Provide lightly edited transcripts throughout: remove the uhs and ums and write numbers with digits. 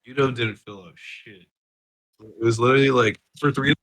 UW didn't fill out shit. It was literally like for 3.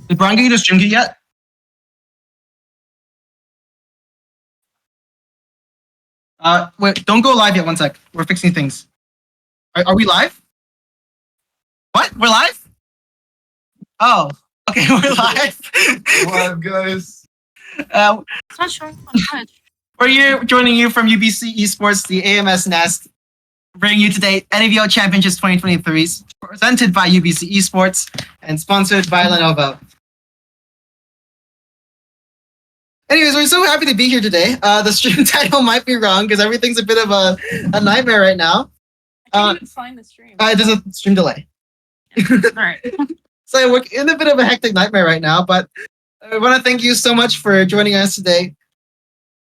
Did Brian get you to stream it yet? Wait, don't go live yet. 1 sec. We're fixing things. Are we live? What? We're live? Oh, okay, we're live. Live, guys. It's not showing on Twitch. We're here joining you from UBC Esports, the AMS Nest, bringing you today NEVL Championships 2023, presented by UBC Esports and sponsored by Lenovo. Anyways, we're so happy to be here today. The stream title might be wrong because everything's a bit of a nightmare right now. I can't even find the stream. There's a stream delay. All right. So we're in a bit of a hectic nightmare right now, but I want to thank you so much for joining us today.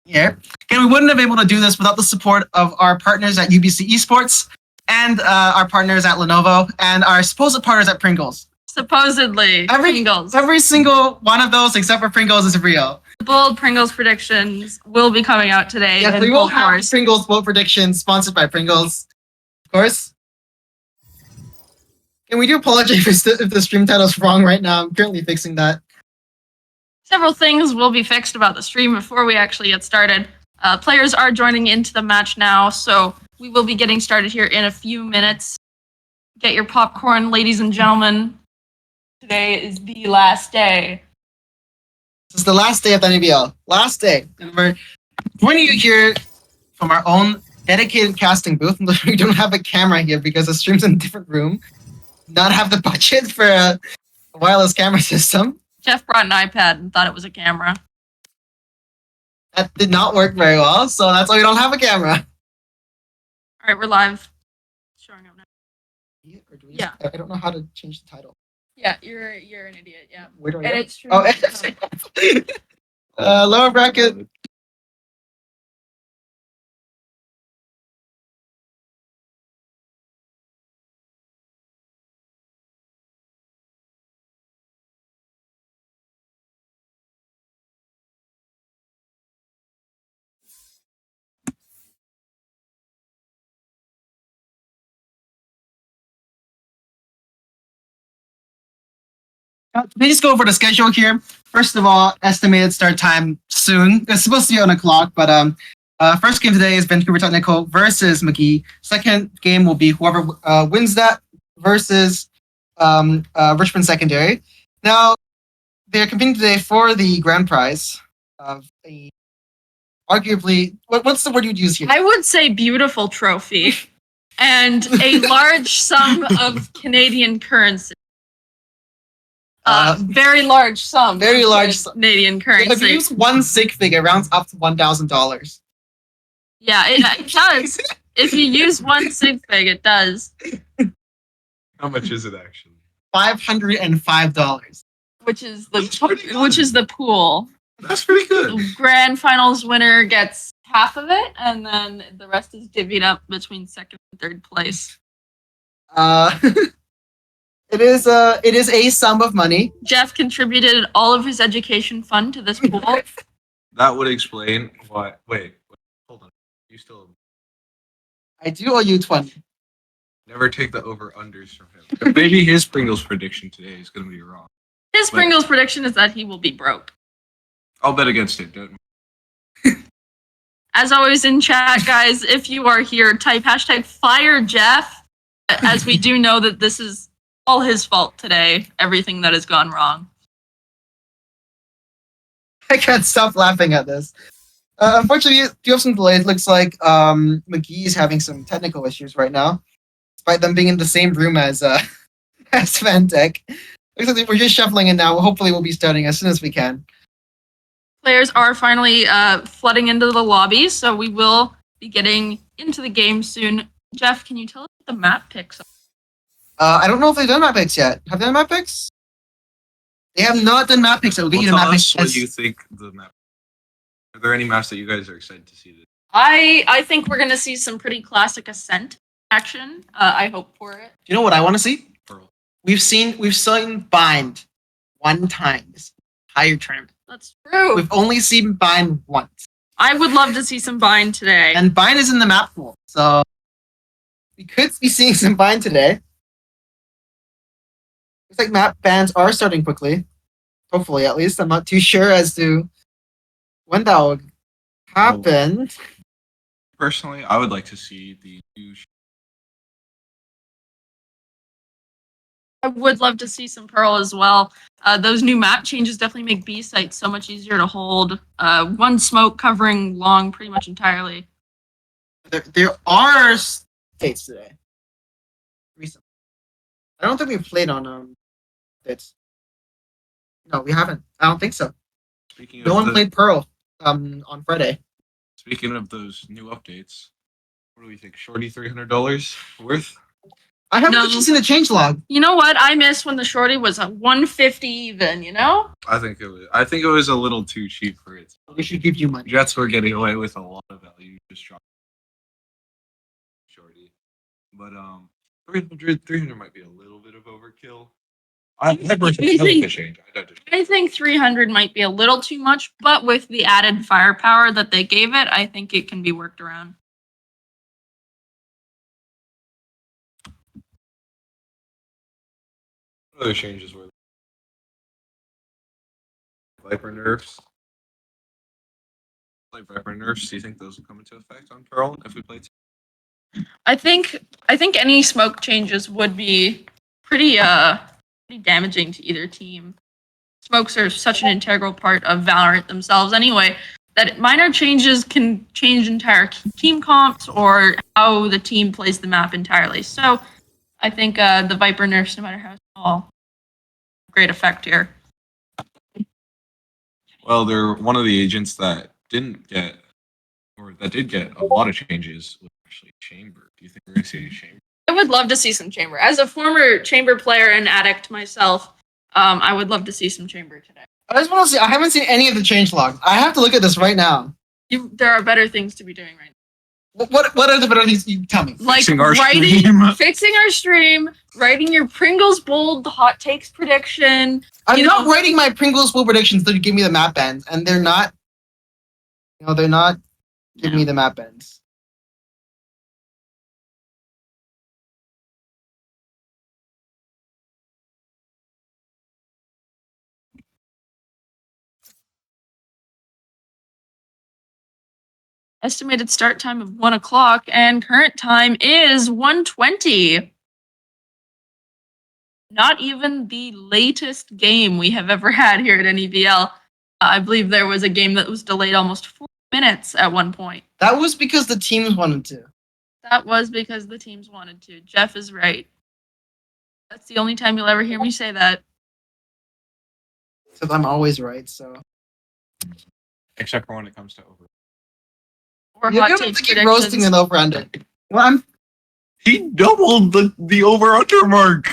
Here. Again, we wouldn't have been able to do this without the support of our partners at UBC Esports and our partners at Lenovo and our supposed partners at Pringles. Supposedly, Pringles. Every single one of those except for Pringles is real. The bold Pringles predictions will be coming out today. Yes, we will have Pringles bold predictions sponsored by Pringles, of course. And we do apologize if the stream title is wrong right now. I'm currently fixing that. Several things will be fixed about the stream before we actually get started. Players are joining into the match now, so we will be getting started here in a few minutes. Get your popcorn, ladies and gentlemen. Today is the last day. This is the last day of the NEVL. Last day. And we're joining you here from our own dedicated casting booth. We don't have a camera here because the stream's in a different room. Not have the budget for a wireless camera system. Jeff brought an iPad and thought it was a camera. That did not work very well, so that's why we don't have a camera. All right, we're live. Showing up now. Yeah. I don't know how to change the title. Yeah, you're an idiot. Yeah. Where do I Edit go? stream. Lower bracket. They just go over the schedule here. First of all, estimated start time soon. It's supposed to be on the clock, but first game today is Vancouver Technical versus McGee. Second game will be whoever wins that versus Richmond Secondary. Now, they're competing today for the grand prize of a arguably what's the word you'd use here? I would say beautiful trophy and a large sum of Canadian currency. Very large sum. Very large sum. Canadian currency. If you use one sig figure, it rounds up to $1,000. Yeah, it does. If you use one sig fig, it does. How much is it actually? $505. Which is the pool. That's pretty good. The grand finals winner gets half of it, and then the rest is divvied up between second and third place. It is a sum of money. Jeff contributed all of his education fund to this pool. That would explain why. Wait, hold on. You still I do owe you 20. never take the over-unders from him. Maybe his Pringles prediction today is going to be wrong. His Pringles prediction is that he will be broke. I'll bet against it, don't As always in chat, guys, if you are here, type hashtag fire Jeff, as we do know that this is all his fault today, everything that has gone wrong. I can't stop laughing at this. Unfortunately, do have some delays. Looks like McGee is having some technical issues right now, despite them being in the same room as as Fantech. Looks like we're just shuffling in now. Hopefully, we'll be starting as soon as we can. Players are finally flooding into the lobby, so we will be getting into the game soon. Jeff, can you tell us what the map picks are? I don't know if they've done map picks yet. Have they done map picks? They have not done map picks. I will get you the tell map us picks. what you think the map. Are there any maps that you guys are excited to see? This? I think we're going to see some pretty classic Ascent action. I hope for it. Do you know what I want to see? Pearl. We've seen Bind one time this entire tournament. That's true. We've only seen Bind once. I would love to see some Bind today. And Bind is in the map pool, so we could be seeing some Bind today. Looks like map bans are starting quickly. Hopefully, at least. I'm not too sure as to when that will happen. Personally, I would like to see the new. I would love to see some Pearl as well. Those new map changes definitely make B sites so much easier to hold. One smoke covering long pretty much entirely. There are states today. Recently. I don't think we've played on states. No, we haven't. I don't think so. Speaking No of one played Pearl on Friday. Speaking of those new updates, what do we think? Shorty $300 worth? I haven't No. actually seen the change log. You know what? I miss when the shorty was a 150 even, you know? I think it was a little too cheap for it. We should give you money. Jets were getting away with a lot of value just dropping Shorty. But 300 might be a little bit of overkill. I think 300 might be a little too much, but with the added firepower that they gave it, I think it can be worked around. Other changes were Viper nerfs. Like Viper nerfs, do you think those will come into effect on Pearl if we play? I think any smoke changes would be pretty damaging to either team. Smokes are such an integral part of Valorant themselves anyway, that minor changes can change entire team comps or how the team plays the map entirely. So I think the Viper nerfs, no matter how small, great effect here. Well, they're one of the agents that did get a lot of changes was actually Chamber. Do you think we're going to see a Chamber? I would love to see some Chamber. As a former Chamber player and addict myself, I would love to see some Chamber today. I just want to see. I haven't seen any of the change logs. I have to look at this right now. There are better things to be doing right now. What are the better things? You tell me. Like Fixing our stream. fixing our stream, writing your Pringles bold hot takes prediction. I'm not writing my Pringles full predictions to give me the map bans, and they're not. No, they're not giving me the map bans. Estimated start time of 1 o'clock, and current time is 1:20. Not even the latest game we have ever had here at NEVL. I believe there was a game that was delayed almost 4 minutes at one point. That was because the teams wanted to. That was because the teams wanted to. Jeff is right. That's the only time you'll ever hear me say that. Because I'm always right, so. Except for when it comes to over. Or You're hot gonna have takes to keep predictions. roasting an over-under. Well, He doubled the over-under mark.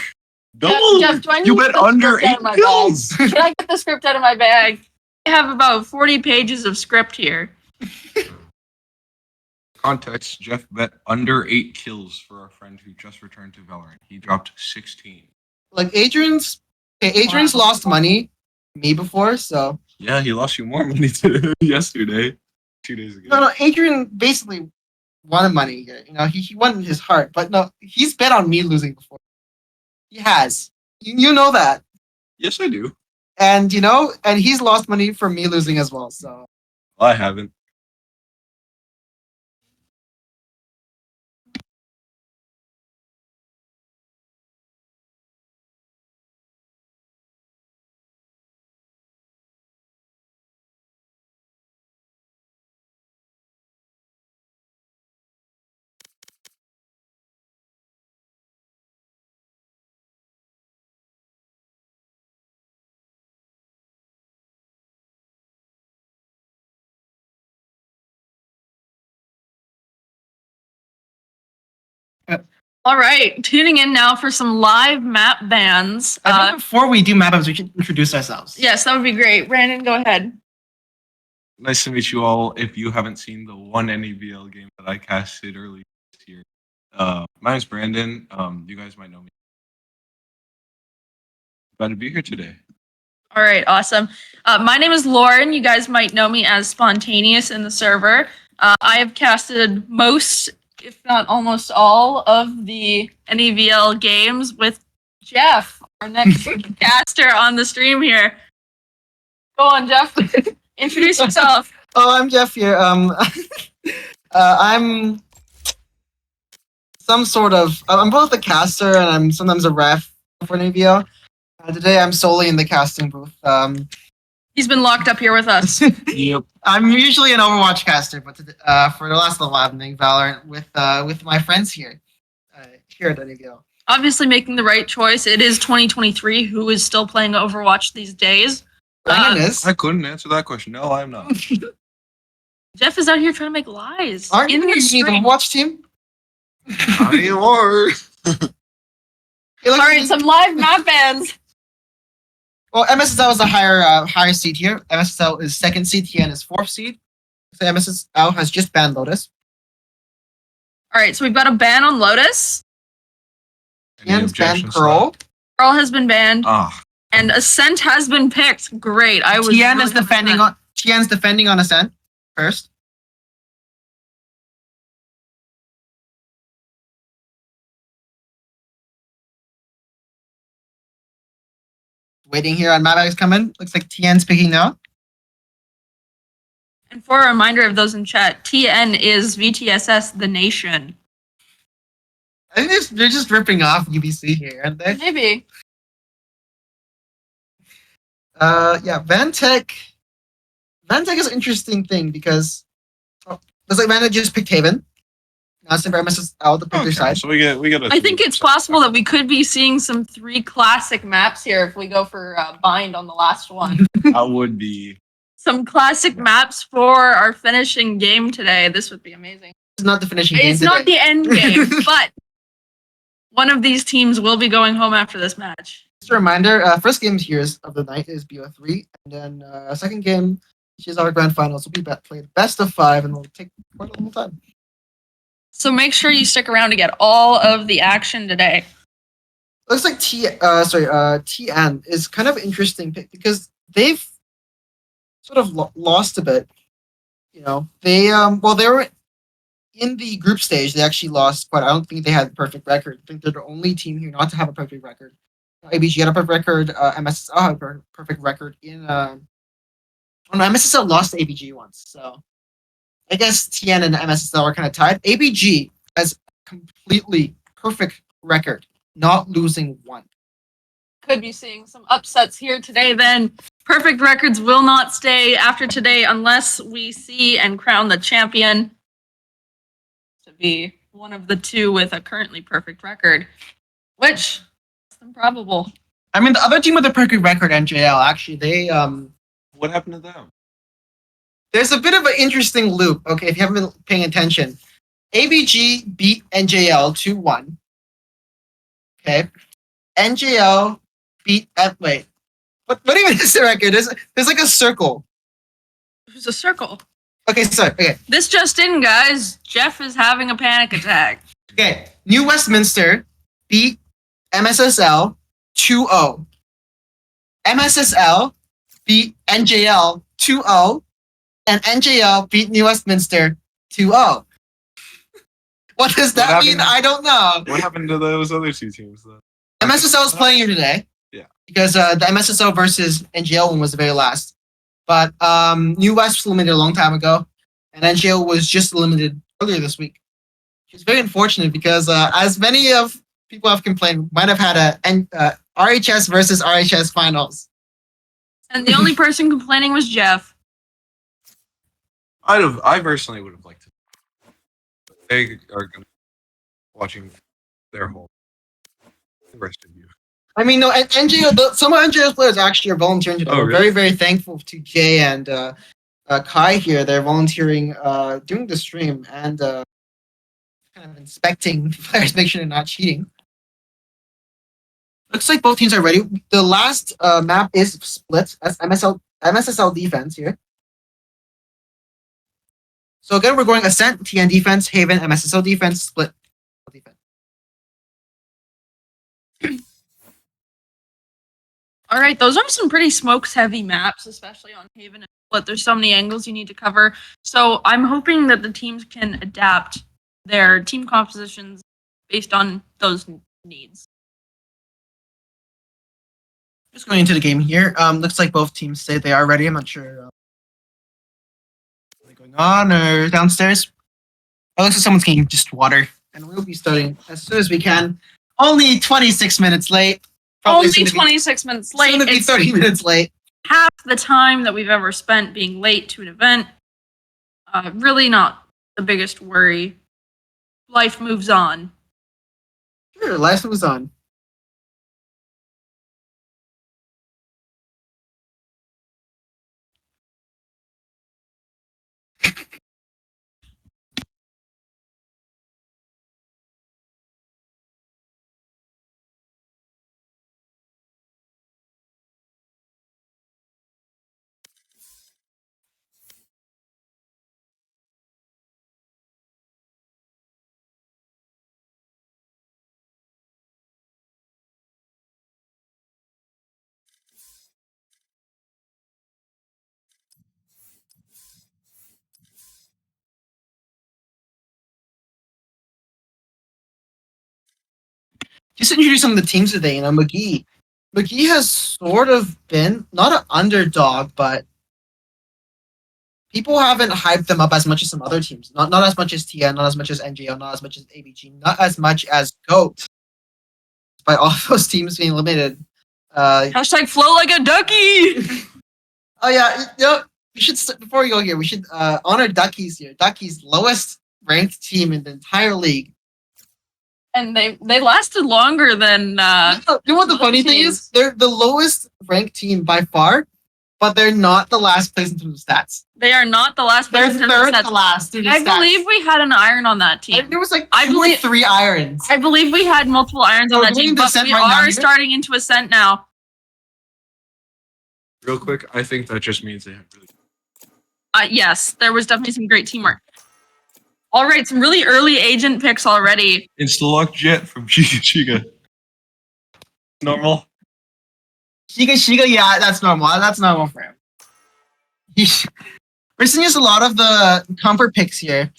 Doubled. Jeff, do I need You to went get the under script out 8 of my kills. Can I get the script out of my bag? I have about 40 pages of script here. Context: Jeff bet under 8 kills for our friend who just returned to Valorant. He dropped 16. Like Adrian's lost money me before, so Yeah, he lost you more money yesterday, 2 days ago. no, Adrian basically wanted money here. You know, he won his heart, but no, he's bet on me losing before. He has. You know that. Yes, I do. And you know, and he's lost money for me losing as well. So Well, I haven't. All right, tuning in now for some live map bans. I think before we do map ups, we should introduce ourselves. Yes, that would be great. Brandon, go ahead. Nice to meet you all. If you haven't seen the one NEVL game that I casted earlier this year, my name's Brandon. You guys might know me. Glad to be here today. All right, awesome. My name is Lauren. You guys might know me as Spontaneous in the server. I have casted most, if not almost all, of the NEVL games with Jeff, our next caster on the stream here. Go on, Jeff. Introduce yourself. Oh, I'm Jeff here. I'm some sort of. I'm both a caster and I'm sometimes a ref for NEVL. Today I'm solely in the casting booth. He's been locked up here with us. Yep. I'm usually an Overwatch caster, but for the last little while I'm doing Valorant with my friends here at NEVL. Obviously making the right choice. It is 2023. Who is still playing Overwatch these days? Brandon is. I couldn't answer that question. No, I'm not. Jeff is out here trying to make lies. Aren't in you the the stream. Overwatch team? Not anymore. All right, some live map bans. Well, MSSL is a higher seed here. MSSL is second seed. TN is fourth seed. So MSSL has just banned Lotus. All right, so we've got a ban on Lotus. Any TN's banned objections to Pearl. Pearl has been banned, that? and Ascent has been picked. Great. I was. TN really is defending upset. on TN's defending on Ascent first. Waiting here on Mavics coming. Looks like TN's picking now. And for a reminder of those in chat, TN is VTSS the Nation. I think they're just ripping off UBC here, aren't they? Maybe. Yeah, Vantech. Vantech is an interesting thing because looks like Vantech just picked Haven. Now it's time for MSSL to pick their side. So we get a. I think it's possible that we could be seeing some 3 classic maps here if we go for bind on the last one. That would be. Some classic maps for our finishing game today. This would be amazing. It's not the finishing game. It's not today. the end game, but one of these teams will be going home after this match. Just a reminder, first game here of the night is BO3, and then second game, which is our grand finals, will be played best of 5, and it'll take quite a long time. So make sure you stick around to get all of the action today. Looks like TN is kind of an interesting pick because they've sort of lost a bit. You know, they were in the group stage. They actually lost quite. I don't think they had a perfect record. I think they're the only team here not to have a perfect record. ABG had a perfect record. MSSL had a perfect record in. MSSL lost to ABG once, so I guess TN and MSSL are kind of tied. ABG has completely perfect record, not losing one. Could be seeing some upsets here today then. Perfect records will not stay after today unless we see and crown the champion to be one of the 2 with a currently perfect record, which is improbable. I mean, the other team with a perfect record, NJL, actually, they What happened to them? there's a bit of an interesting loop. Okay, if you haven't been paying attention, ABG beat NJL 2-1. Okay, NJL beat. Wait, what even is the record? There's like a circle. It was a circle. Okay, sorry. Okay. This just in, guys. Jeff is having a panic attack. Okay. New Westminster beat MSSL 2-0. MSSL beat NJL 2-0. And NJL beat New Westminster 2-0. What does that What mean? happened? I don't know. What happened to those other two teams then? MSSL is playing here today. Yeah. Because the MSSL versus NGL one was the very last. But New West was eliminated a long time ago, and NGL was just eliminated earlier this week. It's very unfortunate because as many of people have complained, might have had a RHS versus RHS finals. And the only person complaining was Jeff. I personally would have liked to. They are going to watching their whole. The rest of you. I mean, no, NGL, some of NGL's players actually are volunteering today. Oh, We're really? very, very thankful to Jay and Kai here. They're volunteering during the stream and kind of inspecting players, make sure they're not cheating. Looks like both teams are ready. The last map is split. That's MSSL defense here. So again, we're going Ascent, TN defense, Haven, MSSL defense, split defense. All right, those are some pretty smokes-heavy maps, especially on Haven and Split. There's so many angles you need to cover. So I'm hoping that the teams can adapt their team compositions based on those needs. Just going into the game here. Looks like both teams say they are ready. I'm not sure what's going on or downstairs. Oh, looks like someone's getting just water. And we'll be starting as soon as we can. Only 26 minutes late. Probably Only soon to be- 26 minutes late. Soon to be It's 30 minutes late. half the time that we've ever spent being late to an event. Really not the biggest worry. Life moves on. Sure, life moves on. Just introduce some of the teams today. You know, McGee has sort of been not an underdog, but people haven't hyped them up as much as some other teams. Not as much as TN, not as much as NGL, not as much as ABG, not as much as GOAT. By all those teams being limited. Hashtag float like a ducky. Oh yeah, you know, we should before we go here, we should honor Duckies here. Duckies lowest ranked team in the entire league. And they lasted longer than You know what the funny thing is? They're the lowest ranked team by far, but they're not the last place in terms of stats. they are not the last They're person. third to last. in the I stats. believe we had an iron on that team. There was like I two or believe- 3 irons. I believe we had multiple irons So on we're that going team, into but Ascent we right now are here? starting into Ascent now. Real quick, I think that just means they have really. Yes, there was definitely some great teamwork. All right, some really early agent picks already. Insta-lock jet from Chica. Normal. Shiga, yeah, that's normal. That's normal for him. We're seeing just a lot of the comfort picks here.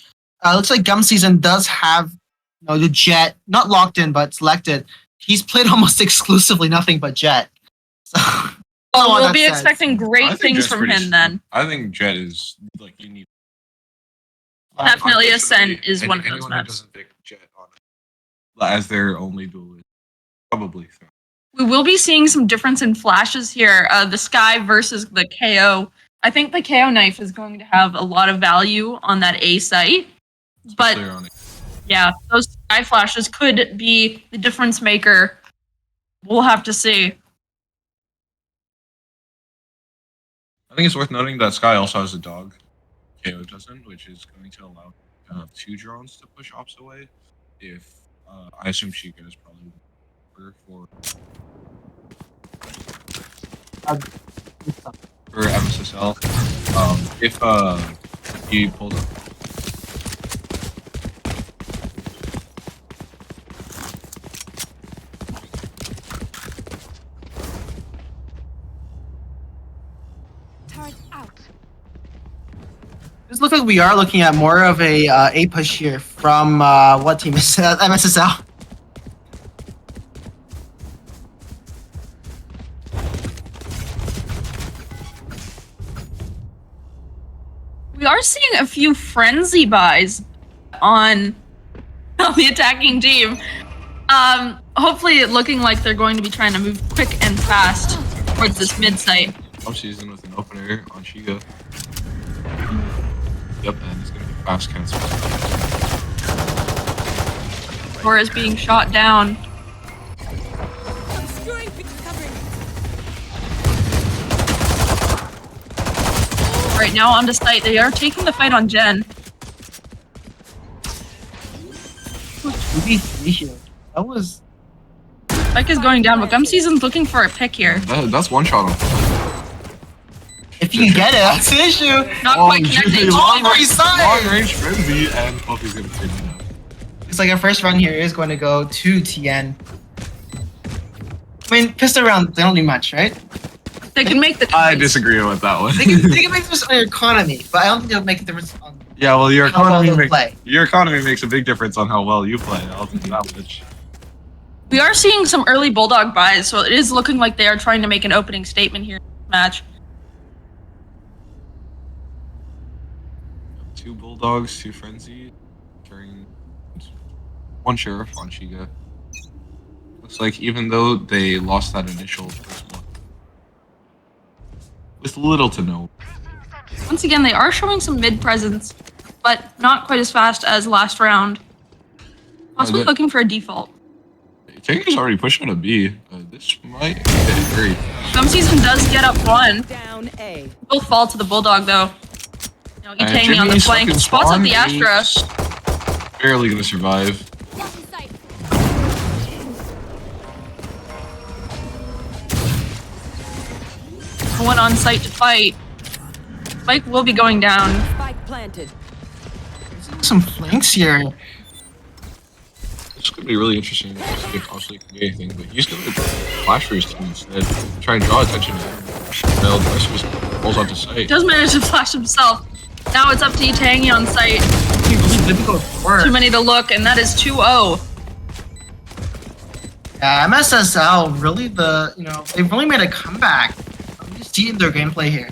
Looks like Gum Season does have the Jet, not locked in, but selected. He's played almost exclusively nothing but Jet. So We'll be that says. expecting I great think things Jet's from pretty him smooth. then. I think Jet is like you need. Definitely Unfortunately, Ascent is one of those anyone who maps. doesn't pick Jet on it as their only duel is probably thrown. We will be seeing some difference in flashes here. The Sky versus the KO. I think the KO knife is going to have a lot of value on that A site. But Especially on it. yeah, those Sky flashes could be the difference maker. We'll have to see. I think it's worth noting that Sky also has a dog. KO doesn't, which is going to allow 2 drones to push ops away. If I assume Chica is probably for. for MSSL. If he pulls up. This looks like we are looking at more of a push here from what team is MSSL? We are seeing a few frenzy buys on the attacking team. Hopefully it looking like they're going to be trying to move quick and fast towards this mid site. Season with an opener on Shiga. Yep, and it's gonna be fast cancel. Or is being shot down. Right now onto site, they are taking the fight on Jen. UBC here. That was. Spike is going down, but Gum Season's looking for a pick here. That's one shot on. If you can get it, that's the issue. Not quite connecting. Long side. range frenzy, and Puffy's gonna take it out. It's like our first run here is going to go to TN. I mean, pistol round, they don't do much, right? They can make the I difference. disagree with that one. They can make a difference on your economy, but I don't think they'll make a difference on Yeah, well, your how well economy they'll play. your economy makes a big difference on how well you play. I'll tell you that much. We are seeing some early Bulldog buys, so it is looking like they are trying to make an opening statement here in this match. 2 Bulldogs, 2 Frenzy, carrying 1 Sheriff on Shiga. Looks like even though they lost that initial first one, with little to no. Once again, they are showing some mid presence, but not quite as fast as last round. Possibly looking for a default. Kangaroo's already pushing a B. This might get very. Gum Season does get up one. Down A. Will fall to the Bulldog though. Now Itani on the Jimmy's flank. fucking Spots up spawn the Astra. is barely gonna survive. One on site to fight. Spike will be going down. Spike planted. Some flanks here. This could be really interesting to see if Oshley can do anything, but he's gonna flash for his team instead. Try and draw attention to him. Well, the rest just rolls onto site. Does manage to flash himself. Now it's up to Itangi on site. Really difficult work. Too many to look, and that is 2-0. Yeah, MSSL really they've really made a comeback. I'm just seeing their gameplay here.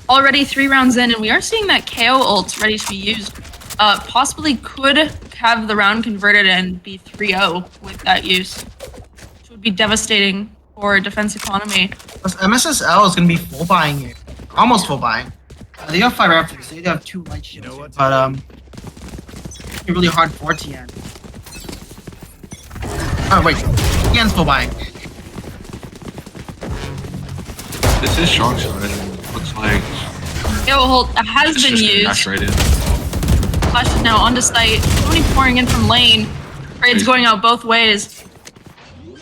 Already 3 rounds in, and we are seeing that KO ult ready to be used. Possibly could have the round converted and be 3-0 with that use, which would be devastating for defense economy. Plus, MSSL is going to be full buying here. Almost full buying. They have 5 raptors, they do have 2 light shields. But, it's really hard for TN. Oh, wait. TN's full buying. This is strong side. Looks like KO ult has it's been just gonna used. dash right in. Flash is now onto site. Tony pouring in from lane. Raid's going out both ways.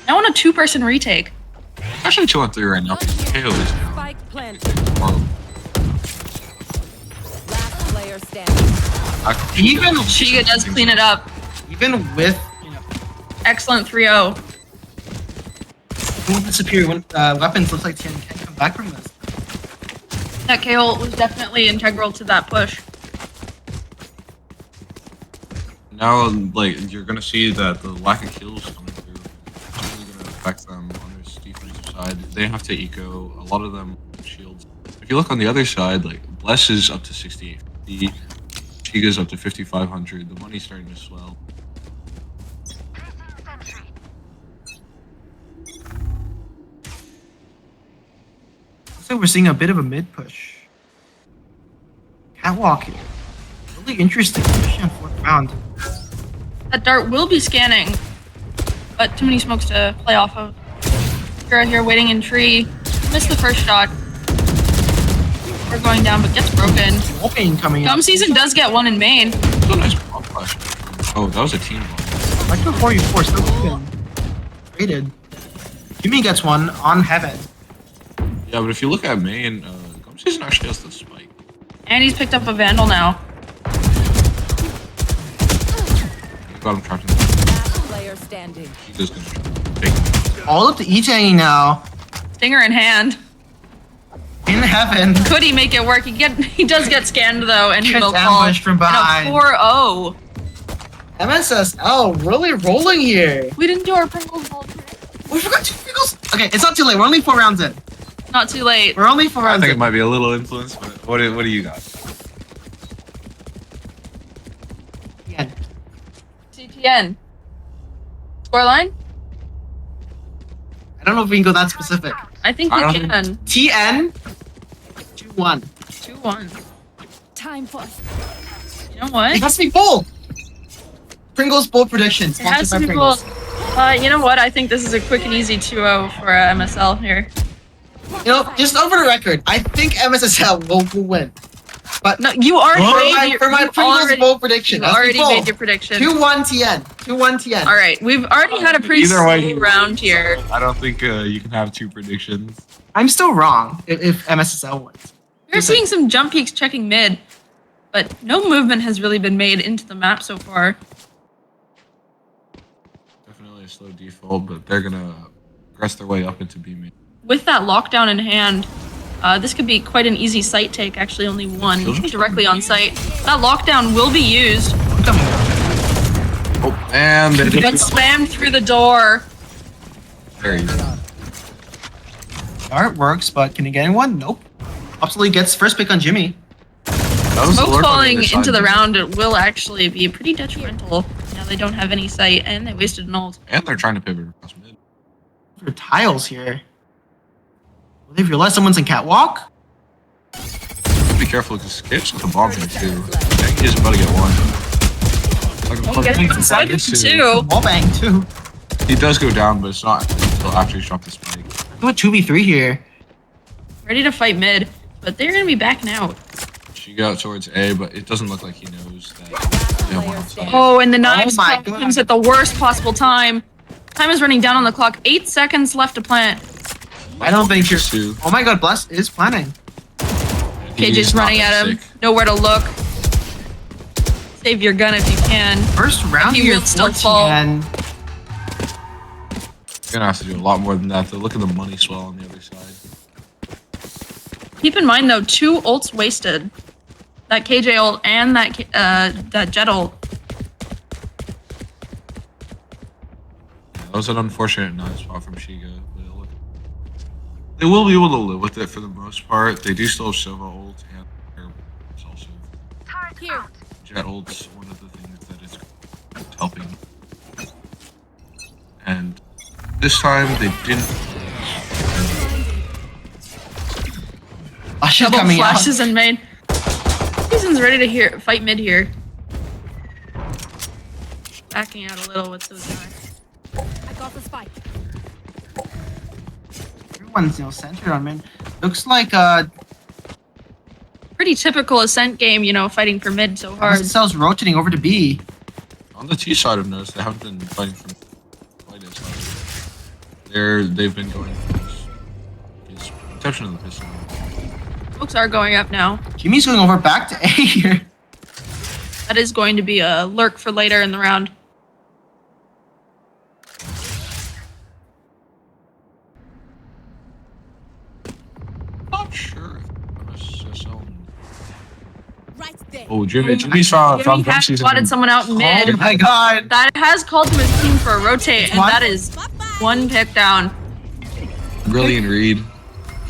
Now on a 2-person retake. Actually 2 on 3 right now. KO is down. Spike planted. Horrible. Last player standing. Even Shiga does clean it up. Even with, Excellent 3-0. with the superior weapons, looks like TN can come back from this. That KO ult was definitely integral to that push. Now, like, you're gonna see that the lack of kills coming through is really gonna affect them on this defensive side. They have to eco. A lot of them shields. If you look on the other side, like, Bless is up to 6850, Shiga's up to 5500. The money's starting to swell. Looks like we're seeing a bit of a mid push. Catwalk here. Really interesting, especially on 4th round. That dart will be scanning, but too many smokes to play off of. Kira here waiting in tree. Missed the first shot. We're going down, but gets broken. Opening coming Gum up. Season does get one in main. That's a nice bomb flash. Oh, that was a team bomb. Like before you forced, still been rated. Jimmy gets one on Heaven. Yeah, but if you look at main, Gum Season actually has the spike. And he's picked up a Vandal now. I got him trapped in the Last player standing. He's just gonna take him. All up to E-Tangy now. Stinger in hand. In Heaven. Could he make it work? He does get scanned though, and he Gets will fall. ambushed from behind. And a 4-0. MSSL really rolling here. We didn't do our Pringles Bowl trick. We forgot 2 Pringles. Okay, it's not too late. We're only 4 rounds in. Not too late. We're only 4 I rounds think it in. might be a little influence, but what do you got? Yeah. CTN. Scoreline? I don't know if we can go that specific. I think I we don't can. TN 2-1. 2-1. Time for You know what? It has to be full. Pringles bold prediction. It has Sponsored to by be cool. Pringles. You know what? I think this is a quick and easy 2-0 for MSL here. You know, just over the record, I think MSSL will win. But No, you already for made your, my you Pringles already, bold prediction, you that's already full. made your prediction. 2-1 TN. 2-1 TN. All right, we've already had a pretty Either way, slow round here. I don't think you can have 2 predictions. I'm still wrong if MSSL wins. We're seeing some jump peaks checking mid, but no movement has really been made into the map so far. Definitely a slow default, but they're gonna progress their way up into B main. With that lockdown in hand, this could be quite an easy site take. Actually, only one directly on site. That lockdown will be used. Oh, and they But spammed through the door. very easy. Art works, but can he get in one? Nope. Obsolete gets first pick on Jimmy. That was the Smoke lurk on the falling other side. into the round it will actually be pretty detrimental. Now they don't have any sight, and they wasted an ult. And they're trying to pivot across mid. For tiles here. Will they realize someone's in catwalk? Be careful because Cape's got the bomb here too. Dang, he's about to get one. Like, Getting fucking excited second, too. Wall bang too. He does go down, but it's not until after he's dropped the spike. Do a 2v3 here. Ready to fight mid, but they're gonna be backing out. She got towards A, but it doesn't look like he knows that they have one on side. Oh, and the knives my comes God. at the worst possible time. Time is running down on the clock. 8 seconds left to plant. I don't think you're. Sue. Oh my god, Bless is planning. KJ's He's not running that at him. sick. Nowhere to look. Save your gun if you can. First round He here, will still 14 fall. and You're gonna have to do a lot more than that. Though. Look at the money swell on the other side. Keep in mind though, 2 ults wasted. That KJ ult and that Jet ult. Yeah, that was an unfortunate knife spot from Shiga. But they will be able to live with it for the most part. They do still have Sova ult, and there's also here. Jet ult's one of the things that is helping. And this time they didn't. oh, she's Double coming out. flashes in main. Season's ready to fight mid here. Backing out a little with those knives. I got the spike. Everyone's centered on mid. Looks like Pretty typical Ascent game, you know, fighting for mid so hard. MSSL's rotating over to B. On the T side of notes, they haven't been fighting for quite as hard. They've been going for this exception of the pistol. Folks are going up now. Jimmy's going over back to A here. That is going to be a lurk for later in the round. Not sure if MSSL. Right there. Oh, Jimmy's found Jimmy has Bumsies spotted in- someone out in Oh mid. my god. That has called to his team for a rotate, and What? that is one pick down. Brilliant read.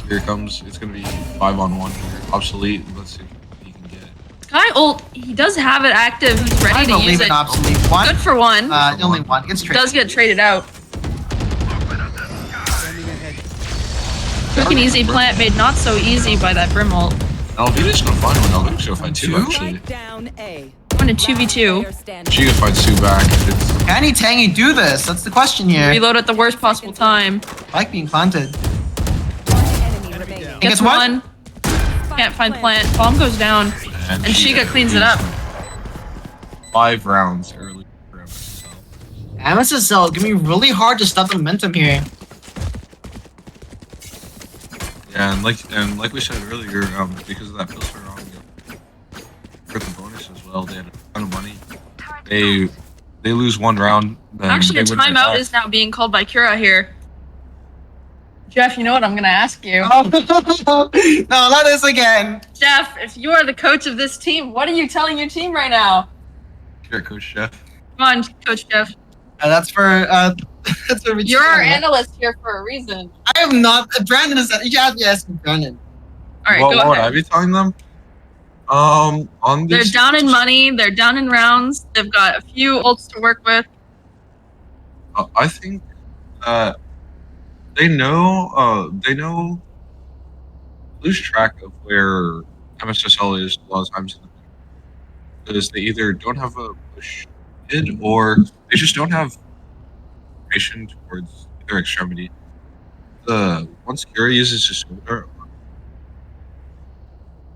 Here it comes. It's gonna be 5-on-1 here. Obsolete. Let's see if he can get it. Guy ult, he does have it active. He's I ready to use believe it. in obsolete. One. Good for one. Only one. Gets traded. Does get traded out. Quick and easy plant made not so easy by that Brim ult. Alvita's gonna find one. Alvita's gonna find 2 actually. Strike down A. Going to 2v2. Player standing. She gonna find 2 back. It's Can he Tangy do this? That's the question here. Reload at the worst possible time. Like being planted. Enemy remaining. He Gets gets one. one. Can't find plant. Bomb goes down. And Shiga cleans it up. 5 rounds early for MSSL. MSSL gonna be really hard to stop the momentum here. And like we said earlier, because of that filter on for the bonus as well, they had a ton of money. They lose one round. Then Actually, a they win right timeout back. is now being called by Kira here. Jeff, you know what I'm gonna ask you? Oh, no, not this again. Jeff, if you are the coach of this team, what are you telling your team right now? Here, Coach Chef. Come on, Coach Jeff. That's for that's for You're our Richard. analyst here for a reason. I am not. Brandon is. You have to ask Brandon. All right, what go would I ahead. be telling them? On They're this, down in money. They're down in rounds. They've got a few ults to work with. I think they know lose track of where MSSL is a lot of times because they either don't have a push mid or they just don't have information towards their extremity. Once Kira uses his shoulder,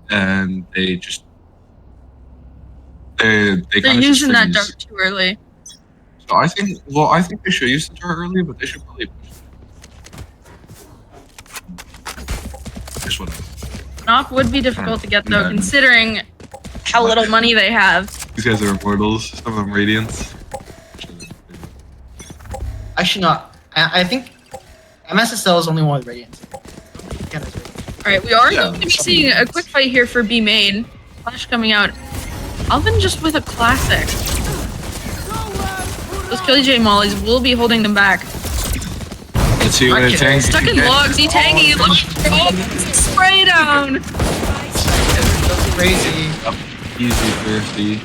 and they just they They're kind of using that freeze. dart too early. So I think they should use the dart early, but they should probably push it. Just whatever. Knock would be difficult to get though, Yeah. considering how little money they have. These guys are immortals. Some of them radiants. Actually, not. I think MSSL is only one with Radiant. All right, we are Yeah, going to be something seeing a like quick fight here for B main. Flash coming out. Alvin just with a classic. Those Killy J mollies will be holding them back. Let's see what it takes. Stuck in logs, he tangy. Look, oh, spray down. Crazy. Easy thirsty.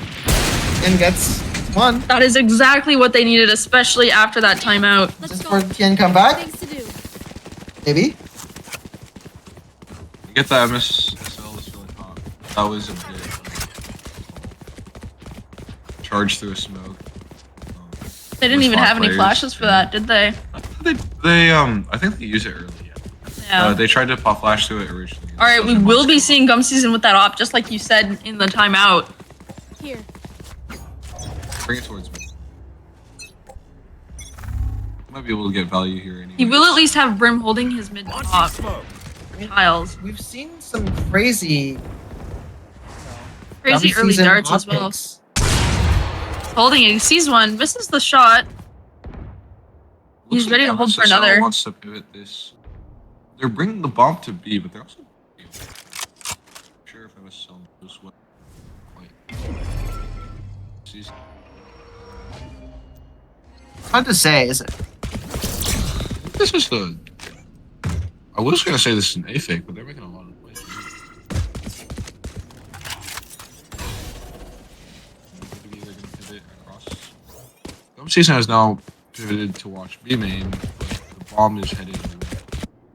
And gets one. That is exactly what they needed, especially after that timeout. Just for Tien come back. Things to do. Maybe. You get that MSSL was really hot. That was a bit charged through a smoke. They didn't even have any flashes for that, did they? I think they use it early. Yeah. They tried to pop flash to it originally. All right, we will be seeing Gum Season with that op, just like you said in the timeout. Here. Bring it towards me. Might be able to get value here anyway. He will at least have Brim holding his mid top tiles. We've seen some crazy Crazy early season darts as well. optics. Holding it, he sees one, misses the shot. Looks He's ready to hold for MSSL another. Wants to pivot this. They're bringing the bomb to B, but they're also. Sure, if MSSL knows what. Sees. It's hard to say, is it? This is the. I was gonna say this is an A fake, but they're making a lot of plays. Maybe they're gonna pivot across. Some season has now pivoted to watch B main, but the bomb is headed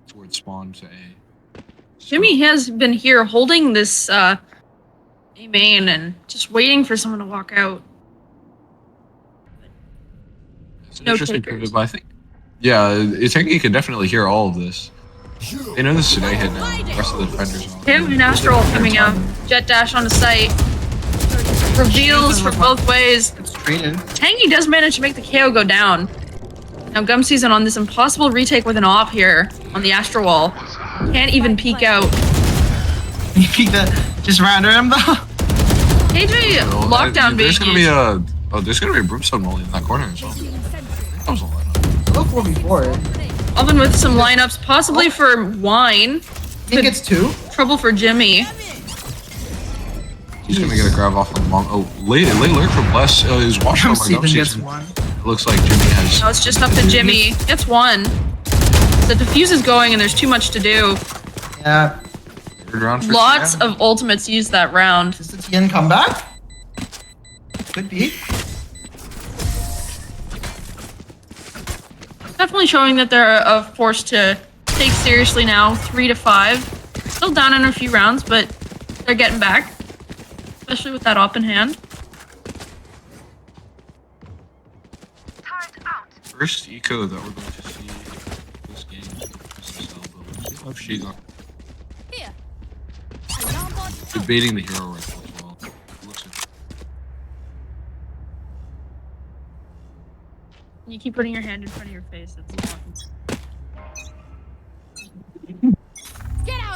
towards spawn to A. So, Jimmy has been here holding this A main and just waiting for someone to walk out. it's an no interesting takers. pivot, but I think. Yeah, I think you can definitely hear all of this. They know this is an A hit now. The rest of the defenders are. Him and Astral coming out. Jet dash on the site. Reveals for both ways. It's traded. Tangy does manage to make the KO go down. Now Gum Season on this impossible retake with an op here on the Astral wall. Can't even peek out. You peek the just ran under him though. KJ lockdown There's being gonna be used. there's gonna be a brimstone molly in that corner as well. That was a lineup. Look for before. Alvin with some lineups, possibly for Wine. I think it's two. Trouble for Jimmy. He's gonna get a grab off on the long. Oh, late lurk from Bless is watching on my Steven Gum gets season. one. It looks like Jimmy has. Now it's just up to Jimmy. Gets one. The defuse is going and there's too much to do. Yeah. Third round for Lots Tien. of ultimates used that round. Does the Tien come back? Could be. Definitely showing that they're a force to take seriously now. 3-5. Still down in a few rounds, but they're getting back. Especially with that op in hand. First eco that we're going to see this game. Oh, she's on. Here. Alarm bot. Debating the hero rifle as well. It looks like You keep putting your hand in front of your face. That's awesome. Get out.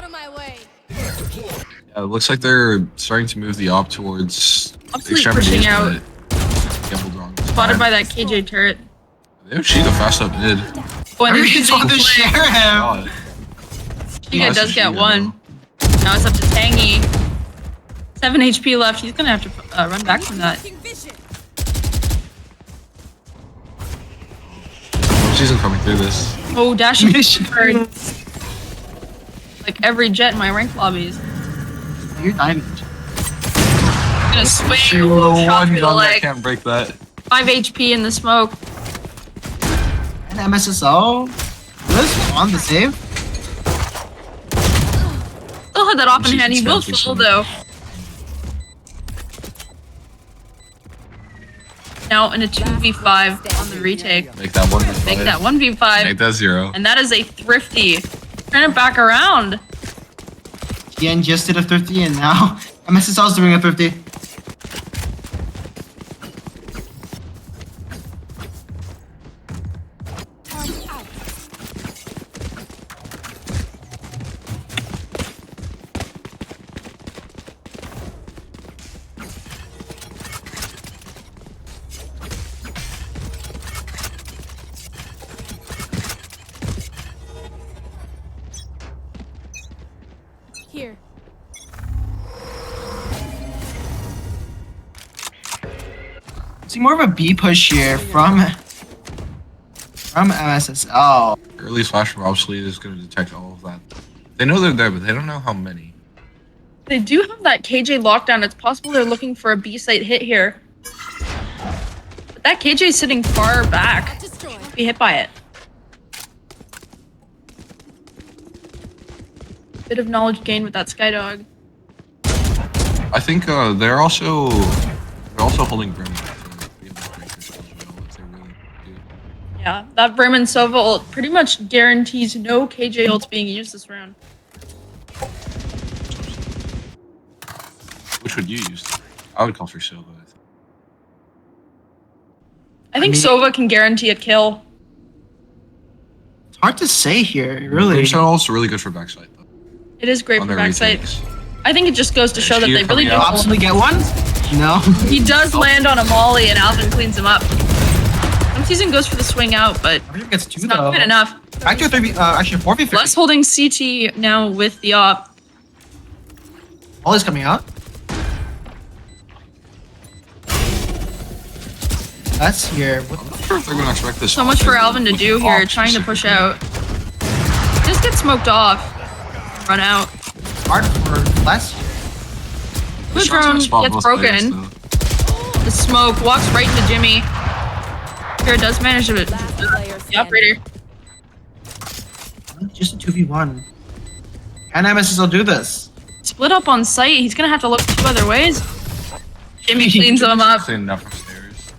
Yeah, it looks like they're starting to move the op towards Absolutely extremities, pushing out. but gambled wrong. Spotted by that KJ turret. They have Sheeta fast up mid. Oh, and Everybody's trying to share him. God. Giga does get one. Now it's up to Tangy. 7 HP left. He's gonna have to run back from that. Season coming through this. Oh, dashing Mission. forward. Like every jet in my rank lobbies. You're diving. Gonna swing. Shield Shot one through the gun that leg. can't break that. 5 HP in the smoke. And MSSO. This on the save. Still had that off in She's hand. He will expensive, fall so- though. Now in a 2v5 on the retake. Make that 1v5. Make that 1v5. Make that 0. And that is a thrifty. Turn it back around. Yen just did a 50 and now MSSO is doing a 50. Here. See more of a B push here from MSSO. Early flash from obsolete is going to detect all of that. They know they're there, but they don't know how many. They do have that KJ lockdown. It's possible they're looking for a B site hit here. But that KJ is sitting far back. Destroy. Be hit by it. Bit of knowledge gained with that Skydog. I think they're also holding Brim to be able to break this as well if they really do. Yeah, that Brim and Sova ult pretty much guarantees no KJ ults being used this round. Which would you use? I would call for Silva. I think I mean- Sova can guarantee a kill. It's hard to say here, really. Brimstone also really good for backside though. It is great On for their backside. retakes. I think it just goes to show that Sheer they really coming do. out. Absolutely get one? No. He does land on a molly and Alvin cleans him up. Some season goes for the swing out, but Everyone gets two it's not though. good enough. Actually, 3v, actually 4v3. Less holding CT now with the op. All is coming out. That's here. What I'm not sure if they're going to expect this. So much for offense Alvin to with do the here, op trying to push specifically. out. Just get smoked off. Run out. hard for less? The Shots gonna drone spot gets both broken. players, though. The smoke walks right into Jimmy. Here does manage to Last player the standing. operator. Just a 2v1. Can MSSL do this? Split up on site. He's gonna have to look 2 other ways. Jimmy cleans them up. Clean enough upstairs.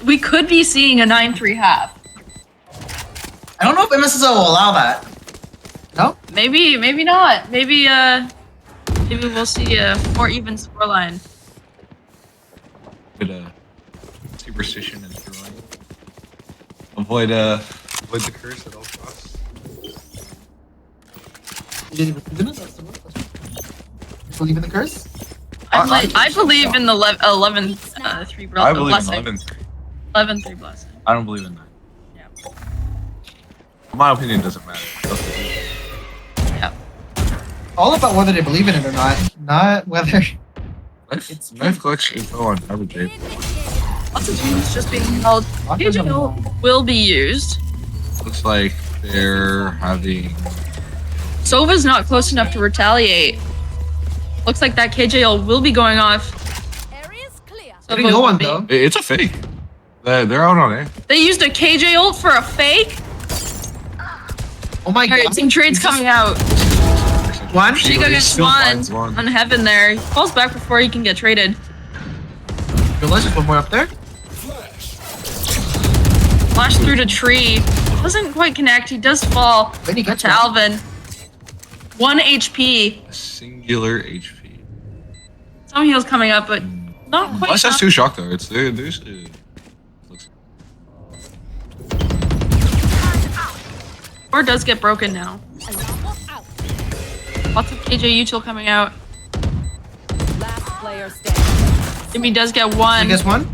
We could be seeing a 9-3 half. I don't know if MSSL will allow that. No? Maybe not. Maybe we'll see a more even scoreline. Good superstition and throwing. Avoid the curse at all costs. You didn't believe in the curse? I believe in the 11 3 I believe in blessing. 11-3. 11-3 blessing. I don't believe in that. Yeah. My opinion doesn't matter. Yeah. All about whether they believe in it or not whether. Knife collection info on average eight. Lots of teams just being held. KJ will be used. Looks like they're having. Sova's not close enough to retaliate. Looks like that KJ will be going off. Area's clear. They didn't go one though. It's a fake. They're out on A. They used a KJ ult for a fake? Oh my Alright, god. team trade's coming out. One? Chica gets Still one finds one. on heaven there. He falls back before he can get traded. Realize there's one more up there. Flash through to tree. Doesn't quite connect. He does fall Then he gets to one. Alvin. 1 HP. A singular HP. Some heals coming up, but not quite. Unless that's enough. too shock though. It's there's. Looks. Or does get broken now. Alarm bot out. Lots of KJ util coming out. Last player standing. Jimmy does get I one. guess one.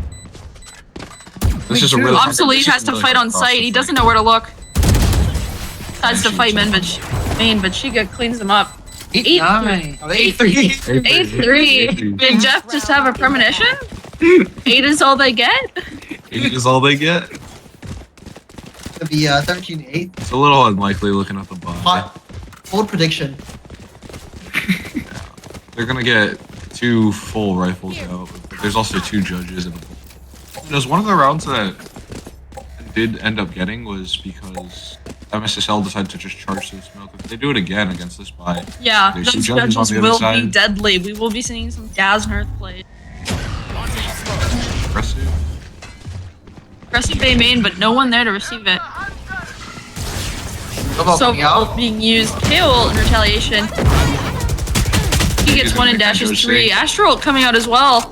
This is a really Obsolete has to fight on site. He doesn't know where to look. Decides to fight main, but Shiga cleans him up. 8-9. 8-3. 8-3. Did Jeff just have a premonition? 8 is all they get? 8 is all they get. It'll be 13-8. It's a little unlikely looking at the buy. Hot. Bold prediction. They're gonna get 2 full rifles out, but there's also 2 judges in the pool. Because one of the rounds that did end up getting was because MSSL decided to just charge through smoke. If they do it again against this buy, Yeah, there's some those judges on judges the other will be side. deadly. We will be seeing some Gaznerth plays. Aggressive. Aggressive Bay main, but no one there to receive it. About So coming out? being used. KO in retaliation. He gets 1 and dashes 3. Astral coming out as well.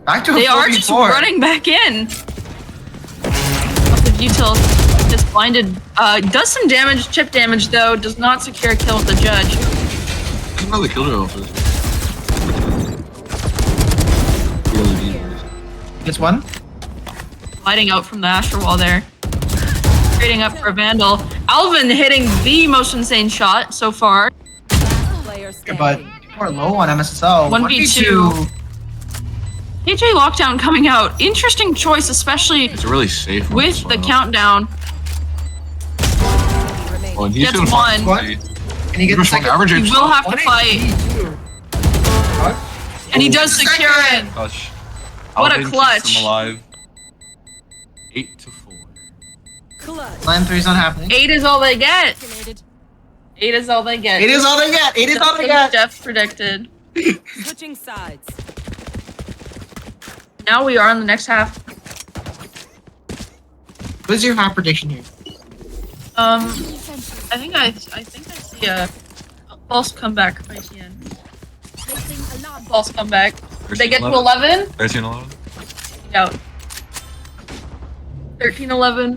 Back to a They are 4v4. just running back in. Lots of util just blinded. Does some damage, chip damage though. Does not secure a kill with the judge. There's another killer off this. Gets one. Lighting out from the Astral wall there. Trading up for Vandal. Alvin hitting the most insane shot so far. Last player Yeah, but standing. people are low on MSSL. 1v2. KJ Lockdown coming out. Interesting choice, especially It's a really safe one with as the well. countdown. Oh, and he's Gets doing one. What? fine. And he gets the second. Average He age will have to 1-8. fight. And he does secure it. Clutch. What a Alvin keeps clutch. them alive. 8-4. Clutch. Line 3 is not happening. 8 is all they get. Activated. 8 is all they get. 8 is all they get. 8 is all they Just get. as Jeff predicted. Switching sides. Now we are in the next half. What's your half prediction here? I think I see a false comeback by TN. Placing alarm. False comeback. They get to 13-11? 11. 13-11? Out. 13-11.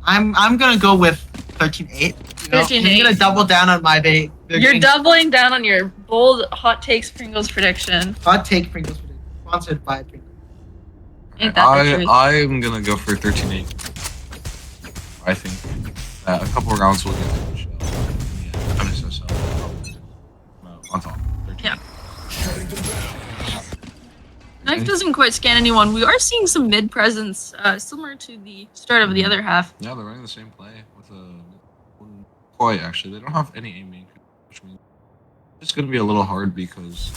I'm gonna go with 13-8. You know? 13-8. I'm gonna double down on my bait. You're doubling down on your bold hot takes Pringles prediction. Hot take Pringles prediction. Sponsored by Pringles. Ain't that the truth? I'm gonna go for 13-8. I think that a couple of rounds will get finished. Yeah, MSSL on top. 13. Yeah. Knife doesn't quite scan anyone. We are seeing some mid presence, similar to the start of the other half. Yeah, they're running the same play with quite actually. They don't have any aiming, which means it's gonna be a little hard because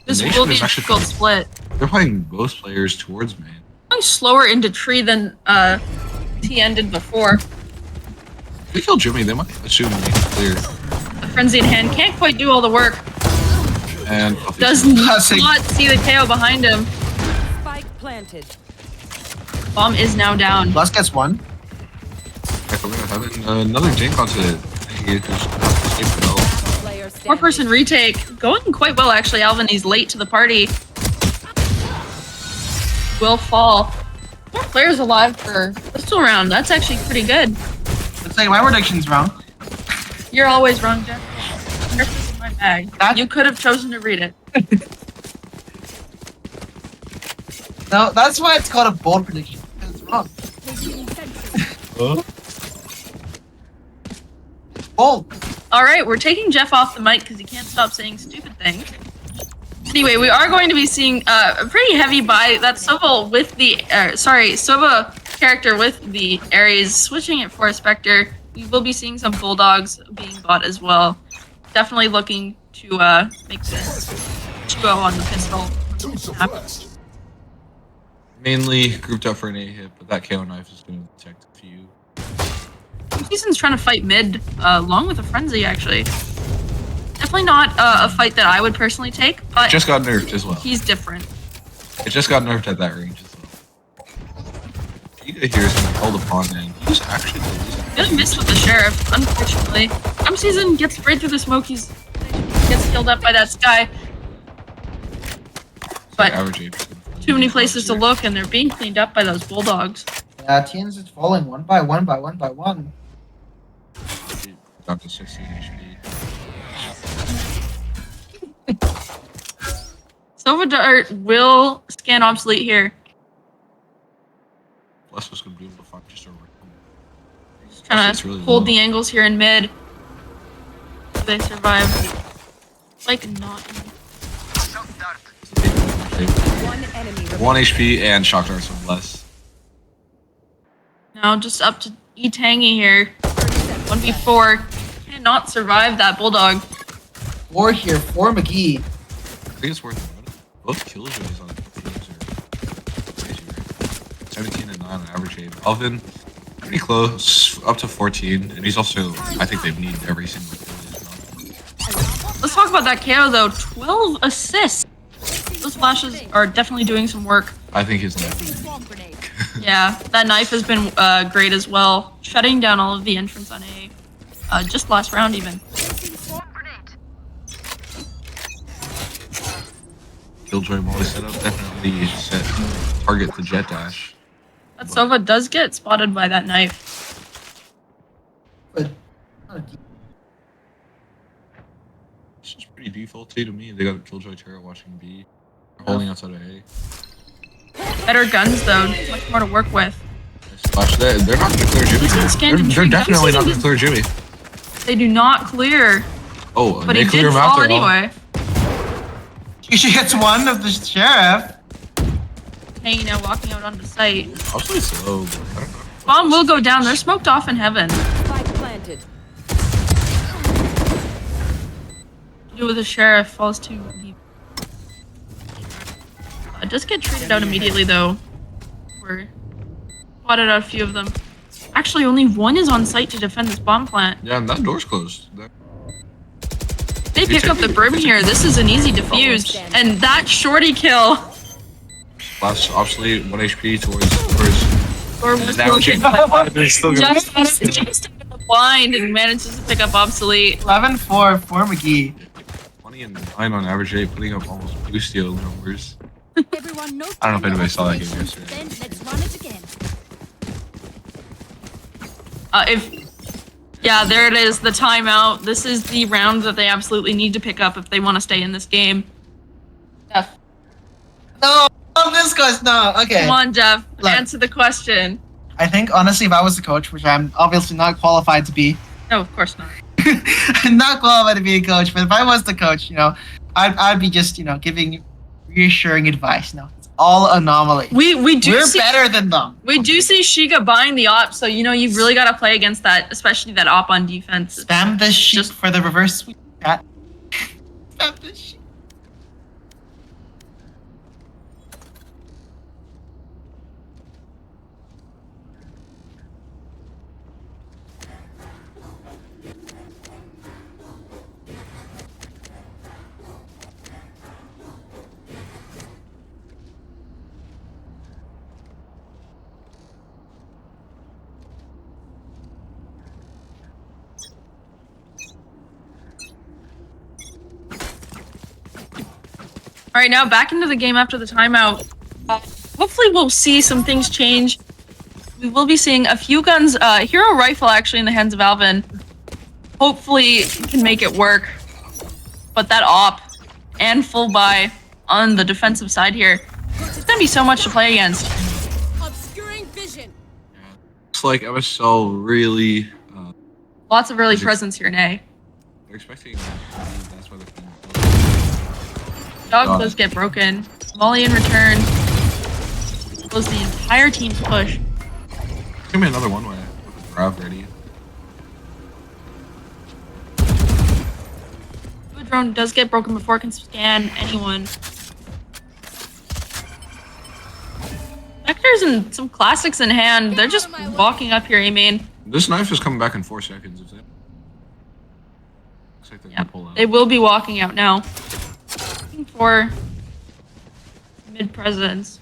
This Nation will be is a actually difficult split. they're playing both players towards main. Going slower into tree than TN did before. If they kill Jimmy, they might assume main's clear. The frenzied hand can't quite do all the work. And Does Classic. not see the KO behind him. Spike planted. Bomb is now down. Last gets one. Another jank onto it. Player standing. 4-person retake. Going quite well, actually. Alvin, he's late to the party. Will fall. 4 players alive for pistol round. That's actually pretty good. Looks like my prediction's wrong. You're always wrong, Jeff. Script is in my bag. That- You could have chosen to read it. No, that's why it's called a bold prediction. Because it's wrong. Placing sentry. Bold. All right, we're taking Jeff off the mic because he can't stop saying stupid things. Anyway, we are going to be seeing a pretty heavy buy. That's Sova with the Sova character with the Ares, switching it for a Spectre. We will be seeing some Bulldogs being bought as well. Definitely looking to make this 2-0 on the pistol. Mainly grouped up for an A hit, but that KO knife is going to detect a few. Season's trying to fight mid, along with a Frenzy, actually. Definitely not a fight that I would personally take, but Just got nerfed as well. he's different. It just got nerfed at that range as well. Giga here is going to hold upon and he's actually Gonna miss with the Sheriff, unfortunately. Season gets right through the smoke, gets killed up by that Sky. But average age. too many places to look, and they're being cleaned up by those Bulldogs. Yeah, TN's just falling one by one by one by one. Down to 16 HP. Sova Dart will scan obsolete here. Plus, was gonna be able to find just a room. Just trying It's to really hold low. the angles here in mid. They survive. Like not. One enemy remaining. 1 HP and shock darts of less. Now just up to E-Tangy here. 1v4. Cannot survive that Bulldog. 4 here for McGee. I think it's worth it. Both killjoys on teams are crazy, right? 17 and 9 on average age. Alvin, pretty close, up to 14, and he's also, I think they've needed every single kill. Let's talk about that KO though. 12 assists. Those flashes are definitely doing some work. I think he's like, Placing swarm grenade. Yeah, that knife has been great as well. Shutting down all of the entrance on A. Just last round even. Placing swarm grenade. killjoy molly setup, definitely set target the jet dash. That Sova does get spotted by that knife. But It's just pretty defaulty to me. They got killjoy turret watching B. They're holding outside of A. Better guns though, much more to work with. Splash that. They're not gonna clear Jimmy. They're definitely not gonna clear Jimmy. They do not clear, Oh, and but they he clear did him fall after all. anyway. she hits one of the sheriff. Hanging out, walking out onto site. I'll play slow, but I don't know. Bomb will go down. They're smoked off in heaven. Spike planted. Do with the sheriff falls to the. Just get traded out immediately though. We're spotted out a few of them. Actually, only one is on site to defend this bomb plant. Yeah, and that door's closed. They pick up the brim here. This is an easy defuse, and that shorty kill. Last obsolete 1 HP towards Or was Now broken. They're still Just in the blind and manages to pick up obsolete. 11-4 for McGee. 20 and 9 on average rate, putting up almost Boostio numbers. Everyone knows. I don't know if anybody saw that game yesterday. Then let's run it again. Yeah, there it is, the timeout. This is the round that they absolutely need to pick up if they want to stay in this game. Jeff, No, this guy's no. Okay. come on, Jeff, Look. answer the question. I think honestly, if I was the coach, which I'm obviously not qualified to be, No, of course not. I'm not qualified to be a coach. But if I was the coach, I'd be just giving reassuring advice. No, it's all anomaly. We do We're see, better than them. we do see Shiga buying the op, so you've really got to play against that, especially that op on defense. Spam this sheep Just- for the reverse sweep chat. Spam this sheep. All right, now back into the game after the timeout. Hopefully we'll see some things change. We will be seeing a few guns. Hero rifle actually in the hands of Alvin. Hopefully can make it work. But that op and full buy on the defensive side here. It's gonna be so much to play against. Obscuring vision. Looks like MSL really. Lots of early presence here in A. They're expecting. That's why they're playing. Dog does get broken. Molly in return. Close the entire team's push. It's gonna be another one way with a grab ready. The drone does get broken before it can scan anyone. Vectors and some classics in hand. They're just walking up here, A-main. This knife is coming back in 4 seconds. Looks like they're Yeah, gonna pull out. they will be walking out now. Looking for mid presence.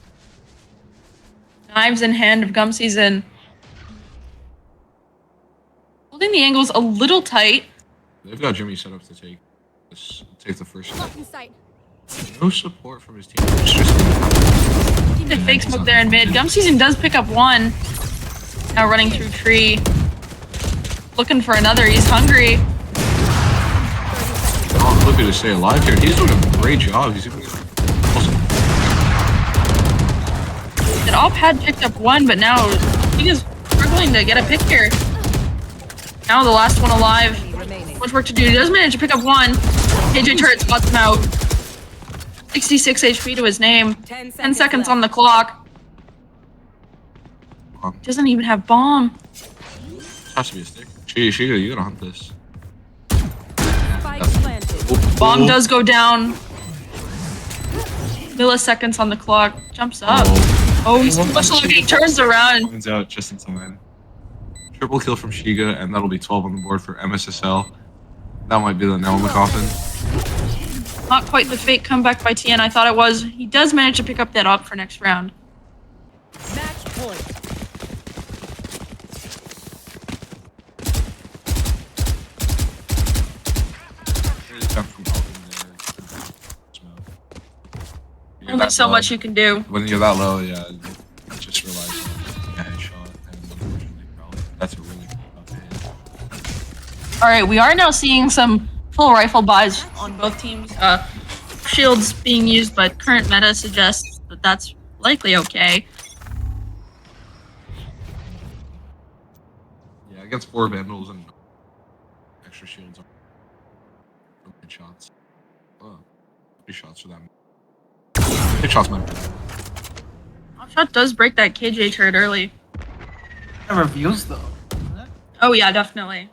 Knives in hand of Gum Season. Holding the angles a little tight. They've got Jimmy set up to take the first shot. Lock in sight. No support from his team. It's just The fake smoke there in mid. Gum Season does pick up one. Now running through tree. looking for another. He's hungry. Oh, Flippy to stay alive here. He's doing a great job. He's even awesome. That Op had picked up one, but now he is struggling to get a pick here. Now the last one alive. Enemy remaining. Much work to do. He does manage to pick up one. KJ Turret spots him out. 66 HP to his name. 10 10 seconds left. on the clock. Doesn't even have bomb. Has to be a stick. Shiga, you gotta hunt this. Spike planted. Bomb does go down. Milliseconds on the clock. Jumps up. Oh, he's much lucky. He turns around. Finds out just in time. Triple kill from Shiga, and that'll be 12 on the board for MSSL. That might be the nail in the coffin. Not quite the fake comeback by TN I thought it was. He does manage to pick up that op for next round. Match point. Really tough from Alvin there. Smoke. You're Only that so low. much you can do. When you're that low, yeah, it just relies on a headshot, and unfortunately, probably that's a really tough hit. Alright, we are now seeing some full rifle buys on both teams. Shields being used, but current meta suggests that that's likely okay. Yeah, against 4 vandals and extra shields. Good shots. Oh, 3 shots for them. 6 shots, man. Shot does break that KJ turret early. Reviews though. Oh yeah, definitely.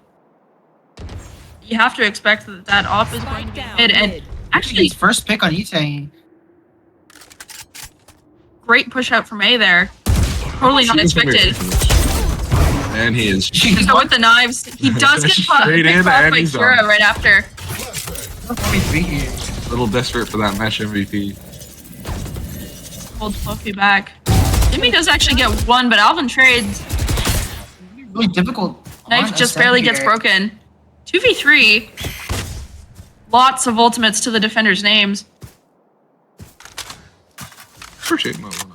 You have to expect that that op is going to be Spike mid, down and mid. actually His first pick on Etang. great push out from A there. Totally not expected. And he is. So with the knives, he does get caught Straight in, picked off and by he's Kira done. right after. A little desperate for that match MVP. Hold Fluffy back. Jimmy does actually get one, but Alvin trades. Really difficult. Knife on just SM barely gets here. broken. 2v3. Lots of ultimates to the defenders' names. Appreciate my one.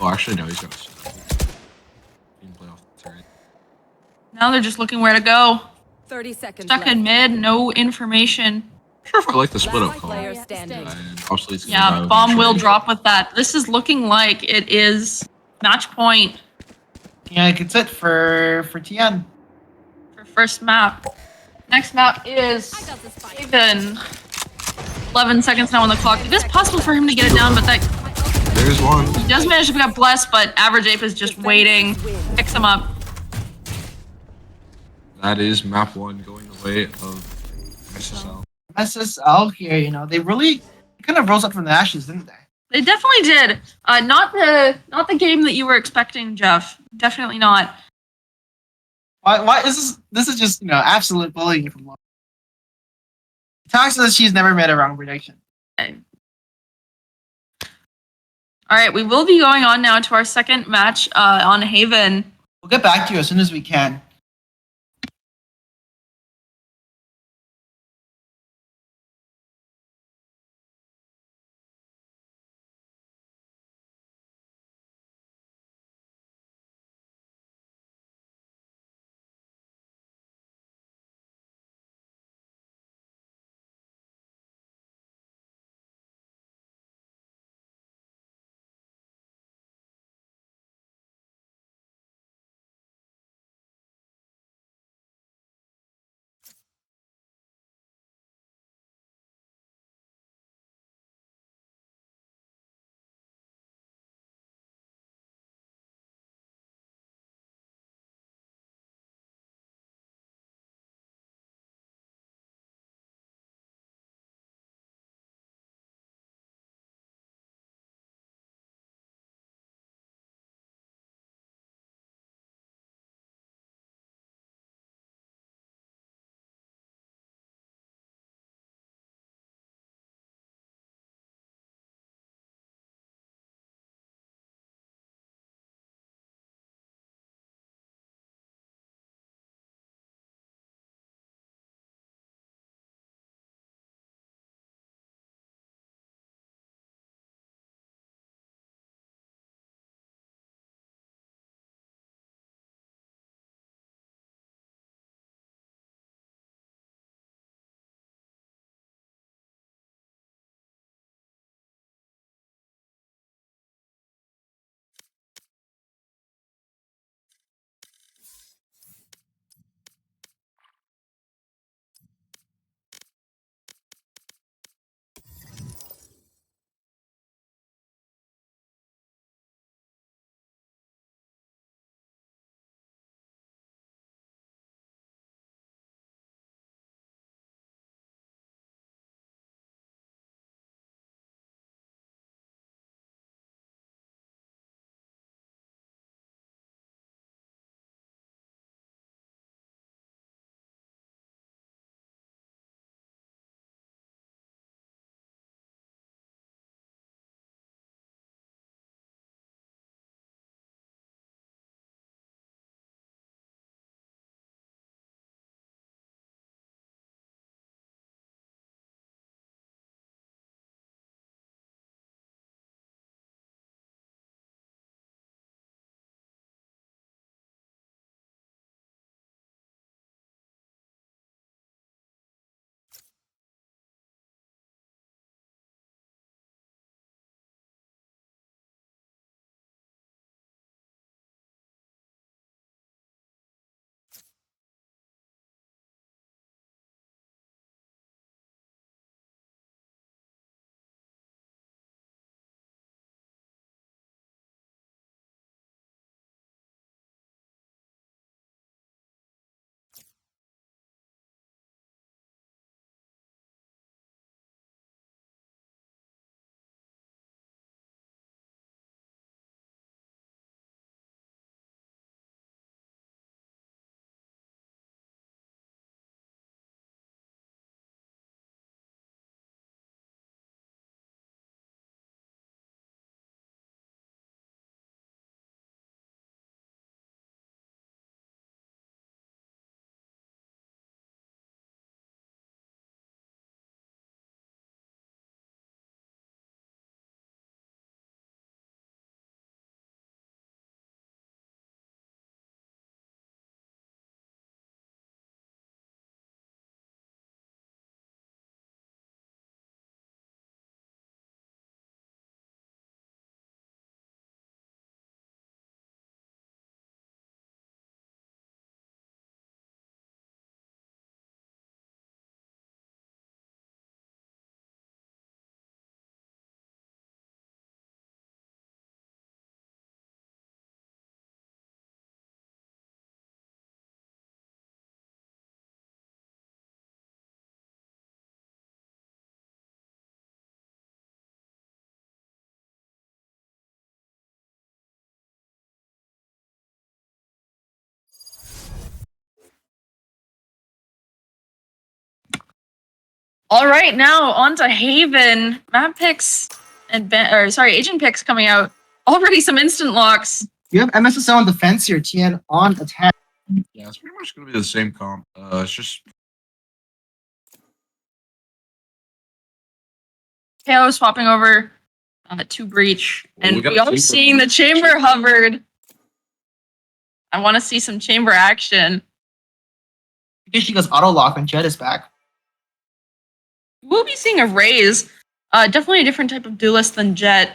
Oh, actually, no, he's got a he can play off the turret. Now they're just looking where to go. 30 seconds Stuck in left. mid, no information. I'm sure if I like the split up Last call. player And standing. obviously, it's gonna Yeah, die with bomb the will trade. drop with that. This is looking like it is match point Yeah, it's it for TN. for first map. Next map is I got the spike. Haven. 11 seconds now on the clock. It is possible for him to get it down, but that There's one. he does manage to pick up Bless, but Average Ape is just waiting. Picks him up. That is map 1 going the way of SSL. SSL here, you know, they really kind of rose up from the ashes, didn't they? They definitely did. Not the game that you were expecting, Jeff. Definitely not. Why this is just, you know, absolute bullying from Laura. Talks says she's never made a wrong prediction. All right, we will be going on now to our second match on Haven. We'll get back to you as soon as we can. All right, now on to Haven. Map picks and agent picks coming out. Already some instant locks. You have MSSL on defense here, TN on attack. Yeah, it's pretty much going to be the same comp. It's just KO swapping over to Breach. Well, And we got we a are chamber. seeing the chamber hovered. I want to see some chamber action. Because she goes auto lock when Jet is back. We'll be seeing a raise. Definitely a different type of duelist than Jet.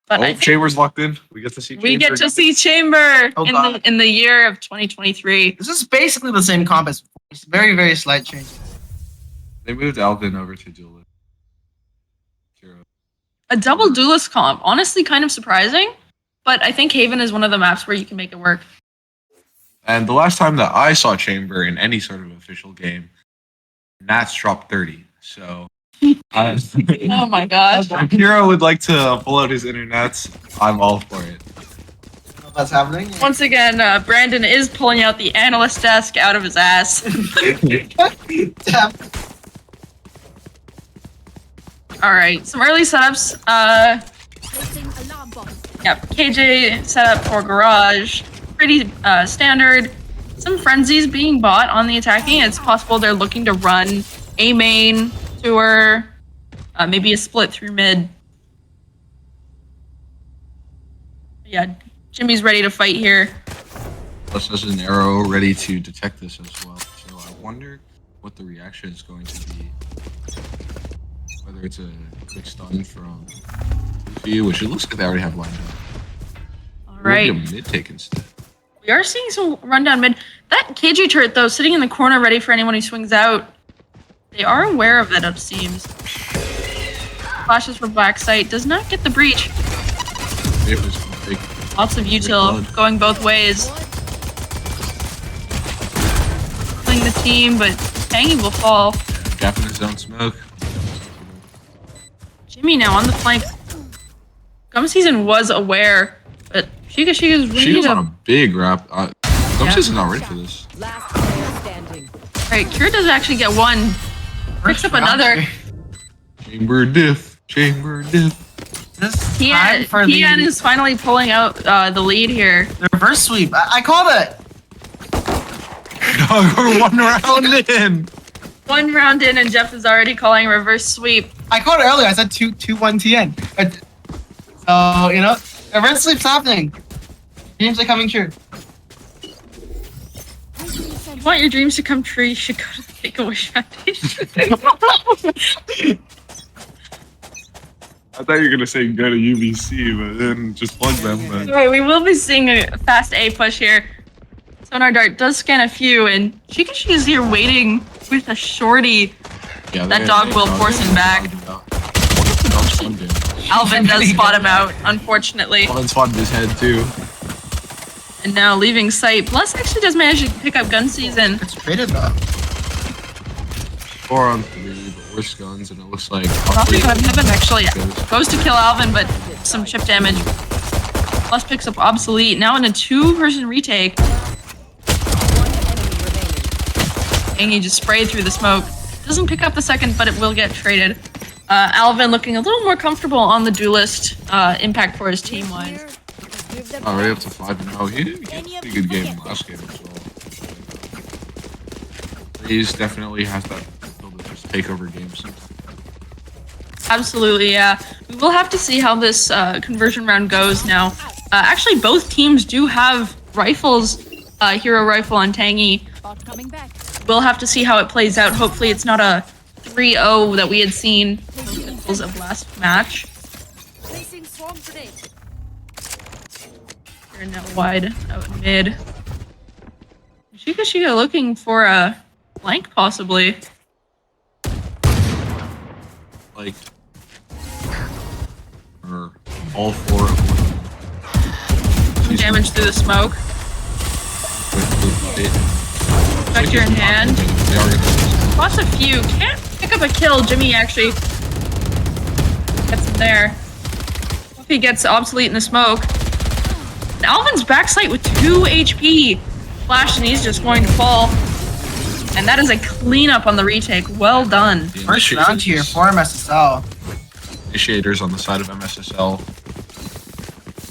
But I think Chamber's locked in. We get to see. we Chamber. get to see Chamber Oh, God. in the year of 2023. This is basically the same comp as before. It's very, very slight change. They moved Alvin over to duelist. A double duelist comp. Honestly, kind of surprising. But I think Haven is one of the maps where you can make it work. And the last time that I saw Chamber in any sort of official game, Nats dropped 30. So, Oh my gosh. if Hero would like to pull out his internets, I'm all for it. That's happening. Once again, Brandon is pulling out the analyst desk out of his ass. Damn. All right, some early setups. Placing alarm bomb. Yep, KJ setup for Garage. Pretty standard. Some frenzies being bought on the attacking. It's possible they're looking to run a main tour, maybe a split through mid. Yeah, Jimmy's ready to fight here. Plus, has an arrow ready to detect this as well. So I wonder what the reaction is going to be. Whether it's a quick stun from Luffy, which it looks like they already have lined up. All Or right. maybe a mid take instead. We are seeing some rundown mid. That KJ turret, though, sitting in the corner ready for anyone who swings out. They are aware of it, it seems. Flashes for backside. Does not get the breach. It was big. Lots of util going both ways. Killing the team, but Tangy will fall. Gap in his own smoke. Jimmy now on the flank. Gum Season was aware, but Sheikah's She ready was on to... a big wrap. Gumsys is not ready for this. Last player standing. Right, Kira does actually get one. Picks up another. Chamber diff. Chamber diff. This time for Tian the is finally pulling out the lead here. reverse sweep. I called it. No, we're 1 round in. One round in, and Jeff is already calling a reverse sweep. I called it earlier. I said 2-1 TN. So, you know, reverse sweep's happening. Dreams are coming true. If you want your dreams to come true, you should go to the Make-A-Wish Foundation. I thought you were gonna say go to UBC, but then just plug them. But Alright, we will be seeing a fast A push here. Sonar Dart does scan a few, and she is here waiting with a shorty. yeah, That dog will force him back. Alvin does spot him out, unfortunately. Alvin spotted his head too. And now leaving sight. Bless actually does manage to pick up Gun Season. It's traded though. 4 on 3, but worse guns, and it looks like Dropping on Heaven actually goes to kill Alvin, but some chip damage. Bless picks up Obsolete. Now in a 2-person retake. One enemy remaining. Angie just sprayed through the smoke. Doesn't pick up the second, but it will get traded. Alvin looking a little more comfortable on the duelist impact for his team wise. already up to 5 now. He had a pretty good game last game as well. He's definitely has that ability to just take over games sometimes. Absolutely, yeah. We will have to see how this conversion round goes now. Actually, both teams do have rifles, Hero Rifle and Tangy. Bot coming back. We'll have to see how it plays out. Hopefully it's not a 3-0 that we had seen of last match. Placing swarm grenade. They're now wide out mid. Sheikah looking for a flank possibly. Like, or all 4 of them. Some damage through the smoke. Vector in hand. They are gonna Lots of few. Can't pick up a kill. Jimmy actually gets him there. If he gets Obsolete in the smoke. And Alvin's backside with 2 HP. Flash, and he's just going to fall. And that is a cleanup on the retake. Well done. The First round here for MSSL. Initiators on the side of MSSL.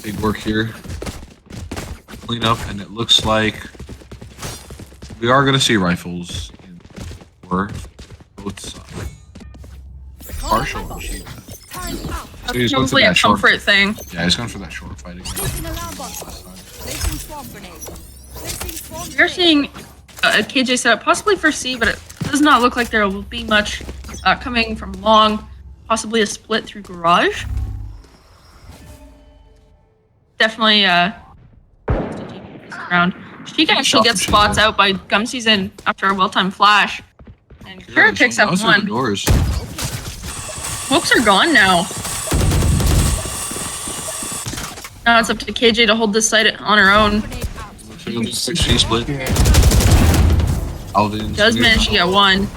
Big work here. Clean up, and it looks like we are going to see rifles in both sides. Partial on Sheik. So he's going for Probably a that short. comfort thing. Yeah, he's going for that short fight again. Placing alarm bot. Placing swarm grenade. Placing swarm We're grenade. seeing a KJ setup, possibly for C, but it does not look like there will be much coming from long. Possibly a split through garage. Definitely around. Sheik actually gets spots out by Gum Season after a well-timed flash. And Kira picks up one. Doors. Smokes are gone now. Now it's up to KJ to hold this site on her own. Grenade out. So you'll just see split. Alvin's Does manage to get one.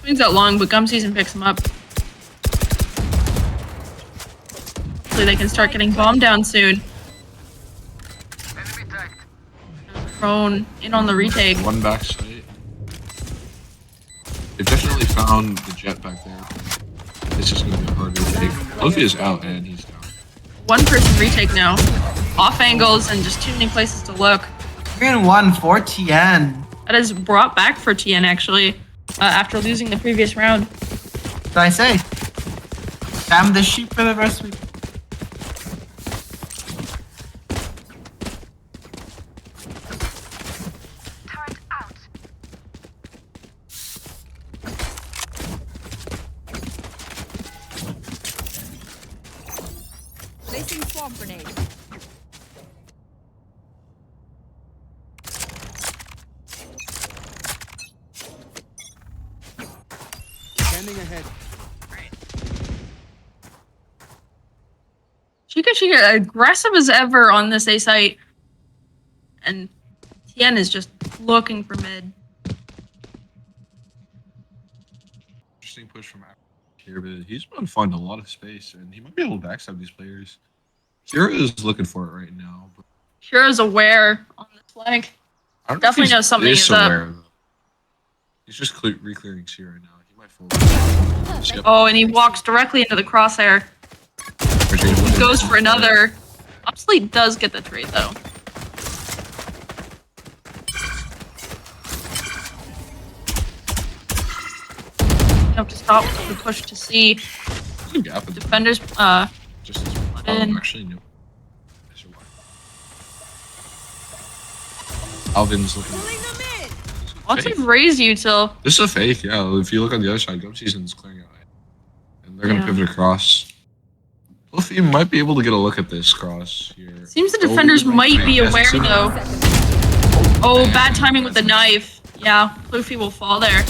Swings out long, but Gum Season picks him up. Hopefully they can start getting bombed down soon. Thrown in on the retake. One back site. They've definitely found the jet back there. This is going to be a hard retake. Luffy is out and he's down. One person retake now. Off angles and just too many places to look. 3-1 for TN. That is brought back for TN actually after losing the previous round. What did I say? Damn the sheep for the rest of the week. Placing swarm grenade. Standing ahead. Chica aggressive as ever on this A site. And TN is just looking for mid. Interesting push from here, but he's going to find a lot of space and he might be able to backstab these players. Kira is looking for it right now. But Kira's aware on this flank. I don't Definitely know if knows something is is up. aware, though. He's just re-clearing C right now. He might fall. Oh, and he walks directly into the crosshair. He goes for another. Obsolete does get the trade though. You have to stop the push to see. Gap in Defenders, just as in. actually no. Alvin's looking. Pulling them in. lots Fake. of raise util. This is a fake, yeah. If you look on the other side, Gum Season's clearing out. And they're gonna Yeah. pivot across. Luffy might be able to get a look at this cross here. Seems the defenders might be aware though. Oh, bad timing with the knife. Yeah, Luffy will fall there.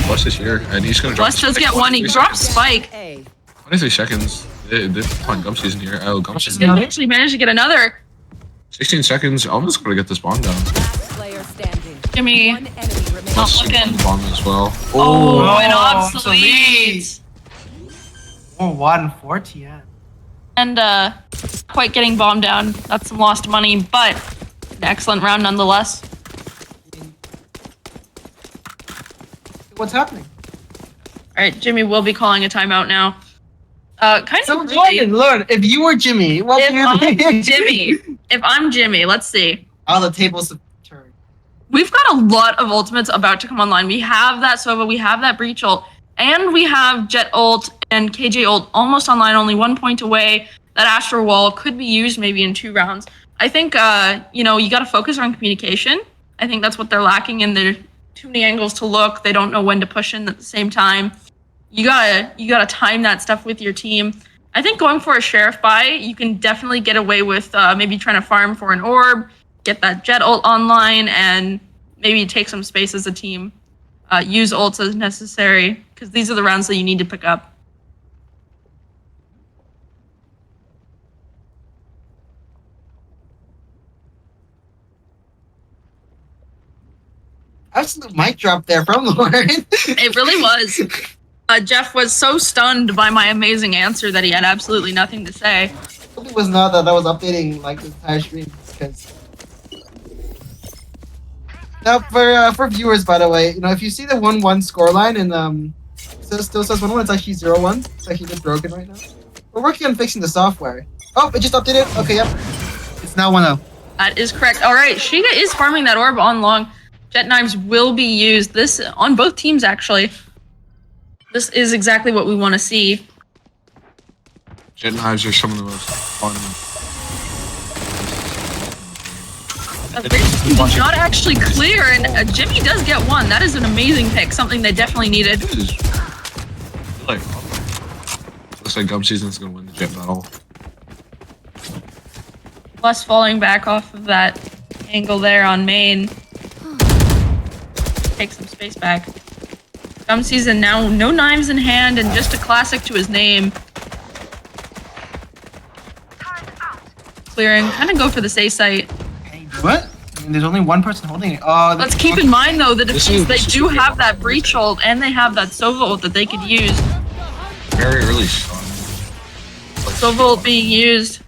Plus is here, and he's gonna drop. Bless does Spike. get one. He 23 drops seconds. Spike. A. 23 seconds. They find Gum Season here. Oh, Gum They Season. actually managed to get another. 16 seconds. Alvin's gonna get this bomb down. Last player standing. Jimmy. One enemy remaining. Not Plus looking. one bomb as well. Oh, and obsolete. obsolete. 4-1 for TN. And quite getting bombed down. That's some lost money, but an excellent round nonetheless. What's happening? All right, Jimmy will be calling a timeout now. Kind So of Jordan, Lord, if you were Jimmy, what If do you I'm think? Jimmy, if I'm Jimmy, let's see. All the tables have turned. We've got a lot of ultimates about to come online. We have that Sova, we have that Breach ult, and we have Jet ult and KJ ult almost online, only 1 point away. That Astro Wall could be used maybe in 2 rounds. I think, you got to focus on communication. I think that's what they're lacking, and there are too many angles to look. They don't know when to push in at the same time. You gotta time that stuff with your team. I think going for a Sheriff buy, you can definitely get away with maybe trying to farm for an orb, get that Jet ult online, and maybe take some space as a team. Use ults as necessary, because these are the rounds that you need to pick up. Absolute mic drop there from Lauren. It really was. Jeff was so stunned by my amazing answer that he had absolutely nothing to say. It was not that I was updating like the entire stream because Now, for viewers, by the way, you know, if you see the 1-1 scoreline and still says 1-1, it's actually 0-1. It's actually just broken right now. We're working on fixing the software. Oh, it just updated. Okay, yep. It's now 1-0. That is correct. All right, Shiga is farming that orb on long. Jet knives will be used. This on both teams, actually. This is exactly what we want to see. Jet knives are some of the most fun. Not actually clear, and Jimmy does get one. That is an amazing pick, something they definitely needed. Looks like Gum Season's gonna win the jet battle. Plus falling back off of that angle there on main. Take some space back. Gum Season now no knives in hand and just a classic to his name. Clearing, kind of go for the safe site. What? I mean, there's only one person holding it. Oh, Let's keep in mind though, the defense, they do have that breach ult and they have that Sova ult that they could use. Very early shot. Sova ult being used.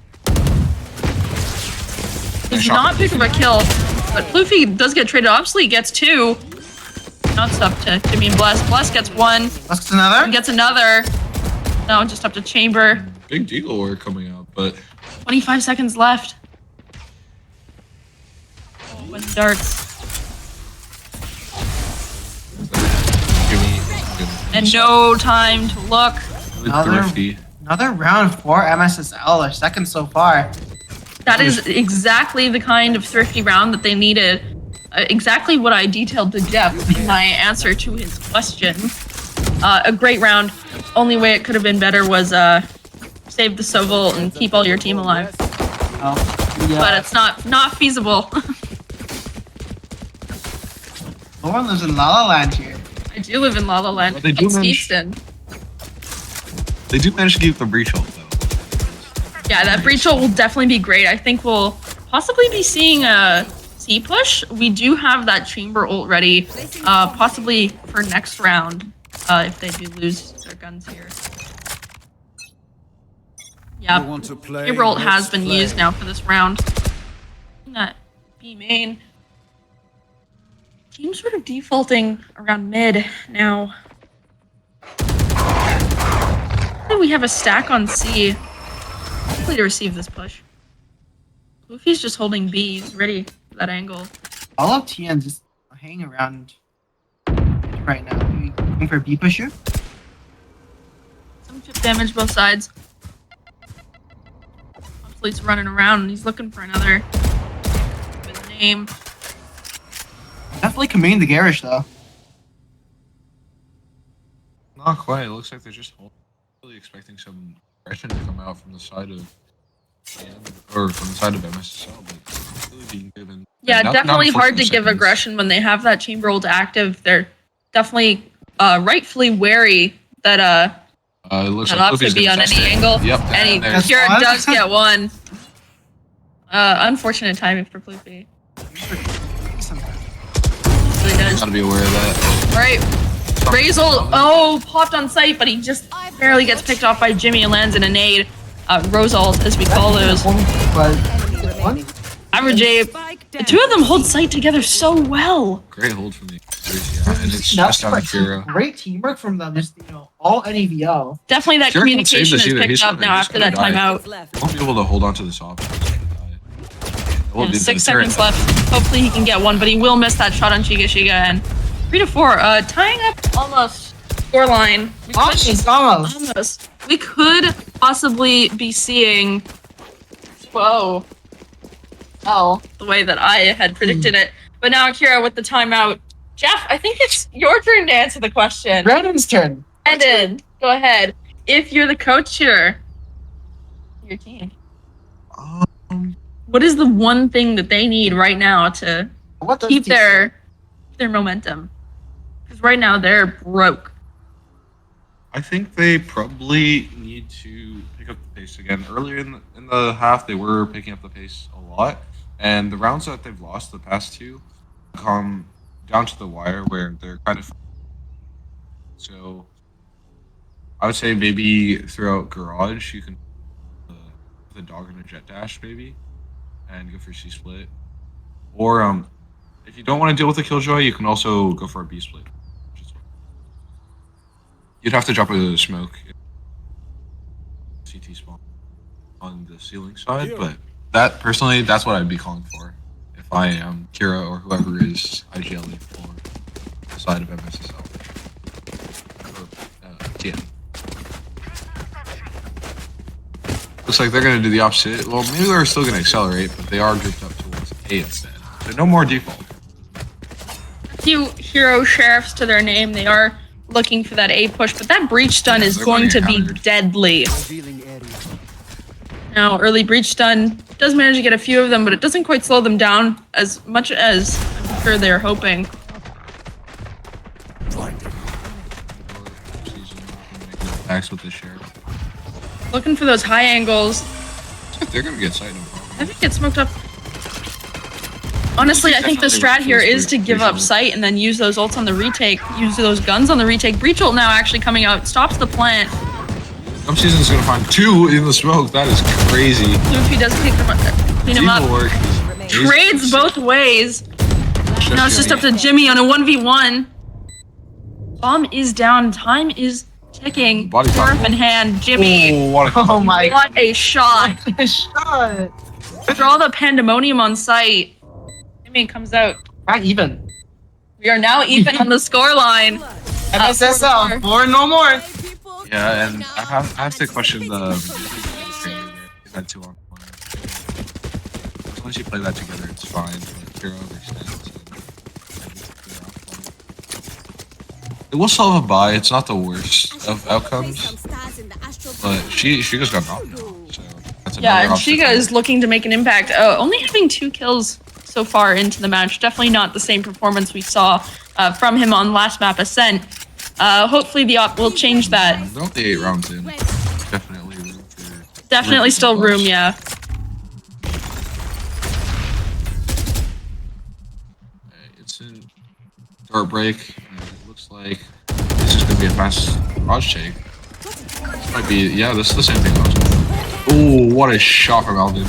Does not pick up a kill, but Floofy does get traded. Obviously gets two. Now it's up to Jimmy and Bless. Bless gets one. Bless gets another. And gets another. Now just up to Chamber. Big deagle were coming out, but 25 seconds left. When darts. And no time to look. Another round for MSSL, their second so far. That is exactly the kind of thrifty round that they needed. Exactly what I detailed to Jeff in my answer to his question. A great round. Only way it could have been better was save the Sovol and keep all your team alive. Oh, yeah. But it's not feasible. No one lives in La La Land here. I do live in La La Land. Well, they do It's manage- Easton. they do manage to keep the breach ult though. Yeah, that breach ult will definitely be great. I think we'll possibly be seeing a C push. We do have that chamber ult ready, possibly for next round, if they do lose their guns here. Yeah, You want to play? chamber ult has Let's been play. used now for this round. That B main. Team sort of defaulting around mid now. I think we have a stack on C. Hopefully to receive this push. Luffy's just holding B. He's ready for that angle. All of TN just hanging around right now. Are you looking for a B pusher? Some chip damage both sides. Obviously, running around and he's looking for another with a name. Definitely committing the garish though. Not quite. It looks like they're just really expecting some aggression to come out from the side of or from the side of MSSL, but it's really being given. Yeah, Not definitely hard to 14 give seconds. aggression when they have that chamber ult active. They're definitely rightfully wary that It looks that like op could Luffy's be gonna on test any it. angle. Yep, And he there's Kira one. does get one. Unfortunate timing for Floofy. Really does. gotta be aware of that. Right. Razel, oh, popped on sight, but he just barely gets picked off by Jimmy and lands in a nade. Rosalt, as we call those. One? Average Abe. The two of them hold sight together so well. Great hold from the yeah, and it's just on Kira. Great teamwork from them. Just all NEVL. Definitely that Kira can't save communication this is either. picked He's up gonna- now he's after gonna that die. timeout. Left. Won't be able to hold on to this off. Yeah, 6 seconds left. Hopefully he can get one, but he will miss that shot on Shiga and 3-4. Tying up almost scoreline. We could- Almost. We could possibly be seeing. Whoa. Oh, the way that I had predicted it. But now, Kira, with the timeout. Jeff, I think it's your turn to answer the question. Brandon's turn. Brandon, go ahead. If you're the coach here, your team, what is the one thing that they need right now to What does keep team- their momentum? Because right now they're broke. I think they probably need to pick up the pace again. Earlier in the half, they were picking up the pace a lot, and the rounds that they've lost the past two come down to the wire where they're kind of. So, I would say maybe throughout Garage you can the dog and a jet dash maybe, and go for C split, or If you don't want to deal with a Killjoy, you can also go for a Beast Blade. You'd have to drop a smoke CT spawn on the ceiling side, but that personally, that's what I'd be calling for if I am Kira or whoever is IGL for the side of MSSL or TN. Looks like they're going to do the opposite. Well, maybe they're still going to accelerate, but they are grouped up towards A instead. So no more default. A few hero sheriffs to their name. They are looking for that A push, but that breach stun is they're going to be countered. deadly. Revealing area. Now, early breach stun does manage to get a few of them, but it doesn't quite slow them down as much as I'm sure they're hoping. Attacks with the sheriff. Looking for those high angles. They're going to get sight no problem. I think it's smoked up. Honestly, I think the strat here is to give up sight and then use those ults on the retake, use those guns on the retake. Breach ult now actually coming out, stops the plant. Some season's going to find 2 in the smoke. That is crazy. Luffy does clean him up. Teamwork is Trades both ways. Now it's just up to Jimmy on a 1v1. Bomb is down. Time is ticking. Body Sheriff pop. in hand. Jimmy. Oh, what a Oh my What a shot. shot. After all the pandemonium on site, Jimmy comes out. Back even. We are now even on the scoreline. MSSL, 4 no more. Yeah, and I have to question the trainer there. He's had 2 on 1. As long as you play that together, it's fine. But Kira understands. It will still have a buy. It's not the worst of outcomes, but she just got knocked now. So that's Yeah, another and Shiga obstacle. is looking to make an impact. Only having 2 kills so far into the match. Definitely not the same performance we saw from him on last map Ascent. Hopefully the op will change that. They're only 8 rounds in. Definitely room for. Definitely still room, yeah. It's in dart break. And it looks like this is going to be a fast Raj take. This might be, yeah, this is the same thing. Oh, what a shot from Alvin.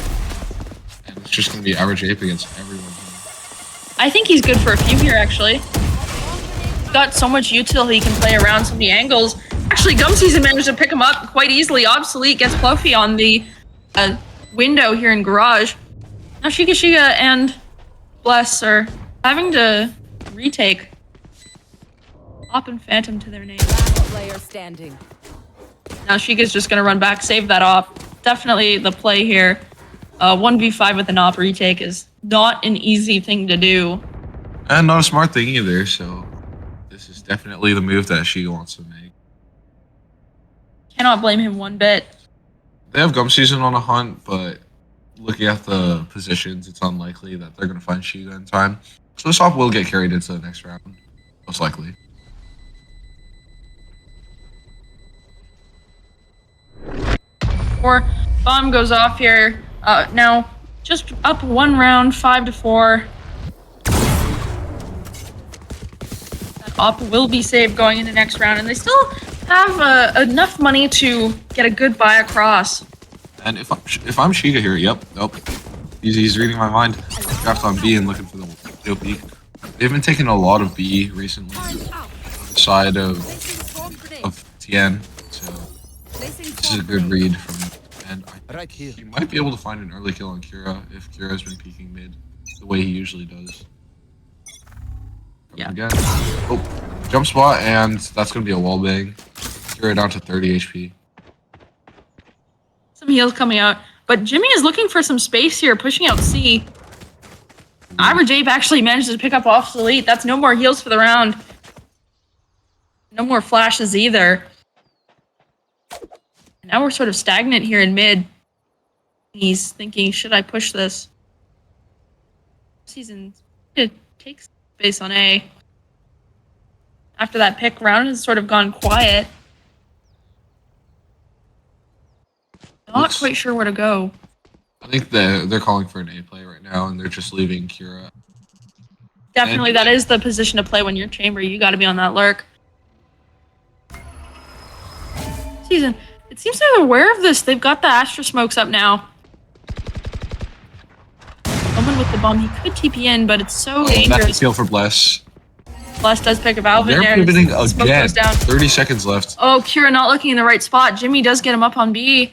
And it's just going to be average ape against everyone here. I think he's good for a few here, actually. Got so much util he can play around so many angles. Actually, Gum Season managed to pick him up quite easily. Obsolete gets Fluffy on the window here in Garage. Now Shiga and Bless are having to retake. Op and Phantom to their name. Last player standing. Now Shiga's just gonna run back, save that op. Definitely the play here. 1v5 with an op retake is not an easy thing to do. And not a smart thing either, so this is definitely the move that she wants to make. Cannot blame him one bit. They have Gum Season on a hunt, but looking at the positions, it's unlikely that they're going to find Shiga in time. So this op will get carried into the next round, most likely. Or bomb goes off here. Now just up 1 round, 5-4. That op will be saved going into next round, and they still have enough money to get a good buy across. And if I'm Shiga here, yep, nope. He's reading my mind. Draft on B and looking for the peak. They've been taking a lot of B recently on the side of TN, so this is a good read from him. And Right here. he might be able to find an early kill on Kira if Kira's been peeking mid the way he usually does. Yeah. Again. Oh, jump spot, and that's going to be a wall bang. Kira down to 30 HP. Some heals coming out, but Jimmy is looking for some space here, pushing out C. Average Ape actually managed to pick up Obsolete. That's no more heals for the round. No more flashes either. Now we're sort of stagnant here in mid. He's thinking, should I push this? Season it takes space on A. After that pick, round has sort of gone quiet. Not quite sure where to go. I think they're calling for an A play right now, and they're just leaving Kira. Definitely, that is the position to play when you're chamber. You got to be on that lurk. Season. It seems they're aware of this. They've got the Astra smokes up now. Omen around with the bomb. He could TP in, but it's so That's a dangerous. kill for Bless. Bless does pick up Alvin They're there. pivoting Smoke again. goes down. 30 seconds left. Oh, Kira not looking in the right spot. Jimmy does get him up on B.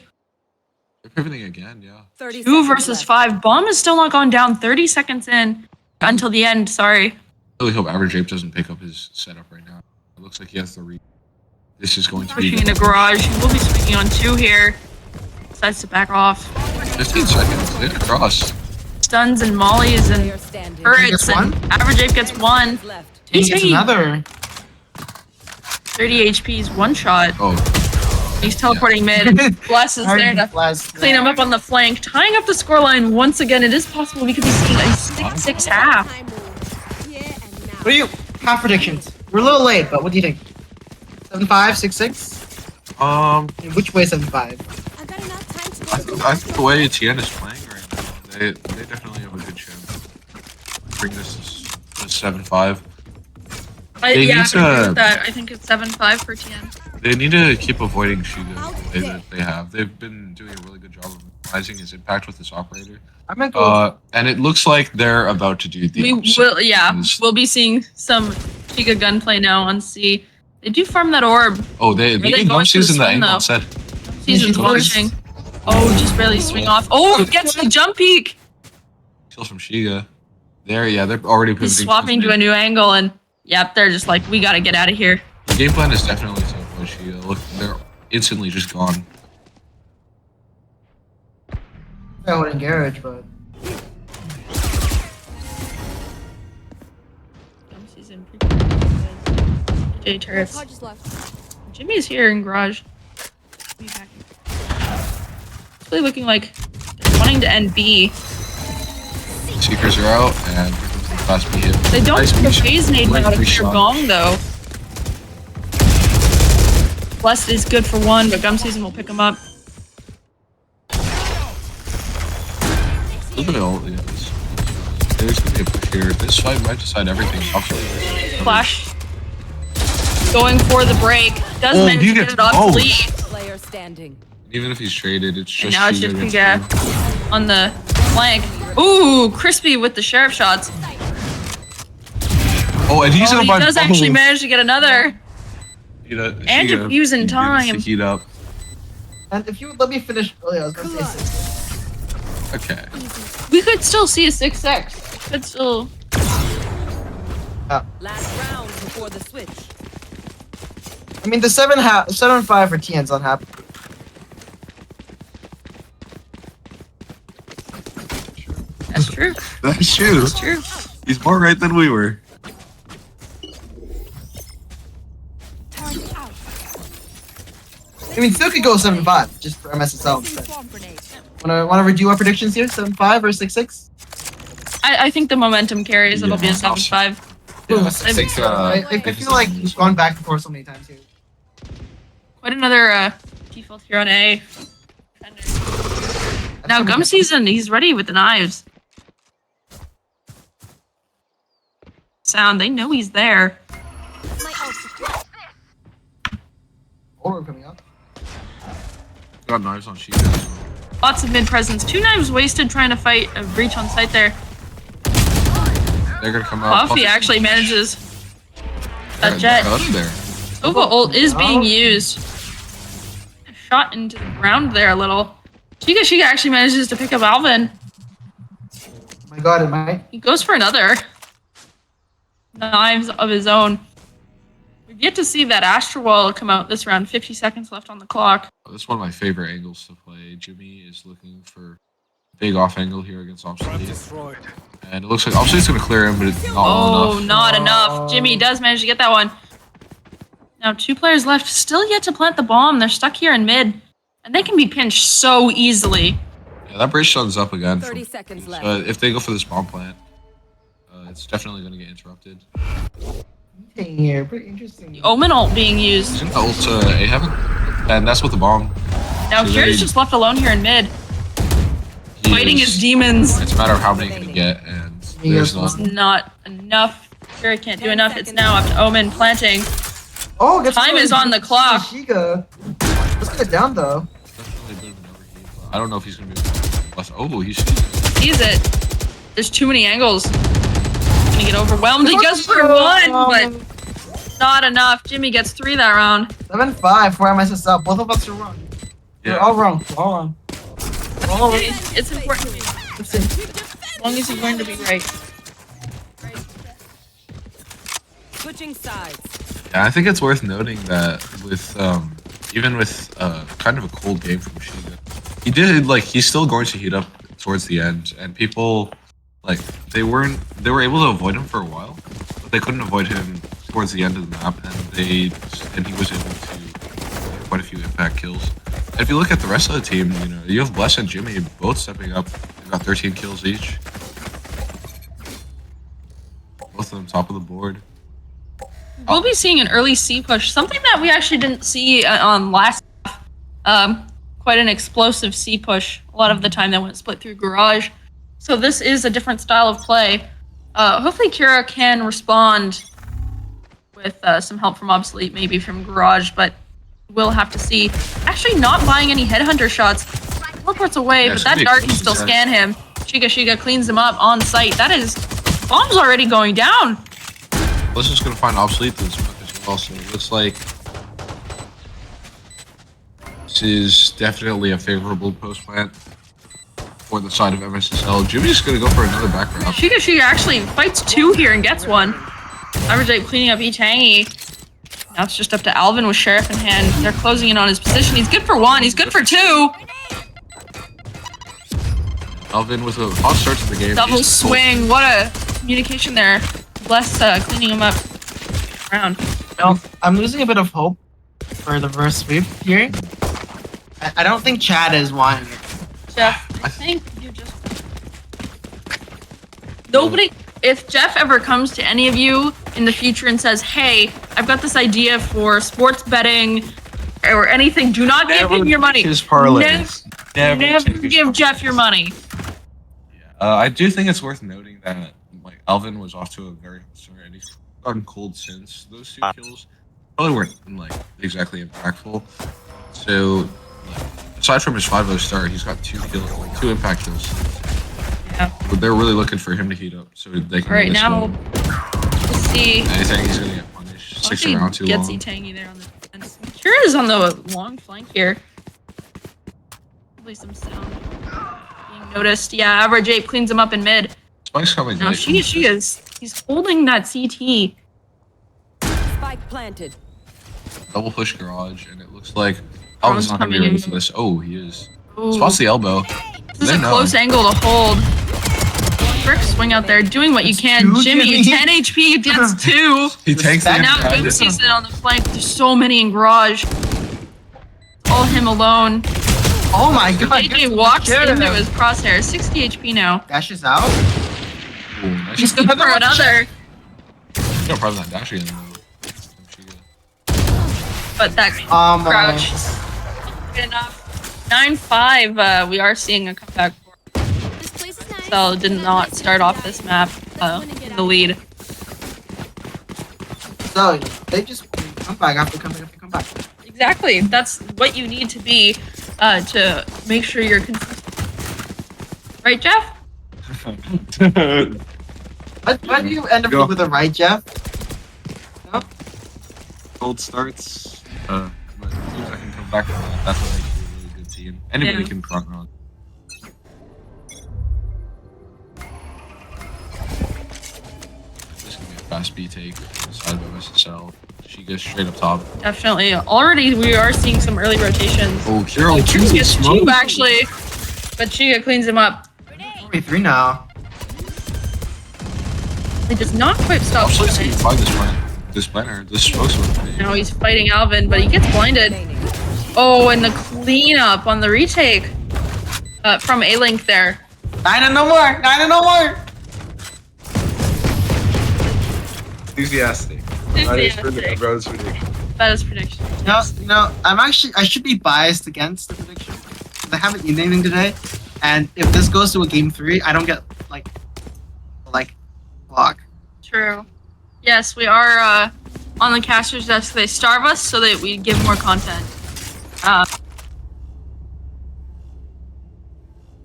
They're pivoting again, yeah. 30 2 seconds versus left. 5. Bomb is still not gone down. 30 seconds in until the end. Sorry. I really hope Average Ape doesn't pick up his setup right now. It looks like he has the read. This is going to be Pushing in the garage. He will be swinging on 2 here. Decides to back off. 15 seconds. They're across. Stuns and mollies and Player standing. turrets, gets and one? Average Ape gets 1. Left. He He's gets taking another. 30 HP's 1 shot. Oh, He's teleporting mid. Bless is there to Last clean him up on the flank, tying up the scoreline once again. It is possible we could be seeing a 6-6 half. Time move. Here and now. What are you half predictions? We're a little late, but what do you think? 7-5, 6-6? In which way 7-5? I've got enough time to go. I think the way Etienne is playing right now, they definitely have a good chance. Bring this to 7-5. They Yeah, need I agree to- with that. I think it's 7-5 for TN. They need to keep avoiding Shiga the way that they have. They've been doing a really good job of minimizing his impact with this operator. I'm gonna go. And it looks like they're about to do the We opposite. will, yeah, Is- we'll be seeing some Giga gunplay now on C. They do farm that orb. Oh, they they even going for Gumsy's the in the swing, angle though? instead. Season's watching. Oh, just barely swing off. Oh, gets the jump peek. Kill from Shiga. There, yeah, they're already pivoting. He's swapping to a new angle, and yep, they're just like, we gotta get out of here. The game plan is definitely to avoid Shiga. Look, they're instantly just gone. I wouldn't garage, but He's in J turrets. Charges left. Jimmy's here in garage. Be back. It's really looking like they're wanting to end B. Seekers are out, and here comes the fast B hit. They don't Nice have a reach. phase nade Great now to reach clear shot. Gong though. Blessed is good for 1, but Gum Season will pick him up. Look at all yeah, there's gonna be a push here. This fight might decide everything. Absolutely. Flash. Going for the break. Does Oh, manage you to get get it off both. the lead. Player standing. Even if he's traded, it's And just now it's Shiga just against Giga Shiga. on the flank. Ooh, Crispy with the sheriff shots. Oh, and he's Oh, gonna he buy does actually manage to get another. And Shiga defuse in begins to time. heat up. and if you would let me finish, oh yeah, I was gonna say 6. Okay. We could still see a 6-6. Could still. Last round before the switch. I mean, the 7-5 for TN's on half. That's true. That's true. That's true. He's more right than we were. Time out. I mean, still could go 7-5 just for MSSL Placing instead. swamp grenade. Wanna redo our predictions here? 7-5 or 6-6? I think the momentum carries. It'll be a Yeah. 7-5. Yeah, Ooh, I think, I feel like we've gone back and forth so many times here. Quite another default here on A. Now Gum Season, he's ready with the knives. Sound, they know he's there. My ultimate. Or coming up. got knives on Shiga. Lots of mid presence. 2 knives wasted trying to fight a breach on site there. They're gonna come out. Puffy actually manages a They're jet. out of there. Sova ult is being used. Shot into the ground there a little. Shiga actually manages to pick up Alvin. Oh my god, it might. He goes for another. Knives of his own. We've yet to see that Astro Wall come out this round. 50 seconds left on the clock. This is one of my favorite angles to play. Jimmy is looking for a big off angle here against Obsolete. Destroyed. And it looks like Obsolete's gonna clear him, but it's not Oh, enough. not enough. Jimmy does manage to get that one. Now 2 players left. Still yet to plant the bomb. They're stuck here in mid. And they can be pinched so easily. Yeah, that bridge sun's up again. 30 seconds left. If they go for this bomb plant, it's definitely gonna get interrupted. Thing here, pretty interesting. Omen ult being used. Isn't the ult A heaven? And that's with the bomb. Now So Kira's they- just left alone here in mid. He Fighting is- his demons. It's a matter of how many he can get, and there's Yes. not. Not enough. Kira can't do enough. It's now up to Omen planting. Oh, gets Time is on the clock. Shiga. Let's get it down though. Definitely a bit of an overheat. I don't know if he's gonna be left. Oh, he's. Sees it. There's too many angles. Gonna get overwhelmed. He goes for one, but not enough. Jimmy gets 3 that round. 7-5 for MSSL. Both of us are wrong. We're all wrong. We're all wrong. We're all wrong. It's important. As long as you're going to be right. Switching sides. Yeah, I think it's worth noting that with even with kind of a cold game from Shiga, he's still going to heat up towards the end, and people they were able to avoid him for a while, but they couldn't avoid him towards the end of the map, and he was able to get quite a few impact kills. And if you look at the rest of the team, you have Bless and Jimmy both stepping up. They got 13 kills each. Both of them top of the board. We'll be seeing an early C push, something that we actually didn't see on last half. Quite an explosive C push. A lot of the time that went split through Garage. So this is a different style of play. Hopefully Kira can respond with some help from Obsolete, maybe from Garage, but we'll have to see. Actually not buying any Headhunter shots. Teleports away, but that dart can still scan him. Shiga cleans him up on site. That is... Bomb's already going down. Let's just gonna find Obsolete this map as well, so it looks like this is definitely a favorable post plant for the side of MSSL. Jimmy's gonna go for another back route. Shiga actually fights 2 here and gets 1. Average Ape cleaning up each hangy. Now it's just up to Alvin with Sheriff in hand. They're closing in on his position. He's good for 1. He's good for 2. Alvin with a hot start to the game. Double swing. What a communication there. Bless cleaning him up around. I'm losing a bit of hope for the reverse sweep here. I don't think Chad is wanting it. Jeff, I think you just... Nobody... If Jeff ever comes to any of you in the future and says, hey, I've got this idea for sports betting or anything, do not give him your money. Never give Jeff your money. I do think it's worth noting that Alvin was off to a very hot start, and he's gotten cold since those 2 kills. Probably weren't exactly impactful. So aside from his 5-0 start, he's got 2 kills, 2 impact kills. Yeah. But they're really looking for him to heat up so they can. Right now, we'll see. I think he's gonna get punished. 6 around too long. Gets tangy there on the defense. Kira is on the long flank here. Probably some sound being noticed. Yeah, Average Ape cleans him up in mid. Spike's coming. Now she is. He's holding that CT. Spike planted. Double push Garage, and it looks like Alvin's not gonna be coming ready in. for this. Oh, he is. Ooh. Spots the elbow. This is a close angle to hold. Brick swing out there, doing what you can. 2, Jimmy, Jimmy. 10 HP, gets 2. He takes the Now impact. Jim sees it on the flank. There's so many in Garage. All him alone. Oh my god. AJ walks into his crosshair. 60 HP now. Dashes out. Ooh, nice. He's good for another. You don't probably not dashing in though. But that crouch is good enough. 9-5. We are seeing a comeback. This place is nice. So did not start off this map in the lead. So they just come back after come back after come back. Exactly. That's what you need to be to make sure you're consistent. Right, Jeff? Why do you end up with a right, Jeff? No? Cold starts. But teams that can come back from that, that's what makes you a really good team. Anybody Yeah. can front run. This is gonna be a fast B take on the side of MSSL. She goes straight up top. Definitely. Already we are seeing some early rotations. Oh, Kiro Chiga gets 2 actually, but Chiga cleans him up. 43 now. He does not quite stop. Actually, so you shooting. find this planner. This is supposed to be. Now he's fighting Alvin, but he gets blinded. Oh, and the cleanup on the retake from A-Link there. 9 and no more. 9 and no more. Enthusiastic. Enthusiastic. Bro's prediction. That is prediction. No, I should be biased against the prediction because I haven't eaten anything today, and if this goes to a game 3, I don't get like block. True. Yes, we are on the caster's desk. They starve us so that we give more content.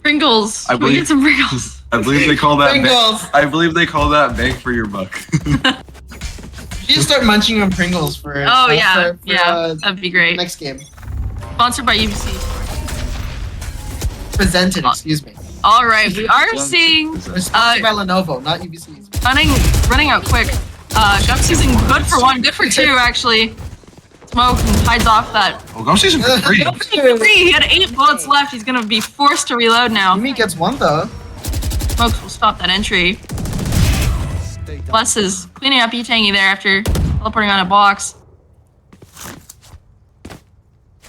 Pringles. I We believe- get some Pringles. I believe they call that. Pringles. I believe they call that bang for your buck. You just start munching on Pringles for. Oh yeah, for, that'd be great. Next game. Sponsored by UBC. Presented. Excuse me. All right, we are seeing It's sponsored by Lenovo, not UBC. running out quick. Gum season good for 1, good for 2 actually. Smoke hides off that. Oh, go season for 3. 3. He had 8 bullets left. He's gonna be forced to reload now. Yumi gets 1 though. Smokes will stop that entry. Bless is cleaning up E-Tangy there after teleporting on a box.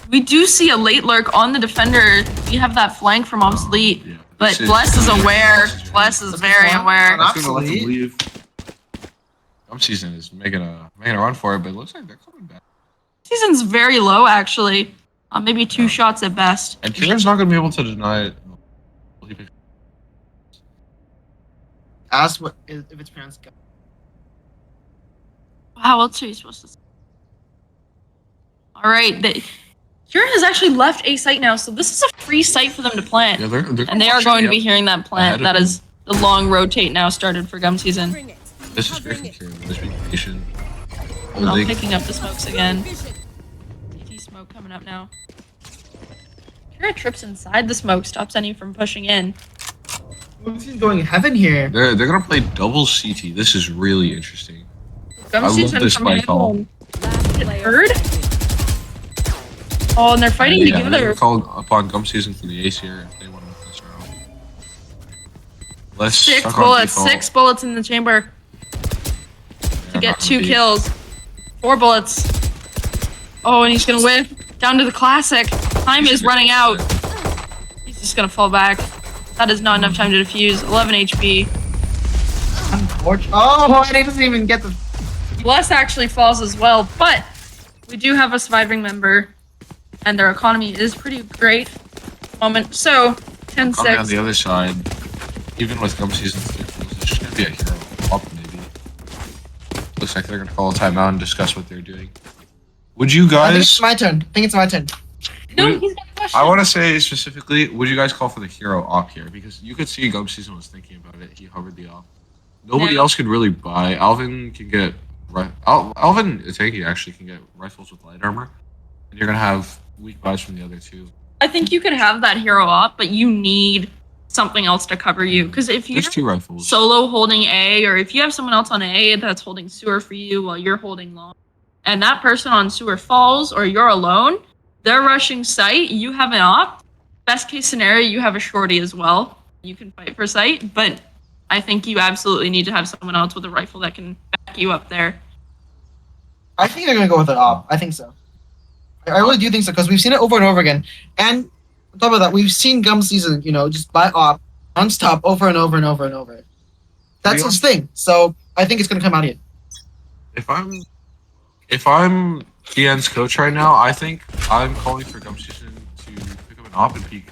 We do see a late lurk on the defender. We have that flank from Obsolete, Yeah. but Bless is aware. Bless is very aware. That's gonna let them Obsolete. leave. Gum season is making a run for it, but it looks like they're coming back. Season's very low actually. Maybe 2 shots at best. And Kieran's not gonna be able to deny it. Ask what if its parents go. How else are you supposed to say? Alright, Kieran has actually left a site now, so this is a free site for them to plant. Yeah, they're And they are going to be hearing that plant. Ahead of That is the long rotate now started for Gum season. Bring it. This is great for Kieran. This being patient. I'm Holding. picking up the smokes again. CT smoke coming up now. Kira trips inside the smoke, stops any from pushing in. He's going heaven here. They're gonna play double CT. This is really interesting. Gum I love season this from spike call. home. Last player Third? standing. Oh, and they're fighting Yeah, together. they're called upon Gum season for the ace here if they want to win this round. Let's 6 suck on bullets, default. 6 bullets in the chamber to They're get not 2 gonna be- kills. 4 bullets. Oh, and he's gonna whiff down to the classic. Time is running out. He's just gonna fall back. That is not enough time to defuse. 11 HP. Unfortunate. Oh, and he doesn't even get the. Bless actually falls as well, but we do have a surviving member, and their economy is pretty great at the moment. So, Coming on 10-6. the other side, even with Gum season 6, this should be a hero up maybe. Looks like they're gonna call a timeout and discuss what they're doing. Would you I think guys? it's my turn. I think it's my turn. No, he's got a question. I want to say specifically, would you guys call for the hero op here? Because you could see Gum season was thinking about it. He hovered the op. Nobody Yeah. else could really buy. Alvin can get Alvin Itangi actually can get rifles with light armor, and you're gonna have weak buys from the other two. I think you could have that hero op, but you need something else to cover you. Because if you're There's 2 rifles. solo holding A, or if you have someone else on A that's holding sewer for you while you're holding long, and that person on sewer falls, or you're alone, they're rushing site, you have an op. Best case scenario, you have a shorty as well. You can fight for site, but I think you absolutely need to have someone else with a rifle that can back you up there. I think they're gonna go with an op. I think so. I really do think so because we've seen it over and over again. And on top of that, we've seen Gum season, just buy op non-stop over and over and over and over. That's his thing. So I think it's gonna come out here. If I'm DN's coach right now, I think I'm calling for Gum season to pick up an op and peek.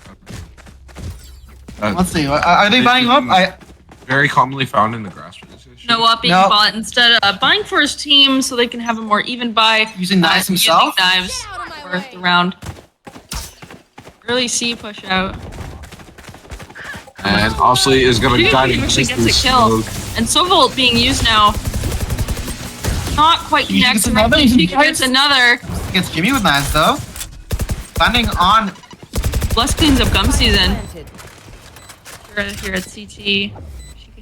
Let's see. Are they buying up? Very commonly found in the grass position. No op being No. bought, instead buying for his team so they can have a more even buy. Using knives himself? Using knives Get out of my for way. the round. Early C push out. And Obsolete is gonna He guide actually against gets the a kill. smoke. And Sovolt being used now. Not quite He gets connected. another? He gets another. Against Jimmy with knives though. Landing on. Bless cleans up Gum season. Planted. Here at CT.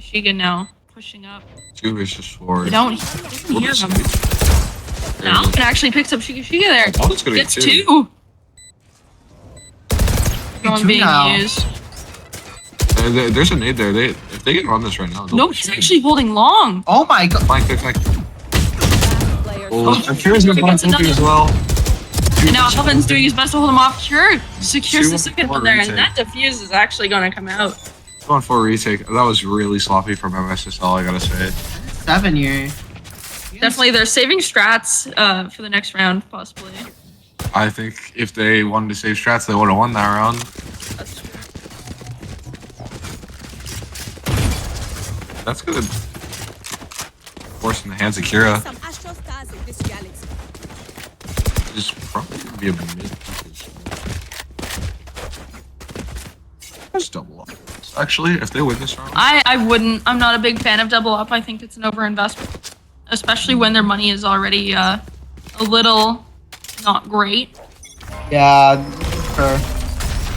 Shiga now pushing up. 2 versus 4. They don't hear him. Now it actually picks up Shiga there. Oh, it's gonna Gets get 2. One Two being now. used. There's a nade there. If they can run this right now. they'll Nope, push he's in. actually holding long. Oh my god. Flank. Last player Oh, standing. I'm sure he's gonna find something as well. And now Alvin's doing his best to hold him off. Cure secures Two the second more one there, and retake. that defuse is actually going to come out. 1-4 retake. That was really sloppy from MSSL, I gotta say. 7 here. Definitely, they're saving strats for the next round, possibly. I think if they wanted to save strats, they would have won that round. That's true. That's good. Force in the hands of Kira. Some astral stars in this galaxy. Is probably gonna be a mid. Just double up. actually, if they win this round. I wouldn't. I'm not a big fan of double up. I think it's an overinvestment, especially when their money is already a little not great. Yeah. Sure.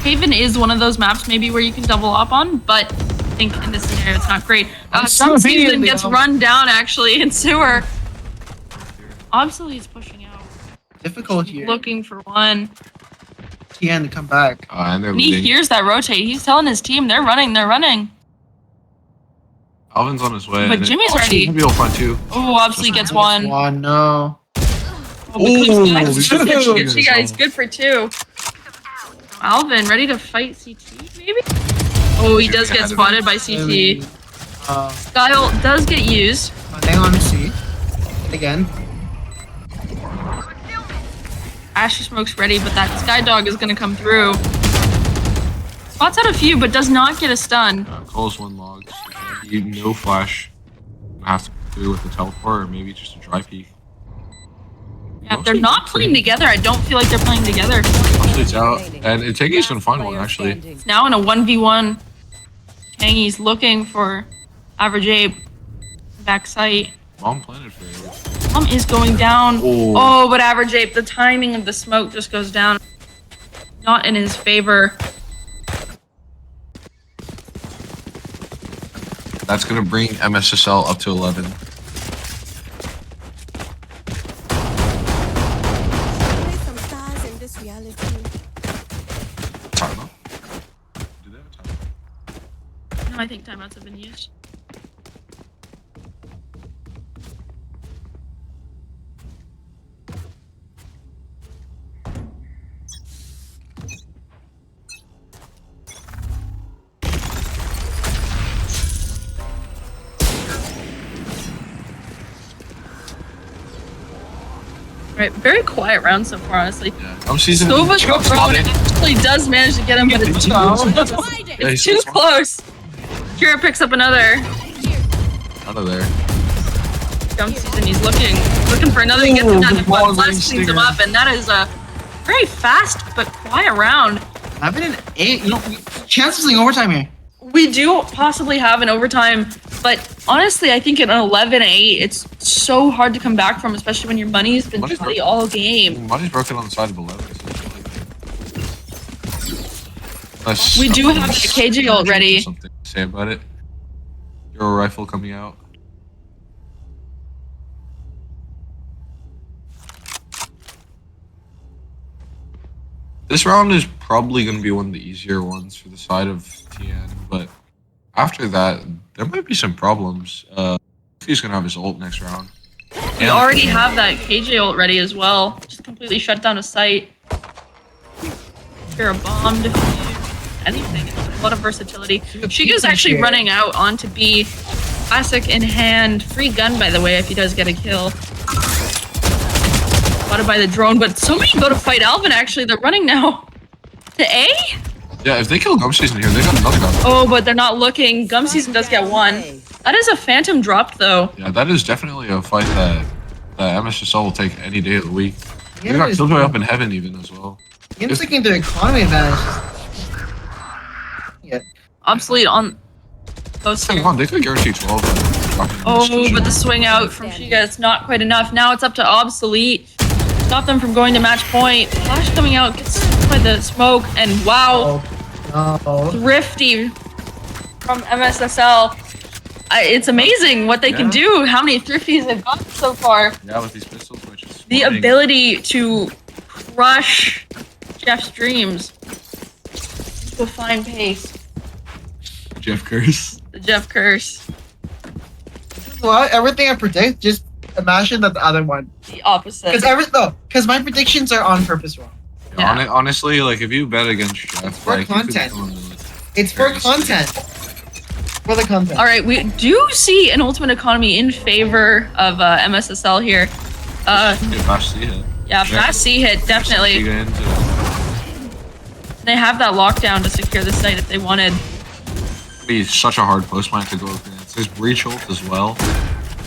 Haven is one of those maps maybe where you can double up on, but I think in this scenario it's not great. Some season gets run down actually in sewer. Obviously, he's pushing out. Difficult here. Looking for one. TN to come back. And they're And he leading. hears that rotate. He's telling his team they're running. They're running. Alvin's on his way. But and Jimmy's it, ready. Maybe he'll find two. Oh, obviously gets one. One, no. Oh, we should've good taken shit, guys. Good for two. Alvin ready to fight CT maybe? Oh, he does get spotted by CT. Guile does get used. Hang on, C. Again. Asher Smoke's ready, but that Sky Dog is gonna come through. Spots out a few, but does not get a stun. Calls one log. No flash. Have to do with the teleport or maybe just a dry peek. Yeah, they're not playing together. I don't feel like they're playing together. Actually, it's out. And Tangy's gonna find one, Player actually. standing. It's now in a 1v1. Tangy's looking for Average Ape. Back sight. Bomb planted for you. Bomb is going down. Oh. Oh, but Average Ape, the timing of the smoke just goes down. Not in his favor. That's gonna bring MSSL up to 11. Play some stars in this reality. Timeout? Do they have a timeout? No, I think timeouts have been used. Right, very quiet round so far, honestly. Yeah. Season. Sova Drop Drone spotted. actually does manage to get him, but it's Yeah, he's too so close. Kira picks up another. out of there. Jump season, he's looking for another to get them done. But Blast cleans him up, and that is a very fast but quiet round. 11 and 8. You know, chances in overtime here. We do possibly have an overtime, but honestly, I think in an 11-8, it's so hard to come back from, especially when your money's been Money's tally broken. all game. Money's broken on the side of 11. We do have the KJ ult ready. Something to say about it. Your rifle coming out. This round is probably going to be one of the easier ones for the side of TN, but after that, there might be some problems. He's going to have his ult next round. We already have that KJ ult ready as well. Just completely shut down a site. You're a bomb defuse, anything. It's a lot of versatility. Shiga's actually running out onto B. Classic in hand. Free gun, by the way, if he does get a kill. Spotted by the drone, but so many go to fight Alvin, actually. They're running now to A? Yeah, if they kill Gum Season here, they got another gun. Oh, but they're not looking. Gum Season does get one. That is a phantom dropped, though. Yeah, that is definitely a fight that MSSL will take any day of the week. They Yeah, got it's- Killjoy up in heaven even as well. Game's taking the economy advantage. Yeah. Obsolete on those Hang two. on, they could guarantee 12. Oh, but the swing out from Shiga, it's not quite enough. Now it's up to Obsolete. Stop them from going to match point. Flash coming out, gets by the smoke, and wow, No. thrifty from MSSL. It's amazing what they can Yeah. do, how many thrifties they've got so far. Yeah, with these pistols, which is The floating. ability to crush Jeff's dreams to a fine pace. Jeff Curse. The Jeff curse. Well, everything I predict, just imagine that the other one. The opposite. Because my predictions are on purpose wrong. Yeah. Honestly, like if you bet against Jeff, for like, you could content. kill him in, like, It's for very content. For the content. All right, we do see an ultimate economy in favor of MSSL here. Yeah, fast C hit. Yeah, fast C hit, definitely. Giga into- They have that lockdown to secure the site if they wanted. It'd be such a hard post mine to go against. There's breach ult as well.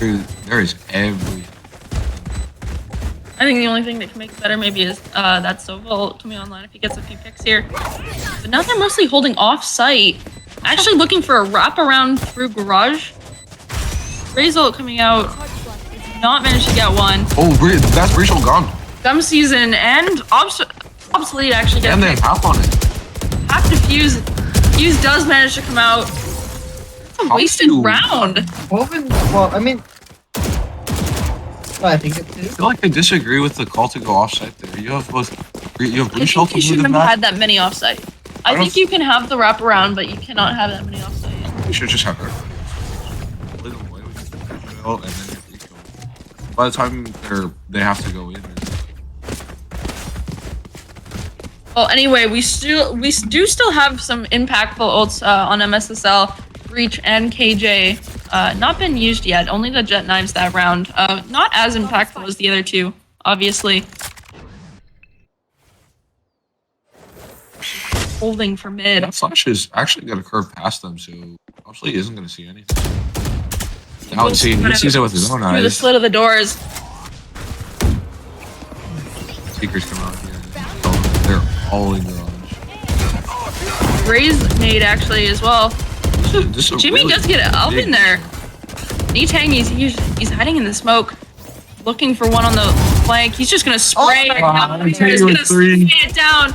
There is every. I think the only thing that can make it better maybe is that Sova ult coming online if he gets a few picks here. But now they're mostly holding off site. Actually looking for a wraparound through garage. Razor coming out. Not managed to get one. Oh, that's Rachel gone. Gum season and obsolete actually get And they have half on it. half to Fuse. Fuse does manage to come out. It's a How wasted you- round. Woven, well, I mean, I think it I too. feel like I disagree with the call to go offsite there. You have both. You have I blue think shelter you blue shouldn't the have back. had that many offsite. I don't think you can have the wraparound, but you cannot have that many offsite. You should just have everything. Play them away with the and then you're free kill. By the time they have to go in. Well, anyway, we do still have some impactful ults on MSSL, Breach and KJ. Not been used yet. Only the Jet Knives that round. Not as impactful as the other two, obviously. Holding for mid. That flash is actually gonna curve past them, so obviously isn't gonna see anything. Now he sees it with his own Through the eyes. slit of the doors. Seekers come out here. They're all in garage. Ray's nade actually as well. This is a Jimmy really does get Alvin big- there. Nitang, he's hiding in the smoke, looking for one on the flank. He's just gonna spray it down. He's gonna spray it down.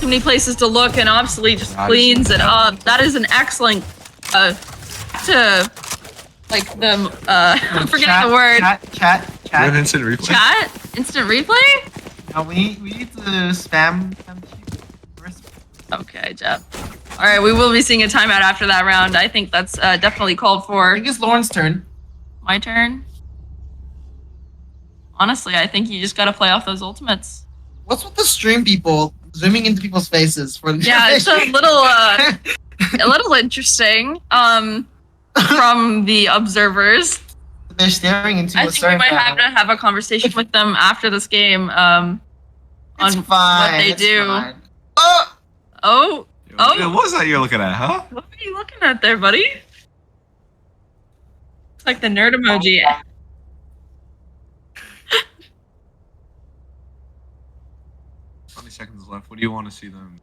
Too many places to look, and Obsolete just cleans it up. That is an excellent to like the I'm forgetting the word. Chat. You have instant replay? Chat? Instant replay? No, we need to spam them first. Okay, Jeff. All right, we will be seeing a timeout after that round. I think that's definitely called I for. think it's Lauren's turn. My turn. Honestly, I think you just gotta play off those ultimates. What's with the stream people zooming into people's faces for? Yeah, it's a little interesting. From the observers. They're staring into I a think we certain. might have to have a conversation with them after this game. On It's what fine. they it's do. fine. Oh! Oh, What was that you're looking at, huh? what are you looking at there, buddy? It's like the nerd emoji. 20 seconds left. What do you want to see them?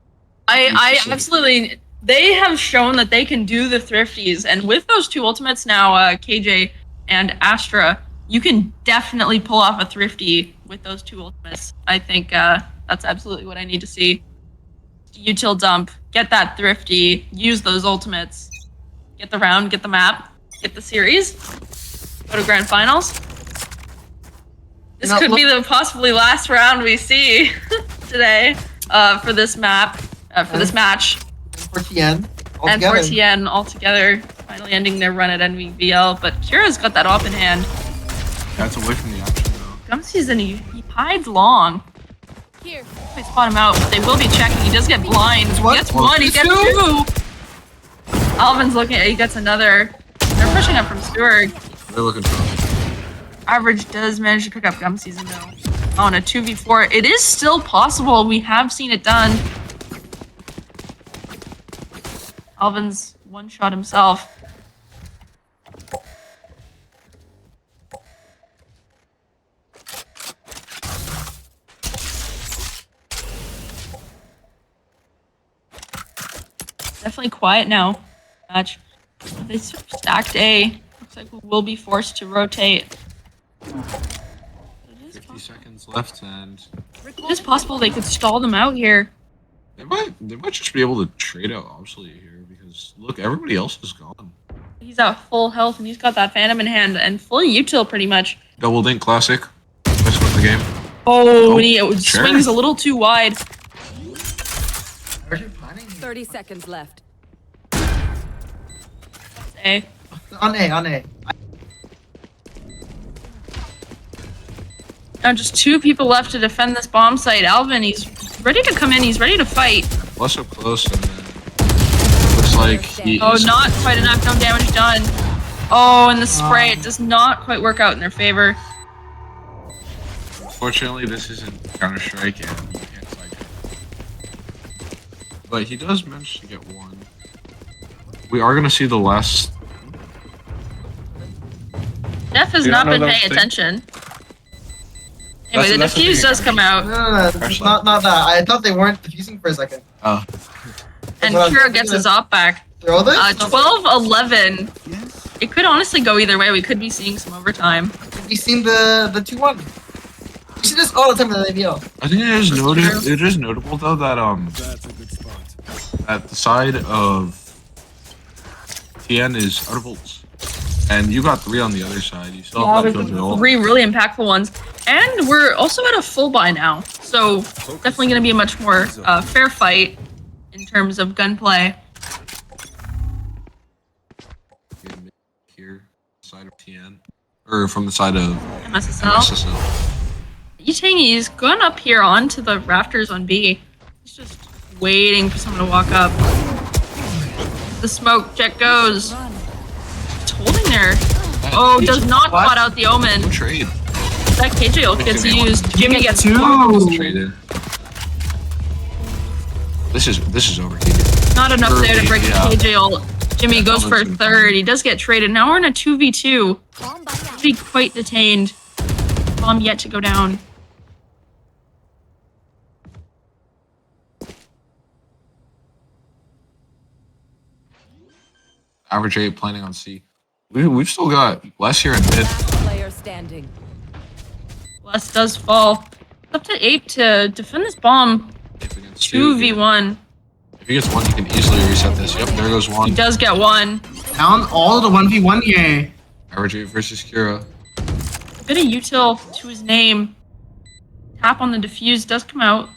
I absolutely. They have shown that they can do the thrifties, and with those two ultimates now, KJ and Astra, you can definitely pull off a thrifty with those two ultimates. I think that's absolutely what I need to see. Util dump, get that thrifty, use those ultimates, get the round, get the map, get the series, go to grand finals. This No, could be the possibly last round we see today for this map, for this match. For TN. And for TN altogether, finally ending their run at NEVL. But Kira's got that op in hand. That's away from the action, though. Gum season, he hides long. Here. They spot him out, but they will be checking. He does get blind. He What? gets one, he gets two. Alvin's looking at, he gets another. They're pushing up from Stewart. They're looking for Average does manage to pick up Gum season though. On a 2v4, it is still possible. We have seen it done. Alvin's one shot himself. Definitely quiet now. Match. They sort of stacked A. Looks like we will be forced to rotate. It is 50 seconds left, and It is possible they could stall them out here. they might just be able to trade out Obsolete here because look, everybody else is gone. He's at full health and he's got that Phantom in hand and fully util pretty much. Double dink classic. Let's win the game. Oh, Oh, and he sure. swings a little too wide. Are you planning? 30 seconds left. A. On A. Now just two people left to defend this bomb site. Alvin, he's ready to come in. He's ready to fight. Plus up close, and then looks like he Oh, is not quite enough. No damage done. Oh, and the spray, it does not quite work out in their favor. Unfortunately, this isn't Counter-Strike, and you can't fight him. But he does manage to get one. We are going to see the last... Def has You not don't been know paying those attention. Anyway, the that's the defuse thing. does come out. No. Crash Not that. I thought they weren't defusing for a second. Oh, And Well, Kira gets his op back. throw this? 12-11. It could honestly go either way. We could be seeing some overtime. Have you seen the 2-1? You see this all the time in the NEVL. I think it is notable though that That's a good spot. at the side of TN is out of ults. And you got 3 on the other side. You still have that kill ult. 3 really impactful ones. And we're also at a full buy now. So definitely going to be a much more fair fight in terms of gunplay. Here, side of TN. Or from the side of MSSL. MSSL. Yitangi's gone up here onto the rafters on B. He's just waiting for someone to walk up. The smoke jet goes. It's holding there. Oh, does not spot out the omen. No trade. That KJ ult gets used. Jimmy gets 2. Traded. This is overheated. Not enough there to break the Yeah. KJ ult. Jimmy goes for a 3rd. He does get traded. Now we're in a 2v2. Be quite detained. Bomb yet to go down. Average 8 planning on C. We've still got less here in mid. Player standing. Bless does fall. It's up to 8 to defend this bomb. 2v1. If he gets 1, he can easily reset this. Yep, there goes 1. He does get 1. Down all the 1v1 here. Average 8 versus Kira. A bit of util to his name. Tap on the defuse does come out.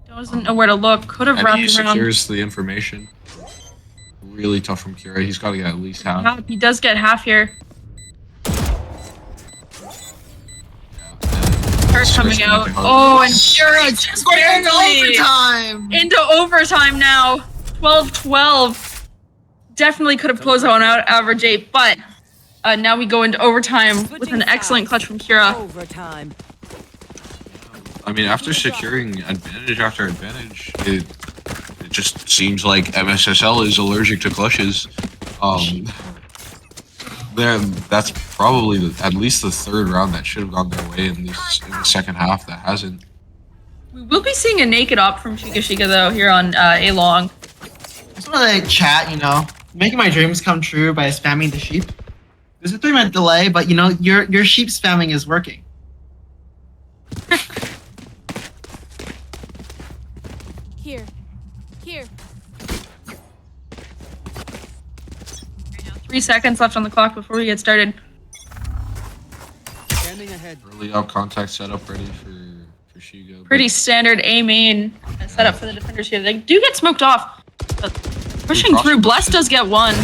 Doesn't know where to look. Could have And he wrapped around. secures the information. Really tough from Kira. He's got to get at least half. He does get half here. First coming out. Oh, and Kira just barely Overtime. into overtime now. 12-12. Definitely could have closed that one out, average 8, but now we go into overtime with an excellent clutch from Kira. Overtime. I mean, after securing advantage after advantage, it just seems like MSSL is allergic to clutches. That's probably at least the 3rd round that should have gone their way in the second half that hasn't. We will be seeing a naked op from Shiga though here on A long. I just want to like chat, you know, making my dreams come true by spamming the sheep. There's a 3-minute delay, but you know, your sheep spamming is working. Here. Here. 3 seconds left on the clock before we get started. Scanning ahead. Early up contact setup ready for Shiga. but Pretty standard A main setup for the defenders here. They do get smoked off. But pushing through, Bless does get 1.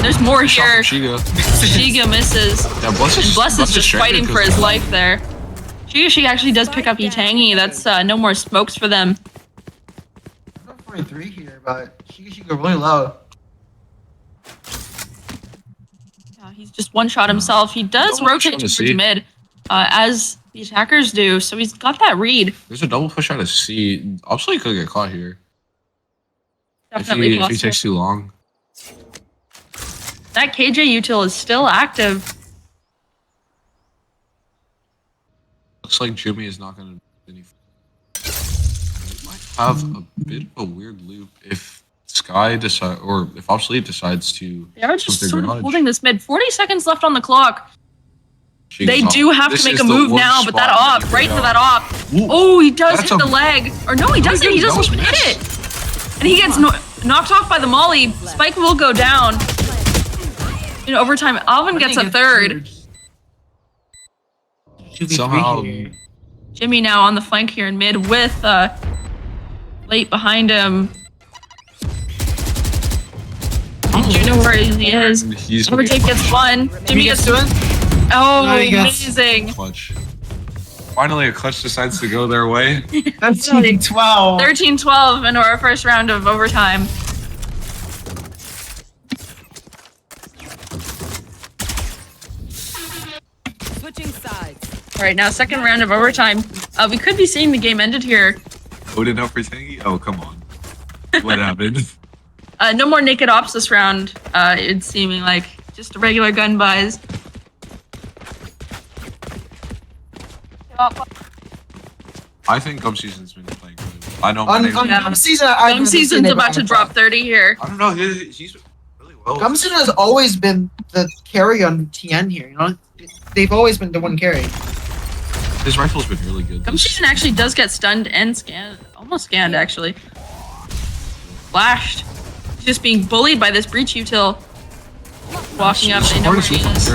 There's more shot here. from Shiga. Shiga misses. Yeah, Bless is, And Bless is just stranded fighting for because- his life there. Shiga actually does pick up Yitangi. That's no more smokes for them. I'm not 43 here, but she go really low. He's just one-shot himself. He does Double rotate shot to towards C. mid, as the attackers do, so he's got that read. There's a double push out of C. Obviously, could get caught here Definitely if he possible. takes too long. That KJ util is still active. Looks like Jimmy is not going to do any. He might have a bit of a weird loop if Sky decide or if Obsolete decides to. They are just their sort of garage. holding this mid. 40 seconds left on the clock. She They goes do off. have This to make is a the move worst now, but that spot op, you could right go. for that op. Ooh. Oh, he does That's hit the a- leg. Or no, he doesn't. He That doesn't was even hit miss. it. And he gets knocked off by the molly. Spike will go down. In overtime, Alvin gets a 3rd. Somehow- Jimmy now on the flank here in mid with Late behind him. You know where he is. He's Overtake gets 1. Jimmy gets 2. to it. Oh, No, he gets- amazing. clutch. Finally, a clutch decides to go their way. That's 12. 13-12 into our first round of overtime. Switching sides. All right, now second round of overtime. We could be seeing the game ended here. Voted up for Tangy? Oh, come on. What happened? No more naked ops this round. It's seeming like just regular gun buys. I think Gum Season's been playing really well. I know. On Yeah. Gum Season, I've Gum never seen Season's it about to go drop on. 30 here. I don't know. He's really well. Gum Season has always been the carry on TN here. You know, they've always been the one carry. His rifle's been really good. Gum Season actually does get stunned and scanned. Almost scanned, actually. Flashed. He's just being bullied by this breach util. Walking up, they know where he is.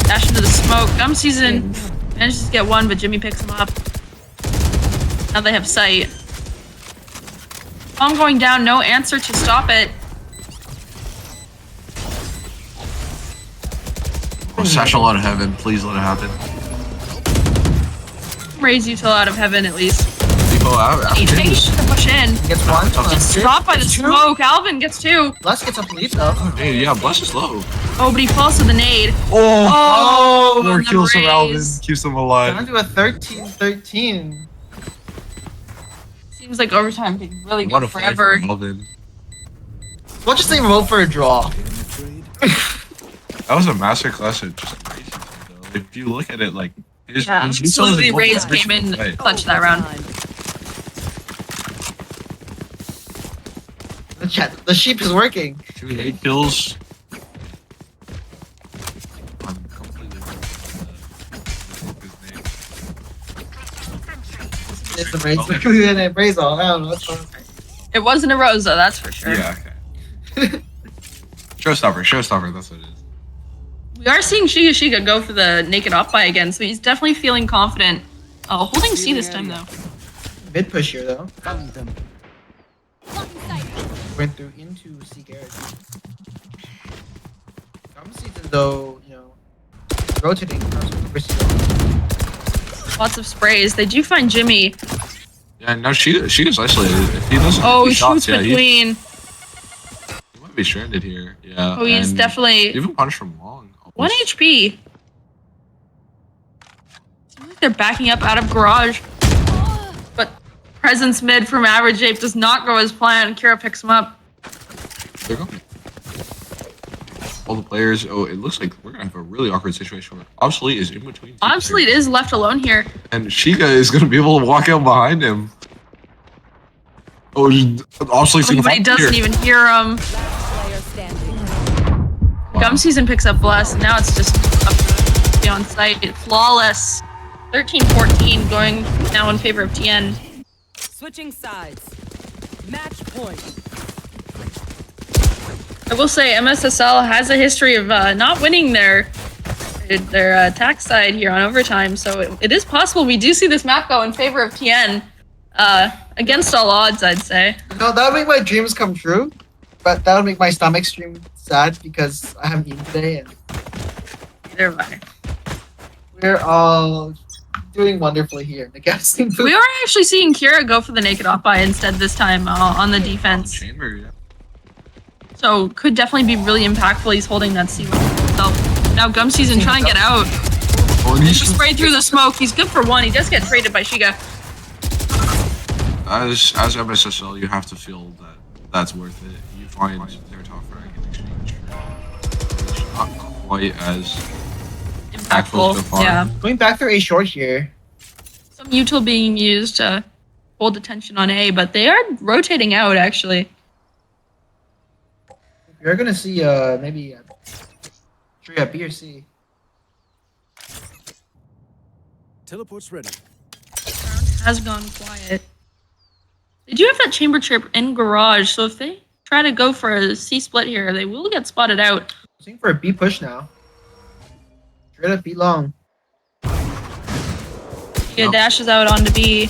Dash into the smoke. Gum Season manages to get one, but Jimmy picks him up. Now they have sight. Bomb going down, no answer to stop it. Oh, Satchel out of heaven. Please let it happen. Raise util out of heaven at least. People out. He takes the push in. Gets one. Gets stopped by the smoke. Alvin gets two. Bless gets up lead though. Hey, yeah, Bless is low. Oh, but he falls to the nade. Oh, Oh, more the kills from Alvin. raise. Keeps them Down alive. to a 13-13. Seems like overtime could really What go a fight forever. from Alvin. We'll just say vote for a draw. That was a masterclass at just racing, though. If you look at it, like his Yeah, his absolutely. util Raise is a came in fight. clutch that round. The chat, the sheep is working. 8 kills. I'm completely his name. It's the raise. The raise all. I don't know. That's fine. It wasn't a Rosa, that's for sure. Yeah, okay. Showstopper, that's what it is. We are seeing Shiga go for the naked op buy again, so he's definitely feeling confident. Oh, holding C this time though. Mid push here though. Found them. Went through into C garage. Gum Season though, you know, rotating. Lots of sprays. They do find Jimmy. Yeah, no, she is isolated. If he doesn't Oh, hit he shots, shoots yeah, he between. might be stranded here. Yeah. Oh, he's and definitely even punished from long. 1 HP. Seems like they're backing up out of garage. But presence mid from average ape does not go as planned. Kira picks him up. They're going. All the players. Oh, it looks like we're gonna have a really awkward situation where Obsolete is in between. two Obsolete players. is left alone here. And Shiga is gonna be able to walk out behind him. Oh, Obsolete's gonna But he find doesn't here. even hear him. Player standing. Gum Season picks up Bless. And now it's just up beyond sight. Flawless. 13-14 going now in favor of TN. Switching sides. Match point. I will say MSSL has a history of not winning their attack side here on overtime, so it is possible we do see this map go in favor of TN against all odds, I'd say. No, that would make my dreams come true, but that would make my stomach extreme sad because I haven't eaten today and Either way. we're all doing wonderfully here. The gassing food. We are actually seeing Kira go for the naked op buy instead this time on the defense. Chamber, yeah. So could definitely be really impactful. He's holding that C himself. Now Gum Season trying to get out. Oh, and he's Just spray through the smoke. He's good for one. He does get traded by Shiga. as MSSL, you have to feel that that's worth it. You find their top frag in exchange for it's not quite as impactful so far. Yeah. Going back through A short here. Some util being used to hold attention on A, but they are rotating out actually. You're gonna see maybe three at B or C. Teleport's ready. Has gone quiet. They do have that chamber trip in garage, so if they try to go for a C split here, they will get spotted out. Looking for a B push now. Straight up B long. Shiga dashes out onto B.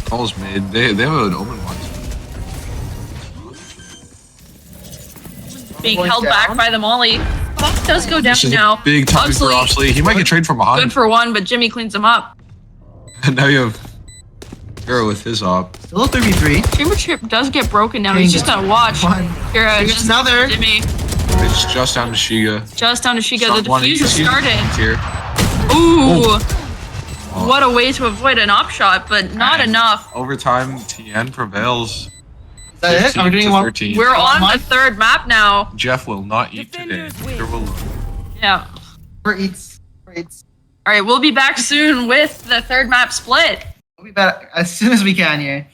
Calls mid. They have an omen one. Being Going held down. back by the molly. Fox does go down This is now. a big time for Obsolete. Obsolete. He might get traded from Good behind. for one, but Jimmy cleans him up. And now you have Hero with his op. Still a 3v3. Chamber trip does get broken now. He's just gonna watch. One. Kira There's against another. Jimmy. It's just down to Shiga. Just down to Shiga. The One, defuse you is see the started. defense here. Ooh. Oh. What a way to avoid an op shot, but not And enough. Overtime, TN prevails. Is that it? Are 15 we to doing one? 13. We're on Mine? the third map now. Jeff will not eat today. Defenders win. Neither will- Yeah. For eats. For eats. All right, we'll be back soon with the third map split. We'll be back as soon as we can here.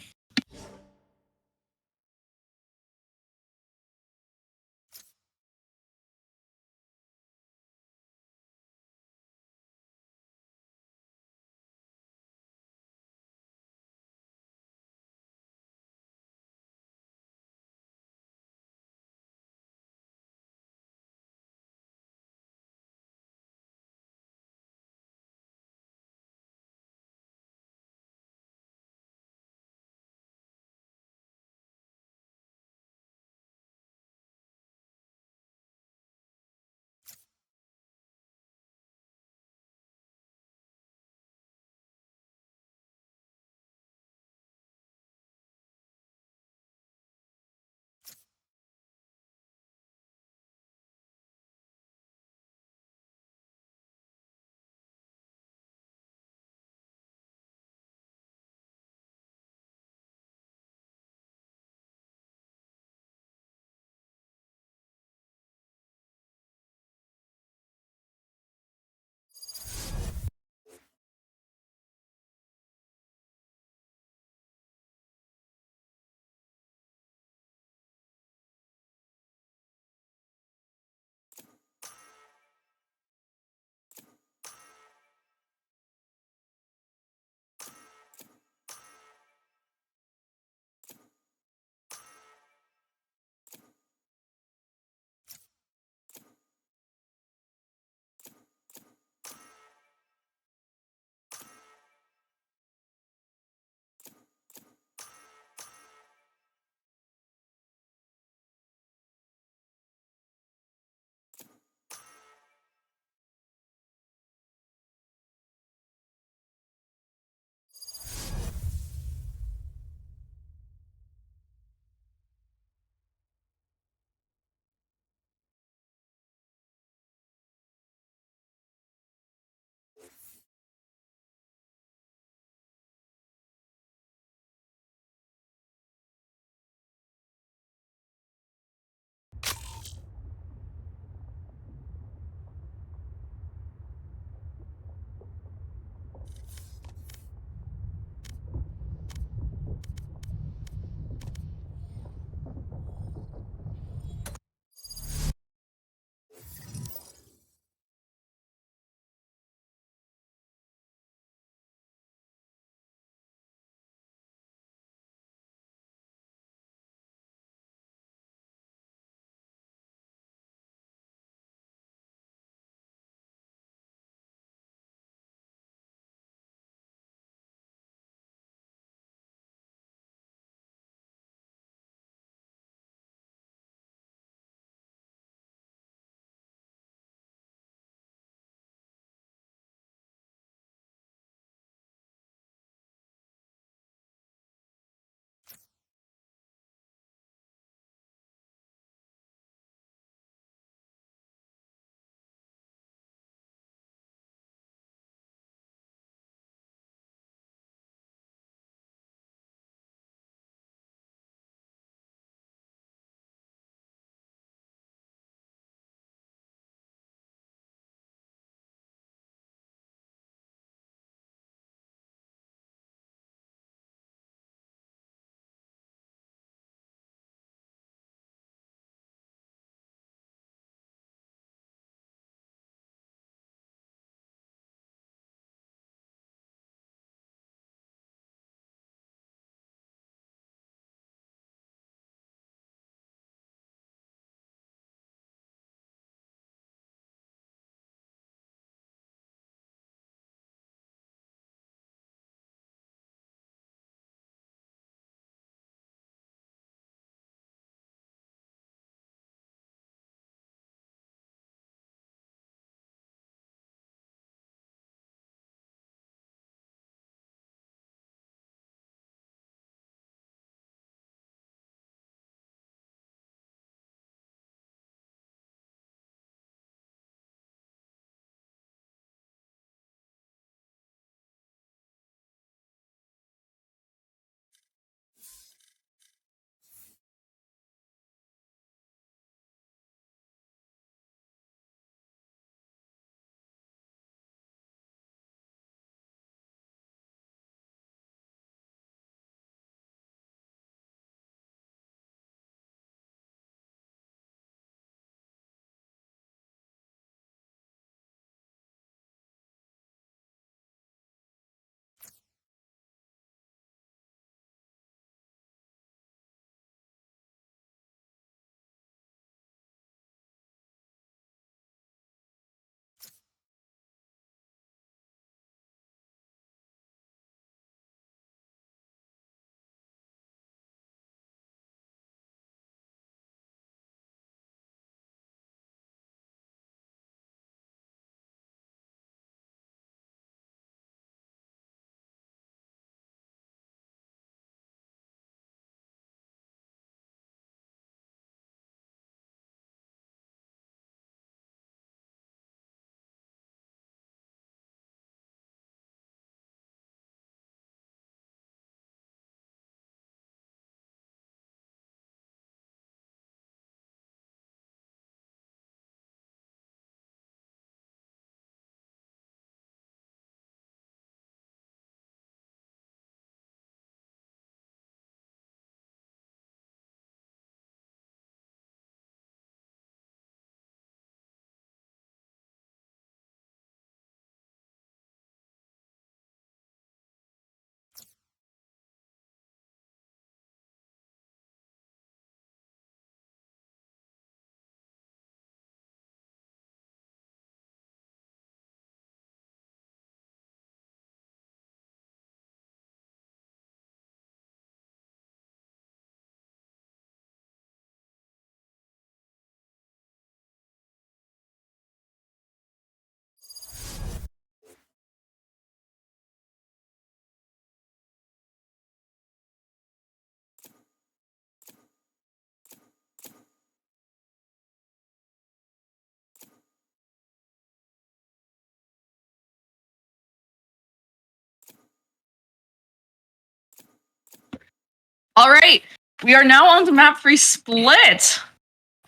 All right, we are now on to map 3 Split.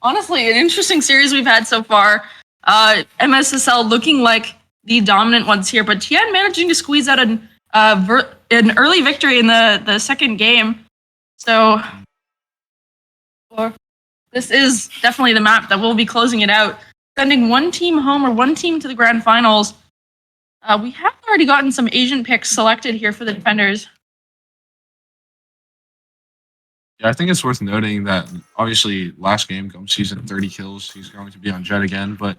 Honestly, an interesting series we've had so far. MSSL looking like the dominant ones here, but Tian managing to squeeze out an early victory in the second game. So this is definitely the map that will be closing it out, sending one team home or one team to the grand finals. We have already gotten some Asian picks selected here for the defenders. Yeah, I think it's worth noting that obviously last game, Gum season 30 kills. He's going to be on Jet again, but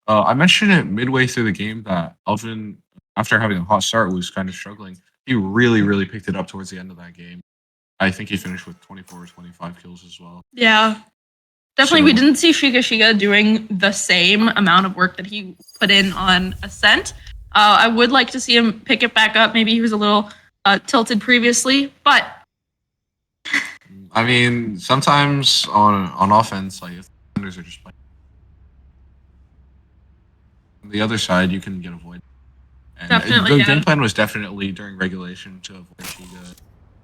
I mentioned it midway through the game that Alvin, after having a hot start, was kind of struggling. He really picked it up towards the end of that game. I think he finished with 24 or 25 kills as well. Yeah, definitely. We didn't see Shiga doing the same amount of work that he put in on Ascent. I would like to see him pick it back up. Maybe he was a little tilted previously, but I mean, sometimes on offense, like if defenders are just playing on the other side, you can get avoided. And Definitely, the game plan was definitely during regulation to avoid Shiga,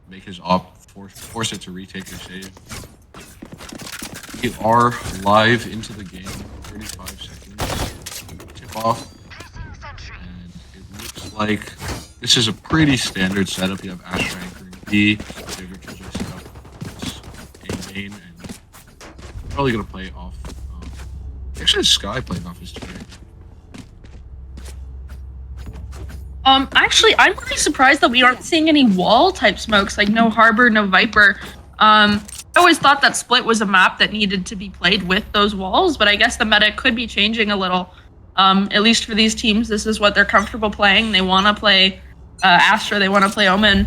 make his op, force it to retake or save. We are live into the game, 35 seconds. Tip off. And it looks like this is a pretty standard setup. You have Astra anchoring B, favorite Killjoy setup. It's a main, and probably going to play off. Actually, Sky playing off his turret. Actually, I'm really surprised that we aren't seeing any wall type smokes, like no Harbor, no Viper. I always thought that Split was a map that needed to be played with those walls, but I guess the meta could be changing a little. At least for these teams, this is what they're comfortable playing. They want to play Astra, they want to play Omen.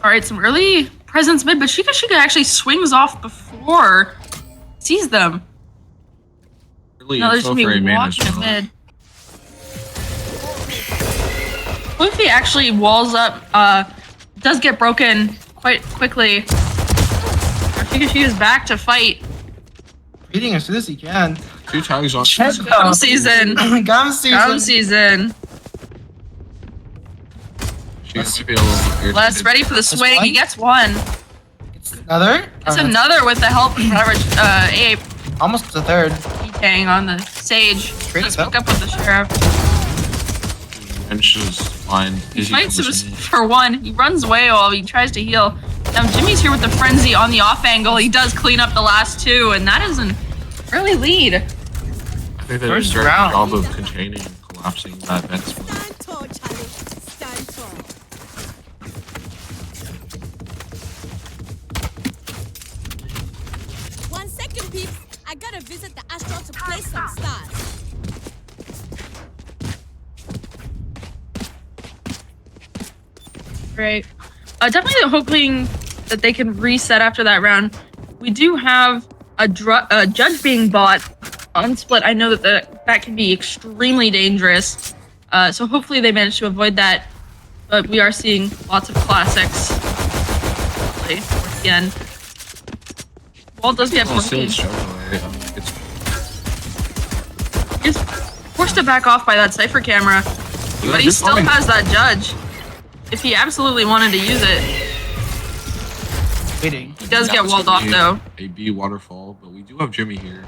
All right, some early presence mid, but Shiga actually swings off before sees them. Really Now there's info gonna for be a main walking as well. mid. Luffy actually walls up, does get broken quite quickly. Shiga is back to fight. Beating as soon as he can. 2 tags on. Gum season. Gum season. Gum season. She might be a little irritated. Les ready for the swing. one? He gets one. It's another. It's another with the help of Ape. Almost the third. Tang on the Sage. Great Let's setup. hook up with the Sheriff. Bench is fine. He fights him for one. He runs away while he tries to heal. Now Jimmy's here with the Frenzy on the off angle. He does clean up the last 2, and that is an early lead. I think they did a First great round. job of containing and collapsing that bench. Stand tall, Charlie. Stand tall. One second, peeps. I gotta visit the Astro to play some stars. Right. Definitely hoping that they can reset after that round. We do have a judge being bought on Split. I know that that can be extremely dangerous. So hopefully they manage to avoid that. But we are seeing lots of classics. Towards the end. Wall does get broken. He's forced to back off by that Cypher camera. But he still has that judge. If he absolutely wanted to use it. Waiting. He does get walled off though. A B waterfall, but we do have Jimmy here.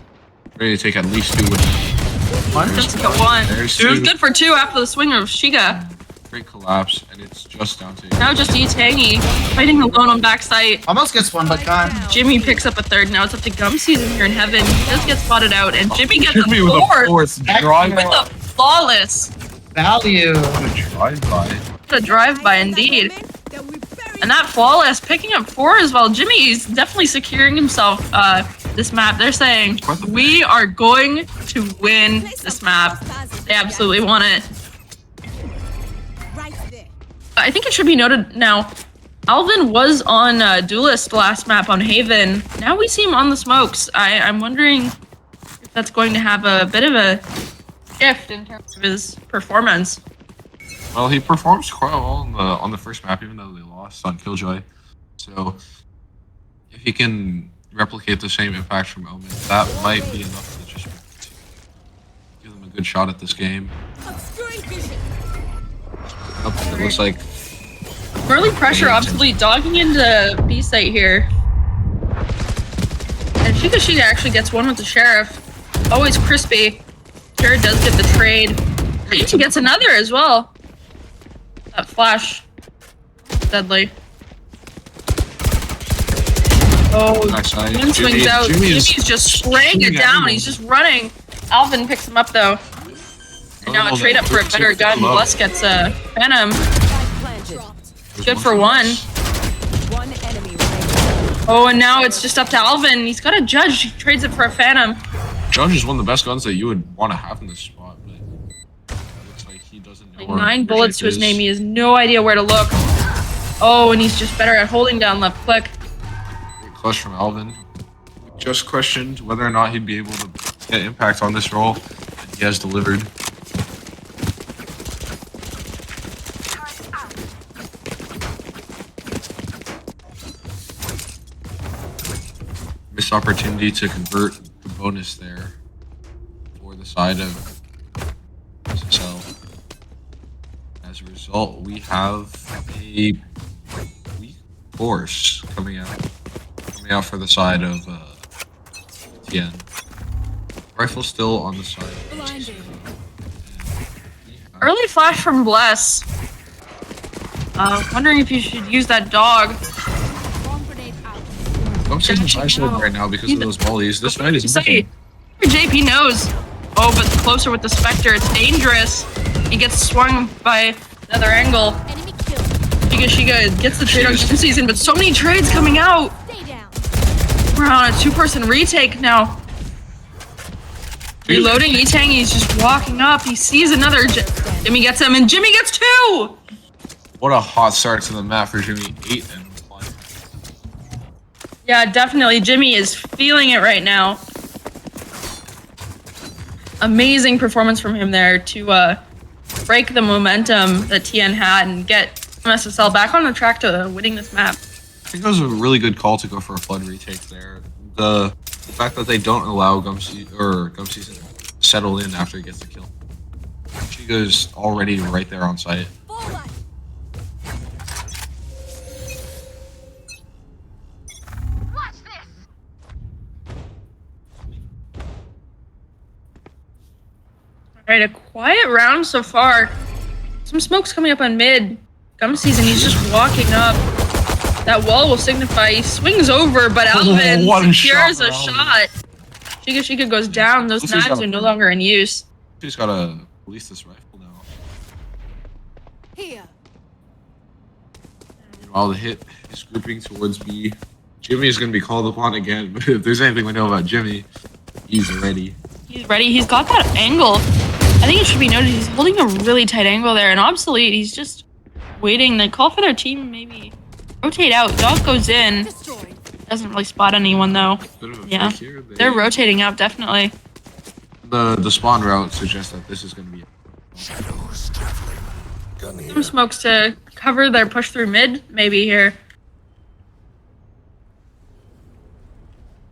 Ready to take at least 2 with him. One. Just get one. There's It was 2. good for 2 after the swing of Shiga. Great collapse, and it's just down to Now just Tangy fighting alone on backside. Almost gets one, but gone. Jimmy picks up a third. Now it's up to Gum season here in heaven. He does get spotted out, and Jimmy gets Jimmy a with a fourth fourth drive with a flawless. Value. drive-by. What a drive-by indeed. And that flawless picking up 4 as well. Jimmy's definitely securing himself this map. They're saying, we are going to win this map. They absolutely want it. Right there. I think it should be noted now, Alvin was on Duelist last map on Haven. Now we see him on the smokes. I'm wondering if that's going to have a bit of a shift in terms of his performance. Well, he performs quite well on the first map, even though they lost on Killjoy. So, if he can replicate the same impact from Omen, that might be enough to just give them a good shot at this game. Obscuring vision. It looks like Early pressure obsolete, dogging into B site here. And Shiga actually gets one with the sheriff. Always crispy. Jared does get the trade. He gets another as well. That flash. Deadly. Oh, one swings out. Jimmy's just spraying it down. He's just running. Alvin picks him up though. And now a trade up for a better gun. Bless gets a Phantom. Good for one. One enemy remaining. Oh, and now it's just up to Alvin. He's got a Judge. He trades it for a Phantom. Judge is one of the best guns that you would want to have in this spot, but it looks like he doesn't know. Like where 9 bullets to his is. name. He has no idea where to look. Oh, and he's just better at holding down left click. Great clutch from Alvin. We just questioned whether or not he'd be able to get impact on this roll, and he has delivered. Missed opportunity to convert the bonus there for the side of SSL. As a result, we have a weak force coming out for the side of TN. Rifle still on the side. Early flash from Bless. Wondering if you should use that dog. I'm seeing flash right now because of those volleys. This fight is moving. JP knows. Oh, but closer with the Spectre. It's dangerous. He gets swung by another angle. Shiga gets the trade on Gym Season, but so many trades coming out. We're on a 2-person retake now. Reloading Etang, he's just walking up. He sees another. Jimmy gets him, and Jimmy gets 2! What a hot start to the map for Jimmy. 8 and 1. Yeah, definitely. Jimmy is feeling it right now. Amazing performance from him there to break the momentum that TN had and get MSSL back on the track to winning this map. I think that was a really good call to go for a flood retake there. The fact that they don't allow Gum Season to settle in after he gets the kill. Chiga's already right there on site. Alright, a quiet round so far. Some smoke's coming up on mid. Gum Season, he's just walking up. That wall will signify he swings over, but Alvin secures a shot. Shiga goes down. Those knives are no longer in use. He's gotta release this rifle now. Here. Meanwhile, the hit is grouping towards B. Jimmy is gonna be called upon again, but if there's anything we know about Jimmy, he's ready. He's ready. He's got that angle. I think it should be noted he's holding a really tight angle there. And Obsolete, he's just waiting. They call for their team, maybe rotate out. Dog goes in. Doesn't really spot anyone though. Yeah, they're rotating out definitely. The spawn route suggests that this is going to be. Some smokes to cover their push through mid, maybe here.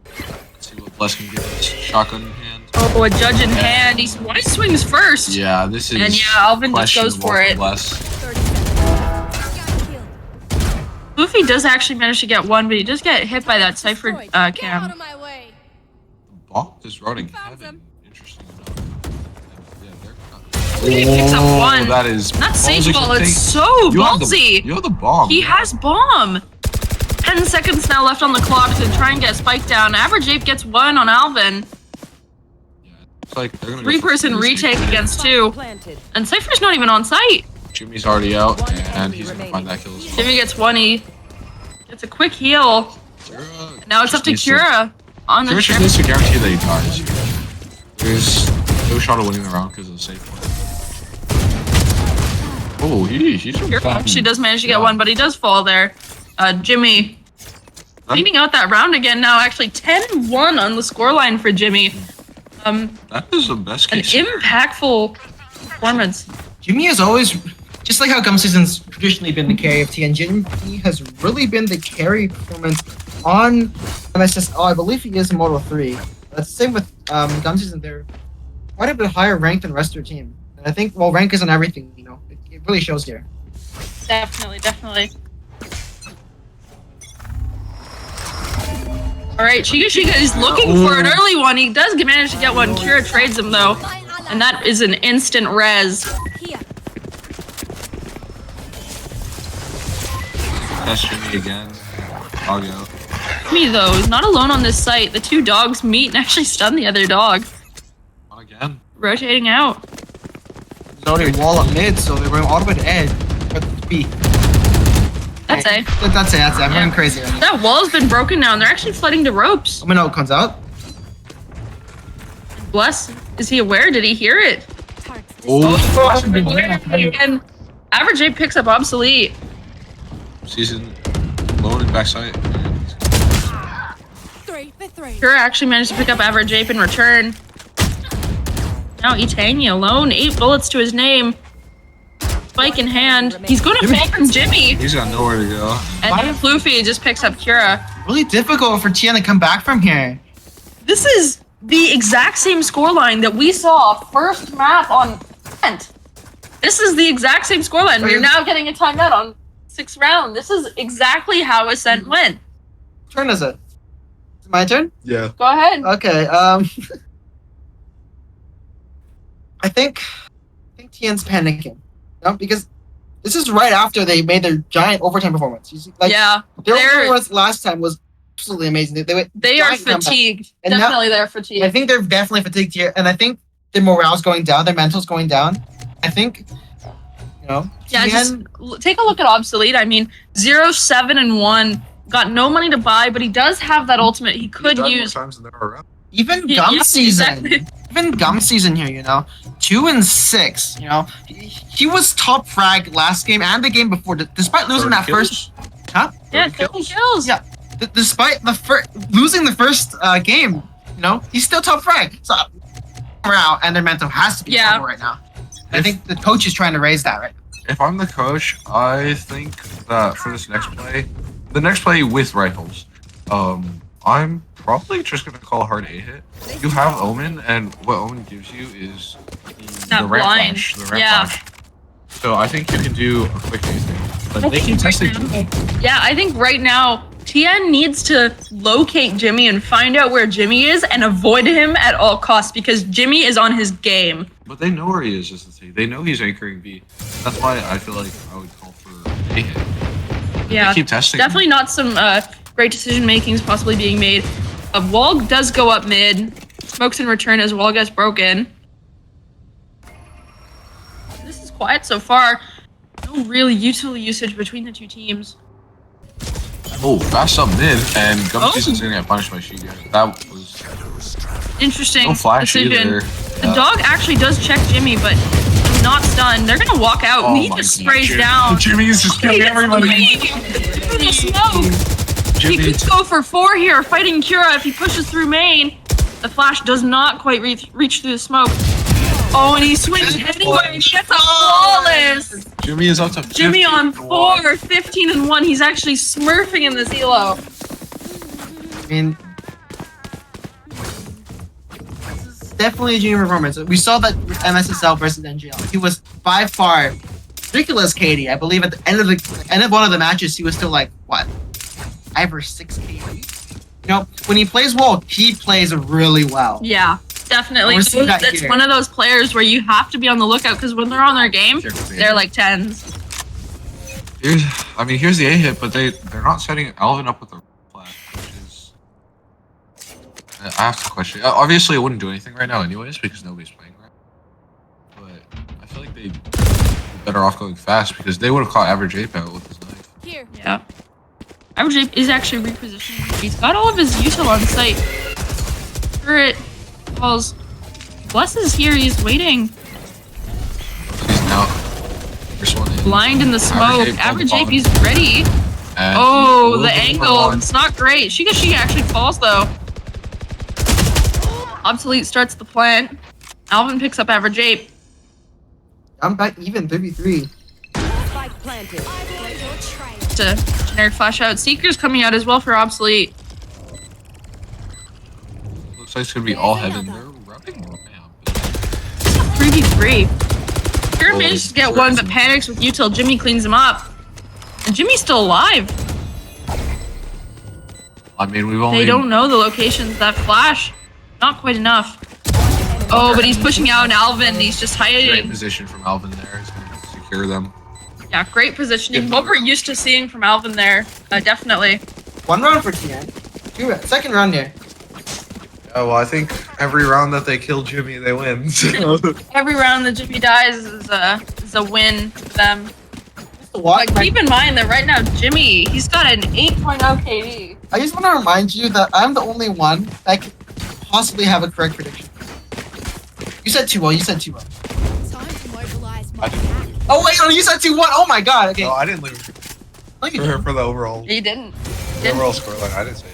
Let's see what Bless can get his shotgun in hand. Oh, a Judge in hand. He swings first. Yeah, this is. And yeah, Alvin just goes for it. Luffy does actually manage to get one, but he does get hit by that Cypher cam. Out of my way. The bot is routing heaven. Interesting enough. Yeah, He picks up one. That is. Not safe ball. It's so ballsy. You have the bomb. He has bomb. 10 seconds now left on the clock to try and get Spike down. Average Ape gets one on Alvin. Yeah, it's like they're gonna 3-person retake against 2. And Cypher's not even on site. Jimmy's already out, and he's gonna find that kill as well. Jimmy gets 1. He gets a quick heal. Now it's up to Kira on the Kira needs to guarantee that he dies. There's no shot of winning the round because of the safe one. Oh, he's She does manage to get one, but he does fall there. Jimmy cleaning out that round again now. Actually, 10-1 on the scoreline for Jimmy. That is the best An case. impactful performance. Jimmy has always, just like how Gum Season's traditionally been the carry of TN, Jimmy has really been the carry performance on MSSL. I believe he is in Model 3. That's the same with Gum Season. They're quite a bit higher ranked than the rest of their team. And I think, well, rank isn't everything, you know. It really shows here. Definitely. All right, Chica is looking for an early one. He does manage to get one. Kira trades him though, and that is an instant res. Here. That's Jimmy again. Dog out. Jimmy though is not alone on this site. The two dogs meet and actually stun the other dog. Not again. Rotating out. There's already a wall up mid, so they're going all the way to edge. But B. That's A. That's it. I'm going crazy right now. That wall's been broken now, and they're actually flooding the ropes. Omino comes out. Bless, is he aware? Did he hear it? Oh, And Average 8 picks up Obsolete. season low in backside. 3 for 3. Kira actually managed to pick up Average 8 in return. Now Itania alone, 8 bullets to his name. Spike in hand. He's going to fall from Jimmy. He's got nowhere to go. And then Floofy just picks up Kira. Really difficult for Tian to come back from here. This is the exact same scoreline that we saw first map on Kent. This is the exact same scoreline. We're now getting a timeout on 6th round. This is exactly how Ascent went. Turn is it? Is it my turn? Yeah. Go ahead. Okay. I think Tian's panicking. No, because this is right after they made their giant overtime performance. You see, like, Yeah, their they're- performance last time was absolutely amazing. they are giant comeback. fatigued. And now- Definitely they're fatigued. I think they're definitely fatigued here, and I think their morale's going down, their mental's going down. I think, Yeah, Tian, just take a look at Obsolete. I mean, 0, 7, and 1. Got no money to buy, but he does have that ultimate he could use. More times than there are around. even Yeah, Gum yeah, season, exactly. even Gum season here, 2 and 6. He was top frag last game and the game before, despite losing 30 that kills? first. Huh? Yeah, 30 30 kills. Yeah. Despite the losing the first game, he's still top frag. So morale and their mental has to be Yeah. stable right now. I think the coach is trying to raise that right now. If I'm the coach, I think that for this next play, the next play with rifles, I'm probably just gonna call a hard A hit. You have Omen, and what Omen gives you is That the ramp blind. flash. The ramp Yeah. flash. So I think you can do a quick A thing. But they can test it. Yeah, I think right now Tien needs to locate Jimmy and find out where Jimmy is and avoid him at all costs because Jimmy is on his game. But they know where he is the thing. They know he's anchoring B. That's why I feel like I would call for A hit. Yeah, They keep testing. definitely not some great decision makings possibly being made. Wall does go up mid. Smokes in return as wall gets broken. This is quiet so far. No really utility usage between the two teams. Oh, fast up mid, and Gum Oh. Season's gonna get punished by Shiga. That was Interesting no flash decision. either. The dog actually does check Jimmy, but he's not stunned. They're gonna walk out. Oh He my just God, sprays Jimmy. down. Jimmy is just killing He gets everybody. through the smoke. He Jimmy, could go for 4 here, fighting Kira if he pushes through main. The flash does not quite reach through the smoke. Oh, and he swings anyway. He gets a flawless. Jimmy is up to Jimmy on 51. 4, 15 and 1. He's actually smurfing in this elo. I mean, this is definitely a junior performance. We saw that with MSSL versus NGL. He was by far ridiculous KD. I believe at the end of one of the matches, he was still like, what, 5 or 6 KD? When he plays well, he plays really well. Yeah, definitely. We're seeing that It's here. one of those players where you have to be on the lookout because when they're on their game, they're like 10s. Here's the A hit, but they're not setting Alvin up with a flash, which is I have to question. Obviously, it wouldn't do anything right now, anyways, because nobody's playing right. But I feel like they'd be better off going fast because they would have caught Average Ape out with his knife. Here. Yeah. Average Ape is actually repositioning. He's got all of his util on site. Turret calls. Bless is here. He's waiting. He's now first one in. Blind in the smoke. Average Ape, he's ready. And Oh, he's the looking for angle. one. It's not great. Shiga actually falls though. Obsolete starts the plant. Alvin picks up Average Ape. I'm back even 33. Spike planted. Just a generic flash out. Seeker's coming out as well for Obsolete. Looks like it's gonna be all heaven. They're rubbing around. 3v3. Kira manages to get one, but panics with util. Jimmy cleans him up. And Jimmy's still alive. I mean, we've only. They don't know the locations that flash. Not quite enough. Oh, but he's pushing out an Alvin. He's just Great hiding. position from Alvin there. He's going to secure them. Yeah, great positioning. What we're used to seeing from Alvin there. Definitely. 1 round for TN. Second round here. Yeah, well, I think every round that they kill Jimmy, they win. So. Every round that Jimmy dies is a win for them. The walk, But keep in mind that right now, Jimmy, he's got an 8.0 KD. I just want to remind you that I'm the only one that could possibly have a correct prediction. You said 2-0. You said 2-0. Time to mobilize my I didn't attack. leave. Oh wait, no, you said 2-1. Oh my god. Okay. No, I didn't leave Look at you. for the overall He didn't. scoreline. I didn't say it.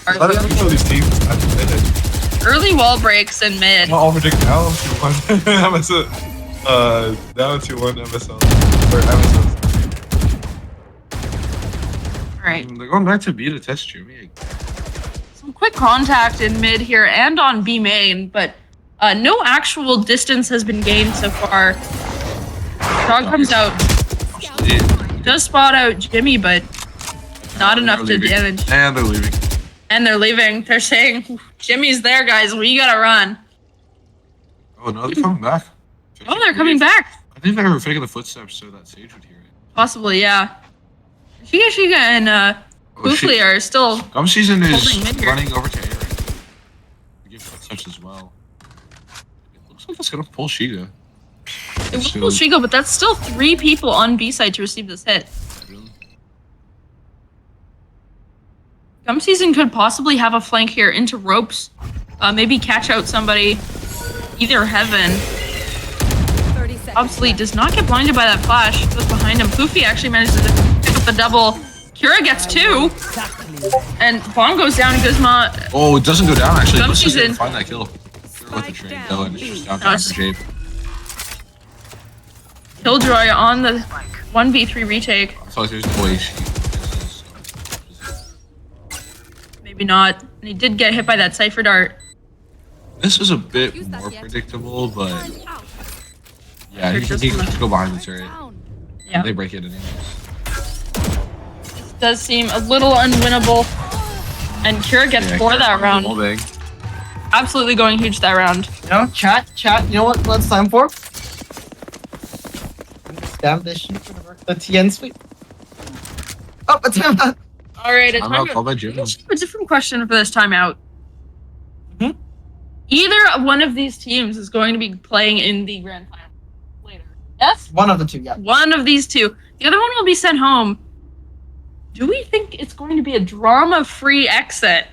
Early, Let us know these teams. I didn't say that. early wall breaks in mid. I'll predict now 2-1 MSL. Down 2-1 MSL. Or MSL. Alright. They're going back to B to test Jimmy. Some quick contact in mid here and on B main, but no actual distance has been gained so far. Dog comes out, does spot out Jimmy, but not enough to damage. And they're leaving. And they're leaving. They're saying, Jimmy's there, guys. We gotta run. Oh, no, they're coming back. Oh, they're coming back. I think they were faking the footsteps so that Sage would hear it. Possibly, yeah. Shiga and Hoofly are still. Gum Season is Holding mid here. running over to A right now. To give footsteps as well. It looks like it's gonna pull Shiga. It will pull Shiga, but that's still 3 people on B side to receive this hit. Gum Season could possibly have a flank here into ropes. Maybe catch out somebody. Either Heaven. 30 seconds. Obsolete does not get blinded by that flash. Goes behind him. Poofy actually manages to pick up the double. Kira gets 2. And Bomb goes down. Guzma. Oh, it doesn't go down actually. Gum Let's just Season. find that kill. With the train though, and it's just down to Nice. Shape. Killjoy on the 1v3 retake. I thought there's no way she misses. Maybe not. And he did get hit by that Cypher Dart. This is a bit Use that more yet. predictable, but Out. yeah, he can just go behind the turret. Down. Yeah. They break it anyways. Does seem a little unwinnable. And Kira gets 4 that round. Big. Absolutely going huge that round. You know, chat. You know what it's time for? Damn this shit for the TN sweep. Oh, it's him. Alright, it's I'm time out called by Jimmy. a different question for this timeout. Mhm. Either one of these teams is going to be playing in the grand final later. Yes? One of the two, yeah. One of these two. The other one will be sent home. Do we think it's going to be a drama-free exit?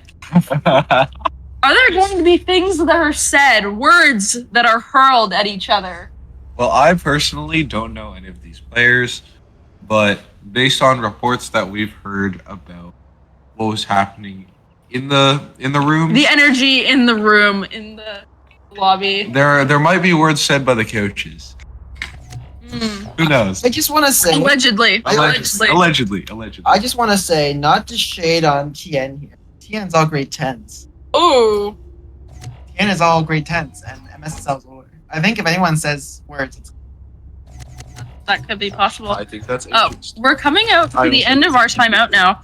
Are there going to be things that are said, words that are hurled at each other? Well, I personally don't know any of these players, but based on reports that we've heard about what was happening in the room, The energy in the room, in the lobby. there might be words said by the coaches. Who knows? I just want to say, Allegedly. Allegedly. I just want to say, not to shade on TN here. TN's all grade 10s. Ooh. TN is all grade 10s, and MSL is lower. I think if anyone says words, it's That could be possible. I think that's Oh, we're coming out to the end of our timeout now.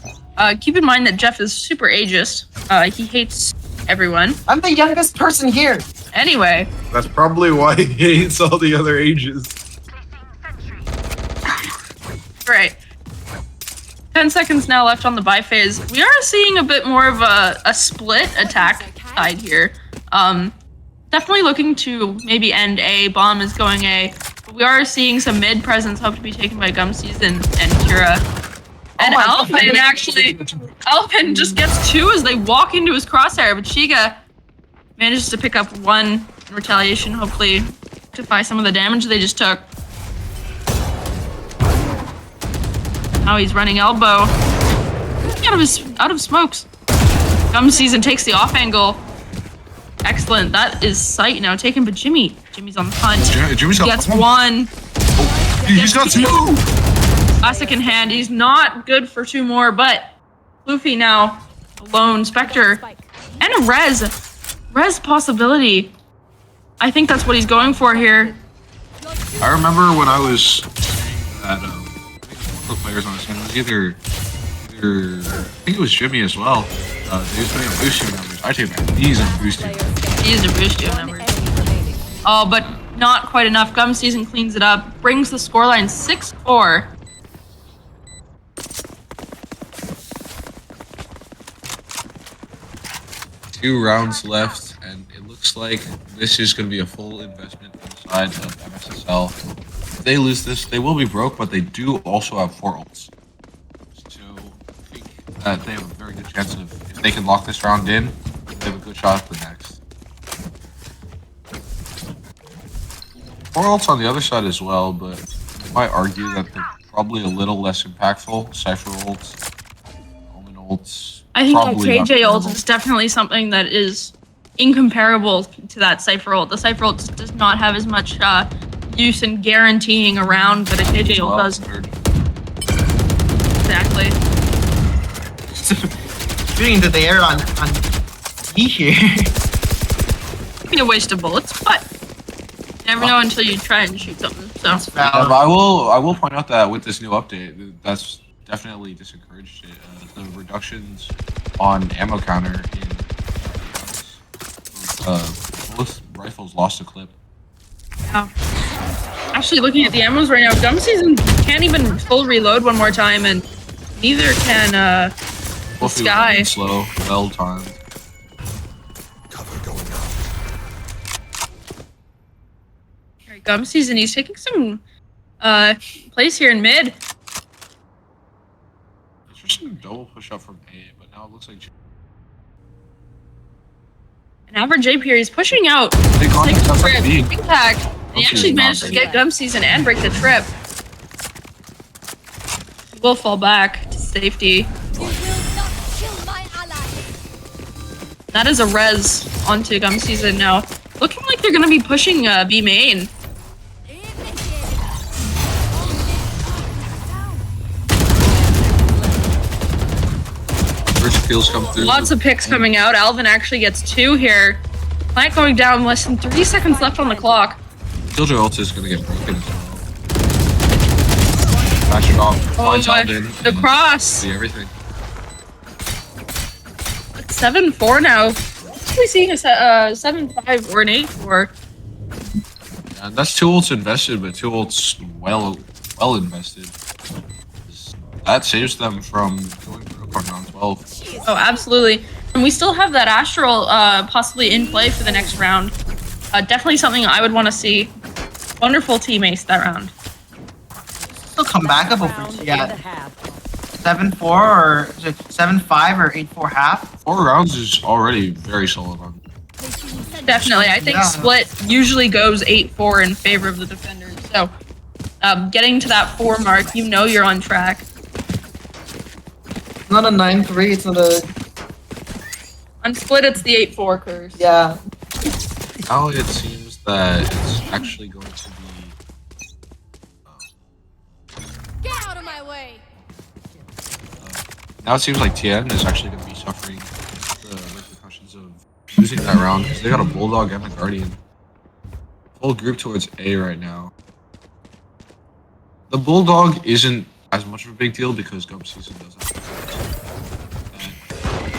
Keep in mind that Jeff is super ageist. He hates everyone. I'm the youngest person here. Anyway, That's probably why he hates all the other ages. right. 10 seconds now left on the buy phase. We are seeing a bit more of a split attack side here. Definitely looking to maybe end A. Bomb is going A. But we are seeing some mid presence hope to be taken by Gum Season and Kira. And my Alvin God. actually, Alvin just gets 2 as they walk into his crosshair, but Shiga manages to pick up 1 in retaliation, hopefully rectify some of the damage they just took. Now he's running elbow. Out of smokes. Gum Season takes the off angle. Excellent. That is sight now taken, but Jimmy's on the hunt. Jimmy's He got gets 1. He's got 2. Classic in hand. He's not good for 2 more, but Luffy now alone. Spectre Spike. and a res possibility. I think that's what he's going for here. I remember when I was saying that couple of players on the scene. It was either I think it was Jimmy as well. They was putting up boosting numbers. I take these and boosting. These are boost your numbers. Oh, but not quite enough. Gum Season cleans it up, brings the scoreline 6-4. Two rounds left, and it looks like this is going to be a full investment on the side of MSSL. If they lose this, they will be broke, but they do also have 4 ults. So I think that they have a very good chance of, if they can lock this round in, they have a good shot at the next. 4 ults on the other side as well, but I might argue that they're probably a little less impactful. Cypher ults, Omen ults. I think the probably not KJ ult terrible. is definitely something that is incomparable to that Cypher ult. The Cypher ult does not have as much use in guaranteeing a round, but a KJ ult does. Exactly. Shooting into the air on E here. Be a waste of bullets, but you never know until you try and shoot something. So But I will point out that with this new update, that's definitely disencouraged it. The reductions on ammo counter in both rifles lost a clip. yeah. Actually, looking at the ammos right now, Gum Season can't even full reload one more time, and neither can Both Sky. really slow, well timed. Cover going out. Alright, Gum Season, he's taking some plays here in mid. Just a double push up from A, but now it looks like An average AP here, he's pushing out. Big Takes contact, the that's like trip, B. big tag. And he Gum actually Season's managed not to big. get Gum Season and break the trip. He will fall back to safety. You will not kill my ally. That is a res onto Gum Season now. Looking like they're gonna be pushing B main. First kills come through. Lots of picks coming out. Alvin actually gets 2 here. Plant going down, less than 3 seconds left on the clock. Killjoy ult is gonna get broken as well. Match it off. Oh Finds my, Alden. the cross. See everything. It's 7-4 now. We're seeing a 7-5 or an 8-4. And that's 2 ults invested, but 2 ults well invested. That saves them from going broke on round 12. Oh, absolutely. And we still have that Astral possibly in play for the next round. Definitely something I would want to see. Wonderful team ace that round. Still come back up over Round in yeah, the half. 7-4 or is it 7-5 or 8-4 half. 4 rounds is already very solid on. Definitely. I think Yeah. split usually goes 8-4 in favor of the defenders. So getting to that 4 mark, you know you're on track. It's not a 9-3. It's not a On split, it's the 8-4 curse. yeah. Now it seems that it's actually going to be. Get out of my way. Now it seems like TN is actually going to be suffering the repercussions of losing that round because they got a Bulldog and a Guardian. Full group towards A right now. The Bulldog isn't as much of a big deal because Gum Season doesn't.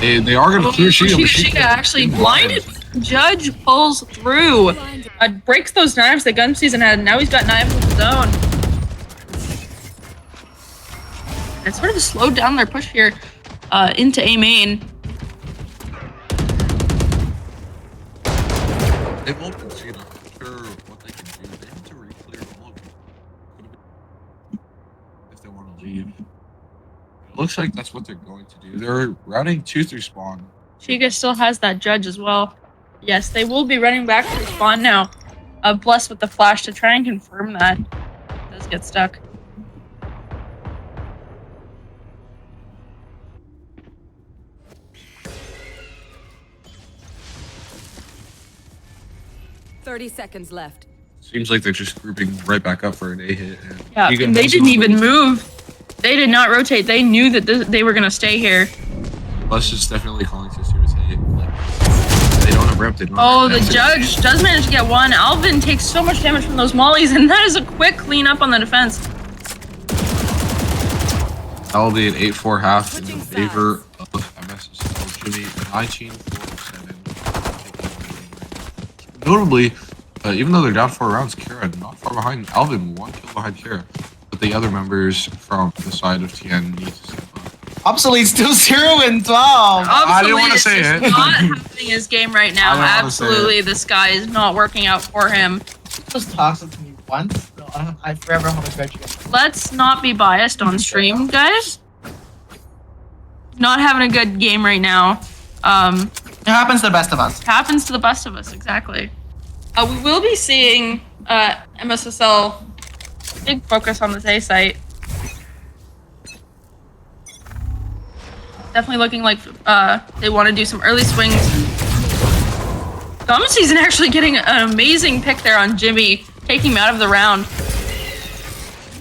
They are going to clear Sheeta. but Sheeta actually blinded. Judge pulls through. Breaks those knives that Gun Season had. Now he's got knives of his own. And it sort of slowed down their push here into A main. They've opened Sheeta. I'm not sure what they can do. They have to re-clear all of them. If they want to leave. It looks like that's what they're going to do. They're routing 2 through spawn. Chica still has that Judge as well. Yes, they will be running back to spawn now. Blessed with the flash to try and confirm that. It does get stuck. "30 seconds left. Seems like they're just grouping right back up for an A hit. And Yeah, Keegan and they knows didn't it. even move. They did not rotate. They knew that they were going to stay here. Plus, it's definitely calling to serious hit. Like, they don't have ramp. They don't Oh, have the ramp. Judge does manage to get one. Alvin takes so much damage from those mollies, and that is a quick cleanup on the defense. That will be an 8-4 half in Switching favor of MSSL. Jimmy 19-4-7. Notably, even though they're down 4 rounds, Kira not far behind. Alvin 1 kill behind Kira. But the other members from the side of TN need to step up. Obsolete still 0-12. I didn't wanna Obsolete say is it. just not having his game right now. I didn't wanna say Absolutely, this guy is not working out for him. Just toxic to me once. So I forever hold a grudge against him. Let's not be biased on stream, guys. Not having a good game right now. It happens to the best of us. Happens to the best of us, exactly. We will be seeing MSSL big focus on this A site. Definitely looking like they want to do some early swings. Gum Season actually getting an amazing pick there on Jimmy, taking him out of the round.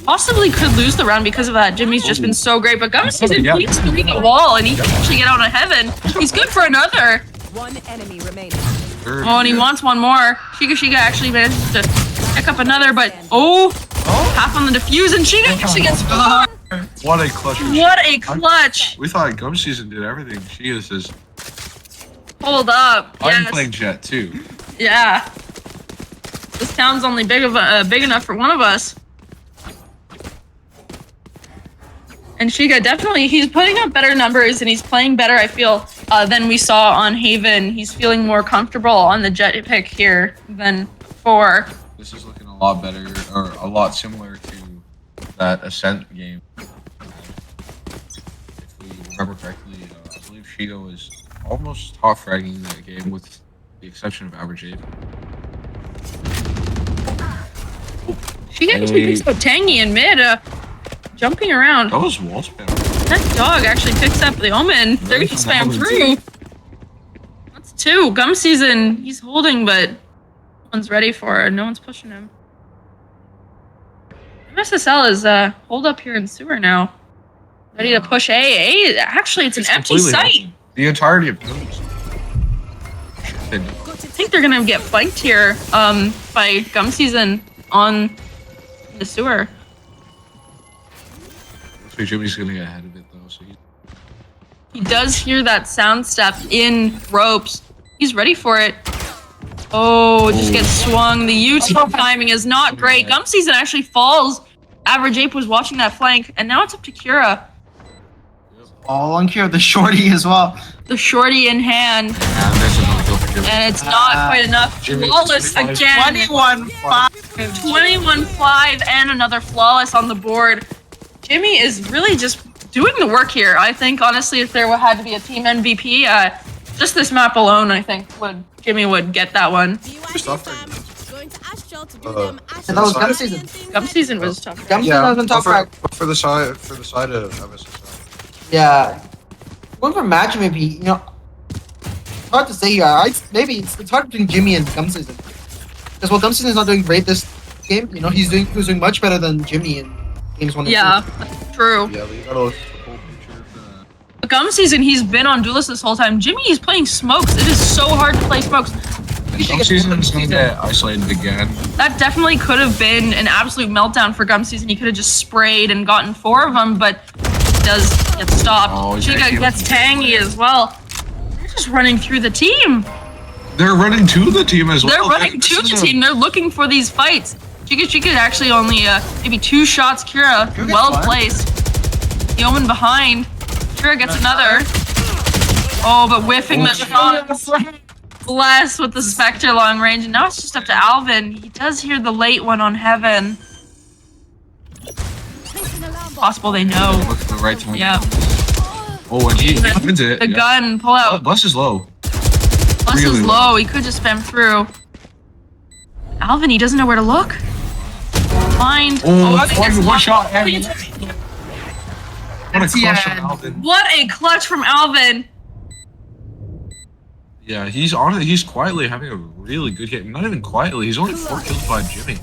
Possibly could lose the round because of that. Jimmy's just been so great, but Gum Season keeps through the wall and he can actually get out of heaven. He's good for another. One enemy remaining. Oh, and he wants one more. Shiga actually manages to pick up another, but half on the defuse, and Shiga actually gets What a clutch. what a clutch. We thought Gum Season did everything. She is just. Hold up. I'm Yes. playing Jet too. Yeah. This town's only big enough for one of us. And Shiga definitely, he's putting up better numbers and he's playing better, I feel, than we saw on Haven. He's feeling more comfortable on the Jet pick here than before. This is looking a lot better, or a lot similar to that Ascent game. If we remember correctly, I believe Shiga was almost top fragging that game with the exception of Average 8. Shiga actually picks up Tangy in mid, jumping around. That was wall spam. That dog actually picks up the Omen. They're gonna spam through. That's 2. Gum Season, he's holding, but no one's ready for it. No one's pushing him. MSSL is hold up here in sewer now. Ready to push A. Actually, it's an empty completely site. empty. The entirety of Pillars. I think they're gonna get flanked here by Gum Season on the sewer. Looks like Jimmy's gonna get ahead of it though, so He does hear that sound step in ropes. He's ready for it. Oh, just gets swung. The U-turn timing is not great. Gum Season actually falls. Average Ape was watching that flank, and now it's up to Kira. All on Kira, the shorty as well. The shorty in hand, and there's another kill for Jimmy. and it's not quite enough. Jimmy, Flawless 25. again. 21-5. 21-5 and another flawless on the board. Jimmy is really just doing the work here. I think, honestly, if there had to be a team MVP, just this map alone, I think Jimmy would get that one. Just offering. And that was Gum Season. Gum Season was tough. Gum Season has been top frag. For the side of MSSL. Yeah. Going for match maybe, you know, it's hard to say here. Maybe it's hard between Jimmy and Gum Season. Because while Gum Season is not doing great this game, you know, he was doing much better than Jimmy in games 1 and 2. Yeah, true. Yeah, but you gotta look at the whole picture of the... Gum Season, he's been on Duelist this whole time. Jimmy is playing smokes. It is so hard to play smokes. Gum Season's gonna get isolated again. That definitely could have been an absolute meltdown for Gum Season. He could have just sprayed and gotten 4 of them, but he does get stopped. Oh, he's Chica actually gets looking tangy as well. They're just running through the team. They're running to the team as well. They're running This to is the a- team. They're looking for these fights. Chica actually only maybe 2 shots. Kira, Kira gets well one. placed. The Omen behind. Kira gets another. Oh, but whiffing the shot. Bless with the Spectre long range. And now it's just up to Alvin. He does hear the late one on Heaven. Possible they know. Look at the right time. Yeah. Oh, and he wins it. The yeah. gun, pull Oh, out. Bus is low. Plus is really low. He could just spam through. Alvin, he doesn't know where to look. Find. Oh, he gets one one. shot. What a clutch Yeah. from Alvin. What a clutch from Alvin. Yeah, he's on it. He's quietly having a really good hit. Not even quietly. He's only 4 kills behind Jimmy.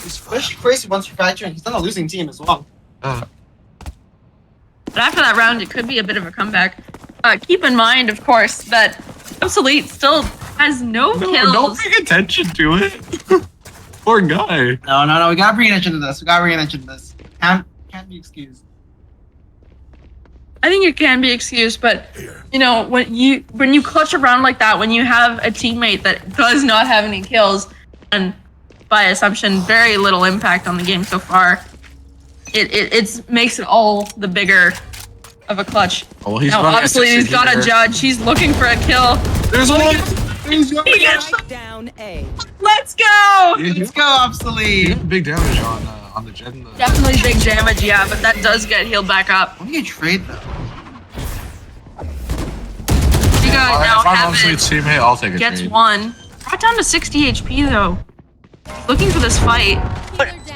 Especially crazy once you're factoring. He's on a losing team as well. But after that round, it could be a bit of a comeback. Keep in mind, of course, that Obsolete still has no kills. Don't pay attention to it. Poor guy. No. We gotta bring attention to this. Can't be excused. I think it can be excused, but you know, when you clutch around like that, when you have a teammate that does not have any kills, and by assumption, very little impact on the game so far, it makes it all the bigger of a clutch. Oh, well, he's Now, about to get obviously, he's 60 got a here. judge. He's looking for a kill. There's one. Strike down A. Let's go! Let's go, He obsolete. did big damage on the Jet. Definitely big damage, yeah, but that does get healed back up. What do you trade though? You guys now If I'm have obsolete it. teammate, I'll take a Gets trade. one. Brought down to 60 HP though. Looking for this fight.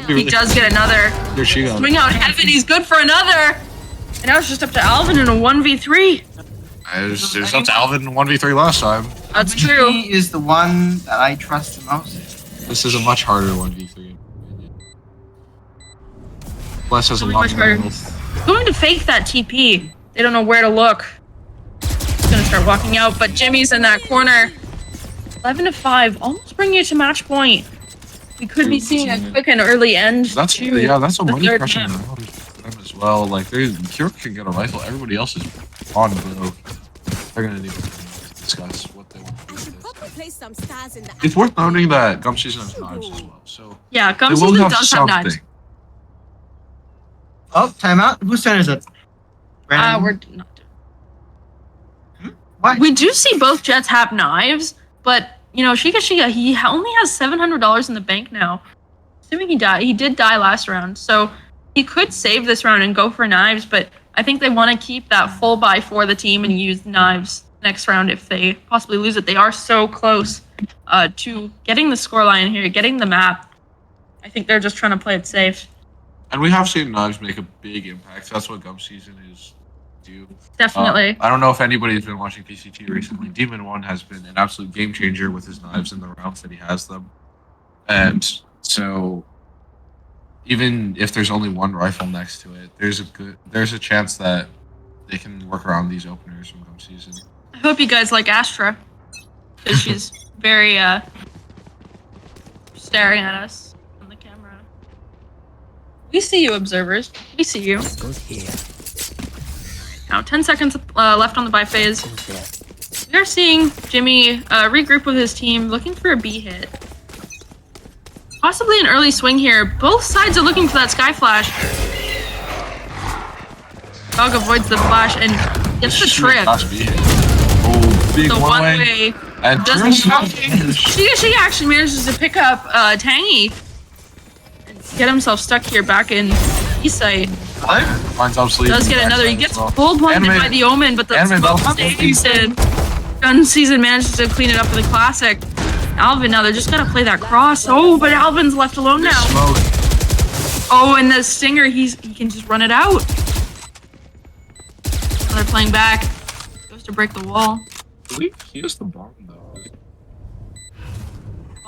He does get another. Here she goes. Swing out heaven. He's good for another. And now it's just up to Alvin in a 1v3. It was up to Alvin in 1v3 last time. That's true. He is the one that I trust the most. This is a much harder 1v3. Bless has a Really lot much of harder. health. Going to fake that TP. They don't know where to look. He's gonna start walking out, but Jimmy's in that corner. 11-5, almost bringing you to match point. We could be seeing a quick and early end. That's to that's a the money third crushing map. round for them as well. Like Kira can get a rifle. Everybody else is on blue. They're gonna need to discuss what they want to do I with should this. probably place some stars in the It's worth noting that Gum Season has knives as well, so Yeah, Gum they will Season have does have something. knives. Oh, timeout. Whose turn is it? Brandon? We're not doing. Why? We do see both Jets have knives, but you know, Shiga, he only has $700 in the bank now. Assuming he did die last round, so he could save this round and go for knives, but I think they want to keep that full buy for the team and use knives next round if they possibly lose it. They are so close to getting the scoreline here, getting the map. I think they're just trying to play it safe. And we have seen knives make a big impact. That's what Gum Season is do. Definitely. I don't know if anybody's been watching PCT recently. Demon 1 has been an absolute game changer with his knives in the rounds that he has them. And so even if there's only one rifle next to it, there's a chance that they can work around these openers from Gum Season. I hope you guys like Astra, because she's very staring at us on the camera. We see you, observers. We see you. Goes here. Now, 10 seconds left on the buy phase. Goes there. We are seeing Jimmy regroup with his team, looking for a B hit. Possibly an early swing here. Both sides are looking for that sky flash. Dog avoids the flash and gets the trip. Oh, big The one way. one-way And doesn't Turns- She actually manages to pick up Tangy and get himself stuck here back in east site. finds obsolete. Does get another. He gets pulled blinded Anime- by the Omen, but the Anime smoke Battle- stays in. Gun Season manages to clean it up with a classic. Alvin, now they're just gotta play that cross. Oh, but Alvin's left alone now. Smoke. Oh, and the Stinger, he can just run it out. Now they're playing back. Goes to break the wall. He has the bomb though.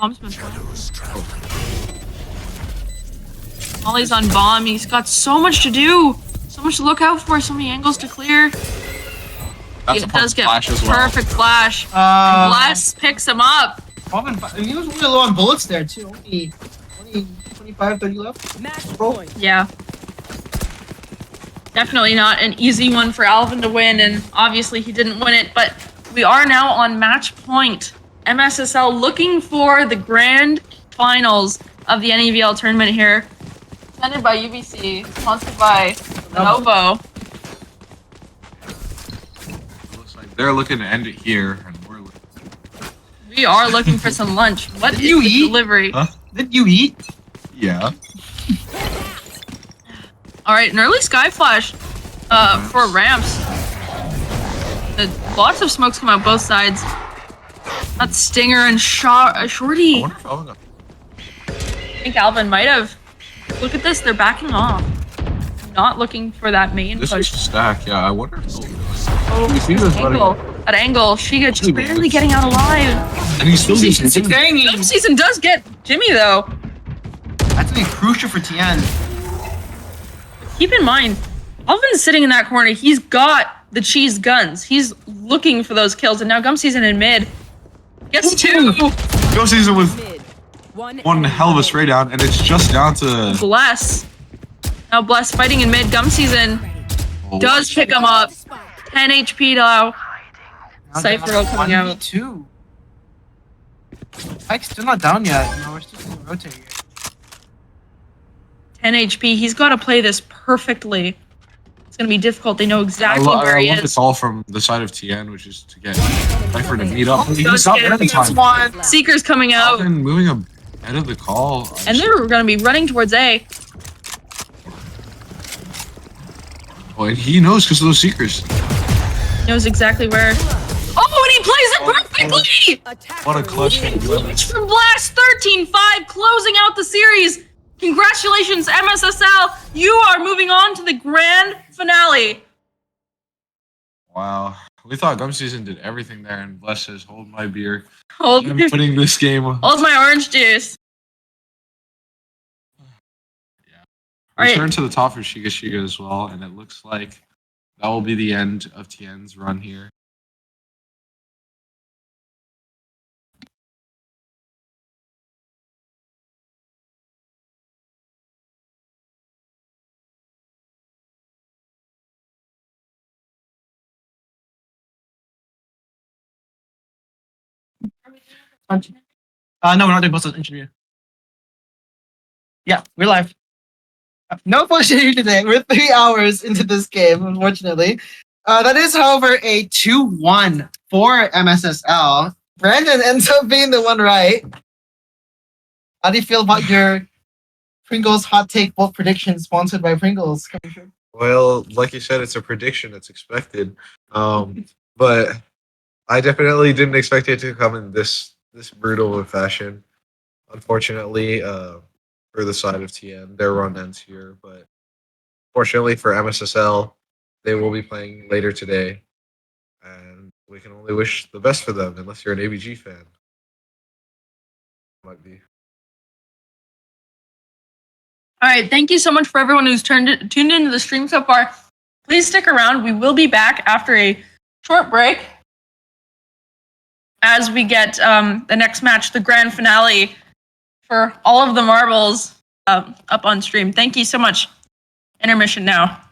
Bomb's been planted. Molly's on bomb. He's got so much to do. So much to look out for. So many angles to clear. That's It a does get flash as well. perfect flash. And Bless picks him up. He was really low on bullets there too. Only 25, 30 left. Match point. Yeah. Definitely not an easy one for Alvin to win, and obviously he didn't win it, but we are now on match point. MSSL looking for the grand finals of the NEVL tournament here. Presented by UBC, sponsored by Lenovo. Looks like they're looking to end it here, and we're looking. We are looking for some lunch. What Did is you the eat? delivery? Huh? Did you eat? Yeah. All right, an early sky flash for ramps. Lots of smokes come out both sides. That's Stinger and Shorty. I wonder if Alvin got. I think Alvin might have. Look at this, they're backing off. Not looking for that main This is push. a stack. Yeah, I wonder if they'll do it. Oh, You see this, buddy? at angle. Shiga just barely getting out alive. And he's still using Gum Season does get Jimmy though. That's gonna be crucial for Tian. Keep in mind, Alvin's sitting in that corner. He's got the cheese guns. He's looking for those kills, and now Gum Season in mid gets two. Go Season with Mid. one hell of a spray down, and it's just down to. Bless. Now Bless fighting in mid. Gum Season Does pick him up. 10 HP now. Cypher coming out. 2. Spike's still not down yet. No, we're still gonna rotate here. 10 HP. He's got to play this perfectly. It's going to be difficult. They know exactly where he I love the is. call from the side of TN, which is to get Cypher to meet up. He's Does not get every it. time. One. Seeker's coming out. Alvin moving ahead of the call. And they're going to be running towards A. Oh, and he knows because of those seekers. Knows exactly where. Oh, and he plays it perfectly! What a clutch game. Clutch from Blast 13-5, closing out the series. Congratulations, MSSL. You are moving on to the grand finale. Wow. We thought Gum Season did everything there, and Bless says, hold my beer. Hold, I'm putting this game on. hold my orange juice. All right. Return to the top for Shiga Shiga as well, and it looks like that will be the end of TN's run here. No, we're not doing post interview. Yeah, we're live. No post interview today. We're 3 hours into this game, unfortunately. That is, however, a 2-1 for MSSL. Brandon ends up being the one right. How do you feel about your Pringles hot take bolt prediction sponsored by Pringles? Well, like you said, it's a prediction. It's expected. But I definitely didn't expect it to come in this brutal of fashion. Unfortunately, for the side of TN, their run ends here. But fortunately for MSSL, they will be playing later today, and we can only wish the best for them. Unless you're an ABG fan, might be. All right, thank you so much for everyone who's tuned into the stream so far. Please stick around. We will be back after a short break as we get the next match, the grand finale for all of the marbles up on stream. Thank you so much. Intermission now.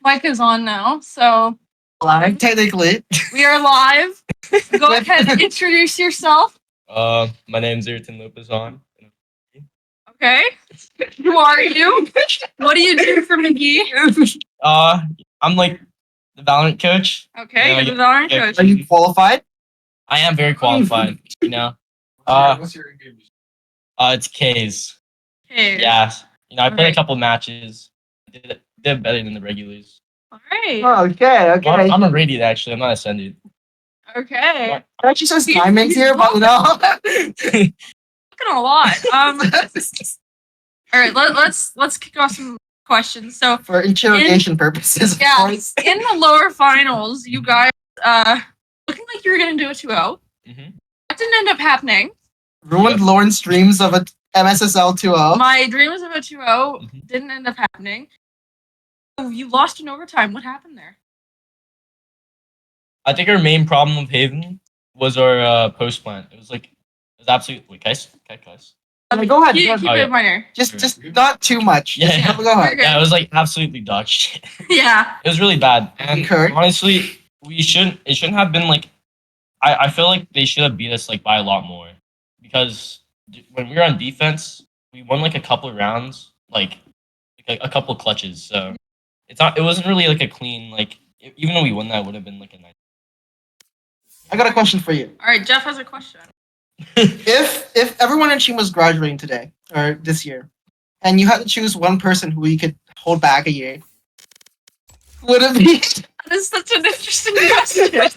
Mic is on now, so Live, technically. we are live. Go ahead and introduce yourself. My name's Ayrton Lopez-On. Okay. Who are you? What do you do for McGee? I'm like the Valorant coach. Okay, Yeah, you're the Valorant yeah. coach. Are you qualified? I am very qualified, you know. What's your in-game? It's K's. Okay. Yeah. You know, I played Alright. a couple matches. Did better than the regulars. All right. Okay, okay. I'm a radiant actually. I'm not ascended. Okay. Actually, says timings here, but no. Looking a lot. All right. Let's kick off some questions. So For interrogation purposes, of yeah, course. in the lower finals, you guys looking like you were gonna do a 2-0. Mhm. That didn't end up happening. Ruined Lauren's dreams of a MSSL 2-0. My dreams of a 2-0 Mhm. didn't end up happening. So you lost in overtime. What happened there? I think our main problem with Haven was our post plant. It was absolutely. Wait, can I cuss? Go ahead. Keep Go ahead. Oh, yeah. it minor. Just not too much. Just Yeah. go ahead. Okay. Yeah, it was like absolutely dog shit. Yeah. It was really bad. And Concur. honestly, it shouldn't have been like, I feel like they should have beat us like by a lot more. Because when we were on defense, we won like a couple of rounds, like a couple of clutches. So it wasn't really like a clean, like, even though we won that, it would have been like a nice. I got a question for you. All right. Jeff has a question. If everyone in team was graduating today or this year, and you had to choose one person who you could hold back a year, would it be That is such an interesting question. Yeah.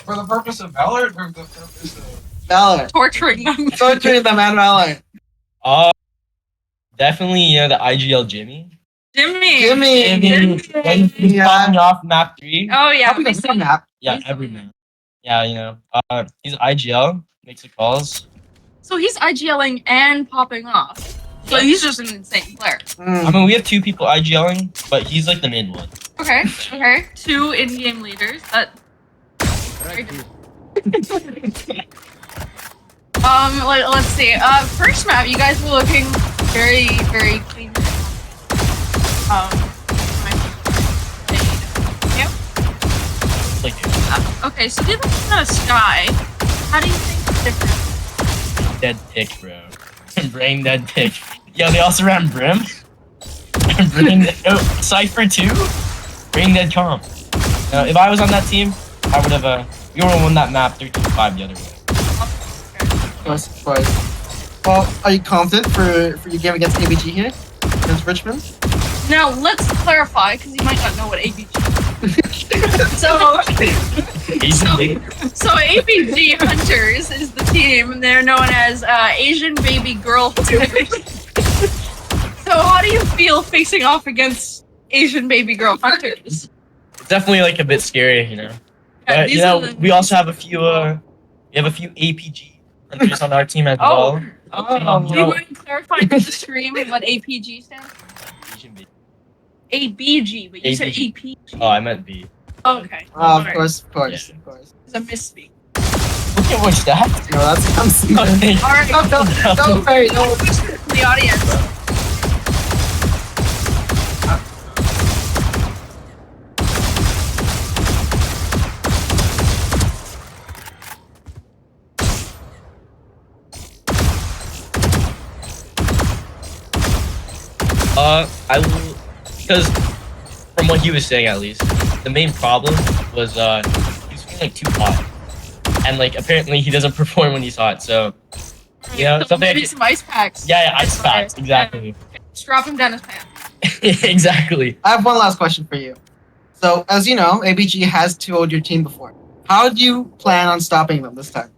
For the purpose of Valor, or for the purpose of Valor? Torturing them. Torturing the man Valor. Definitely, you know, the IGL Jimmy. Jimmy. Jimmy. When he's Yeah. popping off map 3. Oh yeah. Probably we the see- same map. Yeah, every man. Yeah, you know. He's IGL, makes the calls. So he's IGLing and popping off. So he's just an insane player. Mm. I mean, we have 2 people IGLing, but he's like the main one. Okay. Okay. 2 in-game leaders. That. Very good. Let's see. First map, you guys were looking very, very clean. Yep. Like, Okay, so the other one's not a sky. How do you think it's different? dead pick, bro. Brain dead pick. Yo, they also ran Brim. Brain Cypher too. Brain dead comp. If I was on that team, I would have we would have won that map 3-5 the other way. Of course. Well, are you confident for your game against ABG here? Against Richmond? Now let's clarify, because you might not know what ABG is. So ABG Hunters is the team, and they're known as Asian Baby Girl Hunters. So how do you feel facing off against Asian Baby Girl Hunters? It's definitely like a bit scary, you know. But these you know, are the- we also have a few APG hunters on our team as Oh. well. Do you mind clarifying to the stream what APG stands for? Asian baby. ABG, but you said ABG. APG. Oh, I meant B. Okay. Of Alright. course. Yeah. It's a misspeak. Look at what's that? No, that's I'm seeing. Okay. Alright. Don't worry, no. The audience. I will, because from what he was saying at least, the main problem was he's feeling like too hot, and like apparently he doesn't perform when he's hot. So yeah, So something. maybe some ice packs. Yeah, ice packs, exactly, Strap him down his pants. exactly. I have one last question for you. So, as you know, ABG has 2-0'd your team before. How do you plan on stopping them this time?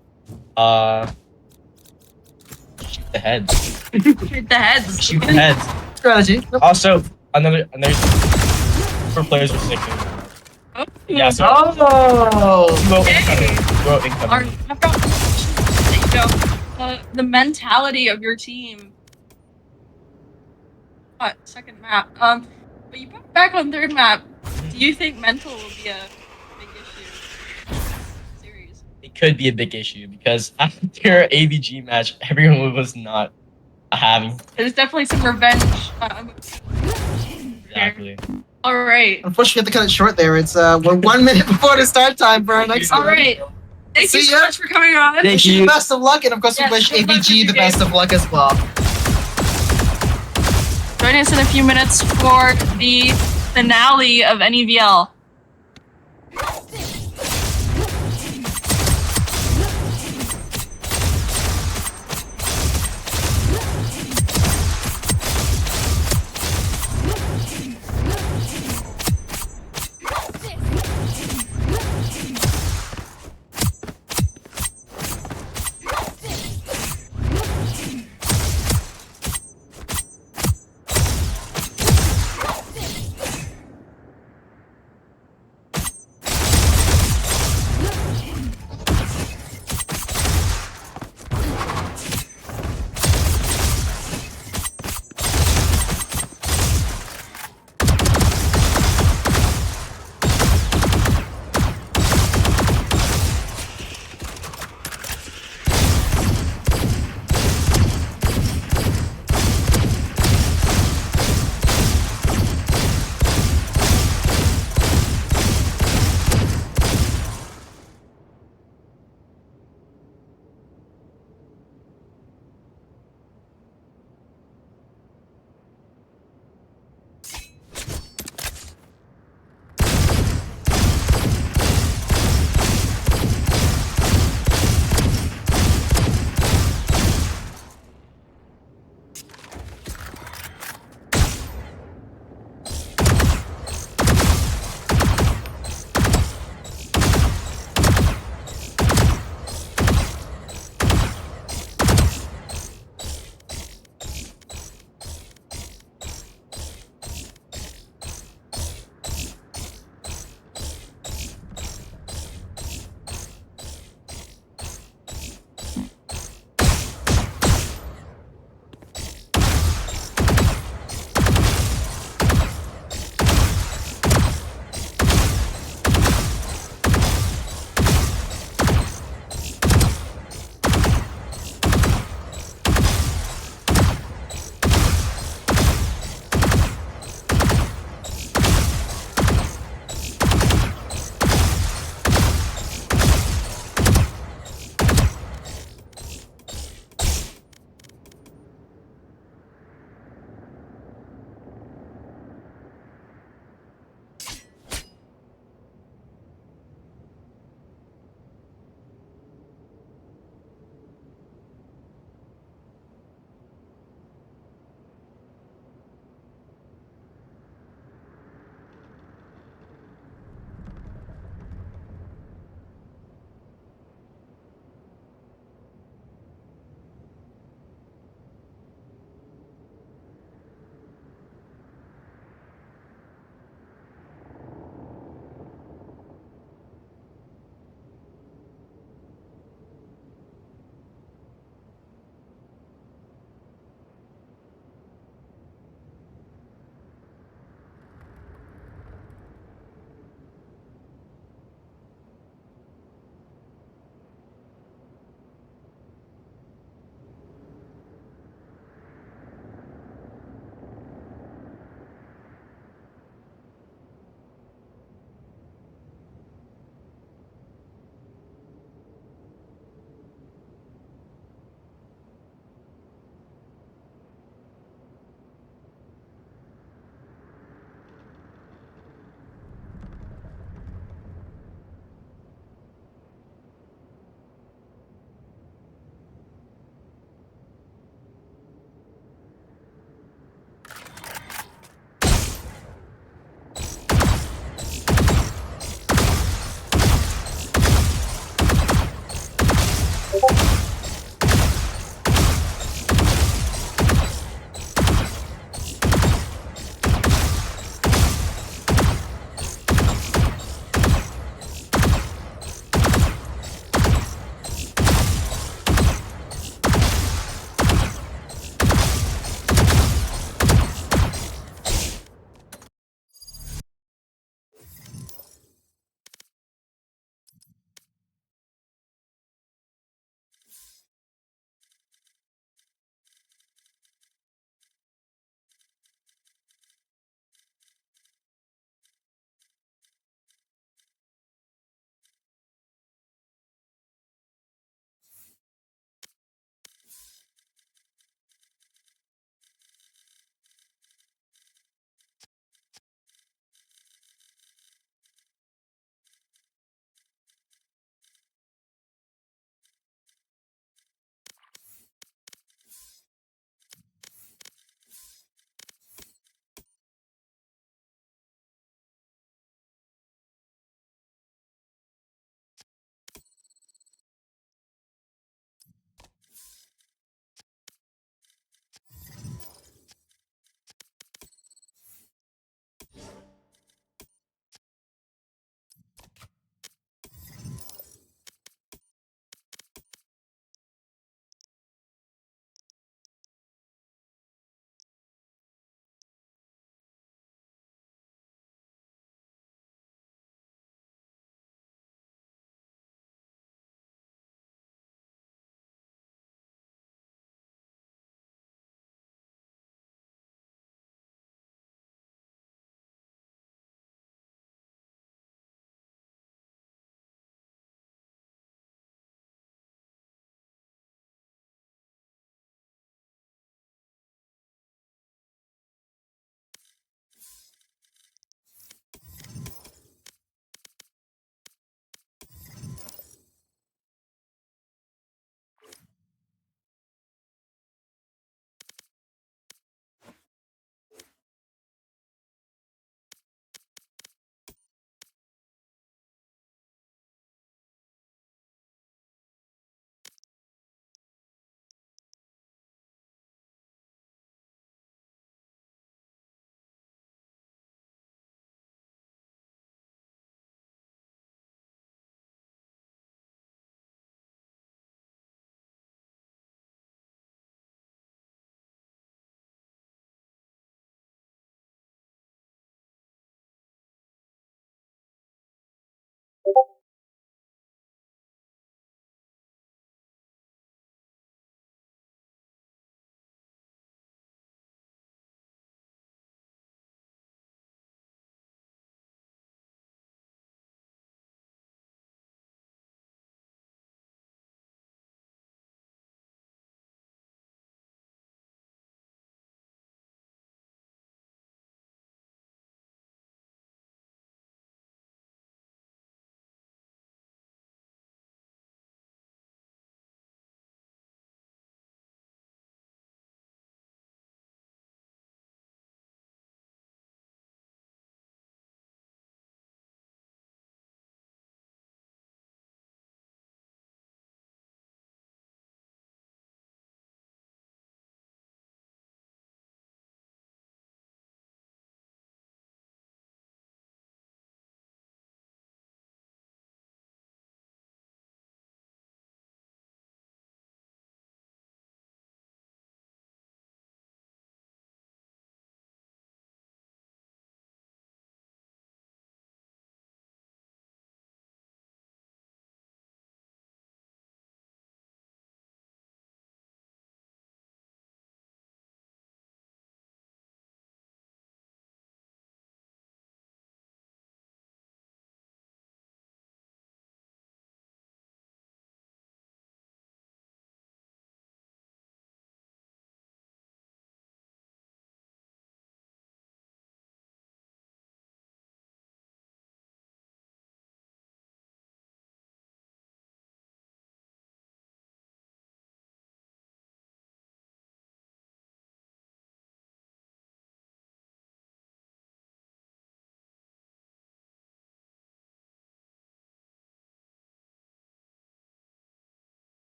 Shoot the heads. Shoot the heads. Shoot the heads. Strategy. Also, another 4 players were sick. Oh. Yeah, so Oh! go Hey. incoming. Go incoming. I've got the mentality of your team. What second map? But you put back on third map. Do you think mental will be a big issue? Series. It could be a big issue because after ABG match, everyone was not having. There's definitely some revenge. Exactly. All right. Unfortunately, we have to cut it short there. It's we're 1 minute before the start time for our next All one. right. Thank you See so ya. much for coming on. Wish Thank you you. the best of luck, and of course, Yes, we wish good luck with ABG your the game. best of luck as well. Join us in a few minutes for the finale of NEVL.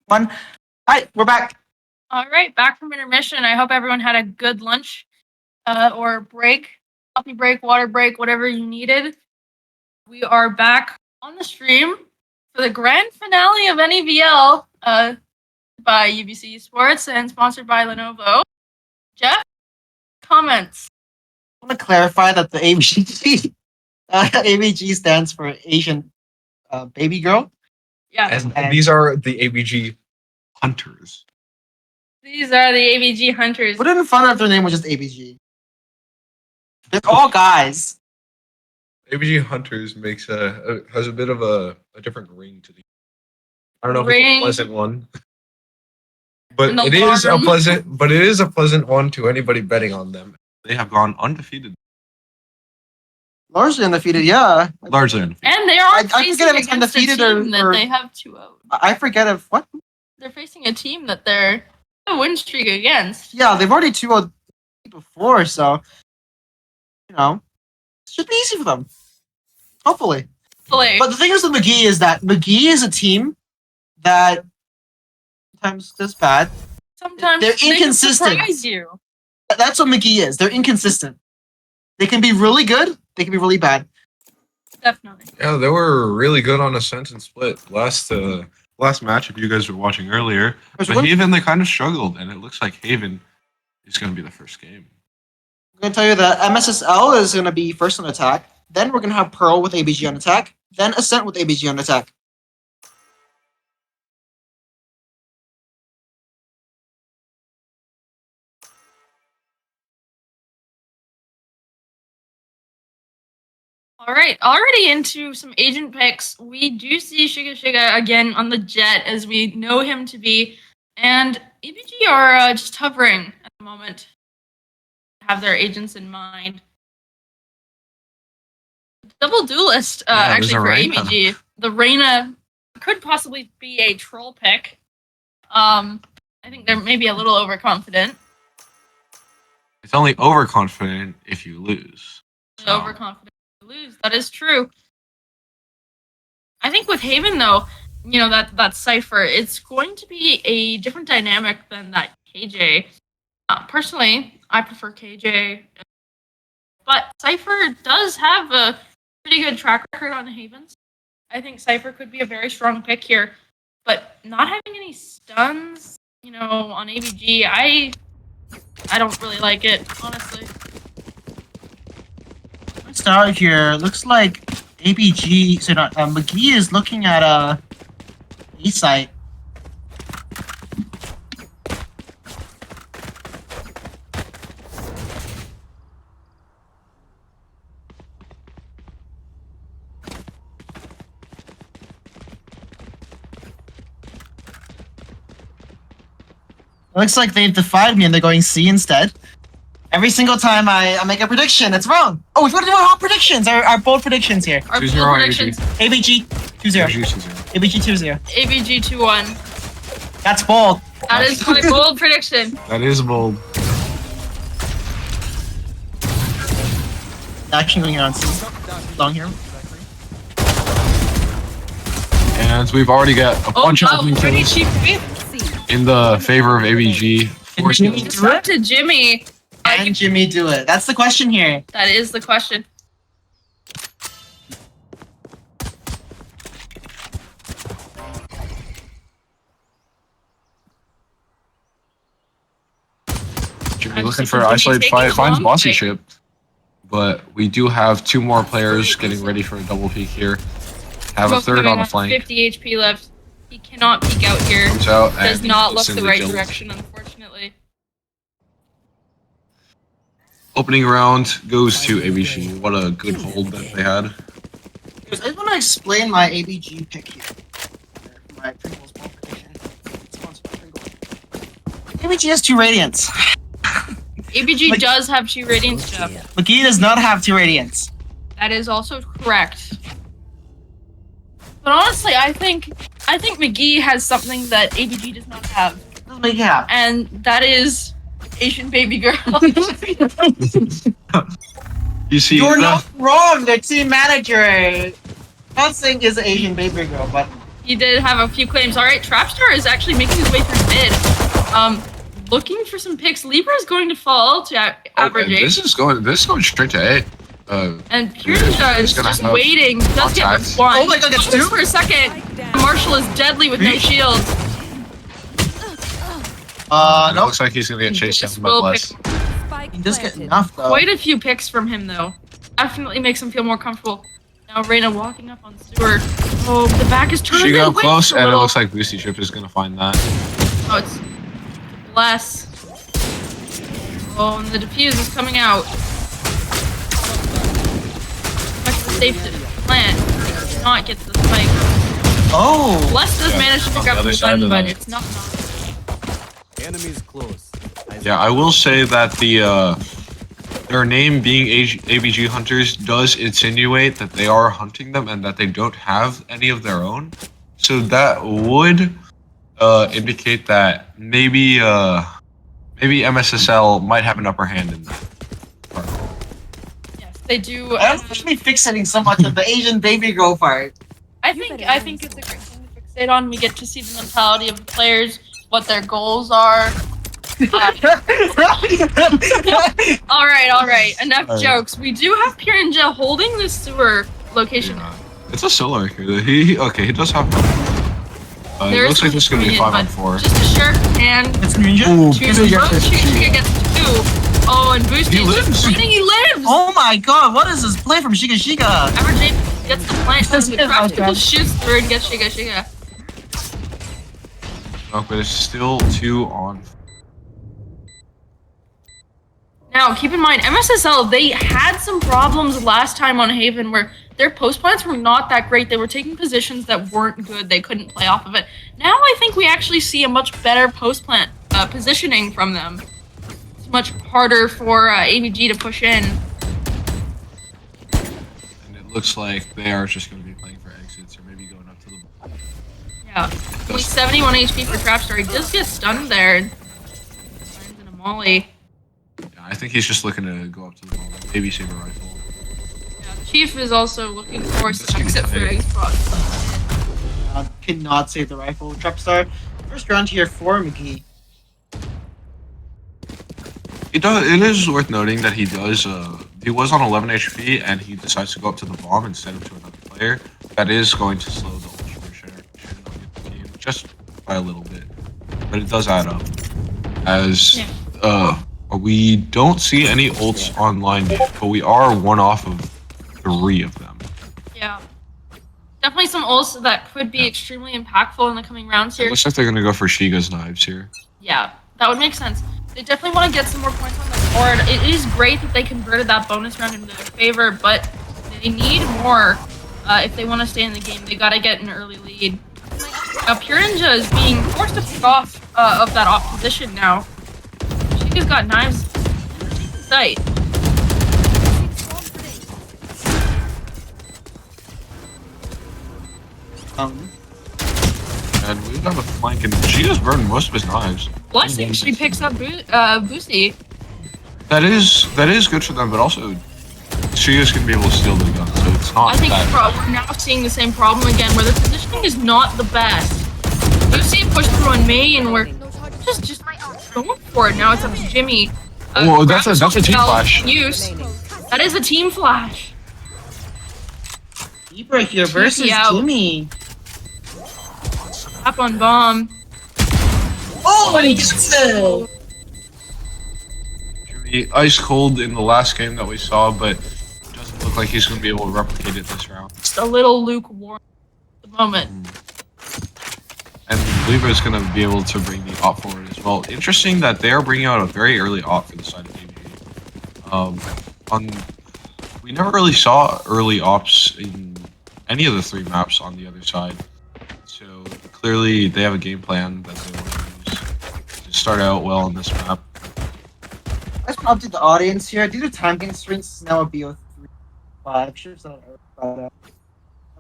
1. Hi, we're back. All right, back from intermission. I hope everyone had a good lunch or break, coffee break, water break, whatever you needed. We are back on the stream for the grand finale of NEVL by UBC Esports and sponsored by Lenovo. Jeff, comments? I want to clarify that the ABG, ABG stands for Asian baby girl. Yeah, And these are the ABG hunters. these are the ABG hunters. Would it have been fun if their name was just ABG? They're all guys. ABG hunters makes has a bit of a different ring to the. I don't know if it's Ring. a pleasant one, but In the it is a ballroom. pleasant. But it is a pleasant one to anybody betting on them. They have gone undefeated. Largely undefeated, yeah. Largely undefeated. And they are I facing forget if it's against a undefeated team that or- they have 2-0. I forget if what? They're facing a team that they're a win streak against. Yeah, they've already 2-0 before, so you know, it should be easy for them. Hopefully. Play. But the thing is with McGee is that McGee is a team that sometimes does bad. Sometimes they're they can inconsistent. surprise you. That's what McGee is. They're inconsistent. They can be really good, they can be really bad. Definitely. Yeah, they were really good on Ascent and Split last match. If you guys were watching earlier, but Haven they kind of struggled, and it looks like Haven is going to be the first game. I'm going to tell you that MSSL is going to be first on attack. Then we're going to have Pearl with ABG on attack. Then Ascent with ABG on attack. All right, already into some agent picks. We do see Shiga again on the jet as we know him to be, and ABG are just hovering at the moment. Have their agents in mind. Double duelist actually there's a for Reyna. ABG. The Reyna could possibly be a troll pick. I think they're maybe a little overconfident. It's only overconfident if you lose. So, Overconfident to lose. That is true. I think with Haven though, you know, that Cypher, it's going to be a different dynamic than that KJ. Personally, I prefer KJ, but Cypher does have a pretty good track record on Havens. I think Cypher could be a very strong pick here, but not having any stuns, you know, on ABG, I don't really like it, honestly. Let's start here. Looks like ABG, so not, McGee is looking at a site. Looks like they've defied me and they're going C instead. Every single time I make a prediction, it's wrong. Oh, we've got to do our hot predictions, our bold predictions here. Our 2-0 bold predictions. ABG 2-0. ABG 2-0. ABG 2-1. That's bold. That is my bold prediction. that is bold. Action going on C. Long here. And we've already got a bunch of opening pretty kills cheap. in the favor of ABG. Can Jimmy It's do up it? to Jimmy. Can Jimmy do it? That's the question here. That is the question. Jimmy I'm looking just for thinking isolated he's fight, taking finds long bossy break. ship. But we do have 2 more players getting ready for a double peek here. Have a Both third coming on the flank. 50 HP left. He cannot peek out here. Comes out Does and not look instantly the right kills. direction, unfortunately. Opening round goes to ABG. What a good hold that they had. I just want to explain my ABG pick here. My Pringles ball prediction. Sponsored by Pringles. ABG has 2 radiants. ABG Like- does have 2 radiance, Jeff. McGee does not have 2 radiants. That is also correct. But honestly, I think McGee has something that ABG does not have, Doesn't make it happen. and that is Asian baby girl. You see, You're the- not wrong. Their team manager, not saying is an Asian baby girl, but he did have a few claims. All right, Trapstar is actually making his way through mid. Looking for some picks. Libra is going to fall to average Okay, 8. this is going straight to A. And Pyrrhia is gonna just have waiting. Does get contacts. one. Oh my god, that's two? For a second. Marshall is deadly with no shields. It No, looks like he's gonna get chased Just down by will Bless. pick Spike he does get planted. enough though. quite a few picks from him though. Definitely makes him feel more comfortable. Now Reyna walking up on Stewart. Oh, the back is turned. She They got wait close, for a and it little. looks like Boosty Trip is gonna find that. Oh, it's Bless. Oh, and the defuse is coming out. Much of the safe plant. He does not get to the spike. Oh, Bless does Yeah, manage to on pick the up other the side gun, of but that. it's not enough. Enemies close. Yeah, I will say that their name being ABG Hunters does insinuate that they are hunting them and that they don't have any of their own. So that would indicate that maybe MSSL might have an upper hand in that. Yes, they do. I'm actually fixating so much of the Asian baby girl part. I think it's a great thing to fixate on. We get to see the mentality of the players, what their goals are. All right. Enough All right. jokes. We do have Piranha holding the sewer location. Yeah. It's a solo here. He does have. It There looks is like this is gonna be communion, 5-on-4. Just a sharp hand. It's Ninja. Ooh, Two. Ninja gets it. Shiga gets 2. Oh, and Boosty He is just lives. bleeding. He lives. Oh my god, what is this play from Shiga Shiga? Average 8 gets the plant. This The is practical awesome. shoots through and gets Shiga. No, but it's still 2 on. Now, keep in mind, MSSL, they had some problems last time on Haven where their post plants were not that great. They were taking positions that weren't good. They couldn't play off of it. Now I think we actually see a much better post plant positioning from them. It's much harder for AVG to push in. And it looks like they are just going to be playing for exits or maybe going up to the. Yeah. Only 71 HP for Trapstar. He does get stunned there. Lands in a molly. Yeah, I think he's just looking to go up to the ball. Maybe save a rifle. Yeah, Chief is also looking for This some is exit for great. Esports. Cannot save the rifle. Trapstar. First round here for McGee. It is worth noting that he does. He was on 11 HP and he decides to go up to the bomb instead of to another player. That is going to slow the ultimate generation of the team just by a little bit, but it does add up. As we don't see any ults online yet, but we are one off of 3 of them. Yeah. Definitely some ults that could be extremely impactful in the coming rounds It here. looks like they're gonna go for Shiga's knives here. Yeah, that would make sense. They definitely want to get some more points on the board. It is great that they converted that bonus round into their favor, but they need more if they want to stay in the game. They got to get an early lead. Now, Piranha is being forced to pick off of that off position now. Chica's got knives in sight. And we got a flank, and Shiga's burned most of his knives. Bless actually picks up Boosty. That is good for them, but also Shiga's gonna be able to steal the gun, so it's not I think that. we're now seeing the same problem again, where the positioning is not the best. You see it push through on May, and we're just going for it. Now it's up to Jimmy. Oh, that's a team flash. Use. That is a team flash. Libra here versus out. Jimmy. Up on bomb. Oh, and he gets it! Jimmy ice cold in the last game that we saw, but doesn't look like he's gonna be able to replicate it this round. Just a little lukewarm at the moment. And Libra is going to be able to bring the op forward as well. Interesting that they are bringing out a very early op for the side of ABG. We never really saw early ops in any of the 3 maps on the other side. So clearly they have a game plan that they want to use to start out well on this map. I just want to update the audience here. Due to time constraints, it's now a BO3. I'm sure it's not but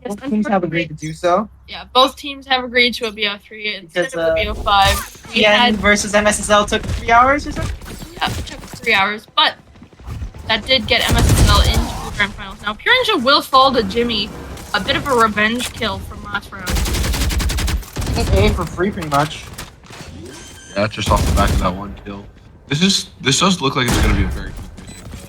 Yes, both teams have agreed to do so. Yeah, both teams have agreed to a BO3 instead Because, of a BO5. We PN had versus MSSL took 3 hours or something? Yeah, it took 3 hours, but that did get MSSL into the grand finals. Now, Piranha will fall to Jimmy. A bit of a revenge kill from last round. A for free, pretty much. Yeah, just off the back of that one kill. This does look like it's gonna be a very quick retake though.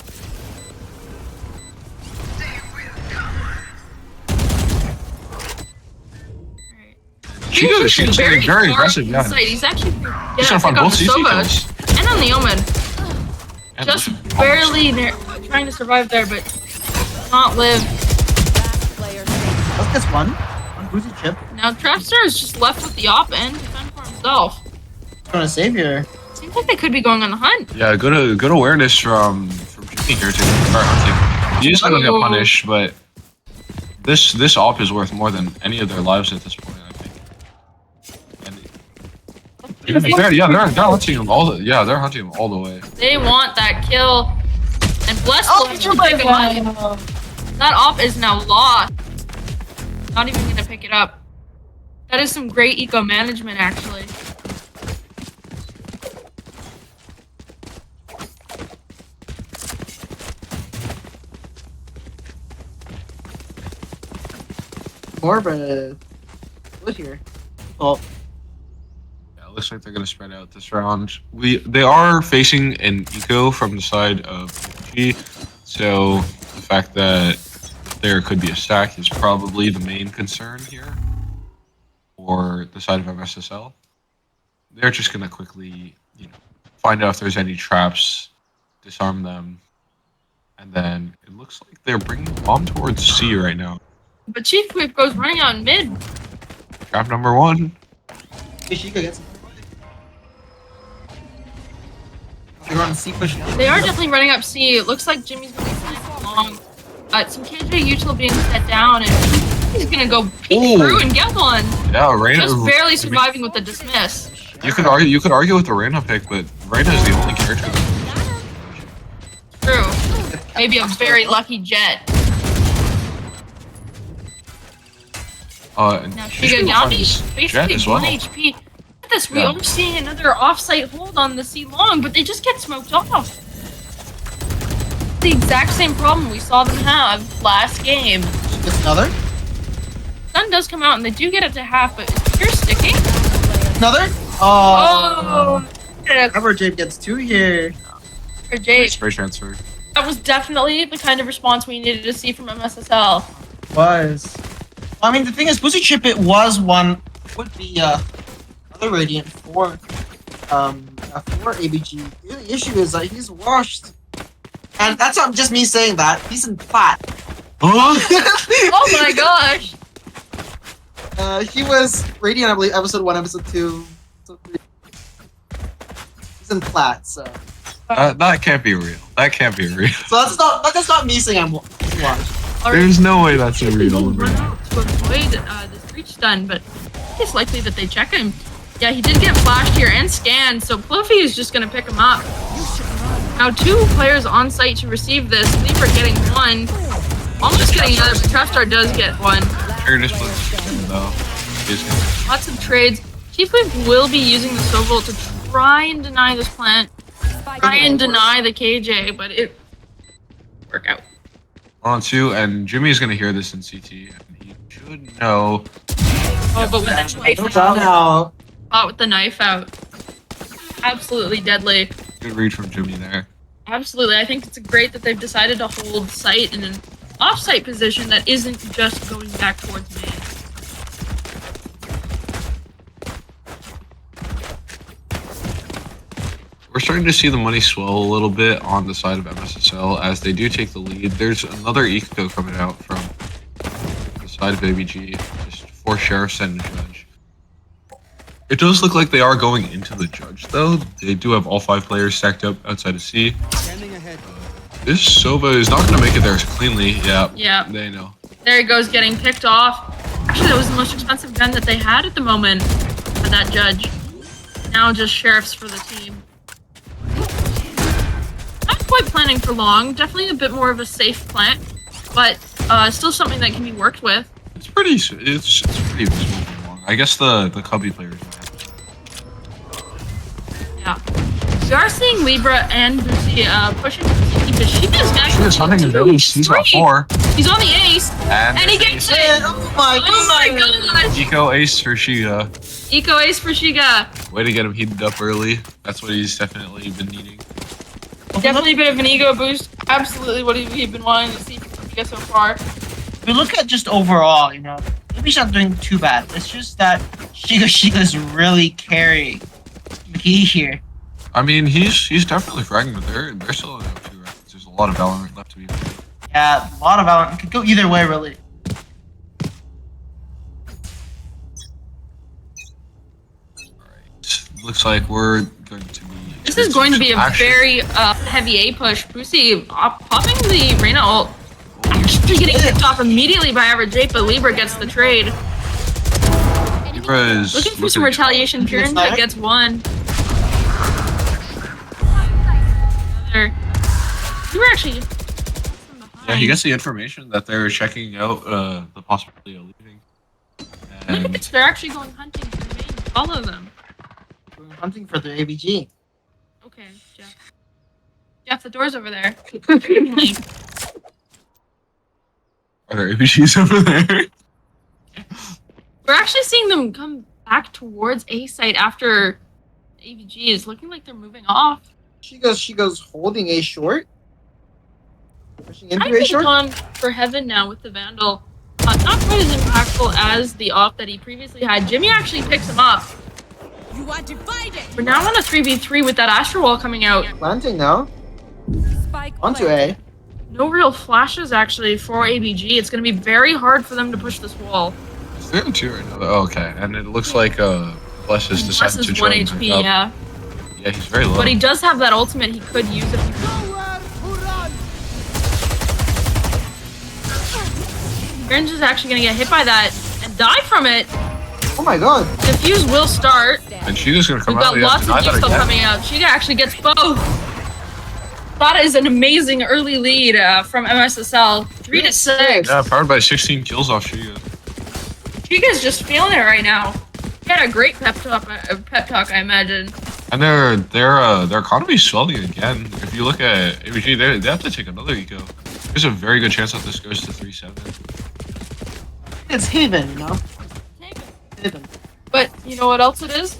She's very aggressive, yeah. He's actually He's gonna find both CC kills. and on the Omen. And Just almost- barely trying to survive there, but not live. Last player standing. Let's get one. On Boozy chip. Now Trapstar is just left with the op and to fend for himself. Trying to save here. Seems like they could be going on the hunt. Yeah, good awareness from Jimmy here to start hunting. He's gonna get punished, but this op is worth more than any of their lives at this point, I think. And they're hunting him all the way. They want that kill. And Bless Oh, will pick him up. That op is now lost. Not even gonna pick it up. That is some great eco management, actually. More, but what here? Oh, Yeah, it looks like they're gonna spread out this round. They are facing an eco from the side of G, so the fact that there could be a stack is probably the main concern here for the side of MSSL. They're just gonna quickly, find out if there's any traps, disarm them, and then it looks like they're bringing the bomb towards C right now. But Chief Whip goes running out in mid. Trap number 1. Ishika gets him. They're on C push now. They are definitely running up C. It looks like Jimmy's going to be playing long. Some KJ util being set down, and he's going to go peek through and get one. Yeah, Reyna. Just barely surviving with the dismiss. You could argue with the Reyna pick, but Reyna is the only character. True. Maybe a very lucky Jet. And Now she's Shiga gonna down find to this Jet basically as well. 1 HP. Look at this, we Yeah. are seeing another offsite hold on the C long, but they just get smoked off. The exact same problem we saw them have last game. Gets another. Sun does come out and they do get it to half, but is Pure sticking? Another. Oh, Cover Jade gets 2 here. for Jade. Spray transfer. That was definitely the kind of response we needed to see from MSSL. Was. I mean, the thing is, Boozy chip it was one. Would be another Radiant for ABG. The issue is that he's washed, and that's not just me saying that. He's in plat. Oh my gosh! He was Radiant, I believe, episode 1, episode 2. Episode 3. He's in plat, so That can't be real. That can't be real. that's not me saying I'm washed. There's no way that's a real. Run out to avoid this breach stun, but it's likely that they check him. Yeah, he did get flashed here and scanned, so Fluffy is just gonna pick him up. Now 2 players on site to receive this. Libra getting 1, almost getting another, but Trapstar does get 1. Fairness though. Lots of trades. Chief Wave will be using the Soval to try and deny this plant, try and deny the KJ, but it work out. On 2, and Jimmy's gonna hear this in CT, and he should know. Oh, but with the knife Down out. now. With the knife out. Absolutely deadly. Good read from Jimmy there. Absolutely. I think it's great that they've decided to hold site in an off-site position that isn't just going back towards main. We're starting to see the money swell a little bit on the side of MSSL as they do take the lead. There's another eco coming out from the side of ABG, just 4 sheriffs and a judge. It does look like they are going into the judge though. They do have all 5 players stacked up outside of C. This Sova is not going to make it there cleanly. Yeah, they know. There he goes, getting picked off. Actually, that was the most expensive gun that they had at the moment for that judge. Now just sheriffs for the team. Not quite planning for long. Definitely a bit more of a safe plant, but still something that can be worked with. It's pretty smooth and long. I guess the Cubby players might have to. Yeah. We are seeing Libra and Boozy pushing CT, but she is actually Hunting the Billies. He's got 4. He's on the ace, and he gets it! Oh my Oh my gosh! Eco ace for Shiga. Eco ace for Shiga. Way to get him heated up early. That's what he's definitely been needing. Definitely a bit of an ego boost. Absolutely what he's been wanting to see from Shiga so far. If we look at just overall, you know, maybe she's not doing too bad. It's just that Shiga's really carrying McGee here. I mean, he's definitely fragging, but they're still in up 2 rounds. There's a lot of Valorant left to be played. Yeah, a lot of Valorant. It could go either way, really. Alright. Looks like we're going to be... This is going to be a action. very heavy A push. Boosie popping the Reyna ult. Actually getting picked off immediately by Average 8, but Libra gets the trade. Libra is Looking for some retaliation. Piranha gets one. We were actually... Yeah, he gets the information that they're checking out the possibility of leaving. Look at And this. They're actually going hunting for the main. Follow them. We're hunting for the ABG. Okay, Jeff. Jeff, the door's over there. are there APGs over there? We're actually seeing them come back towards A site after AVG is looking like they're moving off. She goes holding A short. Pushing I into A think short. on for Heaven now with the Vandal. Not quite as impactful as the off that he previously had. Jimmy actually picks him up. You are divided. We're now on a 3v3 with that Astro Wall coming out. Planting now. Spike Onto planted. A. No real flashes actually for AVG. It's going to be very hard for them to push this wall. Is there 2 right now? Oh, okay, and it looks like Bless has Bless decided is to 1 join HP, back up. yeah. Yeah, he's very low. But he does have that ultimate he could use if he Gringe is actually going to get hit by that and die from it. Oh my god. Defuse will start. And Shiga's gonna come We've out. got lots of Gifts coming out. Shiga actually gets both. That is an amazing early lead from MSSL. 3 to 6. Yeah, powered by 16 kills off Shiga. Shiga's just feeling it right now. He had a great pep talk, I imagine. And their economy's swelling again. If you look at ABG, they have to take another eco. There's a very good chance that this goes to 3-7. It's Haven, you know? Haven. But you know what else it is?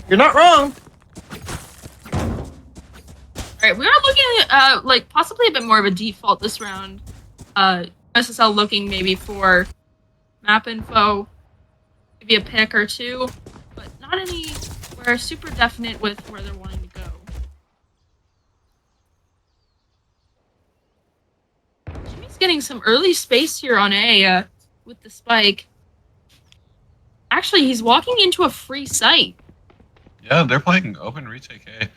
You're not wrong. Alright, we are looking at like possibly a bit more of a default this round. SSL looking maybe for map info, maybe a pick or two, but not anywhere super definite with where they're wanting to go. Jimmy's getting some early space here on A with the spike. Actually, he's walking into a free site. Yeah, they're playing open retake A.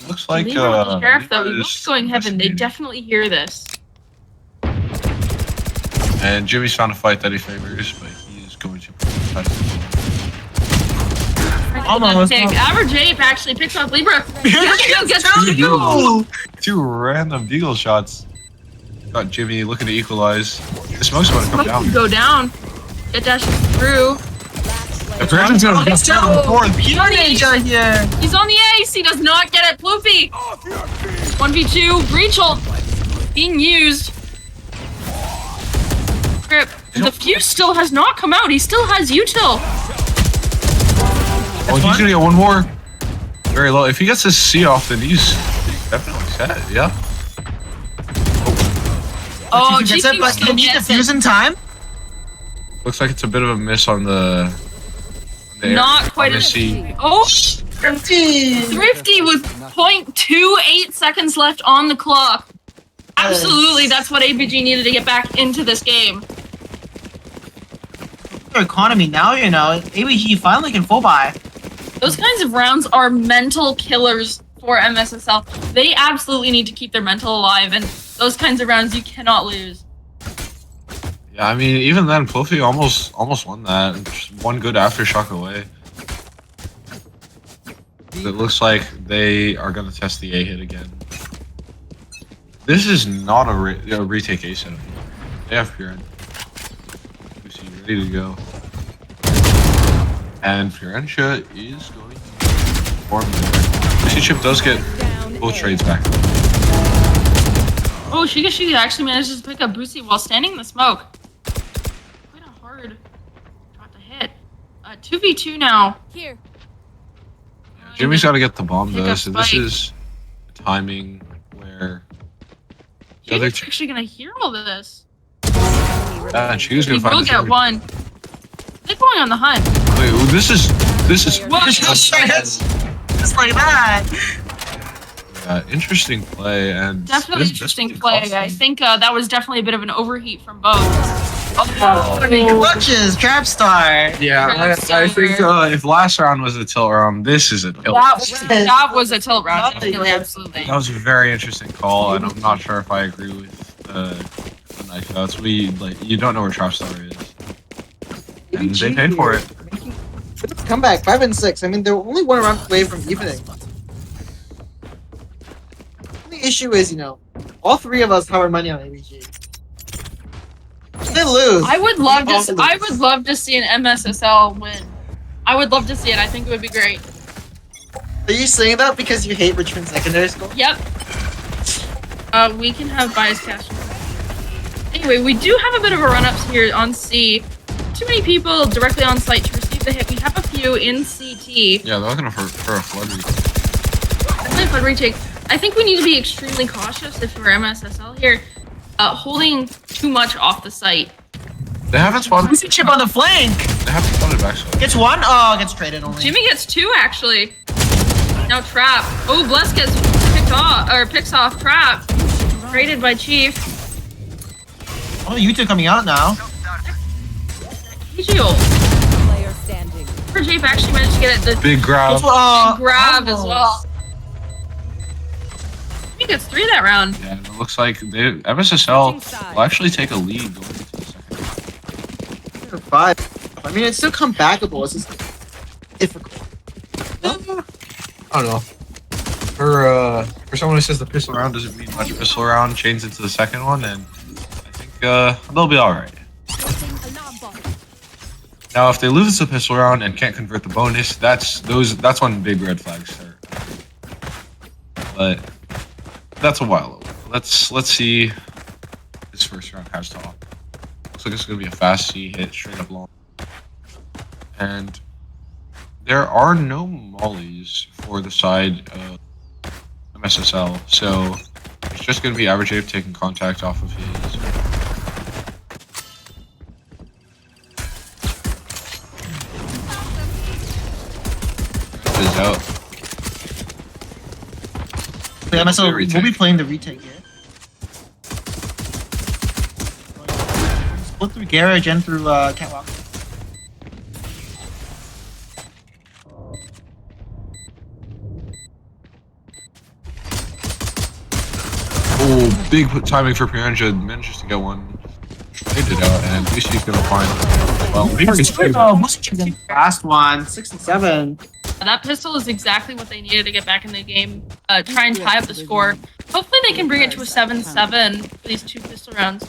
Looks like Libra with the Sheriff, though, Libra he is was going Heaven. They investigating. definitely hear this. And Jimmy's found a fight that he favors, but he is going to Almost. Average Ape actually picks up Libra. Gets Ooh. 2 random deagle shots. Got Jimmy looking to equalize. The smoke's about to come down. Go down. Get dashes through. The Brandon's gonna Let's bust down go. the board. Pure Ninja here. He's on the ace. He does not get it. Ploofy. 1v2. Breach ult being used. Grip. The fuse still has not come out. He still has util. Oh, he's gonna get one more. Very low. If he gets this C off, then he's definitely set. Yeah. Oh, Gets it, GP but still can he gets defuse it. in time? Looks like it's a bit of a miss on the air. Not quite On the a C. Oh, 15. Thrifty with 0.28 seconds left on the clock. Absolutely, that's what ABG needed to get back into this game. Their economy now, you know, ABG finally can full buy. Those kinds of rounds are mental killers for MSSL. They absolutely need to keep their mental alive, and those kinds of rounds you cannot lose. Yeah, I mean, even then, Ploofy almost won that. Just one good aftershock away. It looks like they are going to test the A hit again. This is not a retake A setup. They have Puren. UBC ready to go. And Purentia is going to perform there. UBC Chip does get both trades back. Oh, Shiga actually manages to pick up Boosie while standing in the smoke. Quite a hard shot to hit. 2v2 now. Here. Jimmy's got to get the bomb Pick though, up so this Spike. is timing where the other Jimmy's actually gonna hear all this. and she was He gonna find will this get other- one. They're going on the hunt. Wait, this is What? Just like that. interesting play and Definitely this interesting really play. cost I them. think that was definitely a bit of an overheat from both. Clutches, trap star. Yeah, I think if last round was a tilt round, this is a tilt. That was a tilt round. Definitely, absolutely. That was a very interesting call, and I'm not sure if I agree with the knife outs. You don't know where Trap Star is, and they paid for it. Comeback 5 and 6. I mean, they're only one round away from evening. The issue is, all three of us have our money on ABG. If they lose. I would love to. Also I lose. would love to see an MSSL win. I would love to see it. I think it would be great. Are you saying that because you hate Richmond Secondary School? Yep. We can have bias cast. Anyway, we do have a bit of a run-ups here on C. Too many people directly on site to receive the hit. We have a few in CT. Yeah, they're looking for a flood retake. Definitely a flood retake. I think we need to be extremely cautious if we're MSSL here. Holding too much off the site. They haven't spotted. Who's the chip on the flank? They haven't spotted backside. Gets one? Oh, gets traded only. Jimmy gets two actually. Now Trap. Oh, Bless gets picks off Trap. Rated by Chief. Oh, you two coming out now. Visual. Player standing. Chief actually managed to get it the Big grab. grab as well. He gets 3 that round. Yeah, and it looks like MSSL will actually take a lead going into the second. 5. I mean, it's still comebackable. It's just difficult. I don't know. For someone who says the pistol round doesn't mean much, pistol round changes into the second one, and I think they'll be all right. Now, if they lose the pistol round and can't convert the bonus, that's when big red flags start. But that's a while away. Let's see this first round has to offer. Looks like it's gonna be a fast C hit straight up long, and there are no mollies for the side of MSSL, so it's just gonna be Average Ape taking contact off of his. Is out. Yeah, so we'll be playing the retake here. Split through garage and through catwalk. Oh, big timing for Piranha. Manages to get one. Traded it out, and UBC's gonna find. Well, Last one, 6 and 7. That pistol is exactly what they needed to get back in the game. Try and tie up the score. Hopefully they can bring it to a 7-7 for these 2 pistol rounds.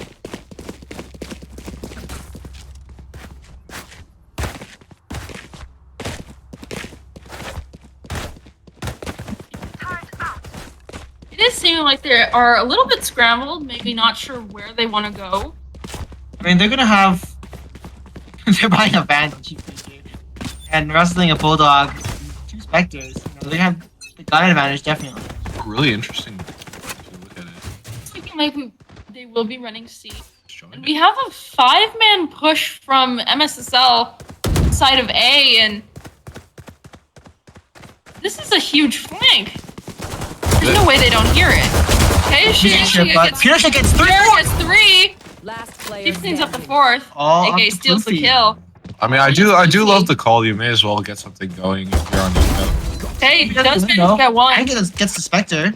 It is seeming like they are a little bit scrambled, maybe not sure where they want to go. I mean, they're gonna have. They're buying a van to cheap here. And wrestling a bulldog, 2 specters. They have the gun advantage, definitely. really interesting if you look at it. It's looking like they will be running C. Joined And it. we have a 5-man push from MSSL side of A, and this is a huge flank. There's no way they don't hear it. Okay, she Pinochet gets 3. gets 3. Last player She cleans up the standing. 4th. All AK up to steals the Poofy. kill. I mean, I do love the call. You may as well get something going if you're on the Hey, He does does the manage window. to get one. And gets the specter.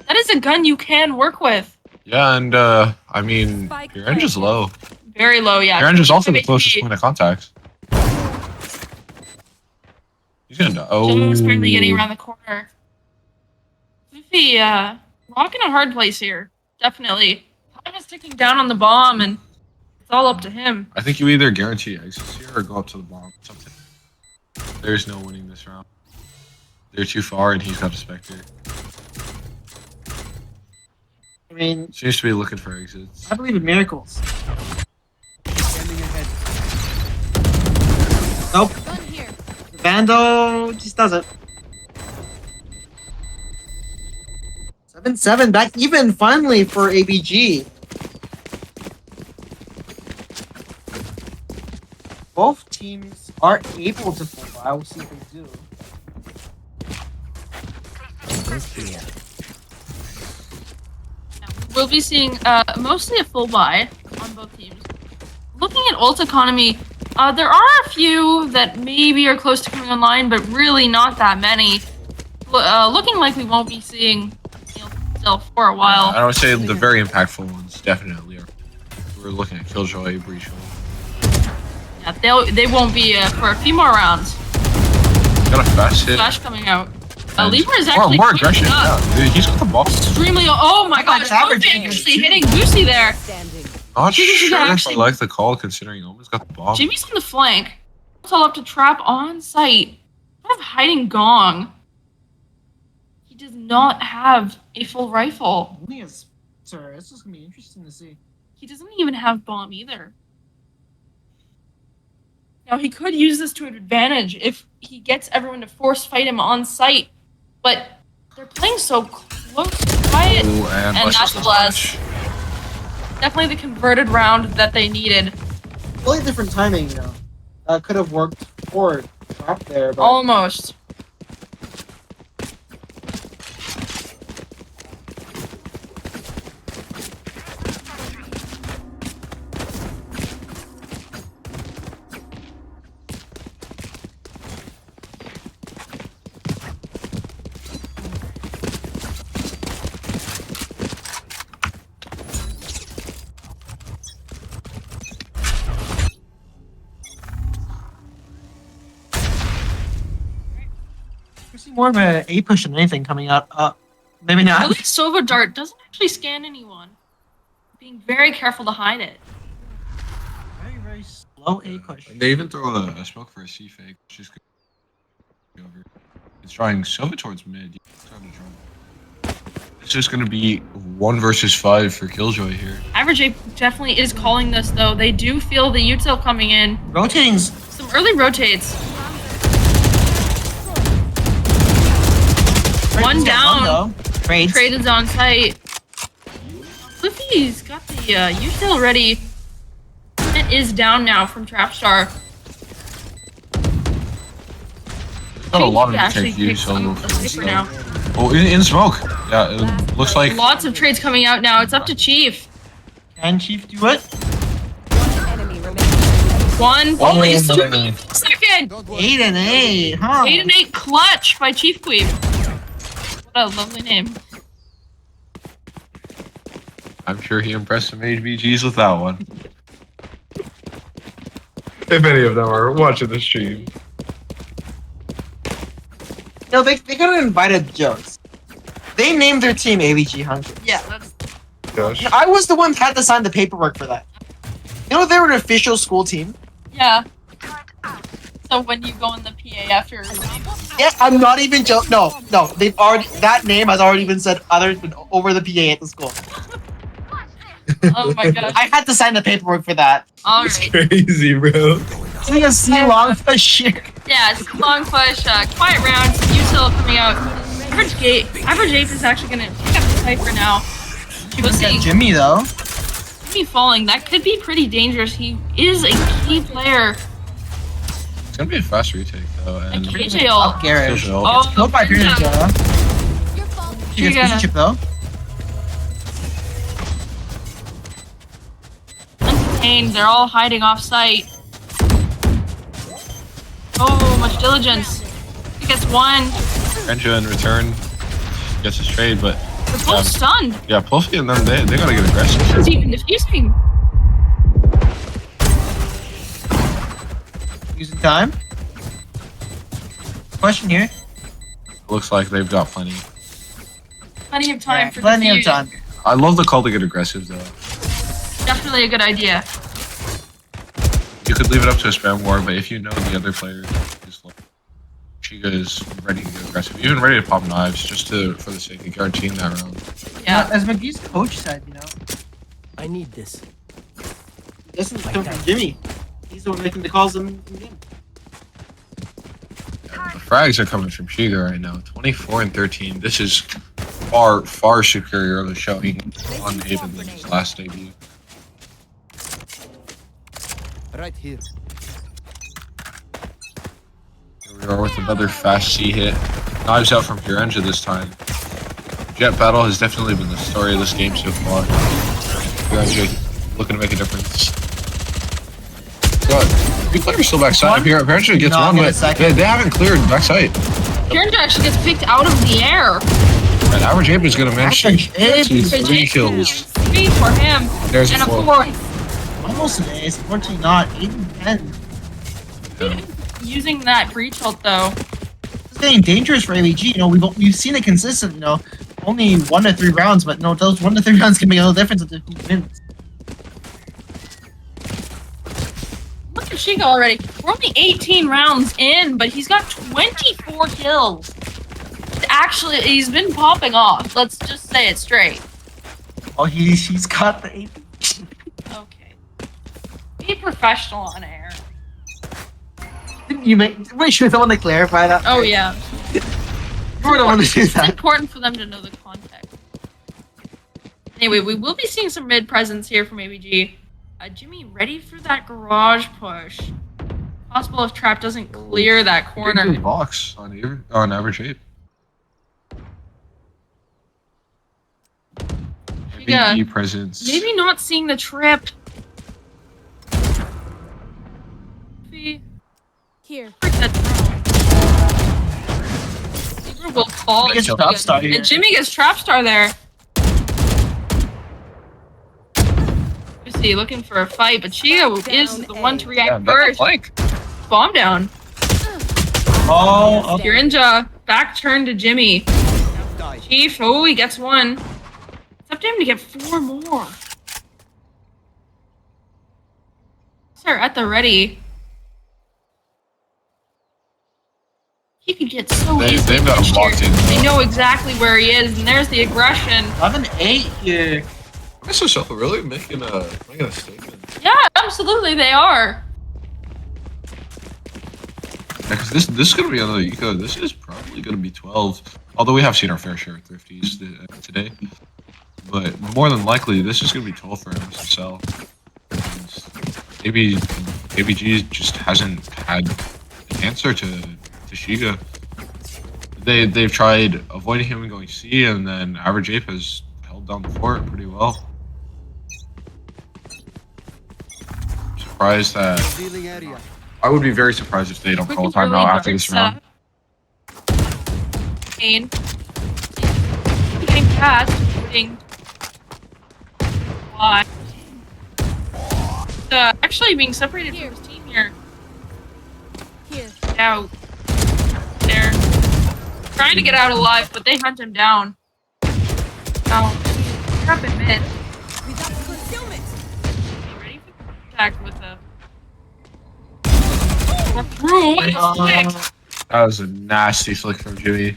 That is a gun you can work with. Yeah, and I mean, your range is low. Very low, yeah. Your range is also the Maybe closest point of contact. He's gonna die. Oh, Jim's apparently getting around the corner. Goofy, rocking a hard place here. Definitely. Time is ticking down on the bomb, and it's all up to him. I think you either guarantee exits here or go up to the bomb. Something. There's no winning this round. They're too far, and he's got a specter. I mean, Seems to be looking for exits. I believe in miracles. Nope. Gun here. Vandal just does it. 7-7, back even finally for ABG. Both teams are able to full buy. We'll see if they do. We'll be seeing mostly a full buy on both teams. Looking at ult economy, there are a few that maybe are close to coming online, but really not that many. Looking like we won't be seeing still for a while. I would say the very impactful ones definitely are. We're looking at Killjoy, Breach. Yeah, they won't be for a few more rounds. Got a fast hit. Flash coming out. And Libra is actually more queuing aggression. up. Yeah, dude, he's got the ball. Extremely. Oh my gosh, average Omen actually hitting Goosey there. Standing. Not This is sure if I actually- like the call considering Omen's got the ball. Jimmy's on the flank. All up to trap on site. Kind of hiding Gong. He does not have a full rifle. Only as sir, this is gonna be interesting to see. He doesn't even have bomb either. Now he could use this to an advantage if he gets everyone to force fight him on site, but they're playing so close to quiet. Ooh, and that's the Bless. flash. Definitely the converted round that they needed. Really different timing, you know. Could have worked forward, up there, but Almost. we see more of a push than anything coming out. Maybe At not. least Sova Dart doesn't actually scan anyone. Being very careful to hide it. Very, very slow A push. They even throw a smoke for a C fake, which is good. Over. It's trying Silva towards mid. It's just going to be 1 versus 5 for Killjoy here. Average A definitely is calling this though. They do feel the util coming in. Rotating's Some early rotates. One down. Trades. Traded on site. Cliffy's got the util ready. It is down now from Trapstar. Got a lot of Actually take view picks solo. up the sniper now. Oh, in smoke. Yeah, it looks like Lots of trades coming out now. It's up to Chief. Can Chief do it? One enemy remaining. One. Oh, Only no, no, no. second. 8 and 8, huh? 8 and 8 clutch by Chief Queen. What a lovely name. I'm sure he impressed some HBGs with that one. If any of them are watching the stream. No, they got invited jokes. They named their team AVG Hunter. Yeah, that's Gosh. I was the one that had to sign the paperwork for that. You know they were an official school team? yeah. So when you go in the PA after Yeah, I'm not even joking. No, they've already, that name has already been said over the PA at the school. oh my gosh. I had to sign the paperwork for that. It's Alright. crazy, bro. See a C long push here. Yeah, it's a long push, quiet round, util coming out. Average Ape is actually gonna pick up the Cypher now. We'll see. Jimmy though. Jimmy falling, that could be pretty dangerous. He is a key player. It's going to be a fast retake, though. A And KJ ult. Up Garage. Killjoy. Oh, Killed by Ninja. Ninja. Your fault. She gets Yeah. busy chip though. Uncontained, they're all hiding off site. Oh, much diligence. He gets one. Renja in return gets his trade, but They're both stunned. yeah, Pulsey and them, they got to get aggressive. It's even diffusing. Using time. Question here. Looks like they've got plenty. Plenty of time Yeah, for plenty of defuse. time. I love the call to get aggressive, though. Definitely a good idea. You could leave it up to a spam war, but if you know the other player is like, Chica is ready to get aggressive, even ready to pop knives, just for the sake of guaranteeing that round. Yeah. As McGee's coach said, you know, I need this. this is coming from Jimmy. He's the one making the calls in the game. The frags are coming from Shiga right now. 24 and 13. This is far, far superior to showing on Haven's last debut. Right here. Here we are with another fast C hit. Knives out from Piranha this time. Jet battle has definitely been the story of this game so far. Piranha looking to make a difference. Two players still backside. Piranha gets one, but they haven't cleared backside. Piranha actually gets picked out of the air. And Average Ape is going to manage to get 3 kills. 3 for him. There's And a a 4. 4. Almost an ace, unfortunately not. 8 and 10. Using that breach ult though. It's getting dangerous for AVG. You know, we've seen it consistent. You know, only 1 to 3 rounds, but no, those 1 to 3 rounds can make a little difference into who wins. Look at Shiga already. We're only 18 rounds in, but he's got 24 kills. Actually, he's been popping off. Let's just say it straight. Oh, he's got the 8. Okay. Be professional on air. Didn't you make? Wait, you're the one to clarify that. Oh yeah. You were the one to do It's that. important for them to know the context. Anyway, we will be seeing some mid presence here from ABG. Jimmy ready for that garage push. Possible if Trap doesn't clear that corner. Good box on Average Ape. Yeah. BE presence. Maybe not seeing the trip. Here. Zebra will fall. Gets Trap Star here. And Jimmy gets Trap Star there. UBC looking for a fight, but Chia is the one to react first. Bomb down. Oh, okay. Piranha back turn to Jimmy. Chief, oh, he gets one. It's up to him to get 4 more. Sir, at the ready. He could get so easily. They've got him locked in. They know exactly where he is, and there's the aggression. 11-8 here. Mr. really making a statement. Yeah, absolutely, they are. Yeah, because this is going to be another eco. This is probably going to be 12. Although we have seen our fair share of thrifties today. But more than likely, this is going to be 12 for MSSL. Maybe ABG just hasn't had an answer to Shiga. They've tried avoiding him and going C, and then Average Ape has held down the fort pretty well. I'm surprised that... Revealing area. I would be very surprised if they don't call a timeout after this round. Kane. Getting past. Getting... Why? Actually being separated from his team here. Here. Out. There. Trying to get out alive, but they hunt him down. Oh. Trap in mid. Without concealment. Be ready for contact with the... Through. That was a nasty flick from Jimmy.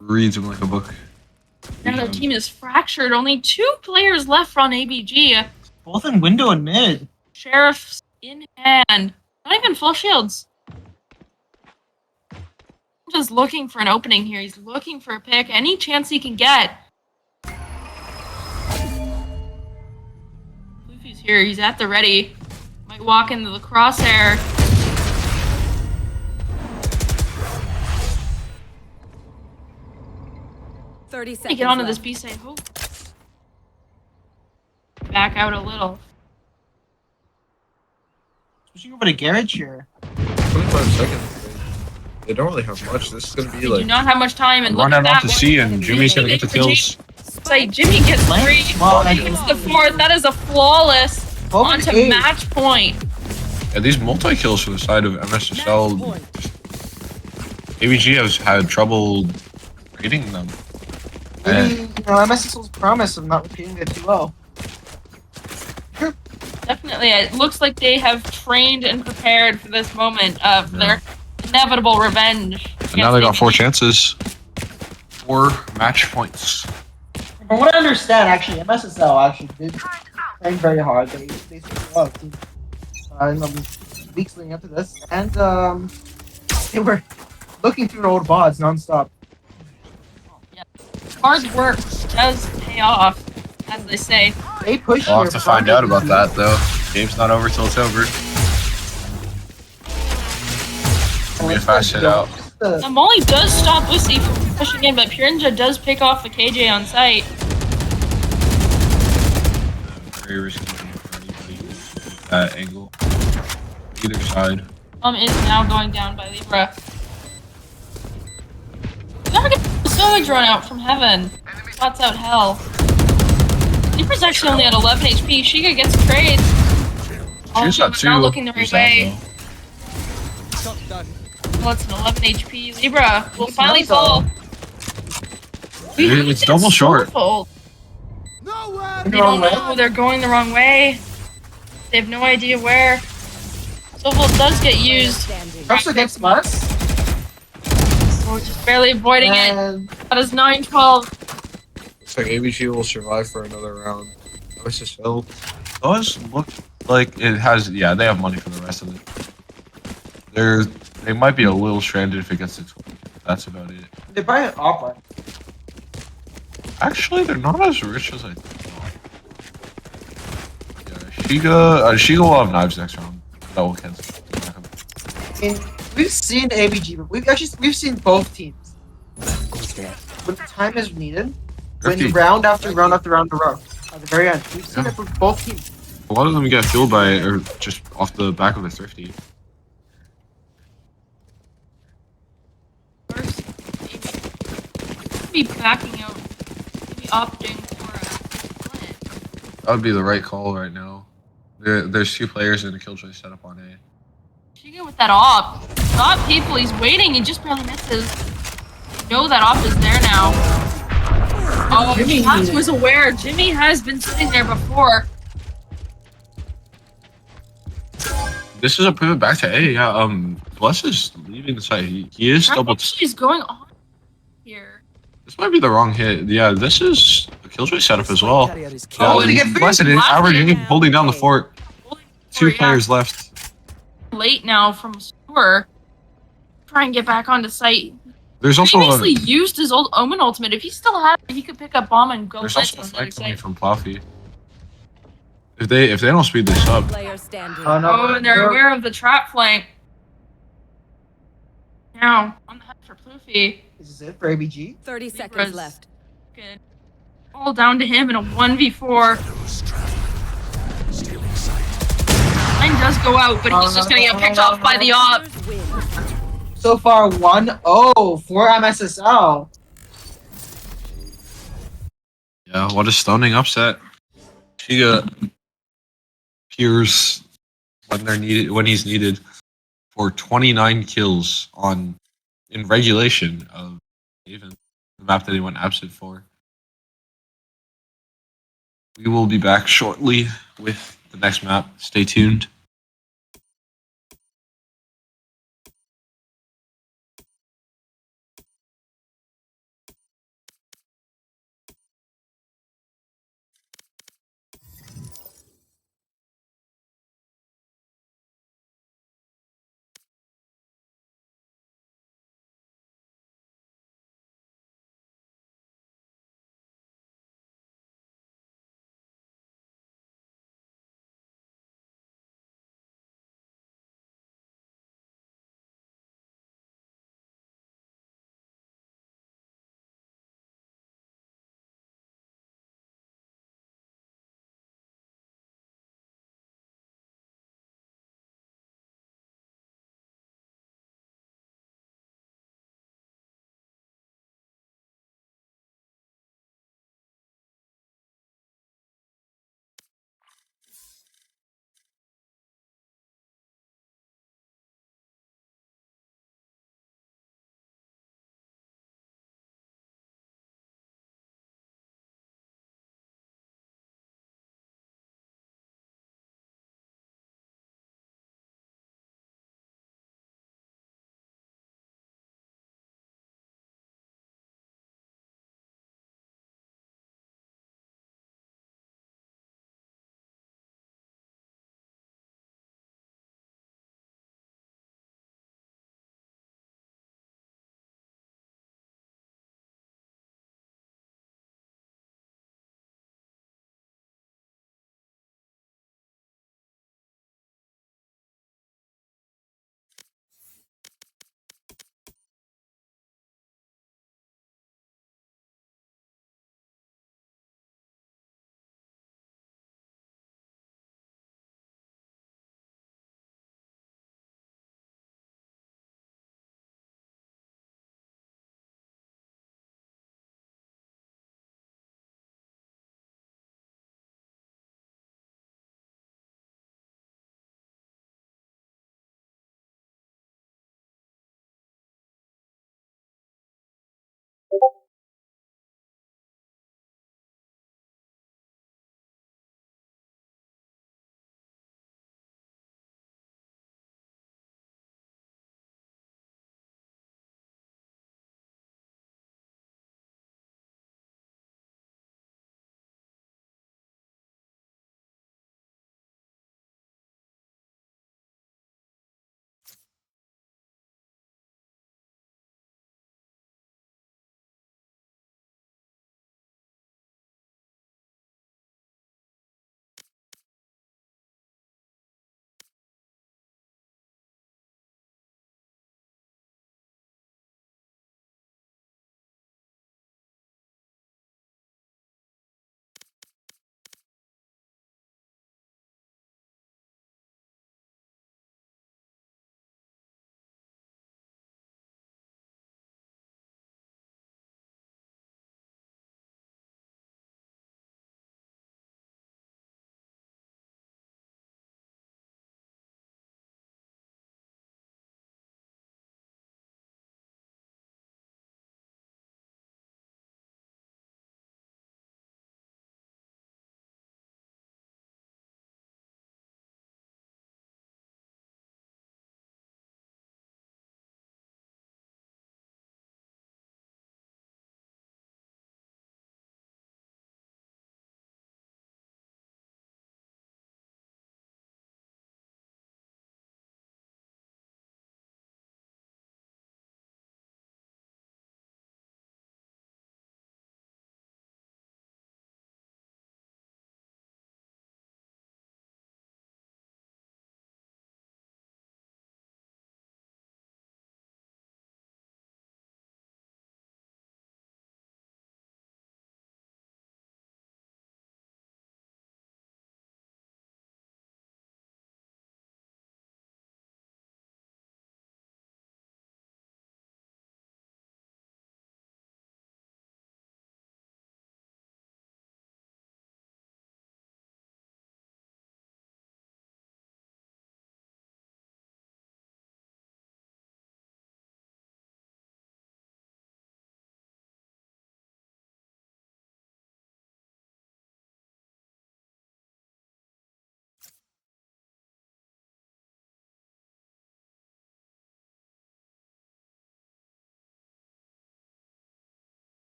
Reads him like a book. Now their team is fractured. Only 2 players left on ABG. Both in window and mid. Sheriff's in hand. Not even full shields. Just looking for an opening here. He's looking for a pick. Any chance he can get. Luffy's here. He's at the ready. Might walk into the crosshair. Thirty Let me seconds. get onto this left. B side. Oh. Back out a little. Switching over to garage here. 25 seconds. They don't really have much. This is gonna be They do like not have much time, and look Run at out that. to C, and Jimmy's going to get the kills. Say Jimmy gets 3. Well, It's the 4th. That is a flawless onto 12-8. match point. Yeah, these multi-kills for the side of MSSL, ABG has had trouble rating them. Maybe, you know, MSSL's promise of not repeating it too well. Definitely, it looks like they have trained and prepared for this moment of their inevitable revenge. And now they got 4 chances. 4 match points. From what I understand, actually, MSSL actually did train very hard. They spent a lot of in the weeks leading up to this, and They were looking through old VODs nonstop. Hard work does pay off, as they say. They push We'll here. have to find out about that though. Game's not over till it's over. It'll be a fast hit out. The Molly does stop Wussy from pushing in, but Purinja does pick off the KJ on site. Very risky for anybody with that angle. Either side. Is now going down by Libra. Never get the sewage run out from heaven. Spots out hell. Libra's actually only at 11 HP. Shiga gets trades. She's at 2. Not looking the right Who's that, way. though? Shot done. Well, it's an 11 HP. Libra will It's finally nice, fall. Dude, it's double short. Nowhere. The wrong way. Oh, they're going the wrong way. They have no idea where. Sobel does get used. Standing. Rush against us. So just barely avoiding it. And That is 9-12. Looks like ABG will survive for another round. OSSL. Does look like it has. Yeah, they have money for the rest of it. They might be a little stranded if it gets to 20. That's about it. they buy an opera. Actually, they're not as rich as I thought. Yeah, Shiga will have knives next round. That will cancel. And we've seen ABG, but we've seen both teams. When time is needed, when Thrifty. round after round after round in a row, at the very end, we've seen Yeah. it from both teams. A lot of them get fueled by it, or just off the back of the thrifty. Be backing out. Be opting for a planet. That would be the right call right now. There's 2 players in a killjoy setup on A. Shiga with that op. Not people, he's waiting, he just barely misses. You know that op is there now. Oh, Jimmy. Jimmy was aware. Jimmy has been sitting there before. This is a pivot back to A. Yeah. Bless is leaving the site. He is double. What is going on here? This might be the wrong hit. Yeah. This is a killjoy setup as well. Carrier is Yeah, Oh, and he gets Blessed is Blast averaging, it. holding down the fort. 2 Yeah, players left. late now from sewer. Try and get back onto site. There's He also basically a, used his old Omen ultimate. If he still had it, he could pick up bomb and go there's site also a on the other fight coming side. from Ploufy. If they don't speed this up, Player standing. Oh, no. Oh, and they're aware of the trap flank. Now, on the head for Ploufy. This is it for ABG. 30 Libra's seconds left. Good. All down to him in a 1v4. Line does go out, but he's just gonna get picked off by the op. Players win. So far, 1-0 for MSSL. yeah, what a stunning upset. Shiga appears when he's needed for 29 kills in regulation of even the map that he went absent for. We will be back shortly with the next map. Stay tuned.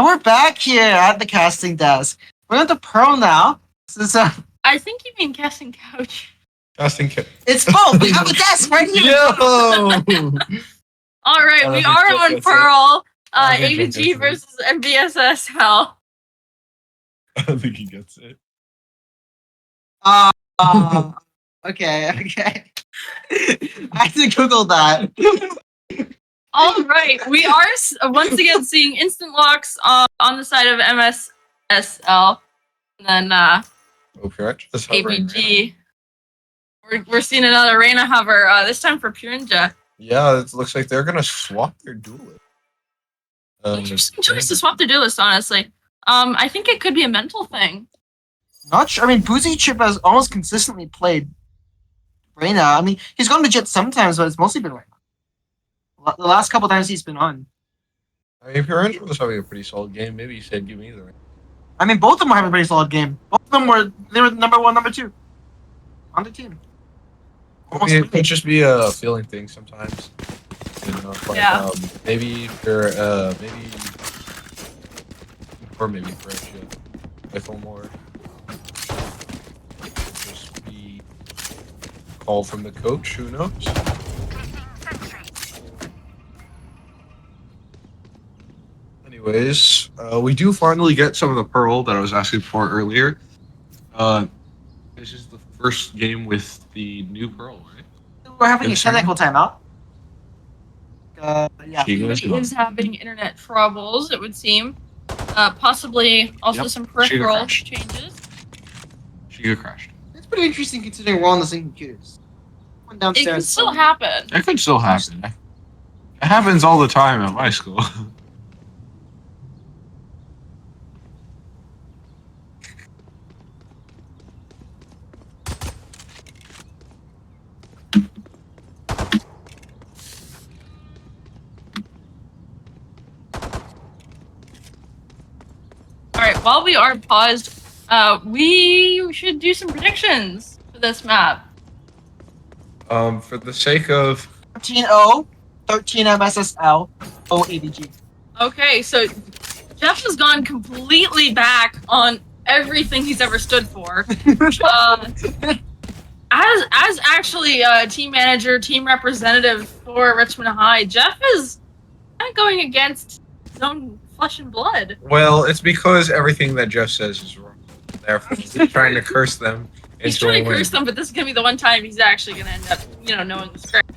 And we're back here at the casting desk. We're on the Pearl now. This is, I think you mean casting couch. Casting. it's both. We have a desk right here. Yo! All right, I we don't are think Jeff on gets Pearl. I don't think Jeff ABG gets it. versus MBSSL. I don't think he gets it. Okay. I had to Google that. All right, we are once again seeing instant locks on the side of MSSL, and then Oh, correct. This hovering, right? ABG. We're seeing another Reina hover. This time for Purinja. Yeah, it looks like they're gonna swap their duelist. Interesting choice to swap their duelist, honestly. I think it could be a mental thing. Not sure. I mean, Boozy Chip has almost consistently played Reyna. I mean, he's gone to Jet sometimes, but it's mostly been Reyna. The last couple times he's been on. I mean, Piranha was having a pretty solid game. Maybe he said, "Give me either." I mean, both of them were having a pretty solid game. Both of them were number 1, number 2 on the team. I mean, it could just be a feeling thing sometimes. You know, like, Yeah. maybe for maybe fresh rifle more. Just be called from the coach. Who knows? Anyways, we do finally get some of the Pearl that I was asking for earlier. This is the first game with the new Pearl, right? We're having a Yes, technical timeout. Yeah. She goes He is having internet troubles, it would seem. Possibly also Yep, some Shiga peripheral crashed. changes. She crashed. It's pretty interesting considering we're on the same computers. One It downstairs. can still happen. That could still happen. It happens all the time at my school. Alright, while we are paused, we should do some predictions for this map. For the sake of 13-0, 13 MSSL, 0 ABG. Okay, so Jeff has gone completely back on everything he's ever stood for. As actually team manager, team representative for Richmond High, Jeff is kind of going against his own flesh and blood. well, it's because everything that Jeff says is wrong. Therefore, he's trying to curse them. He's into trying a to win. curse them, but this is gonna be the one time he's actually gonna end up, knowing the script.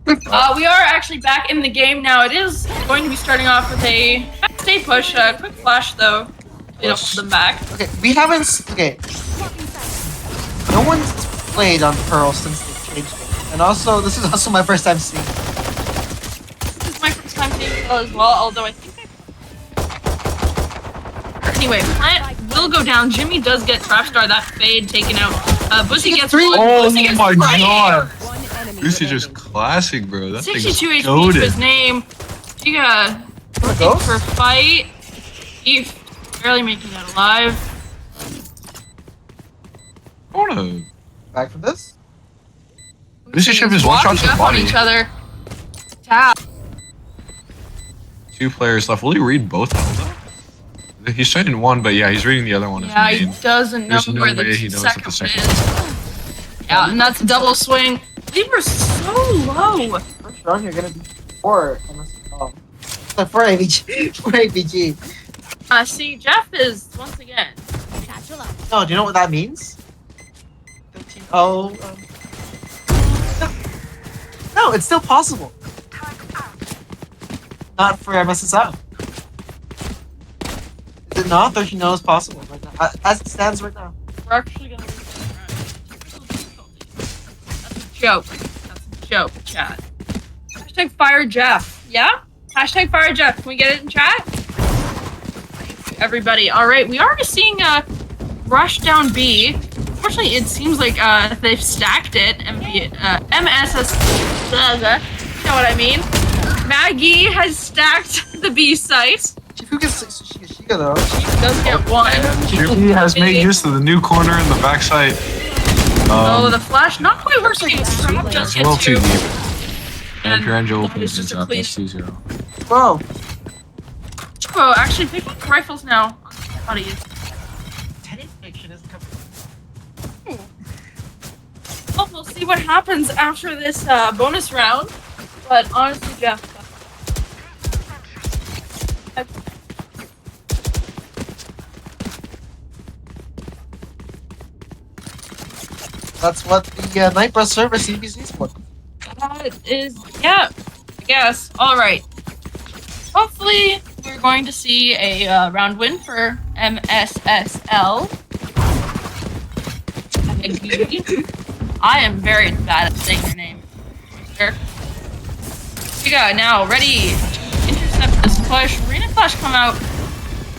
We are actually back in the game now. It is going to be starting off with a stay push. Quick flash though. We don't hold them back. Okay, we haven't. Okay, no one's played on Pearl since they changed it. And also, this is also my first time seeing it. This is my first time seeing it as well, although I think Anyway, Plant will go down. Jimmy does get Trapstar, that fade taken out. Bussy gets one. Oh Bussy gets my three. god! One enemy This is just remaining. classic, bro. That thing's 62 HP to goated. his name. Giga looking for a fight. Eve barely making it alive. I wanna... Back from this. This ship is one shot to the Walking up on body. each other. Tap. 2 players left. Will he read both of them? He's saying one, but yeah, he's reading the other one as Yeah, he main. doesn't know There's no where the way he knows what second the second is. Yeah, and that's a double swing. They were so low. First round, you're gonna be 4 MSSL. 4 ABG. 4 ABG. See, Jeff is once again. Satchel out. No, do you know what that means? 13-0. No, it's still possible. Not for MSSL. Is it not? 13-0 is possible right now. As it stands right now. We're actually gonna lose this round. That's a joke. That's a joke, chat. Hashtag fire Jeff. Yeah? Hashtag fire Jeff. Can we get it in chat? Everybody. Alright, we are seeing a rush down B. Unfortunately, it seems like they've stacked it. MSS. You know what I mean? Maggie has stacked the B site. Who gets Shiga though? She does get one. He has made use of the new corner in the backside. Oh, the flash not quite working. Trap It's just a little gets too you. deep. And Pirangelo it's opens just it a up clean- as 2-0. Whoa. combo. Actually, picking up rifles now. Buddies. Well, we'll see what happens after this bonus round. But honestly, Jeff. That's what the Night Bus service UBC is for. That is, yeah, I guess. All right. Hopefully, we're going to see a round win for MSSL. I am very bad at saying your name. Sure. Giga now ready. Intercept this push. Arena Flash come out.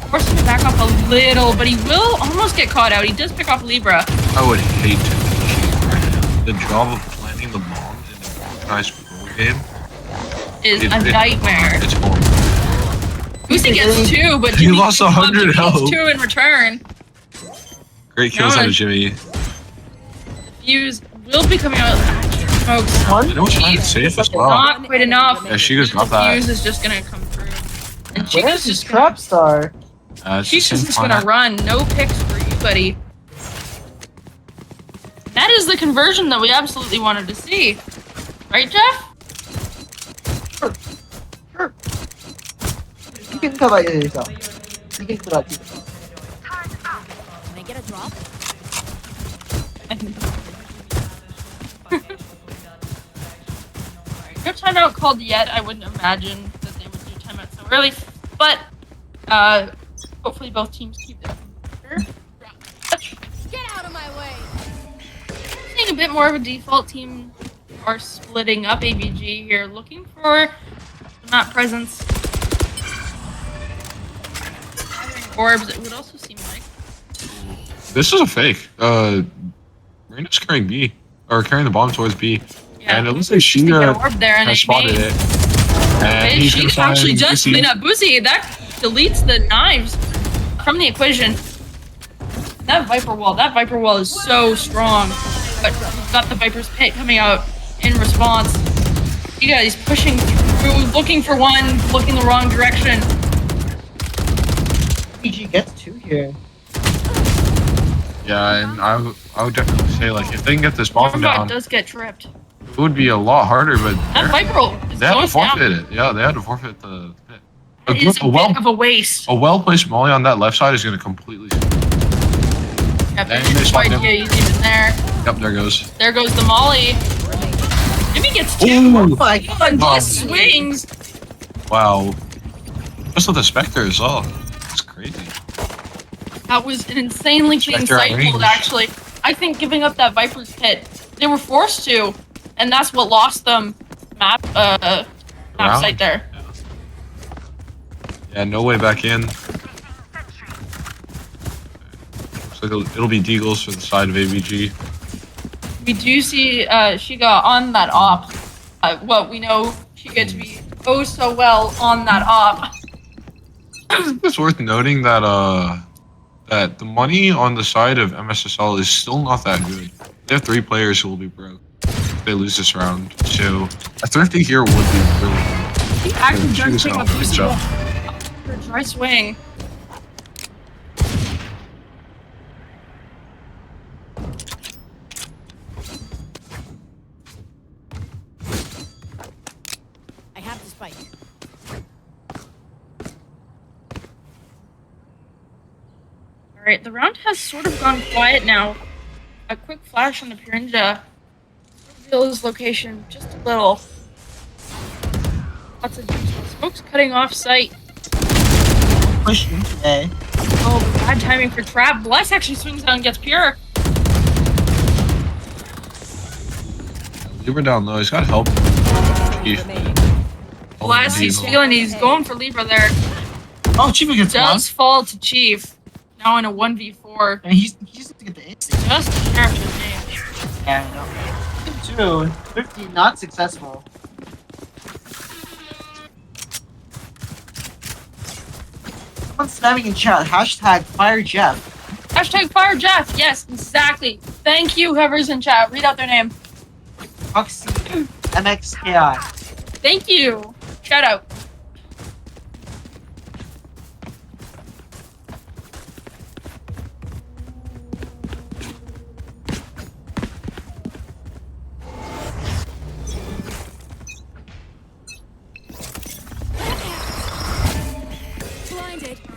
Force him to back up a little, but he will almost get caught out. He does pick off Libra. I would hate to cheat right now. The job of planting the bomb in an organized pro game Is a nightmare. It's horrible. Uzi gets 2, but He Jimmy lost gets 100 health. 2 in return. Great kills out of Jimmy. Fuse will be coming out. Smokes. You know what's trying to safe as well. Not quite enough. Yeah, she just got that. Fuse is just gonna come through. And Where's Chica's his just gonna, trap star? she's just gonna run. No picks for you, buddy. That is the conversion that we absolutely wanted to see. Right, Jeff? Sure. You can come out yourself. You can come out yourself. Can I get a drop? No timeout called yet. I wouldn't imagine that they would do timeout so early. But hopefully both teams keep their composure. Get out of my way! Seeing a bit more of a default team are splitting up ABG here, looking for map presence. Gathering orbs, it would also seem like. This is a fake. Reina's carrying B. Or carrying the bomb towards B. Yeah, And it looks like she just to get an orb there and has it may- spotted it. And he's She gonna find actually does Bussy. clean up Boozy. That deletes the knives from the equation. That Viper wall is so strong. But we've got the Viper's pit coming out in response. Yeah, he's pushing through, looking for one, looking the wrong direction. PG gets 2 here. Yeah, and I would definitely say, like, if they can get this bomb Robot down, does get tripped. it would be a lot harder, but That Viper is they had going to forfeit down. it. Yeah, they had to forfeit the pit. It is a bit of a waste. A well-placed molly on that left side is going to completely... Yeah, Dang, but they no spotted him. idea he's even there. Yep, there goes. There goes the Molly. Jimmy gets 2. Ooh. Oh my god. And both swings. Wow. Just with the Spectre as well. That's crazy. That was an insanely clean Spectre sight on hold, range. actually. I think giving up that Viper's pit, they were forced to, and that's what lost them map Round? sight there. Yeah, no way back in. Looks like it'll be Deagles for the side of ABG. We do see Shiga on that op. Well, we know Shiga to be oh so well on that op. It's worth noting that that the money on the side of MSSL is still not that good. They have 3 players who will be broke if they lose this round. So a thrifty here would be really good. He actually She does was pick up out. Good Boosie job. for a dry swing. I have the spike. Alright, the round has sort of gone quiet now. A quick flash on the Pirinja reveals his location just a little. Lots of detail. Smoke's cutting off sight. Push into A. Oh, bad timing for Trap. Bless actually swings out and gets Pure. Libra down low. He's got help. Chief. Bless, he's feeling he's going for Libra there. Oh, Chief gets 1. Does fall to Chief. Now in a 1v4. And he's just to get the AC. Just a sheriff to his name. Yeah, no. 2. 50 not successful. Someone's spamming in chat. Hashtag fire Jeff. Hashtag fire Jeff. Yes, exactly. Thank you, whoever's in chat. Read out their name. Foxy MXKI. Thank you. Shout out.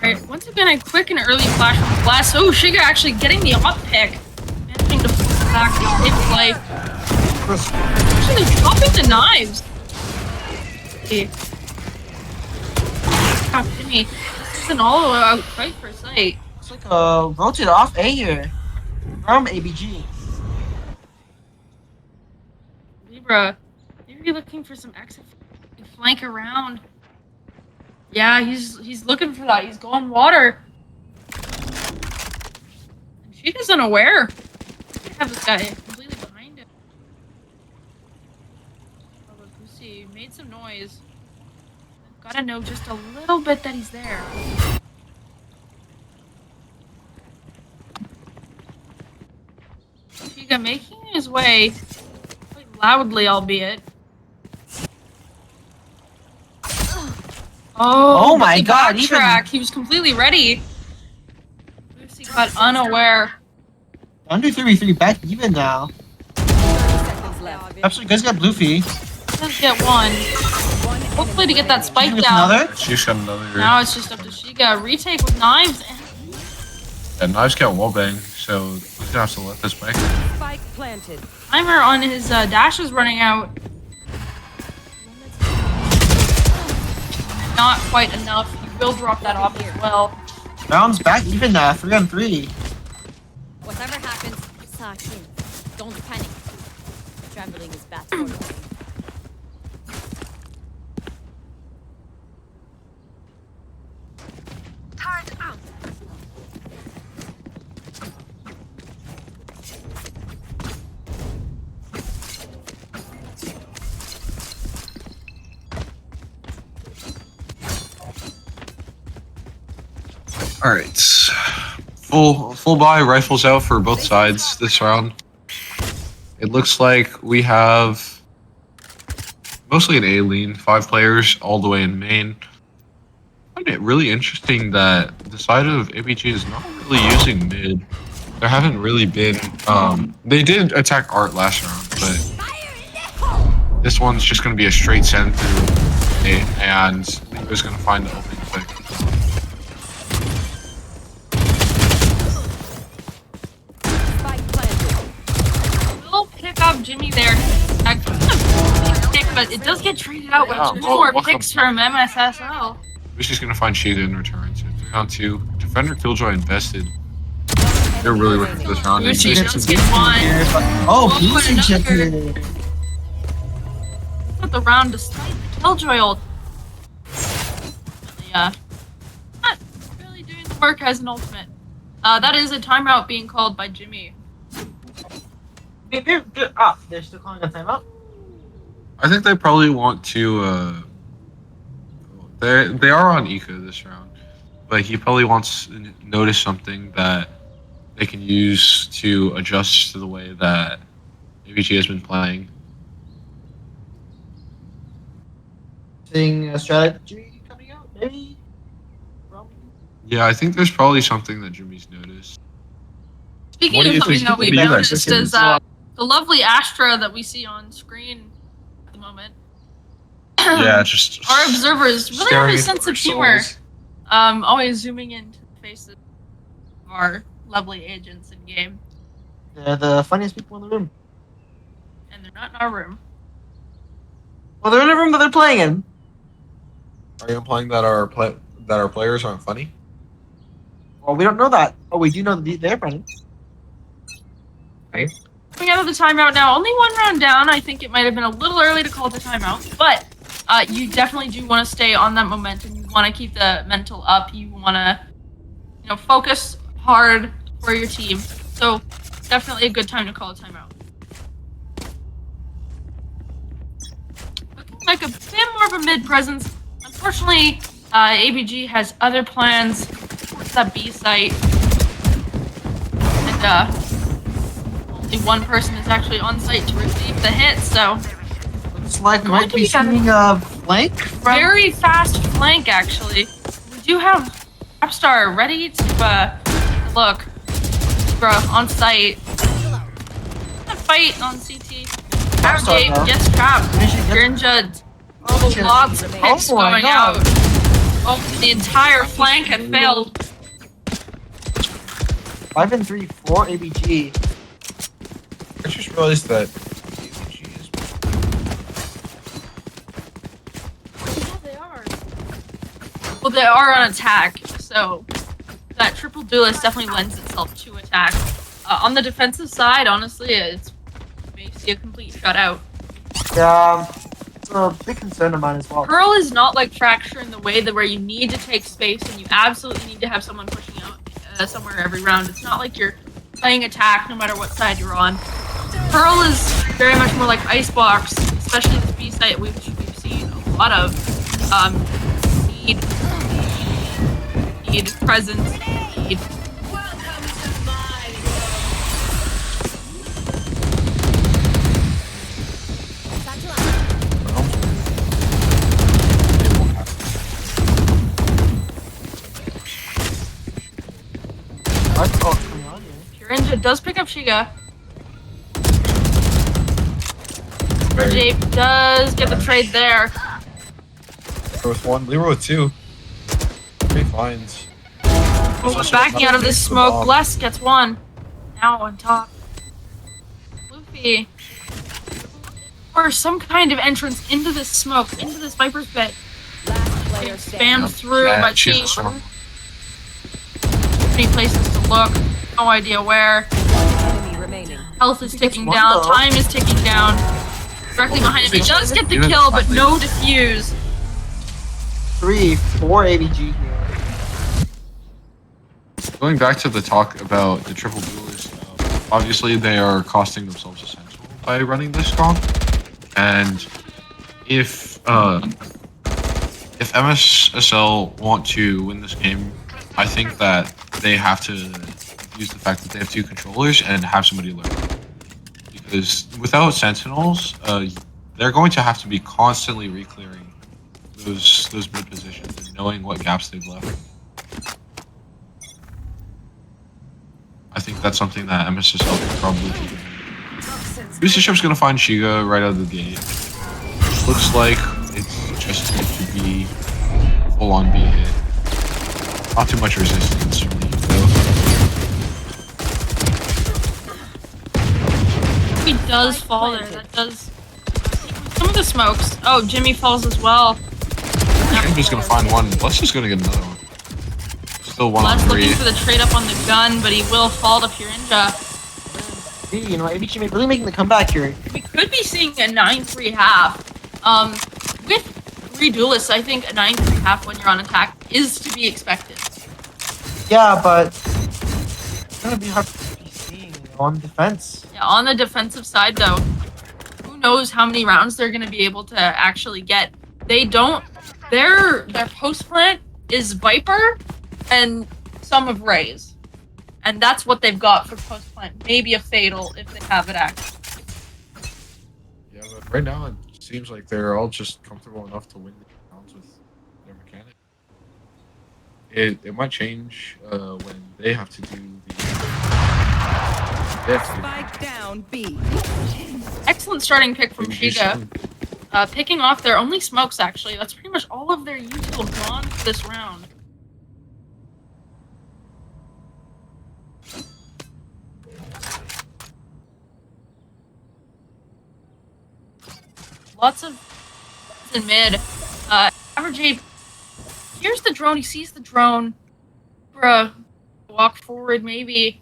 Alright, once again, a quick and early flash from Blast. Oh, Shiga actually getting the op pick. Managing to pull it back to save his life. Actually, dropping the knives. Okay. Ah, Jimmy, this is an all-out fight for sight. It's like a rotate off A here from ABG. Libra, maybe looking for some exit flank around. Yeah, he's looking for that. He's going water. And she isn't aware. I have this guy completely behind him. Oh, look, Lucy made some noise. Gotta know just a little bit that he's there. Shiga making his way, quite loudly, albeit. Oh my the God, backtrack. He was completely ready. Lucy got unaware. Under 3v3 back even now. 30 seconds left. Actually, guys got Bluefy. Does get one. Hopefully to get that spike With down. another. She's got another. Now it's just up to Shiga. Retake with knives. And Knives got wallbang, so he's gonna have to let this back. Spike planted. timer on his dash is running out. Not quite enough. He will drop that off as well. Rounds back even 3-on-3. Whatever happens, suck in. Don't panic. Traveling is bad for you. All right, full buy rifles out for both sides this round. It looks like we have mostly an A lean, 5 players all the way in main. I find it really interesting that the side of ABG is not really using mid. There haven't really been. They did attack Art last round, but this one's just going to be a straight send through A, and Libra's going to find the opening quick. We'll pick up Jimmy there. Pick, but it does get traded out with 2 more picks from MSSL. We're just going to find Shiga in return. So 3-on-2. Defender Killjoy invested. They're really looking for this round. Lucy And does Jason- get one. Oh, Oh, Lucy another. checked it. Put the round despite the Killjoy ult. Yeah. Not really doing the work as an ultimate. That is a timeout being called by Jimmy. They're still calling a timeout? I think they probably want to. They are on eco this round, but he probably wants to notice something that they can use to adjust to the way that ABG has been playing. Seeing a strategy coming out, maybe? Probably. Yeah, I think there's probably something that Jimmy's noticed. Speaking What do of you something think- that what we've do you guys noticed think is is- the lovely Astra that we see on screen at the moment. Yeah, just Our observers really have staring a into sense our of humor. souls. Always zooming into the faces of our lovely agents in game, They're the funniest people in the room. and they're not in our room. Well, they're in a room that they're playing in. Are you implying that our players aren't funny? Well, we don't know that, but we do know that they're funny. Coming out of the timeout now, only 1 round down. I think it might have been a little early to call the timeout, but you definitely do want to stay on that momentum. You want to keep the mental up. You want to, focus hard for your team. So definitely a good time to call a timeout. Looking like a bit more of a mid presence. Unfortunately, ABG has other plans towards that B site, and only one person is actually on site to receive the hit, so It's like Why might do be we gotta- seeing a flank from... very fast flank actually. We do have Rapstar ready to look. Bro, on site. A fight on CT. Rapstar, Gate though. gets trapped. Mission gets- Grinja. Oh, shit. Lots of hits Oh my going God. out. Oh, the entire flank had failed. 5 and 3 for ABG. I just realized that. Yeah, they are. Well, they are on attack, so that triple duelist definitely lends itself to attack. On the defensive side, honestly, it's basically a complete shutout. Yeah, it's a big concern of mine as well. Pearl is not like Fracture in the way that where you need to take space and you absolutely need to have someone pushing out somewhere every round. It's not like you're playing attack no matter what side you're on. Pearl is very much more like Icebox, especially this B site we've seen a lot of. Need presence, need. Ninja does pick up Shiga. Jape does get the trade there. With 1, Leroy with 2. Great finds. Oh, backing out of this smoke, Bless gets 1. Now on top. Luffy. Or some kind of entrance into this smoke, into this Viper's pit. Last player standing. Spammed through by she's a T. storm. Many places to look. No idea where. Enemy remaining. Health is ticking down. Time is ticking down. Directly behind him. He does get the kill, but no defuse. 3 for ABG here. Going back to the talk about the triple duelist, obviously they are costing themselves essential by running this comp, and if MSSL want to win this game, I think that they have to use the fact that they have 2 controllers and have somebody learn. Because without Sentinels, they're going to have to be constantly re-clearing those mid positions and knowing what gaps they've left. I think that's something that MSSL can probably do. UBC Ship's gonna find Shiga right out of the gate. Looks like it's just going to be full-on B hit. Not too much resistance from the though. He does fall there. That does. Some of the smokes. Oh, Jimmy falls as well. Jimmy's gonna find one. Bless is gonna get another one. Still 1 on Bless 3. looking for the trade up on the gun, but he will fall to Purinja. You know, ABG really making the comeback here. We could be seeing a 9-3 half. With 3 duelists, I think a 9-3 half when you're on attack is to be expected. Yeah, but it's gonna be hard to be seeing on defense. Yeah, on the defensive side, though, who knows how many rounds they're going to be able to actually get. They don't. Their post plant is Viper and some of Raze, and that's what they've got for post plant. Maybe a Fatal if they have it active. Yeah, but right now it seems like they're all just comfortable enough to win the rounds with their mechanic. It might change when they have to do the. Spike down B. Excellent starting pick from Shiga. Picking off their only smokes, actually. That's pretty much all of their usual gone for this round. Lots of in mid. Average Ape hears the drone, he sees the drone. Bruh, walk forward maybe.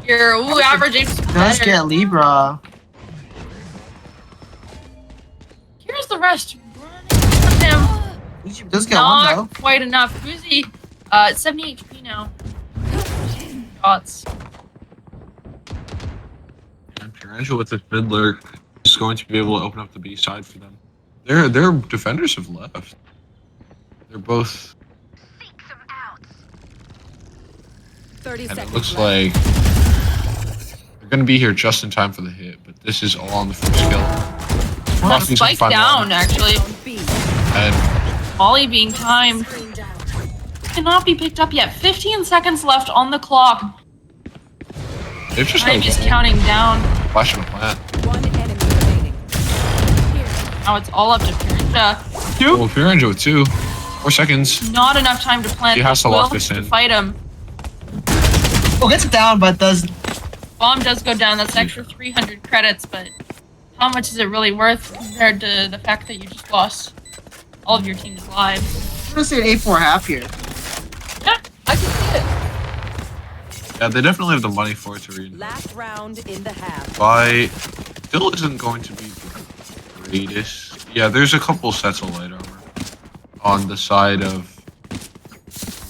Here, ooh, Average Ape's Does better. get Libra. Here's the rest. Running him. Does get one though. Not quite enough. Boozy, 70 HP now. Shots. And Pirangel with the mid lurk is going to be able to open up the B side for them. Their defenders have left. They're both. 30 And seconds it looks left. like they're going to be here just in time for the hit, but this is all on the first kill. Coffee's gonna Spike find down, one. actually. On B. And Molly being timed. Cannot be picked up yet. 15 seconds left on the clock. they've just Time is counting down. flashing a plant. One enemy remaining. Now it's all up to Purinja. Oh, Piranha with 2. 4 seconds. Not enough time to plant. He has to Will lock this to in. fight him. Well, gets it down, but does. Bomb does go down. That's extra 300 credits, but how much is it really worth compared to the fact that you just lost all of your team's lives? I'm gonna say an 8-4 half here. Yeah, I can see it. Yeah, they definitely have the money for it to read. Last round in the half. Buy still isn't going to be the greatest. Yeah, there's a couple sets of light armor on the side of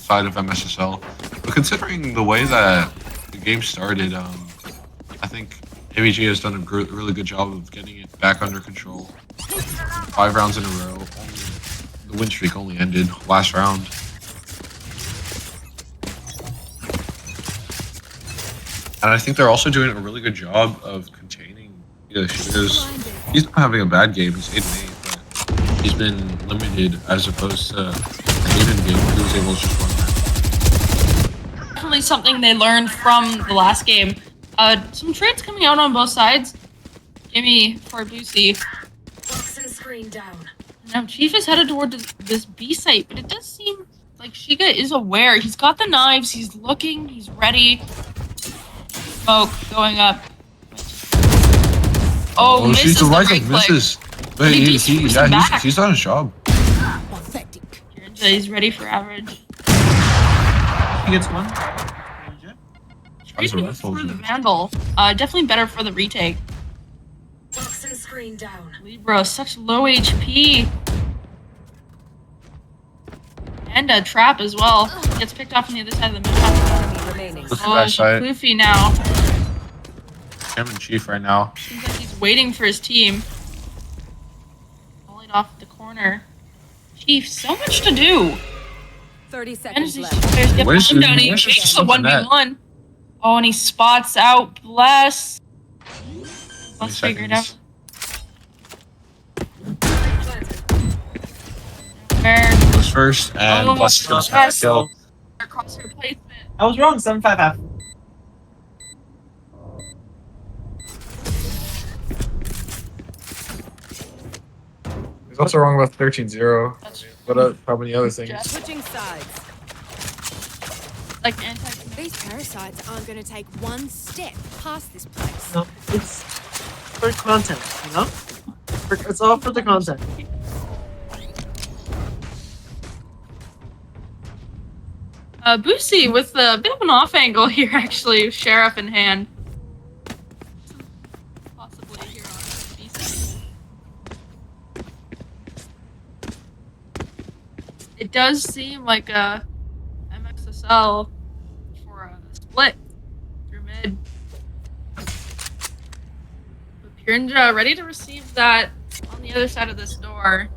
MSSL. But considering the way that the game started, I think ABG has done a really good job of getting it back under control. 5 rounds in a row. The win streak only ended last round. And I think they're also doing a really good job of containing Ish, because he's not having a bad game. He's 8-8, but he's been limited as opposed to the Hayden game where he was able to just run that. Definitely something they learned from the last game. Some trades coming out on both sides. Gimme for Boosie. Screen down. Now Chief is headed toward this B site, but it does seem like Shiga is aware. He's got the knives. He's looking. He's ready. Smoke going up. Oh, misses she's the right right click, click. misses. But He just pushes him back. he's done his job. Pathetic. He's ready for average. He gets one. Tries to Reading rifle for the him. Vandal. Definitely better for the retake. Toxin screen down. Libra, such low HP. And a trap as well. Gets picked off on the other side of the map. Enemy remaining. Look at Oh, that side. Kloofy now. Him and Chief right now. Seems like he's waiting for his team. Volleyed off the corner. Chief, so much to do. 30 And seconds these left. players get Where's behind the- down. He where's the takes the something that- 1v1. Oh, and he spots out Bless. Let's figure it out. Seconds. Where? Goes first, and Oh, Bless goes for the yes. kill. Crosshair placement. I was wrong. 7-5 half. He's also wrong about 13-0. That's What how many other things? just Switching sides. like anti. These parasites aren't going to take one step past this place. No, it's for content, you know? It's all for the content. Boosie with a bit of an off angle here, actually. Sheriff in hand. Possibly here on the B side. It does seem like a MXSL for a split through mid. But Pirinja ready to receive that on the other side of this door.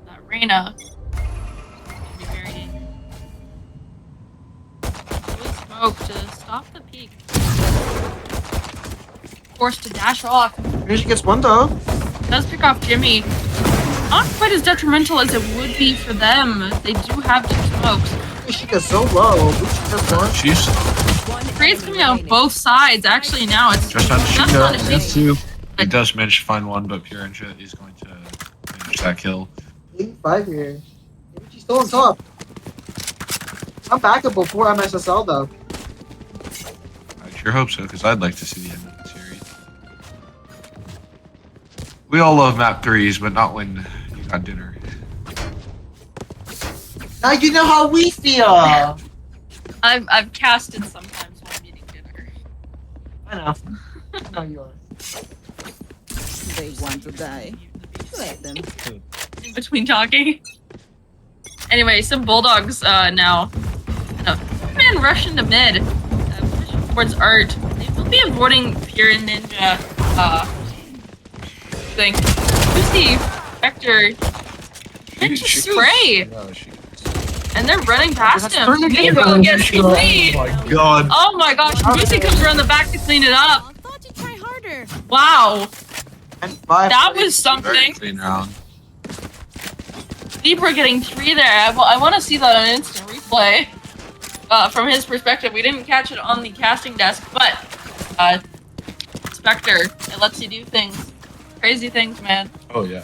That Reyna. Be very smoke to stop the peak. Forced to dash off. Here she gets one though. Does pick off Jimmy. Not quite as detrimental as it would be for them. They do have 2 smokes. She gets so low. She gets one. She's One Trades enemy coming out remaining. both sides. Actually, now it's just on not Shiga. punishing. That's 2. He does manage to find one, but Piranha is going to finish that kill. 8-5 here. Maybe she's still on top. I'm backable for MSSL though. I sure hope so, because I'd like to see the end of the series. We all love map 3s, but not when you got dinner. Now you know how we feel. I've casted sometimes while I'm eating dinner. I know. No, you are. They want to die. Let them. In between talking. Anyway, some Bulldogs now. Man, rush into mid. Pushing towards Art. They will be avoiding Pure Ninja. Thing. Lucy, Vector. Ninja spray. Yeah, she- And they're running past him. Turn the game Nero on. gets the lead. Oh my god. Oh my gosh, Lucy comes around the back to clean it up. I thought you'd try harder. Wow, And 5. that was Very something. clean round. Libra getting 3 there. I want to see that on instant replay. From his perspective, we didn't catch it on the casting desk, but Spectre, it lets you do things, crazy things, man. Oh yeah.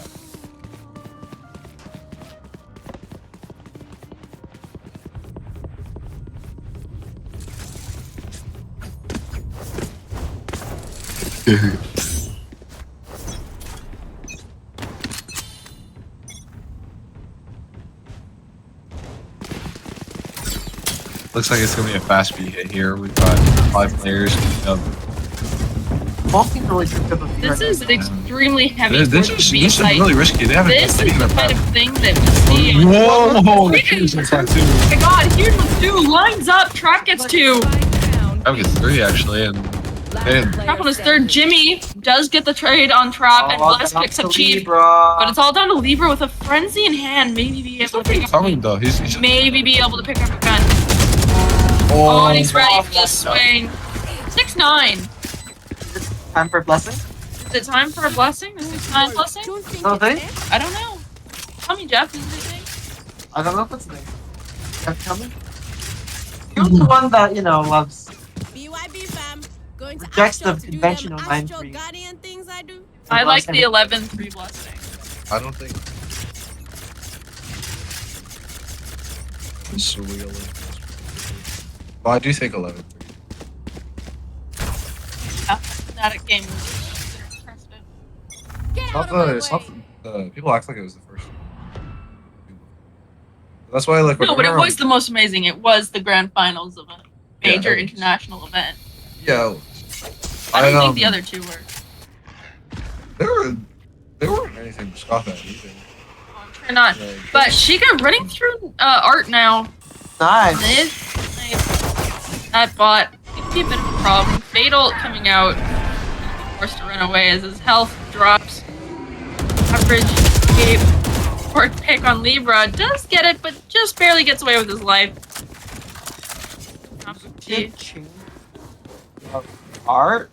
Looks like it's gonna be a fast beat hit here. We've got 5 players. Both teams really good at the This is extremely heavy. This for is the B site. really risky. They haven't This done is the anything kind about of thing that we see. Whoa! Oh Huge with that too. my god, huge with 2, lines up, Trap gets 2. I would get 3 actually, and man, Trap on his 3rd. Jimmy does get the trade on Trap, and Bless picks up Cheap. But it's all down to Libra with a frenzy in hand. Maybe be able to pick up. coming though. He's just, Maybe be able to pick up a gun. Oh, and he's ready for the swing. 6-9. Time for blessing. Is it time for a blessing? A 6-9 blessing? Don't think Oh, it's they? it. I don't know. Tell me, Jeff. Is it a thing? I don't know if it's a thing. Have you coming? You're the one that, loves. BYB fam. Going to Rejects the Astro to do them conventional Astro 9-3. Guardian things I do. I like the 11-3 blessing. I don't think. It's surreal. Well, I do think 11. That game was interesting. Get out of my It's way. not the people act like it was the first. That's why, like, No, but it whenever was the most amazing. It was the grand finals of a major that was- international event. yeah. I don't think the other 2 were. They weren't anything to scoff at either. Or not. Like, But Sheikah running through art now. Nice. That bot could be a bit of a problem. Fatal coming out, forced to run away as his health drops. Average escape. Or pick on Libra. Does get it, but just barely gets away with his life. Art?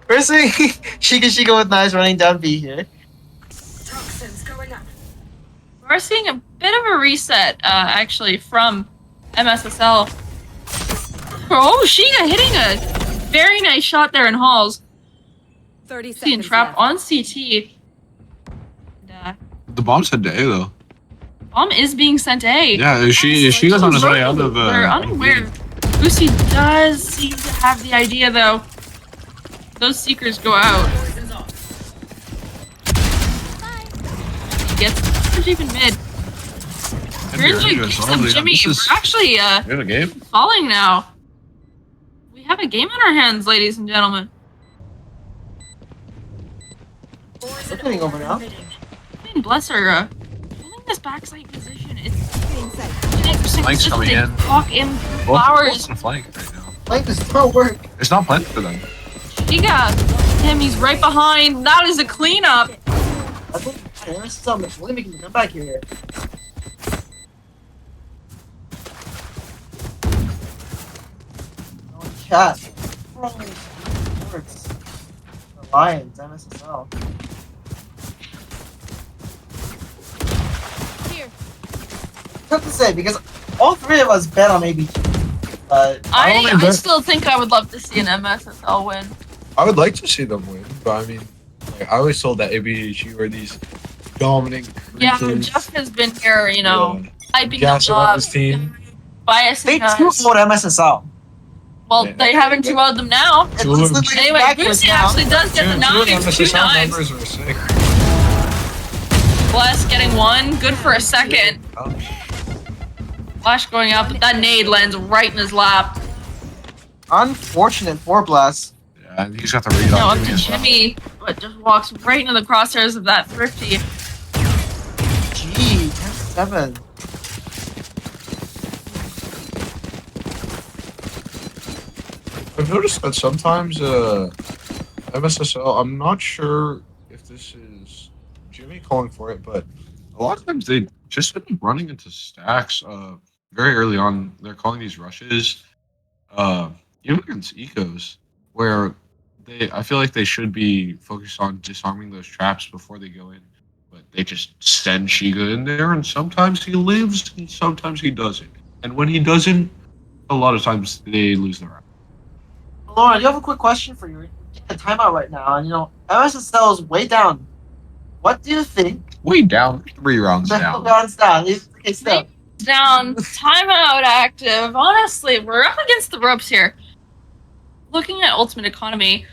Firstly, Sheikah with nice running down B here. Toxins going up. We're seeing a bit of a reset, actually, from MSSL. Oh, Sheikah hitting a very nice shot there in Halls. 30 Seeing seconds Trap left. on CT. And, the bomb's head to A though. Bomb is being sent to A. Yeah, she goes on his way out of. We're unaware. UBC does seem to have the idea, though. Those seekers go out. Poison's off. He gets even mid. Here's Jimmy. This is We're actually we have a game. falling now. We have a game on our hands, ladies and gentlemen. Poison Looking over now. emitting. I mean, bless her. Holding this backside position. It's Getting set. interesting. Flank's coming in. Walk in through flowers. on flank right now. Like this don't work. It's not planned for them. He got him. He's right behind. That is a cleanup. I think there's some really making a comeback here. Oh, chat. Sports. The Lions, MSSL. Here. Tough to say because all 3 of us bet on ABG. But I still think I would love to see an MSSL win. I would like to see them win, but I mean, like, I always told that ABHU were these dominant Yeah, creatures. Jeff has been here, hyping Gassing them up up, his team. biasing they us. 2-0 MSSL. Well, Yeah. they haven't 2-0'd them now. It's Two of them. literally Anyway, backwards Boosie now. actually does get the Two knives. 2 MSSL knives. members were sick. Bless getting 1. Good for a second. Flash going up, but that nade lands right in his lap. Unfortunate for Bless. Yeah, he's got the read Now on up to Jimmy, but just walks right into the crosshairs of that Thrifty. Gee, 10-7. I've noticed that sometimes MSSL, I'm not sure if this is Jimmy calling for it, but A lot of times they just end up running into stacks very early on. They're calling these rushes, even against ecos, where I feel like they should be focused on disarming those traps before they go in. But they just send Shiga in there, and sometimes he lives, and sometimes he doesn't. And when he doesn't, a lot of times they lose the round. Lauren, you have a quick question for you. We're in a timeout right now, and MSSL is way down. What do you think? Way down, 3 rounds down. Rounds down. Okay, still. Down, timeout active. Honestly, we're up against the ropes here. Looking at Ultimate Economy.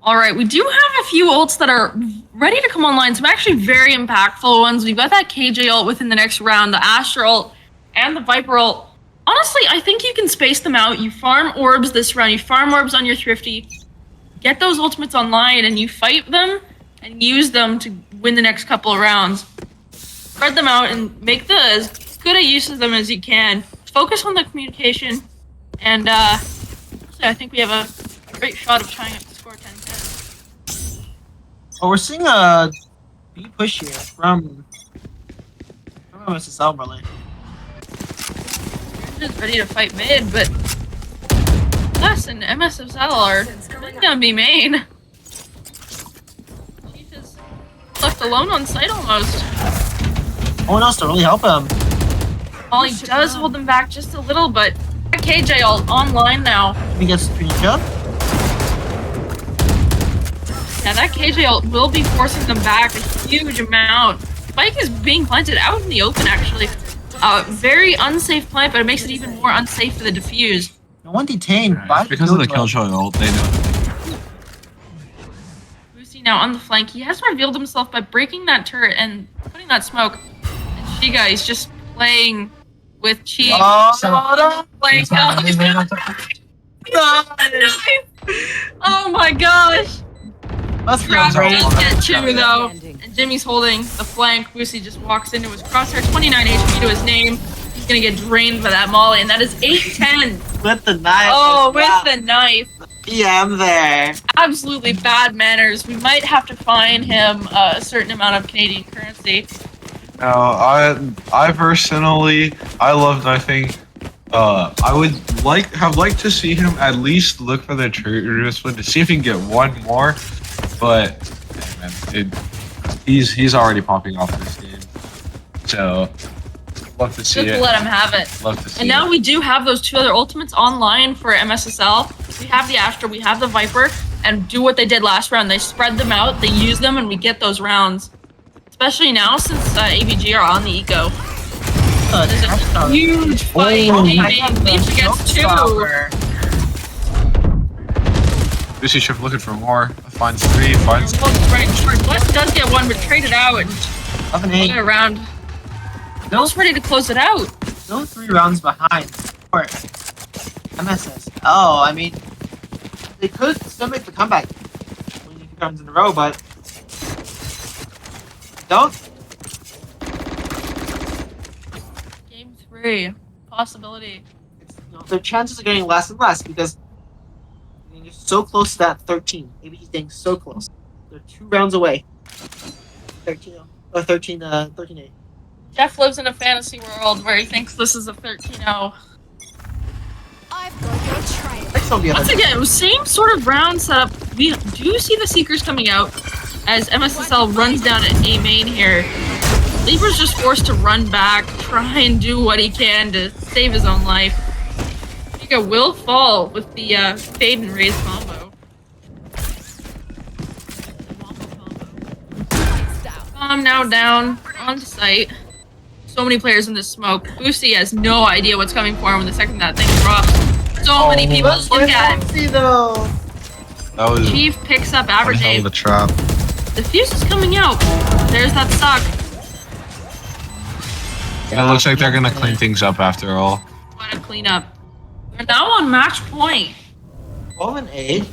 Alright, we do have a few ults that are ready to come online. Some actually very impactful ones. We've got that KJ ult within the next round, the Astra ult, and the Viper ult. Honestly, I think you can space them out. You farm orbs this round. You farm orbs on your Thrifty. Get those ultimates online, and you fight them and use them to win the next couple of rounds. Spread them out and make as good a use of them as you can. Focus on the communication, and honestly, I think we have a great shot of tying up the score 10-10. Oh, we're seeing a B push here from MSSL, really. They're just ready to fight mid, but us and MSSL are gonna be main. Chief is left alone on site almost. No one else to really help him. Molly does hold them back just a little, but KJ ult online now. He gets the jump. Yeah, that KJ ult will be forcing them back a huge amount. Spike is being planted out in the open, actually. Very unsafe plant, but it makes it even more unsafe for the defuse. No one detained. Right, because of the Killjoy ult, they know. Lucy now on the flank. He has revealed himself by breaking that turret and putting that smoke. And Shiga is just playing with Chi. Oh my gosh! Let's go. Travis get 2 though. And Jimmy's holding the flank. Boosie just walks into his crosshair. 29 HP to his name. He's gonna get drained by that Molly, and that is 8-10. With the knife. Oh, with the knife. Yeah, I'm there. Absolutely bad manners. We might have to fine him a certain amount of Canadian currency. No, I personally, I love knifing. I would have liked to see him at least look for the trigger discipline to see if he can get one more, but man, he's already popping off this game, so love to see Just it. let him have it. Love to see And now it. we do have those 2 other ultimates online for MSSL. We have the Astra, we have the Viper, and do what they did last round. They spread them out, they use them, and we get those rounds. Especially now since AVG are on the eco. There's a huge fight. Leafs against 2. Lucy Shift looking for more. Finds 3, finds. West does get 1, but traded out and 11-8. around. Bill's ready to close it out. Still 3 rounds behind. For MSS. Oh, I mean, they could still make the comeback. 2 rounds in a row, but don't. Game 3. Possibility. Their chances are getting less and less because you're so close to that 13. Maybe he's getting so close. They're 2 rounds away. 13-0. Or 13-8. Jeff lives in a fantasy world where he thinks this is a 13-0. I've got your trail. Next will be Once again, same sort of round setup. We do see the Seekers coming out as MSSL runs down at A main here. Lieber's just forced to run back, try and do what he can to save his own life. Giga will fall with the fade and raise combo. Now down on site. So many players in this smoke. Boosie has no idea what's coming for him the second that thing drops. So many people look at him. That was Chief picks up one average hell of aim. a trap. The fuse is coming out. There's that suck. It looks like they're gonna clean things up after all. What a cleanup. We're now on match point. 12-8.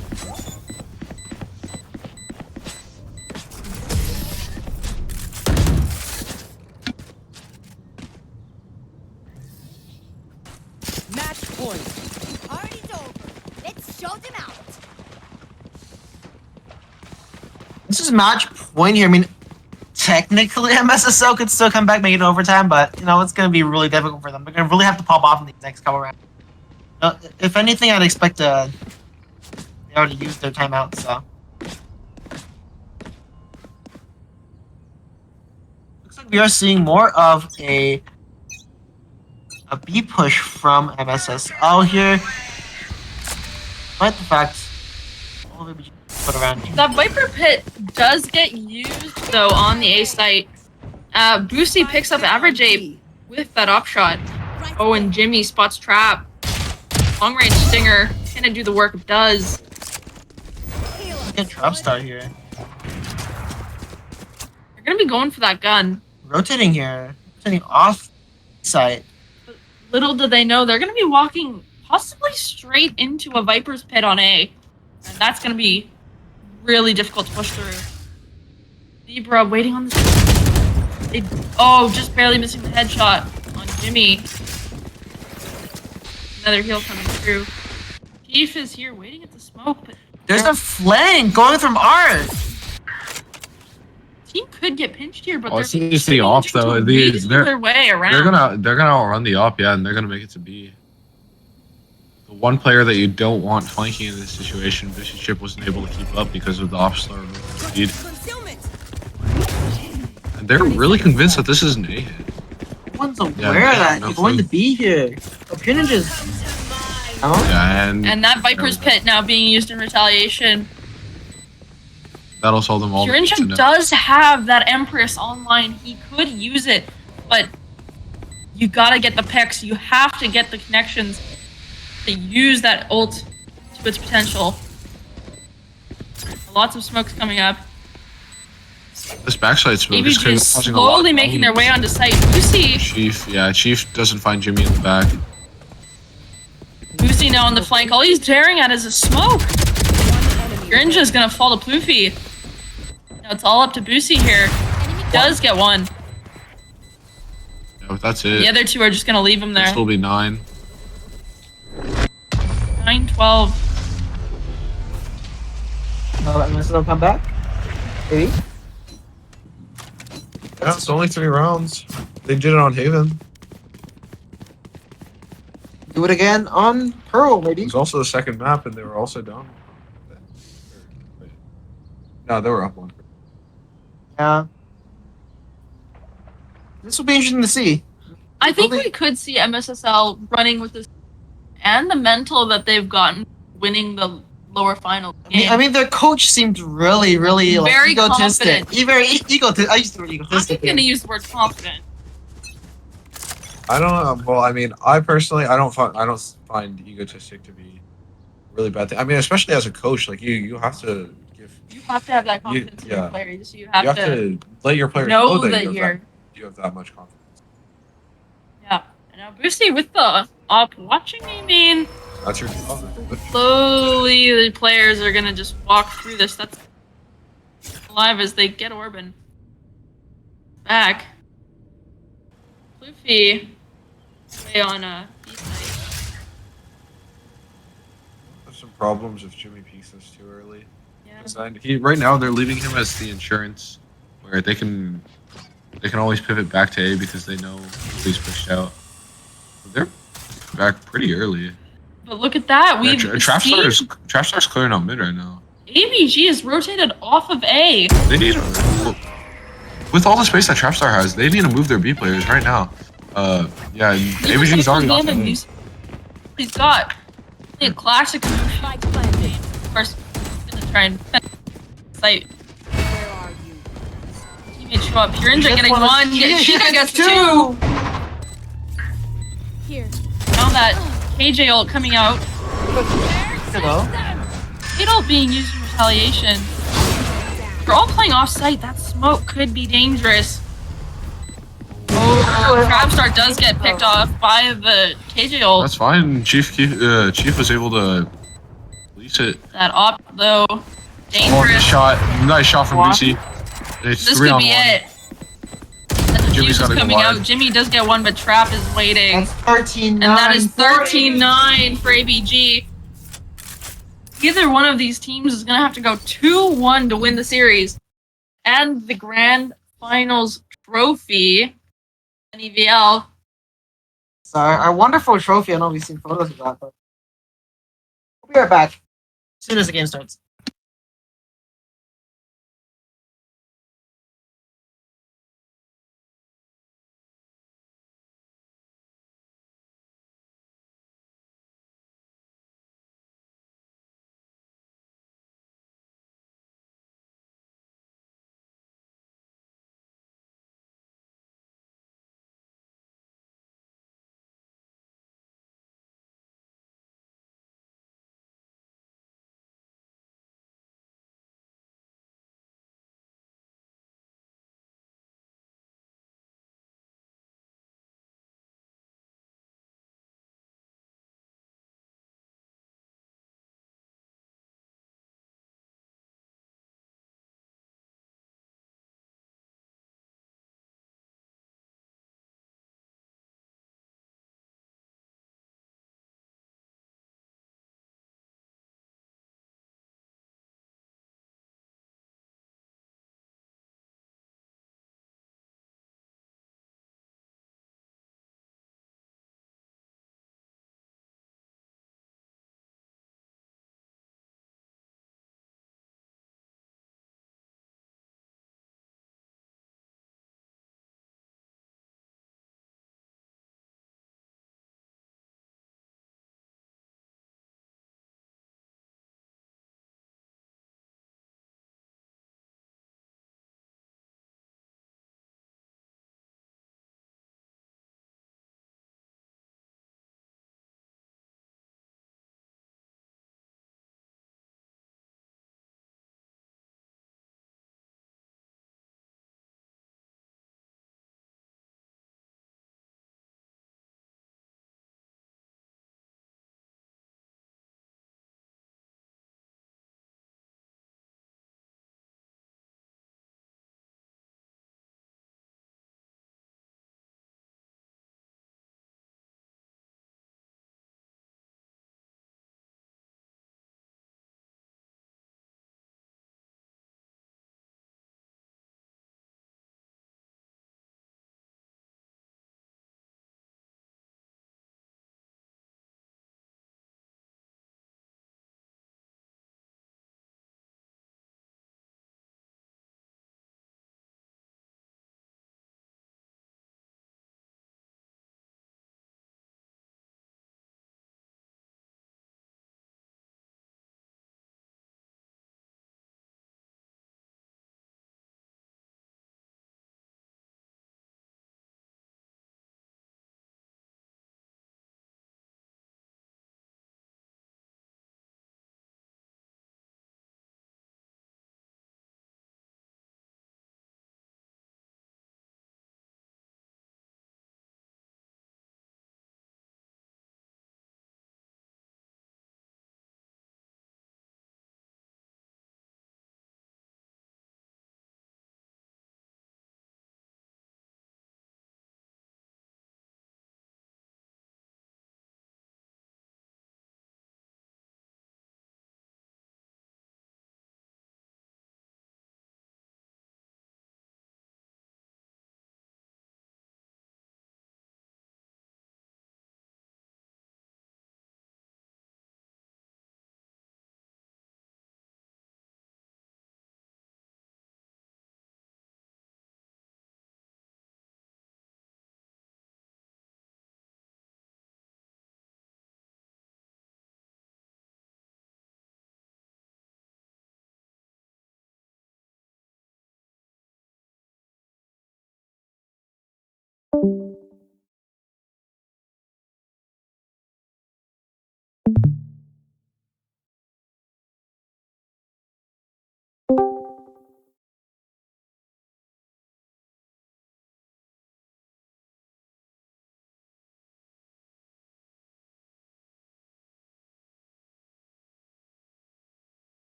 Match point. Party's over. Let's show them out. This is match point here. I mean, technically MSSL could still come back, make it overtime, but you know it's going to be really difficult for them. They're going to really have to pop off in these next couple rounds. If anything, I'd expect they already used their timeout, so. Looks like we are seeing more of a B push from MSSL here. Despite the fact all of Put around you. That Viper Pit does get used, though, on the A site. Boosie picks up average A with that op shot. Oh, and Jimmy spots trap. Long range stinger. Can it do the work? It does. Get trap star here. They're gonna be going for that gun. Rotating here. Rotating off site. Little do they know they're gonna be walking possibly straight into a Viper's Pit on A. And that's gonna be really difficult to push through. Zebra waiting on the... just barely missing the headshot on Jimmy. Another heal coming through. Chief is here waiting at the smoke, but There's a flank going from Art. team could get pinched here, but Oh, they're it's just the op, though. weasel their way around. They're gonna outrun the op, yeah, and they're gonna make it to B. The one player that you don't want flanking in this situation, Bishop wasn't able to keep up because of the op star lead. And they're really convinced that this is an A hit. One's aware Yeah, that no you're going clue. to be here. Opinion is. Oh? Yeah, And that Viper's Pit now being used in retaliation. that'll solve them all. Kyrinja does have that Empress online. He could use it, but you gotta get the picks. You have to get the connections to use that ult to its potential. Lots of smokes coming up. This backside smoke is ABG is causing a lot of slowly making their way onto site. Lucy, Chief doesn't find Jimmy in the back. Lucy now on the flank. All he's tearing at is a smoke. Kyrinja's gonna fall to Ploofy. Now it's all up to Boosie here. He does get one. Yeah, but that's it. The other two are just gonna leave him there. This will be 9. 9-12. Unless they'll come back? Maybe? Yeah, it's only 3 rounds. They did it on Haven. Do it again on Pearl, It maybe? was also the second map, and they were also down. No, they were up 1. Yeah. This will be interesting to see. I think we could see MSSL running with this and the mental that they've gotten winning the lower final game. I mean, their coach seemed really, really like, Very egotistic. confident. Very egotistic. I used to be I'm egotistic. going to use the word confident. I don't know. Well, I mean, I personally, I don't find egotistic to be a really bad thing. I mean, especially as a coach, like you have to give. You have to have that confidence in your yeah. players. You You have, have to let your players know know that that you have that much confidence. Yeah. And now Boosty with the op watching, I mean, That's your job. slowly the players are going to just walk through this. That's alive as they get Orban back. Floofy play on B side. There's some problems if Jimmy peeks this too early. Yeah. Right now they're leaving him as the insurance, where they can always pivot back to A because they know he's pushed out. They're back pretty early. But look at that. We've seen Trapstar's clearing out mid right now. ABG is rotated off of A. They need with all the space that Trapstar has, they need to move their B players right now. Yeah, ABG's already off of A. He's got a classic move. Of course, he's gonna try and site. Where are you? Teammates show up. Kyrinja getting one. one. Sheeta gets two. Here. Now that KJ ult coming out. Hello. Hate ult being used in retaliation. They're all playing off site. That smoke could be dangerous. Oh, Trapstar does get picked off by the KJ ult. That's fine. Chief was able to release it. That op though, Oh, dangerous. nice shot from BC. It's This 3 could on be 1. it. And the Jimmy's fuse is gotta go coming wide. out. Jimmy does get one, but Trap is waiting. That's 13-9. And that is 13-9 for ABG. Either one of these teams is going to have to go 2-1 to win the series. And the grand finals trophy, NEVL. So our wonderful trophy. I know we've seen photos of that, but we'll be right back as soon as the game starts.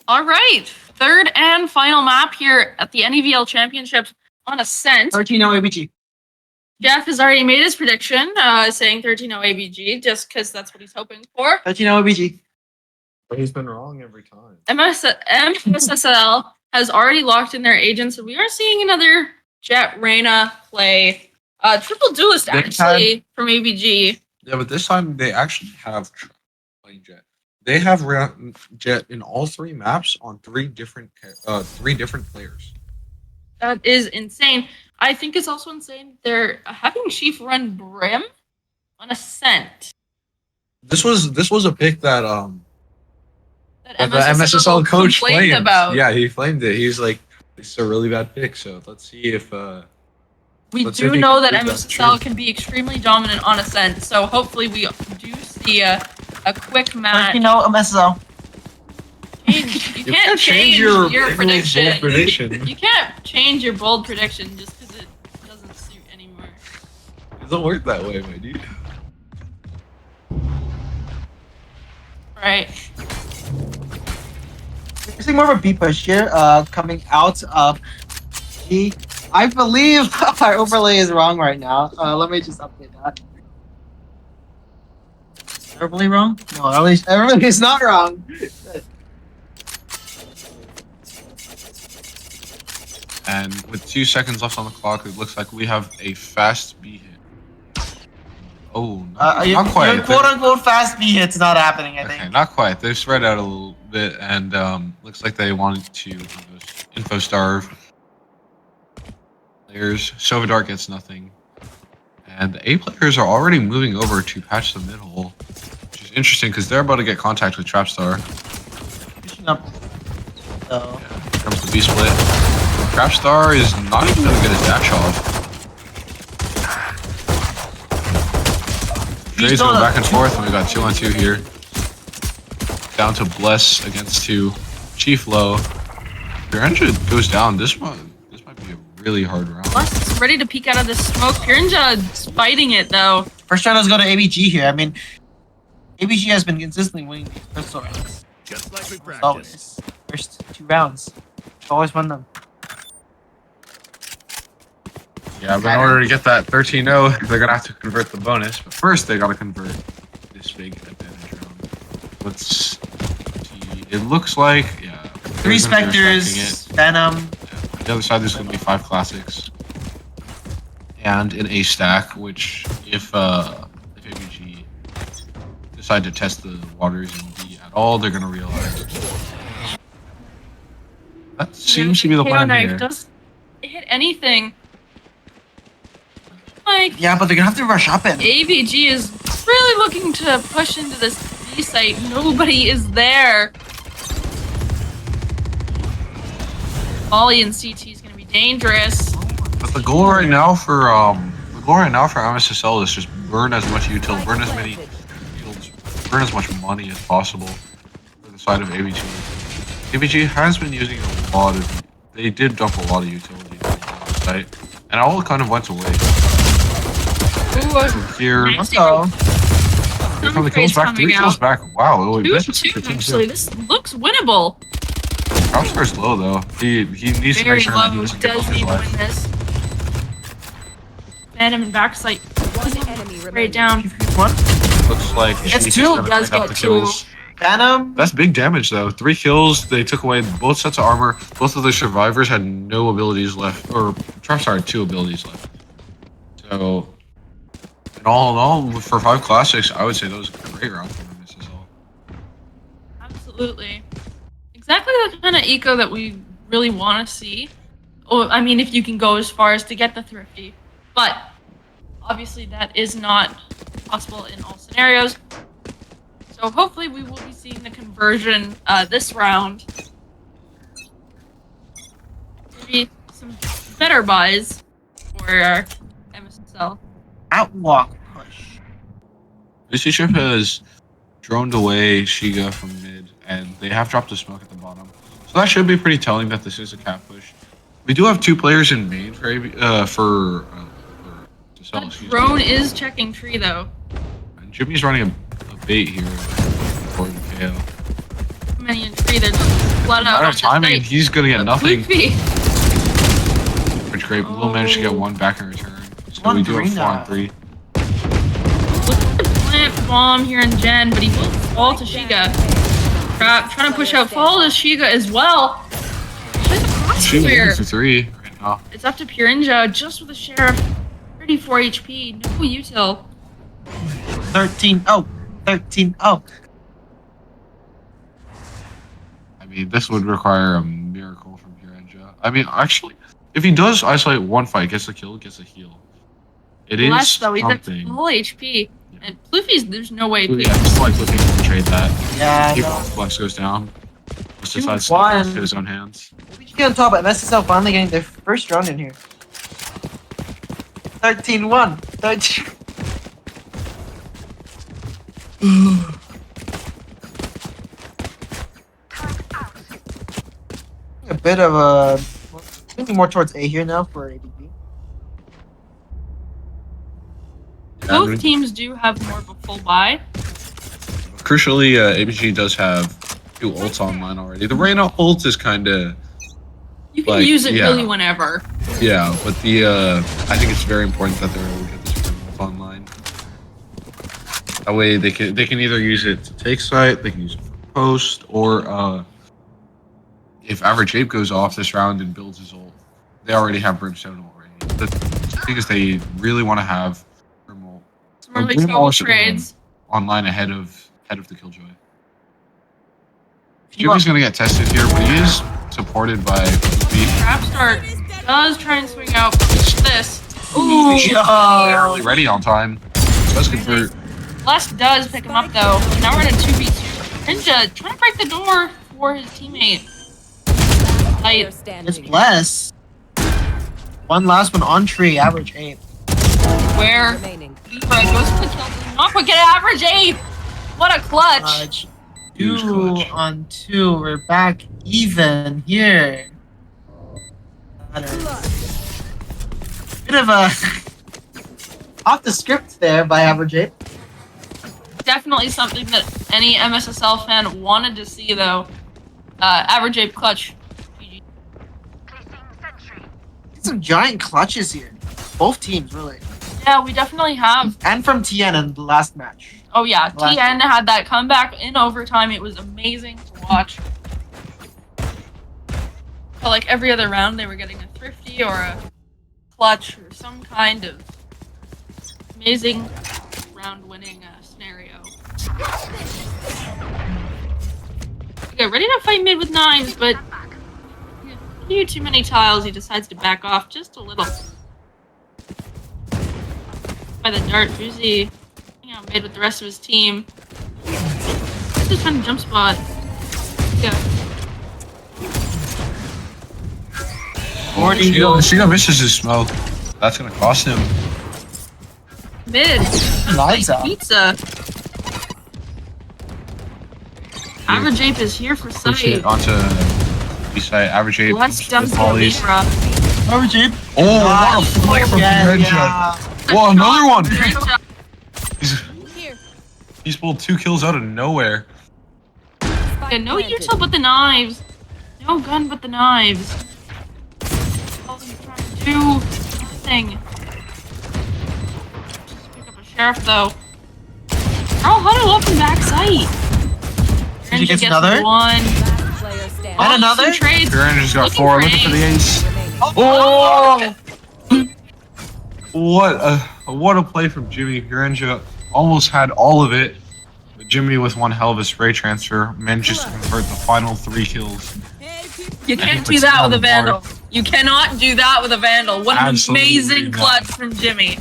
All right, third and final map here at the NEVL Championships on Ascent. 13-0 ABG. Jeff has already made his prediction, saying 13-0 ABG, just because that's what he's hoping for. 13-0 ABG. But he's been wrong every time. MSSL has already locked in their agents, so we are seeing another Jet Reyna play. Triple duelist, Big actually, from ABG. Yeah, but this time they actually have playing Jet. They have Jet in all 3 maps on 3 different players. That is insane. I think it's also insane they're having Chief run Brim on Ascent. This was a pick that That the MSSL coach complained flamed. about. Yeah, he flamed it. He's like, it's a really bad pick. So let's see if We let's see if do he know can that prove that's MSSL true. can be extremely dominant on Ascent, so hopefully we do see a quick match. 13-0 MSSL. You can't change your prediction. prediction. You can't change your bold prediction just because it doesn't suit anymore. It doesn't work that way, my dude. Right. We're seeing more of a B push here, coming out of G. I believe our overlay is wrong right now. Let me just update that. Overlay wrong? No, overlay is not wrong. And with 2 seconds left on the clock, it looks like we have a fast B hit. Oh, not quite. Your quote-unquote fast B hit's not happening, I think. Okay, not quite. They're spread out a little bit, and looks like they wanted to info starve players. Sovadart gets nothing, and the A players are already moving over to patch the mid hole, which is interesting because they're about to get contact with Trapstar. Pushing up. So. Here comes the B split. Trapstar is not even going to get his dash off. Dre's going back and forth, and we got 2-on-2 here. Down to Bless against 2. Chief low. Piranha goes down. This might be a really hard round. Bless is ready to peek out of this smoke. Piranha's fighting it though. First round, let's go to ABG here. I mean, ABG has been consistently winning these first rounds. Just like we Always. practiced. First 2 rounds. Always won them. Yeah, but in order to get that 13-0, they're gonna have to convert the bonus. But first, they gotta convert this big advantage round. Let's see. It looks like 3 Spectres, Venom. On the other side, there's gonna be 5 classics and an A stack. Which, if ABG decide to test the waters in B at all, they're gonna realize that seems to be the KO plan knife here. doesn't hit anything. Like, Yeah, but they're gonna have to rush up in. AVG is really looking to push into this B site. Nobody is there. Molly and CT is going to be dangerous. But the goal right now for MSSL is just burn as much util, burn as many fields, burn as much money as possible for the side of ABG. ABG has been using a lot of. They did dump a lot of utility on the site, and it all kind of went away. Here, Nice. here come the kills back. 3 kills back. Wow, this is 2-2, actually. This looks winnable. Trapstar's low though. He needs to Very make sure that he low. doesn't give up Does his need to life. win this. Phantom and backside. One enemy Right remaining. down. One. Looks like It's he's 2. gonna Does pick up get the 2. kills. Venom. That's big damage though. 3 kills. They took away both sets of armor. Both of the survivors had no abilities left, or Trapstar had 2 abilities left. So, in all, for 5 classics, I would say that was a great round for MSSL. Absolutely. Exactly the kind of eco that we really want to see. Oh, I mean, if you can go as far as to get the Thrifty. But, obviously that is not possible in all scenarios. So hopefully we will be seeing the conversion this round. Maybe some better buys for our MSSL. Outwalk push. UBC Ship has droned away Shiga from mid, and they have dropped a smoke at the bottom. So that should be pretty telling that this is a cap push. We do have 2 players in main for to sell. That drone is checking tree though. And Jimmy's running a bait here for the KO. How many in tree? They're just flat out. Matter of timing, he's gonna get nothing. Goofy. Which great, we'll manage to get one back in return. So we do have 4 on 3. Looking to plant bomb here in Gen, but he will fall to Shiga. Trying to push out, fall to Shiga as well. She's a crossfire. She's 3 right now. It's up to Purinja, just with a sheriff. 34 HP, no util. 13-0. 13-0. I mean, this would require a miracle from Purinja. I mean, actually, if he does isolate one fight, gets a kill, gets a heal. It is Less though, he's at something. full HP. And Floofy's, there's no way. Yeah, it's like looking to trade that. Yeah, If no. Flex goes down, just decides to One. take his own hands. UBC on top, but MSSL finally getting their first round in here. 13-1. 13. A bit of a maybe more towards A here now for ABB. Both teams do have more of a full buy. Crucially, ABG does have 2 ults online already. The Reyna ult is kind of You can Like, use it yeah. really whenever. yeah, but the I think it's very important that they're able to get this ult online. That way, they can either use it to take site, they can use it for post, or if Average Ape goes off this round and builds his ult, they already have Brimstone already. The thing is, they really want to have Brim ult Some really Brim trouble ult trades. online ahead of the Killjoy. Jimmy's gonna get tested here, but he is supported by Goofy. Trapstar does try and swing out this. Ooh. Barely ready on time. Does convert. Les does pick him up though. Now we're in a 2v2. Ninja trying to break the door for his teammate. Player Like, standing. It's Bless. One last one on tree, Average Ape. where Remaining. Libra goes for the kill. Does not get an average ape. What a clutch. Huge 2 clutch. on 2. We're back even here. Bit of a off the script there by Average Ape. Definitely something that any MSSL fan wanted to see though. Average ape clutch. GG. Some giant clutches here. Both teams, really. Yeah, we definitely have. And from TN in the last match. Oh yeah, Last TN had that comeback in overtime. It was amazing to watch. But like every other round, they were getting a thrifty or a clutch or some kind of amazing round-winning scenario. Okay, ready to fight mid with knives, but few too many tiles. He decides to back off just a little. By the dart, Boozy mid with the rest of his team. Just trying to jump spot. Yeah. 40 Shiga misses his smoke. That's gonna cost him. Mid. Lights out. Pizza. Average Ape is here for Push it sight. onto the site. Average Ape. Let's with dump the volleys. Libra. Average Ape. Oh, what a flare from Purinja. Whoa, another one. Great job. He's pulled 2 kills out of nowhere. Yeah, no util but the knives. No gun but the knives. All he's trying to do nothing. Just pick up a sheriff though. Oh, huddle up and back sight. Did you get Gets another? one. Last player standing. And another? Some trades. Purinja's got Looking 4, for looking for the ace. Oh! What a play from Jimmy. Purinja almost had all of it, but Jimmy with one hell of a spray transfer manages to convert the final 3 kills. You can't And do puts that down with a the board. vandal. You cannot do that with a vandal. What an Absolutely amazing not. clutch from Jimmy.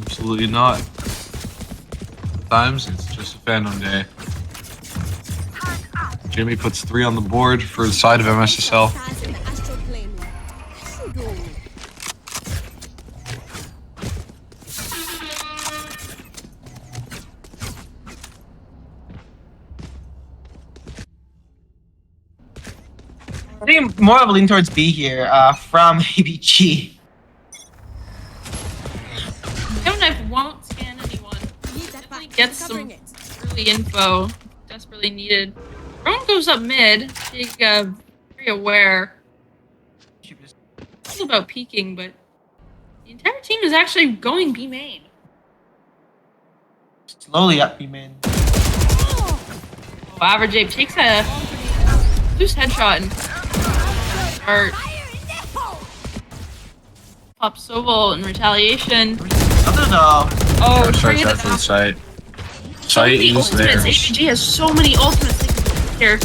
Absolutely not. Sometimes it's just a fandom day. Jimmy puts 3 on the board for the side of MSSL. I think more of a lean towards B here from ABG. Knife won't scan anyone. Definitely gets some early info desperately needed. Rowan goes up mid. Being very aware. It's about peeking, but the entire team is actually going B main. Slowly up, B main. Oh, Average Ape takes a loose headshot and start. Pop Sobel in retaliation. No. Oh, Start trade that for the site. Site many is there. ultimates. APG has so many ultimates they can do here.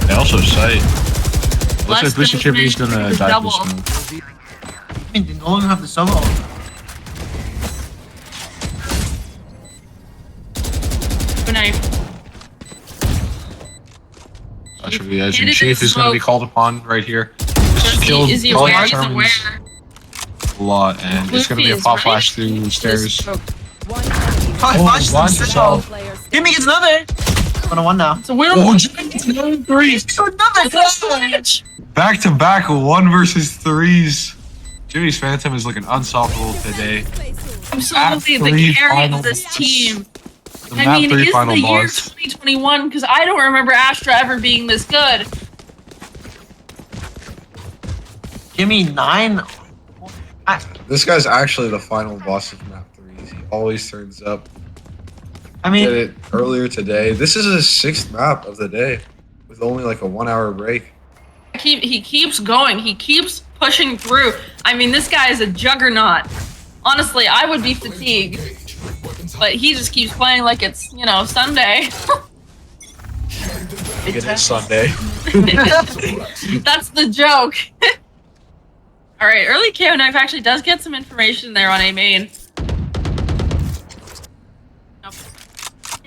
They also site. Looks like Booster Less Chippy's gonna damage, die double. this one. I mean, they no longer have the solo. Good knife. That should be edge. Hit And it in Chief is gonna be smoke. called upon right here. This kill Is he probably aware? He's determines aware. a lot, and it's gonna be a Luffy pop is flash right. through the stairs. One enemy. Oh, flash blind himself. Player Gimme gets another. 1-1 now. It's a win. Oh, Jimmy's another three. Another flash. Back to back 1 versus 3s. Jimmy's Phantom is looking unstoppable today. Absolutely the three carry final of this boss. team. The I map mean, 3 it's final the year boss. 2021 because I don't remember Astra ever being this good. Gimme 9. This guy's actually the final boss of map 3s. He always turns up. I Did mean, it earlier today. This is his 6th map of the day, with only like a 1-hour break. He keeps going. He keeps pushing through. I mean, this guy is a juggernaut. Honestly, I would be fatigued. But he just keeps playing like it's, you know, Sunday. It is Sunday. That's the joke. Alright, early KO Knife actually does get some information there on A main. Nope.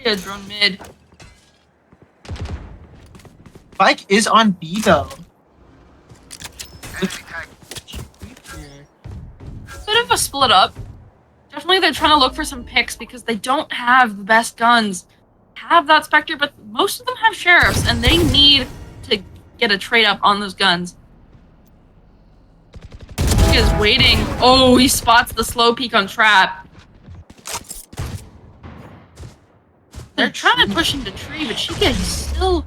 Yeah, drone mid. Spike is on B though. Bit of a split up. Definitely they're trying to look for some picks because they don't have the best guns. Have that Spectre, but most of them have Sheriffs, and they need to get a trade up on those guns. He is waiting. Oh, he spots the slow peek on Trap. They're trying to push into tree, but Chica is still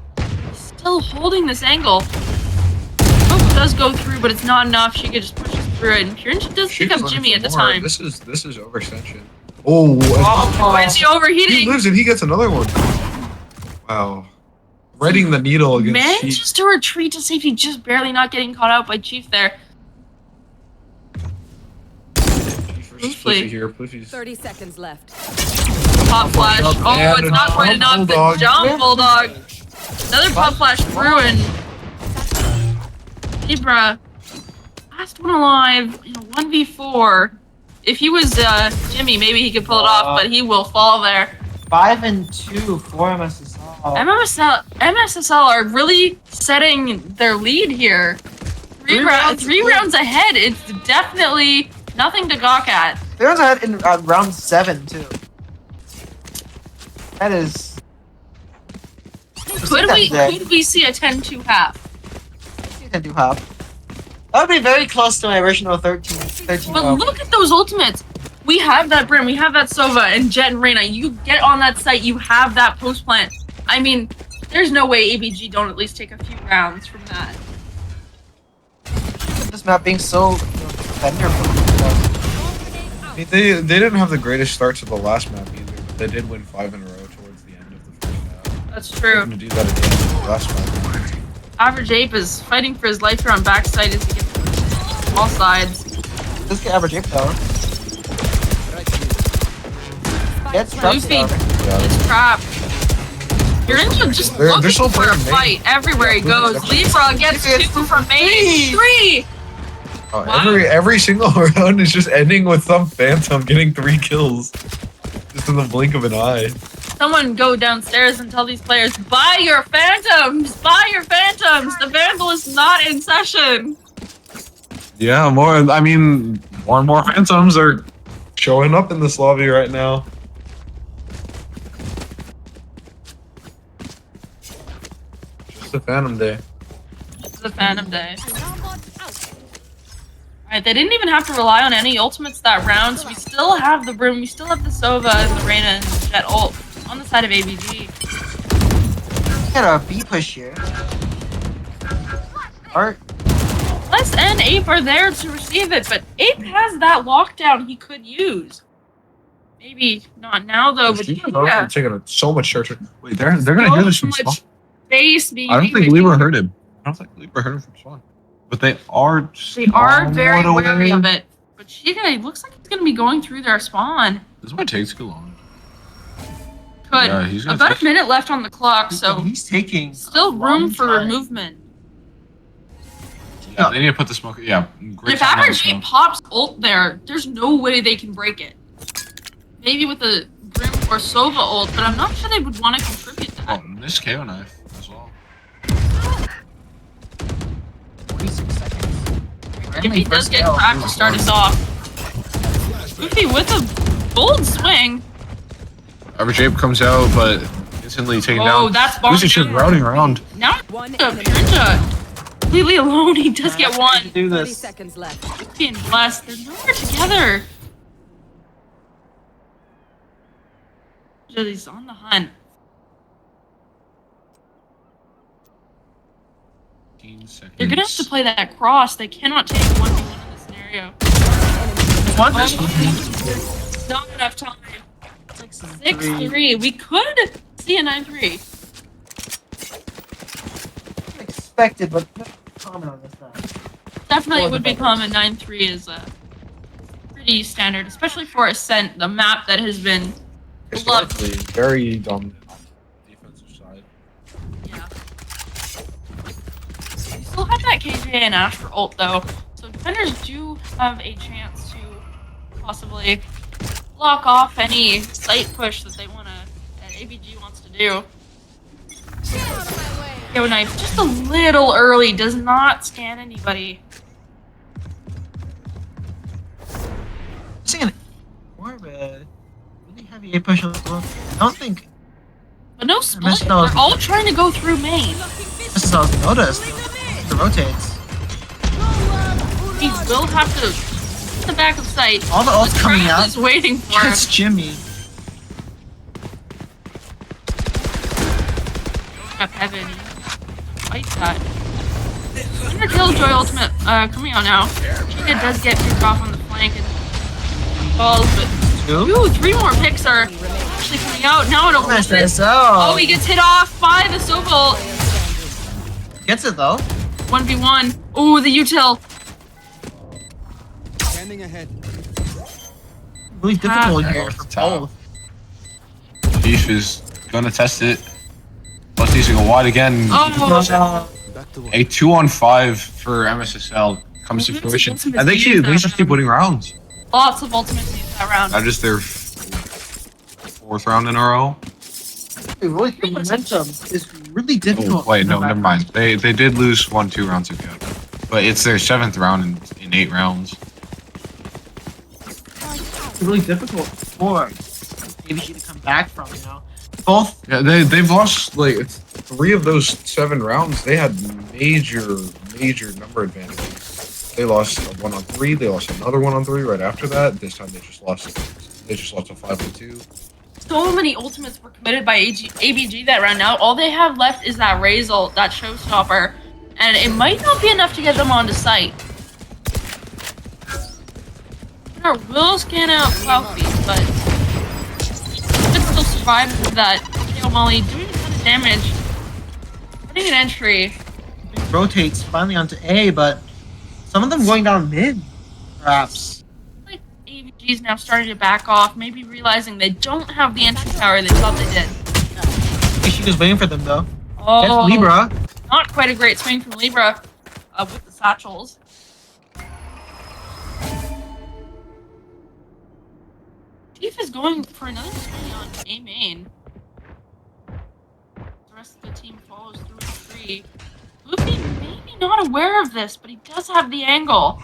holding this angle. Smoke does go through, but it's not enough. Chica just pushes through it, and Kyrian does pick up Jimmy at the time. This is overextension. Oh, Oh, is he he overheating? lives and he gets another one. Wow. Threading the needle against Chief. Manages to retreat to safety, just barely not getting caught out by Chief there. Chief versus Fluffy. Fluffy here. Fluffy's 30 seconds left. Pop flash. Oh, it's not quite enough. The Bulldog. jump Bulldog. Another pop flash through, and Libra, last one alive in a 1v4. If he was Jimmy, maybe he could pull it off, but he will fall there. 5 and 2 for MSSL. MSSL are really setting their lead here. Three rounds ahead. It's definitely nothing to gawk at. They also had in round 7 too. That is. Could we see a 10-2 half? You can do half. That would be very close to my original 13. But look at those ultimates. We have that Brim, we have that Sova, and Jet and Reyna. You get on that site, you have that post plant. I mean, there's no way ABG don't at least take a few rounds from that. This map being so defender. I mean, they didn't have the greatest start to the last map either, but they did win 5 in a row towards the end of the first map. That's They're true. gonna do that again in the last map. Average Ape is fighting for his life here on backside as he gets all sides. Let's get average ape though. Gets trapped Luffy though. is trapped. You're just They're looking still for a playing main. fight everywhere he goes. Libra gets 2 from main. 3! Oh, Wow. every single round is just ending with some Phantom getting 3 kills. Just in the blink of an eye. Someone go downstairs and tell these players, buy your Phantoms! Buy your Phantoms! The Vandal is not in session! Yeah, more and more Phantoms are Showing up in this lobby right now. Just a Phantom day. It's the Phantom Day. Alright, they didn't even have to rely on any ultimates that round, so we still have the Brim, we still have the Sova and the Reyna and the Jet ult on the side of ABG. Got a B push here. Art. Les and Ape are there to receive it, but Ape has that lockdown he could use. Maybe not now though, but yeah. Taking so much shorter. Wait, they're gonna do this from So spawn. much space being I don't think taken. Libra heard him. I don't think Libra heard him from spawn. But they are. They are very somewhat wary away. of it. But Chica looks like he's gonna be going through their spawn. This might take too long. Could. Yeah, he's gonna About take- a minute left on the clock, so he's taking still a room long for time. movement. Yeah, they need to put the smoke. Yeah, great If time on the Average smoke. pops ult there, there's no way they can break it. Maybe with a Grim or Sova ult, but I'm not sure they would want to contribute to that. Oh, this KO knife as well. 46 seconds. If he does get cracked to start us off. Goofy with a bold swing. Average Ape comes out, but instantly taken Oh, down. that's bomb. Lucy's just routing around. Now One Ninja enemy. completely alone. He does get one. Do 30 this. seconds left. Goofy and Bless, they're nowhere together. He's on the hunt. 15 seconds. They're gonna have to play that cross. They cannot take 1v1 in this scenario. One. Not enough time. It's like 6-3. We could see a 9-3. Expected, but no comment on this side. Definitely Or the would be better. common. 9-3 is pretty standard, especially for Ascent, the map that has been beloved. Historically, very dominant on the defensive side. Yeah. We still have that KJ and Ash for ult though, so defenders do have a chance to possibly block off any site push that ABG wants to do. Yo knife, just a little early, does not scan anybody. Seeing more of a really heavy A push. I don't think But no split, missed they're those. all trying to go through main. this is all noticed. The rotates. He will have to hit the back of sight. All the ults coming Crowd out. is waiting for him. It's Jimmy. Up heaven. Fight that. Under Killjoy ultimate coming out now. Chica does get picked off on the flank and falls, but ooh, 3 more picks are actually coming out. Now it opens it. Oh, he gets hit off by the Sova ult. Gets it though. 1v1. Ooh, the util. Standing ahead. Really difficult Ah. here for both. Chief is gonna test it. Plus needs to go wide again. Oh, Back to work. A 2-on-5 for MSSL comes to fruition. And they just keep winning rounds. lots of ultimates used that round. That is their 4th round in a row. Really, the momentum is really difficult. Oh, wait, no, never mind. They did lose 1-2 rounds ago. But it's their 7th round in 8 rounds. It's really difficult for ABG to come back from, you know. Both. Yeah, they've lost like 3 of those 7 rounds, they had major number advantages. They lost a 1-on-3. They lost another 1-on-3 right after that. This time they just lost a 5-on-2. So many ultimates were committed by ABG that round. Now all they have left is that Raze ult, that showstopper, and it might not be enough to get them onto site. Winner will scan out Cloudfeet, but could still survive with that KO Molly, doing a ton of damage. Getting an entry. Rotates finally onto A, but some of them going down mid, perhaps. Like ABG's now starting to back off, maybe realizing they don't have the entry power they thought they did. She was waiting for them though. Oh, That's Libra. Not quite a great swing from Libra with the satchels. Chief is going for another swing on A main. The rest of the team follows through the tree. Luffy maybe not aware of this, but he does have the angle.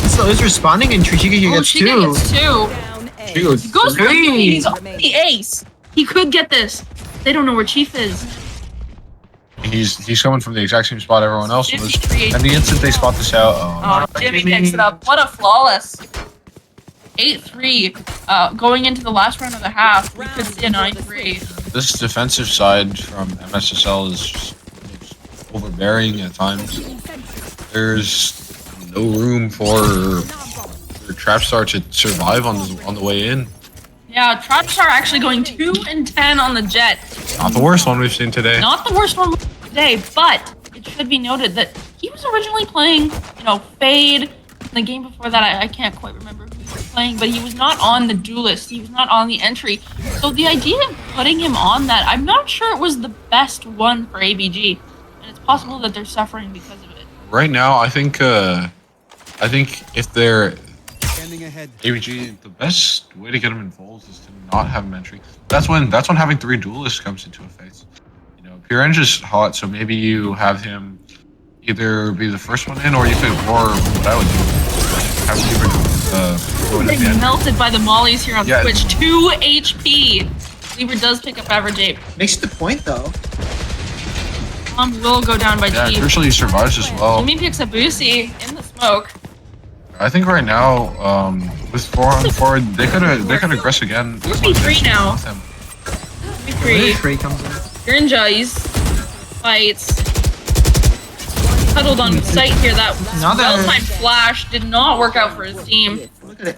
So is responding and Trichika here gets Chica 2. gets 2. Down A. She goes He goes for Three. the He's on the ace. He could get this. They don't know where Chief is. he's coming from the exact same spot everyone else was. 53. And the instant they spot this out, Oh, Jimmy picks it up. What a flawless. 8-3 going into the last round of the half. We could see a 9-3. This defensive side from MSSL is just overbearing at times. There's no room for Trapstar to survive on the way in. Yeah, Trapstar actually going 2-10 on the Jet. Not the worst one we've seen today. Not the worst one today, but it should be noted that he was originally playing, Fade. In the game before that, I can't quite remember who he was playing, but he was not on the duelist. He was not on the entry. So the idea of putting him on that, I'm not sure it was the best one for ABG. And it's possible that they're suffering because of it. Right now, I think if they're Standing ahead. ABG, the best way to get them involved is to not have him entry. That's when having 3 duelists comes into effect. Pure Eng is hot, so maybe you have him either be the first one in, or you could, or what I would do, have Lieber go in at the Getting end. melted by the mollies here on Yeah. Twitch. 2 HP. Lieber does pick up average 8. Makes the point though. Will go down by Yeah, G. crucially he survives as well. Jimmy picks up Boosie in the smoke. I think right now, with 4-on-4, they could aggress again. 2v3 now. 2v3. 3 comes in. Grinja, fights. Huddled on site here. That Another- well-timed flash did not work out for his team.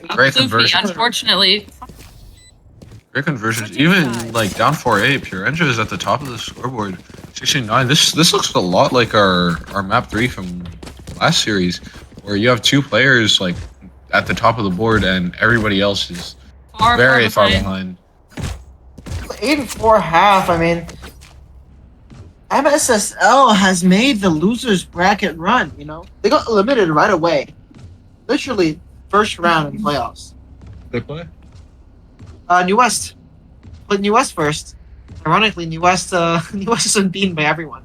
Great Floofy, conversion. unfortunately. Great conversions. Even like down 4-8, Pure Eng is at the top of the scoreboard. 69. This looks a lot like our map 3 from last series, where you have 2 players like at the top of the board and everybody else is very far behind. 8-4 half. I mean, MSSL has made the losers bracket run. They got eliminated right away, literally first round in playoffs. They play? New West played New West first. Ironically, New West was beaten by everyone,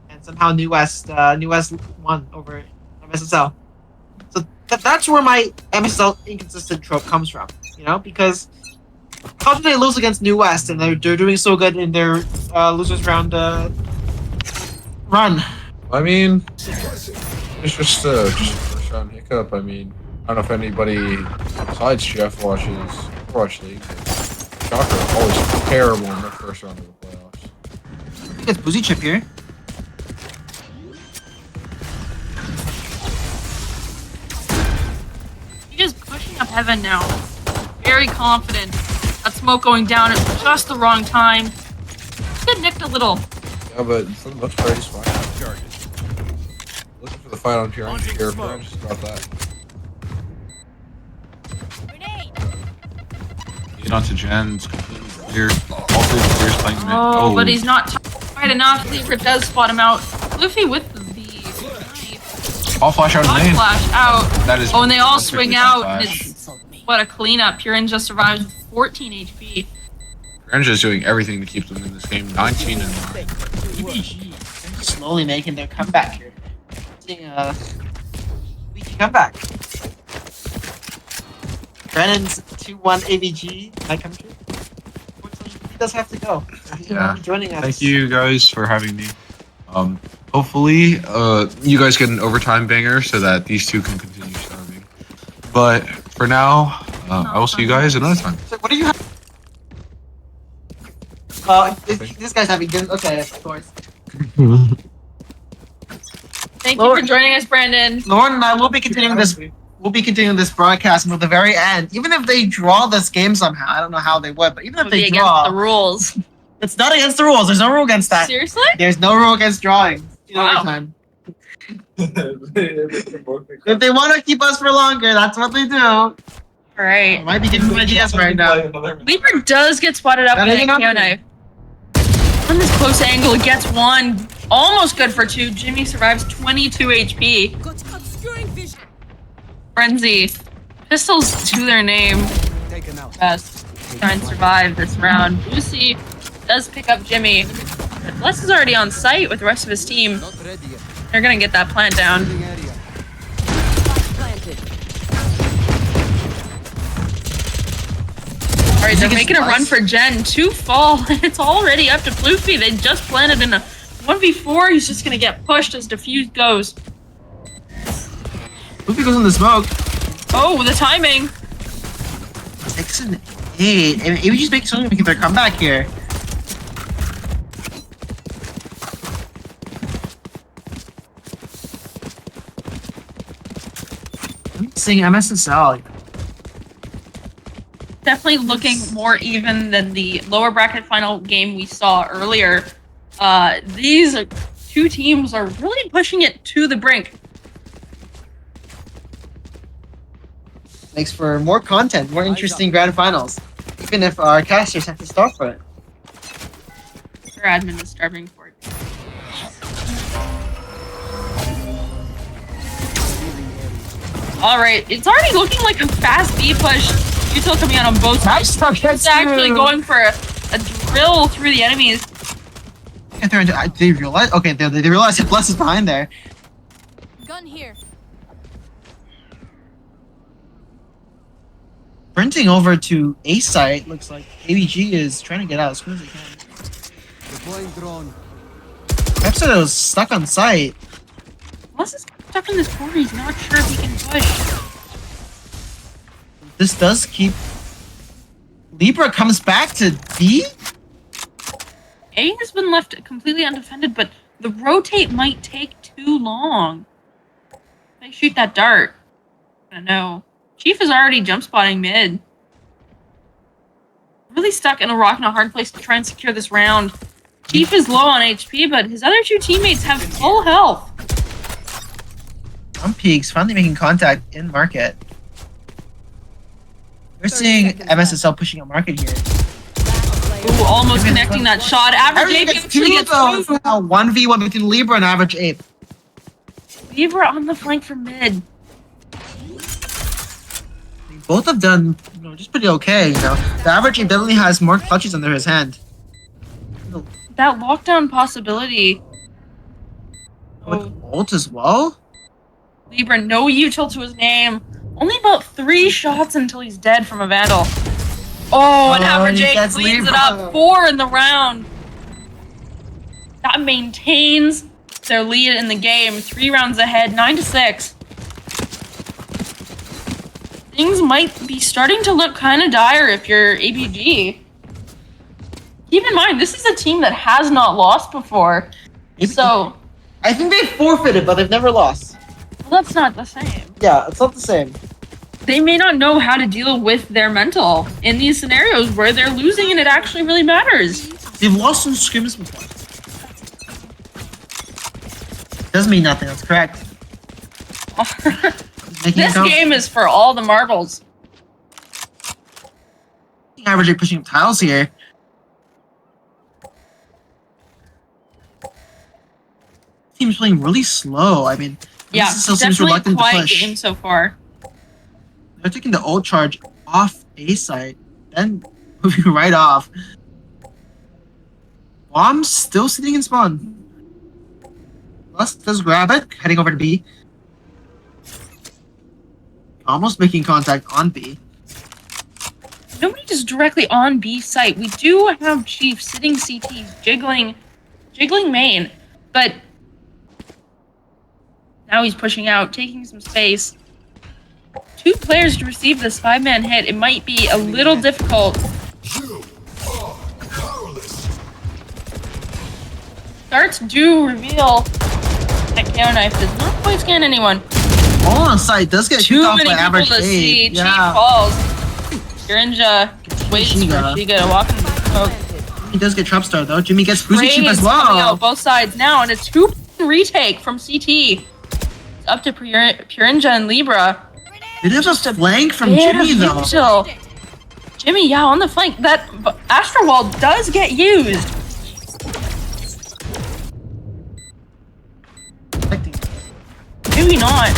and somehow New West won over MSSL. So that's where my MSSL inconsistent trope comes from. Because how did they lose against New West and they're doing so good in their losers round run? I mean, it's just a first round hiccup. I mean, I don't know if anybody besides Jeff watches Overwatch League. Shocker, always terrible in the first round of the playoffs. I think it's Boozy Chip here. He is pushing up heaven now. Very confident. That smoke going down at just the wrong time. He get nicked a little. Yeah, but for the most part, he's fine. Looking for the fight on Pure Eng here. Pure Eng just got that. Get onto Jen. It's completely clear. All 3 players playing mid. Oh, but he's not quite enough. Lieber does spot him out. Luffy with the All flash out of the hot lane. flash out. That is. Oh, and they all that's swing 50% out. flash. And it's what a cleanup. Pure Eng just survives with 14 HP. Pure Eng is doing everything to keep them in this game. 19-9. EBG slowly making their comeback here. Seeing a weak comeback. Brennan's 2-1 AVG might come true. Unfortunately, he does have to go. Yeah. Joining us. Thank you guys for having me. Hopefully, you guys get an overtime banger so that these 2 can continue serving. But for now, I will see you guys another time. So what do you have? This guy's having good. Okay, of course. Thank you for joining us, Brandon. Lauren and I will be continuing this. We'll be continuing this broadcast until the very end. Even if they draw this game somehow, I don't know how they would, but even if Would be they against draw, the rules. it's not against the rules. There's no rule against that. Seriously? There's no rule against drawing. Wow. Overtime. If they want to keep us for longer, that's what they do. All right. I might be getting ideas right now. Lieber does get spotted up That with ain't a KO nothing. knife. From this close angle, gets 1. Almost good for 2. Jimmy survives 22 HP. Got obscuring vision. Frenzy. Pistols to their name. Taken out. Best. Try and survive this round. Lucy does pick up Jimmy. But Bless is already on site with the rest of his team. Not ready yet. They're gonna get that plant down. Moving area. Planted. Alright, they're making a run for Jen. 2 fall, and it's already up to Floofy. They just planted in a 1v4. He's just gonna get pushed as Diffuse goes. Luffy goes in the smoke. Oh, the timing. 6-8. And ABG's making their comeback here. I'm seeing MSSL. Definitely looking more even than the lower bracket final game we saw earlier. These two teams are really pushing it to the brink. Makes for more content, more interesting grand finals. Even if our casters have to start for it. Our admin is starving for it. Alright, it's already looking like a fast B push. Util coming out on both sides. It's actually going for a drill through the enemies. They realize? Okay, they realize Bless is behind there. Gun here. Sprinting over to A site, looks like ABG is trying to get out as soon as they can. Deploying drone. Epsilon was stuck on site. Bless is stuck in this corner. He's not sure if he can push. This does keep... Libra comes back to B? A has been left completely undefended, but the rotate might take too long. They shoot that dart. I don't know. Chief is already jump spotting mid. Really stuck in a rock and a hard place to try and secure this round. Chief is low on HP, but his other two teammates have full health. On Peaks, finally making contact in market. We're seeing MSSL pushing a market here. Ooh, almost connecting that shot. Average Average Ape gets actually two gets though. It's two. now 1v1 between Libra and Average Ape. Libra on the flank from mid. Both have done, just pretty okay, The Average Ape definitely has more clutches under his hand. That lockdown possibility. With ult as well? Libra, no util to his name. Only about 3 shots until he's dead from a Vandal. Oh, and Average he Ape gets cleans it Libra. up. 4 in the round. That maintains their lead in the game. 3 rounds ahead, 9-6. Things might be starting to look kind of dire if you're ABG. Keep in mind, this is a team that has not lost before. So, I think they forfeited, but they've never lost. well, that's not the same. Yeah, it's not the same. They may not know how to deal with their mental in these scenarios where they're losing and it actually really matters. They've lost some scrims before. Doesn't mean nothing, that's correct. This game is for all the marbles. Average Ape pushing up tiles here. Team's playing really slow. I mean, Yeah, this still seems definitely reluctant to quiet push. game so far. They're taking the ult charge off A site, then moving right off. Bomb's still sitting in spawn. Plus does grab it, heading over to B. Almost making contact on B. Nobody just directly on B site. We do have Chief sitting CTs, jiggling main, but now he's pushing out, taking some space. 2 players to receive this 5-man hit. It might be a little difficult. Darts do reveal that KO knife does not quite scan anyone. All on site does get Too kicked off many by people Average to see. Ape. Chief Yeah, falls. Kirinja waits for Shiga. Shiga to walk into the smoke. he does get trap star though. Jimmy gets Bruising Chip Rays as coming well. out both sides now, and a 2 retake from CT. It's up to Purinja and Libra. It is a flank from Bit Jimmy of though. util. Jimmy, yeah, on the flank. That Astro Wall does get used. Maybe not.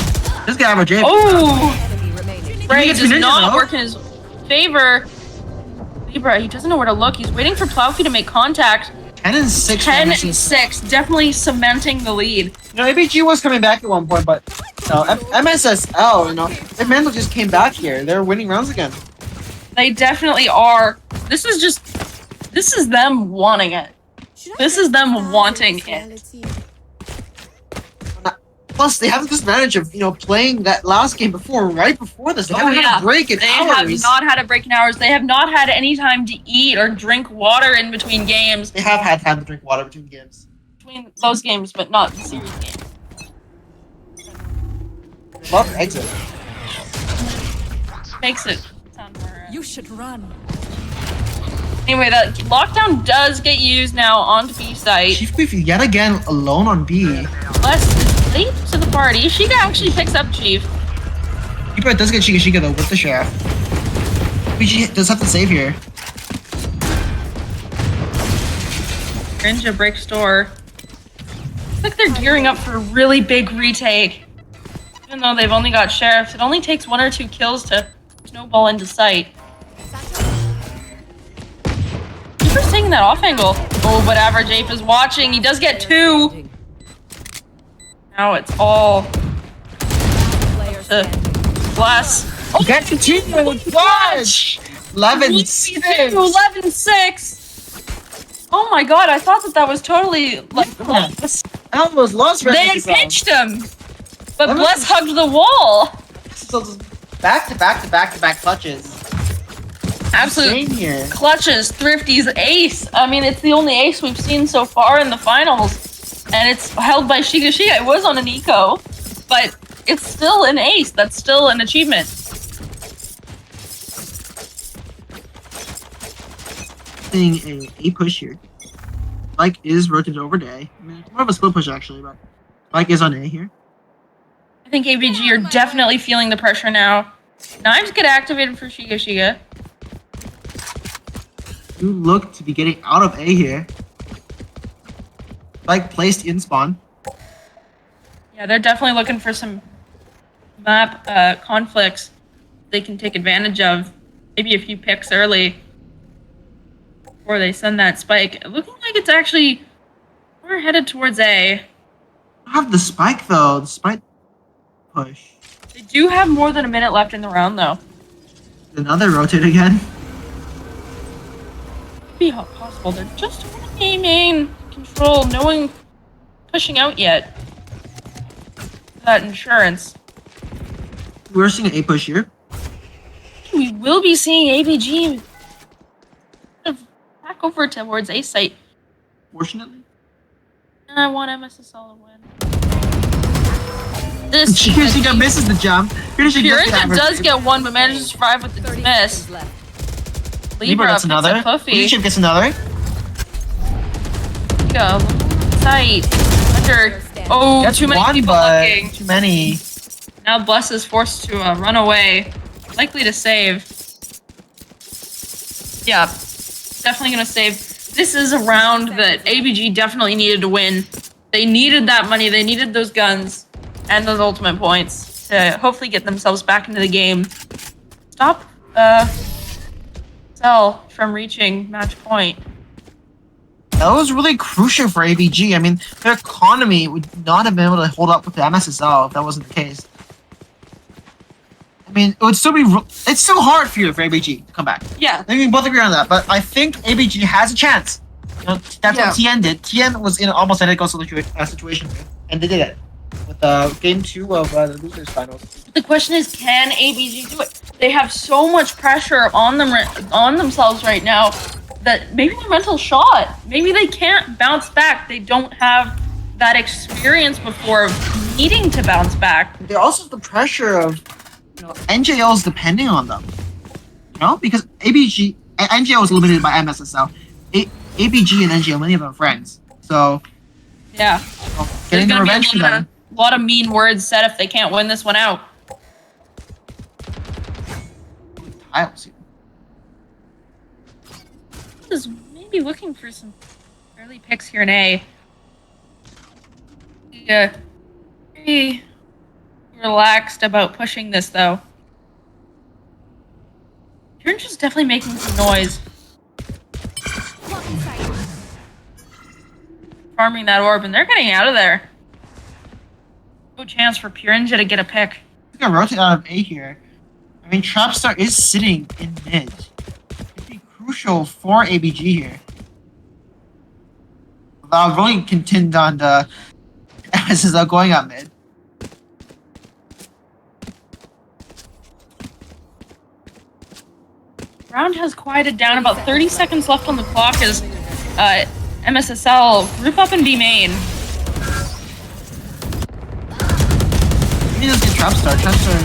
Just get Average Ape. Oh, Enemy remaining. Bray gets does Ninja, not though. work in his favor. Libra, he doesn't know where to look. He's waiting for Plowkey to make contact. 10 and 6. 10 damage. and 6, definitely cementing the lead. ABG was coming back at one point, but MSSL, their mental just came back here. They're winning rounds again. They definitely are. This is them wanting it. This is them wanting it. Plus, they have the disadvantage of playing that last game right before this. They haven't had a break in They hours. have not had a break in hours. They have not had any time to eat or drink water in between games. They have had time to drink water between games. Between those games, but not the series games. Love exit. Makes it sound more. You should run. Anyway, that lockdown does get used now onto B site. Chief Beef yet again alone on B. Les is late to the party. Shiga actually picks up Chief. Keeper does get Shiga though with the shaft. BG does have to save here. Ninja breaks door. Looks like they're gearing up for a really big retake. Even though they've only got sheriffs, it only takes 1 or 2 kills to snowball into sight. Keeper's taking that off angle. Oh, but Average Ape is watching. He does get 2. Now it's all to Bless. Oh, that's continuing with Flash! 11-6. 11-6. Oh my god, I thought that was totally like Bless. I almost lost. They had pitched him, but Bless hugged the wall. So back to back clutches. Absolute Same here. clutches, Thrifty's ace. I mean, it's the only ace we've seen so far in the finals, and it's held by Shiga Shiga. It was on an eco, but it's still an ace. That's still an achievement. Seeing a push here. Spike is rotated over to A. I mean, it's more of a split push actually, but Spike is on A here. I think ABG are definitely feeling the pressure now. Knives get activated for Shiga Shiga. You look to be getting out of A here. Spike placed in spawn. Yeah, they're definitely looking for some map conflicts they can take advantage of. Maybe a few picks early before they send that spike. Looking like it's actually we're headed towards A. I have the spike though. The spike push. They do have more than a minute left in the round though. Another rotate again. Could be possible. They're just aiming control, no one pushing out yet. That insurance. We're seeing an A push here. We will be seeing ABG back over towards A site. Fortunately. And I want MSSL to win. This Shiga misses the jump. Purinja does get 1, but manages to survive with the dismiss. Libra gets another. Leadership gets another. Go. Sight. Under. Oh, That's too many one, people but looking. too many. Now Bless is forced to run away. Likely to save. Yeah. Definitely gonna save. This is a round that ABG definitely needed to win. They needed that money. They needed those guns and those ultimate points to hopefully get themselves back into the game. Stop Cell from reaching match point. That was really crucial for ABG. I mean, their economy would not have been able to hold up with the MSSL if that wasn't the case. I mean, it would still be. It's still hard for ABG to come back. Yeah. I think we both agree on that. But I think ABG has a chance. That's what TN did. TN was in almost identical situation, and they did it with game 2 of the losers finals. The question is, can ABG do it? They have so much pressure on themselves right now that maybe their mental shot. Maybe they can't bounce back. They don't have that experience before needing to bounce back. They're also the pressure of NJL's depending on them. Because NJL was limited by MSSL. ABG and NJL, many of them are friends. So yeah, getting the revenge for them. A lot of mean words said if they can't win this one out. Tiles here. Is maybe looking for some early picks here in A. Yeah, very relaxed about pushing this though. Purinja is definitely making some noise. Farming that orb, and they're getting out of there. No chance for Purinja to get a pick. He's gonna rotate out of A here. I mean, Trapstar is sitting in mid. It'd be crucial for ABG here. I'll really contend on the MSSL going out mid. round has quieted down. About 30 seconds left on the clock as MSSL group up and B main. He does get trap star. Trap star.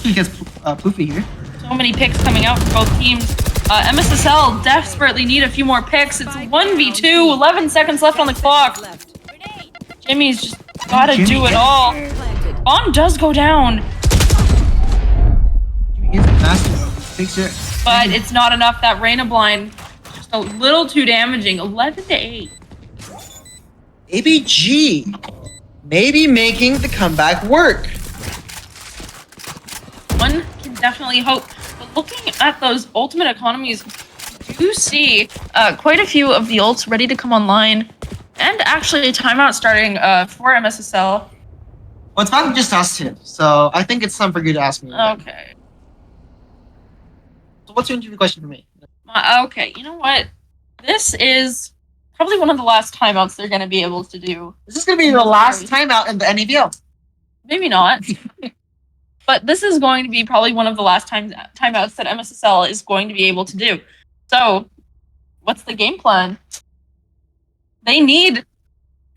He gets poofy here. So many picks coming out for both teams. MSSL desperately need a few more picks. It's 1v2, 11 seconds left on the clock. Jimmy's just gotta do it all. Bomb does go down, Jimmy is faster. Takes it. but it's not enough. That Reyna blind, just a little too damaging. 11-8. ABG maybe making the comeback work. One can definitely hope. But looking at those ultimate economies, you do see quite a few of the ults ready to come online. And actually a timeout starting for MSSL. Well, it's not just us two, so I think it's time for you to ask me. Okay. So what's your interview question for me? Okay, you know what? This is probably one of the last timeouts they're going to be able to do. This is going to be the last timeout in the NEVL. Maybe not. But this is going to be probably one of the last timeouts that MSSL is going to be able to do. So, what's the game plan? They need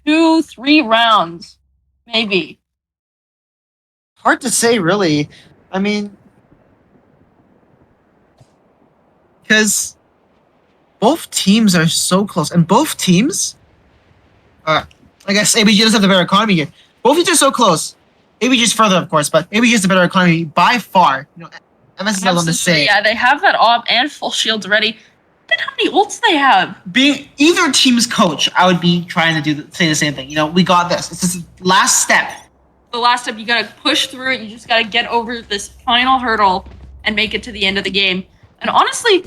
2-3 rounds, maybe. Hard to say, really. I mean, because both teams are so close, and both teams, I guess ABG does have the better economy here. Both teams are so close. ABG is further, of course, but ABG has the better economy by far. You know, MSSL on the same. Yeah, they have that op and full shields ready. Look at how many ults they have. Being either team's coach, I would be trying to say the same thing. You know, we got this. This is the last step. The last step, you gotta push through it. You just gotta get over this final hurdle and make it to the end of the game. And honestly,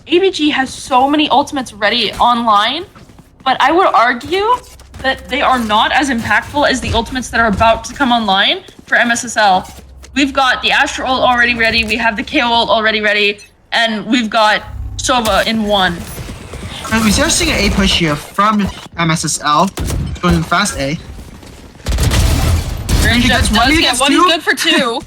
ABG has so many ultimates ready online, but I would argue that they are not as impactful as the ultimates that are about to come online for MSSL. We've got the Astra ult already ready, we have the KO ult already ready, and we've got Sova in one. And we start seeing an A push here from MSSL, going fast A. Range gets does one, he get gets one, two. he's good for two.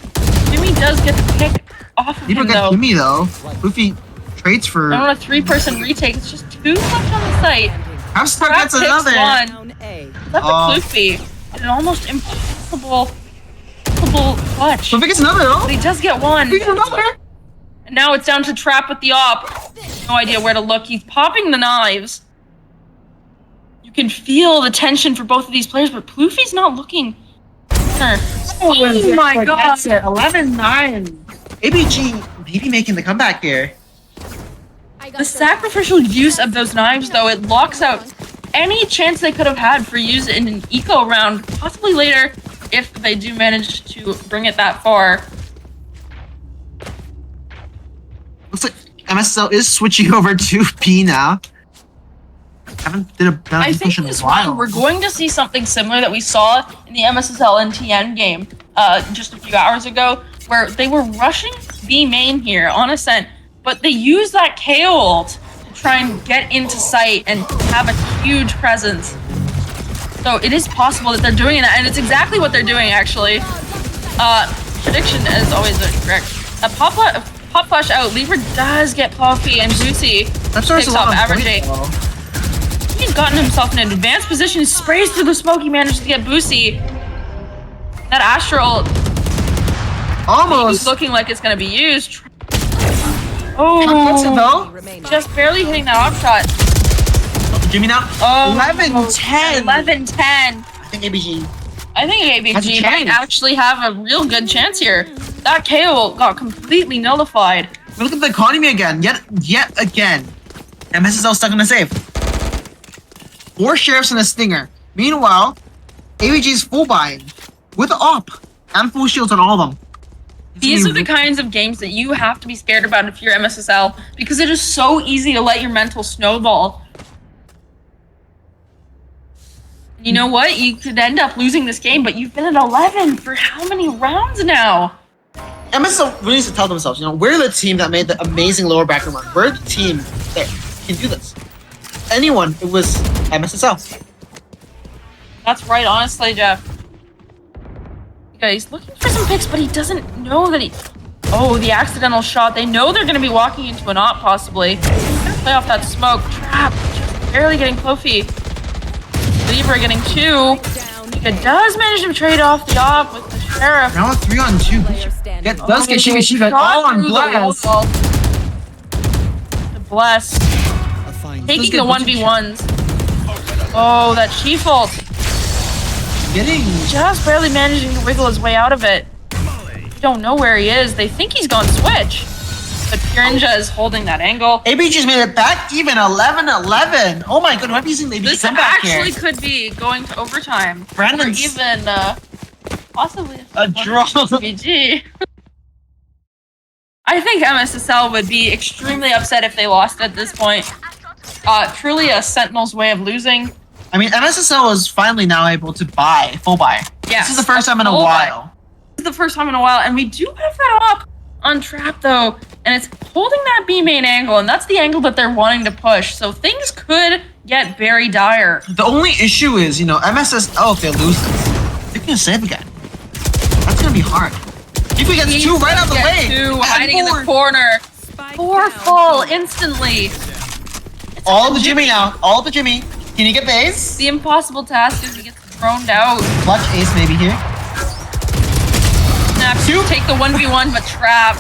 Jimmy does get the pick off of People him get though. Kimmy though. Goofy trades for. And on a 3-person retake, it's just 2 left on the site. Half-Star Trap gets picks another. one. Down A. That's a Kloofy. An almost impossible clutch. Goofy gets another though. But he does get one. Goofy gets another. And now it's down to Trap with the op. No idea where to look. He's popping the knives. You can feel the tension for both of these players, but Ploofy's not looking. Oh my god. That's it. 11-9. ABG maybe making the comeback here. The sacrificial use of those knives, though, it locks out any chance they could have had for use in an eco round, possibly later, if they do manage to bring it that far. Looks like MSL is switching over to P now. Haven't did a I think push in a this while. round we're going to see something similar that we saw in the MSSL and TN game just a few hours ago, where they were rushing B main here on Ascent, but they used that KO ult to try and get into sight and have a huge presence. So it is possible that they're doing that, and it's exactly what they're doing actually. Prediction is always correct. A pop flash out, Lever does get Puffy and Juicy. That's sort Takes of off average 8. He's gotten himself in an advanced position, sprays through the smoke, he managed to get Boosie. That Astra ult Almost. looking like it's gonna be used. Gets it Oh, though. just barely hitting that op shot. Jimmy now. Oh, 11-10. 11-10. I think ABG. I think Has a ABG might chance. actually have a real good chance here. That KO ult got completely nullified. Look at the economy again. Yet again. MSSL stuck on the save. 4 sheriffs and a stinger. Meanwhile, ABG's full buying with op and full shields on all of them. These are the kinds of games that you have to be scared about if you're MSSL, because it is so easy to let your mental snowball. You know what? You could end up losing this game, but you've been at 11 for how many rounds now? MSSL really needs to tell themselves, you know, we're the team that made the amazing lower bracket run. We're the team that can do this. Anyone, it was MSSL. That's right, honestly, Jeff. Yeah, he's looking for some picks, but he doesn't know that Oh, the accidental shot. They know they're going to be walking into an op, possibly. Play off that smoke. Trap. Just barely getting Kofi. Libra getting 2. It does manage to trade off the op with the Sheriff. Now a 3-on-2. Player standing. Does get Shiva Shot on through the Blast. wall. The Bless. A fine. Taking the 1v1s. Oh, that Chief ult. Getting Just barely managing to wiggle his way out of it. They don't know where he is. They think he's gone switch. But Pirinja is holding that angle. ABG's made it back even 11-11. Oh my god, I'm using the ABG This comeback actually here. could be going to overtime. Or Brandon's even possibly a draw. BG. I think MSSL would be extremely upset if they lost at this point. Truly a Sentinel's way of losing. I mean, MSSL is finally now able to buy, full buy. Yes, This is the first time in a full buy. while. This is the first time in a while, and we do have that op on trap though, and it's holding that B main angle, and that's the angle that they're wanting to push. So things could get very dire. The only issue is, you know, MSSL, if they lose this, they're gonna save again. That's gonna be hard. If we get 2 right out the way. 2 hiding in four. the corner. 4 fall instantly. All the Jimmy now. All the Jimmy. Can you get base? The impossible task is he gets thrown out. Clutch ace maybe here. Snaps to take the 1v1, but trap.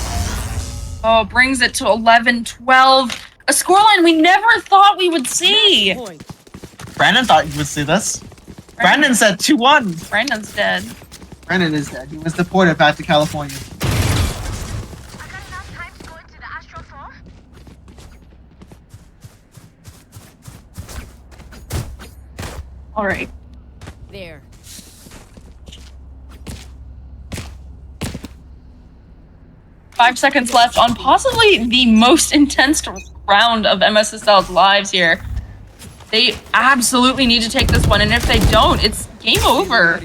Oh, brings it to 11-12. A scoreline we never thought we would see. Point. Brandon thought you would see this. Brandon said 2-1. Brandon's dead. Brandon is dead. He was deported back to California. All right. There. Five seconds left on possibly the most intense round of MSSL's lives here. They absolutely need to take this one, and if they don't, it's game over.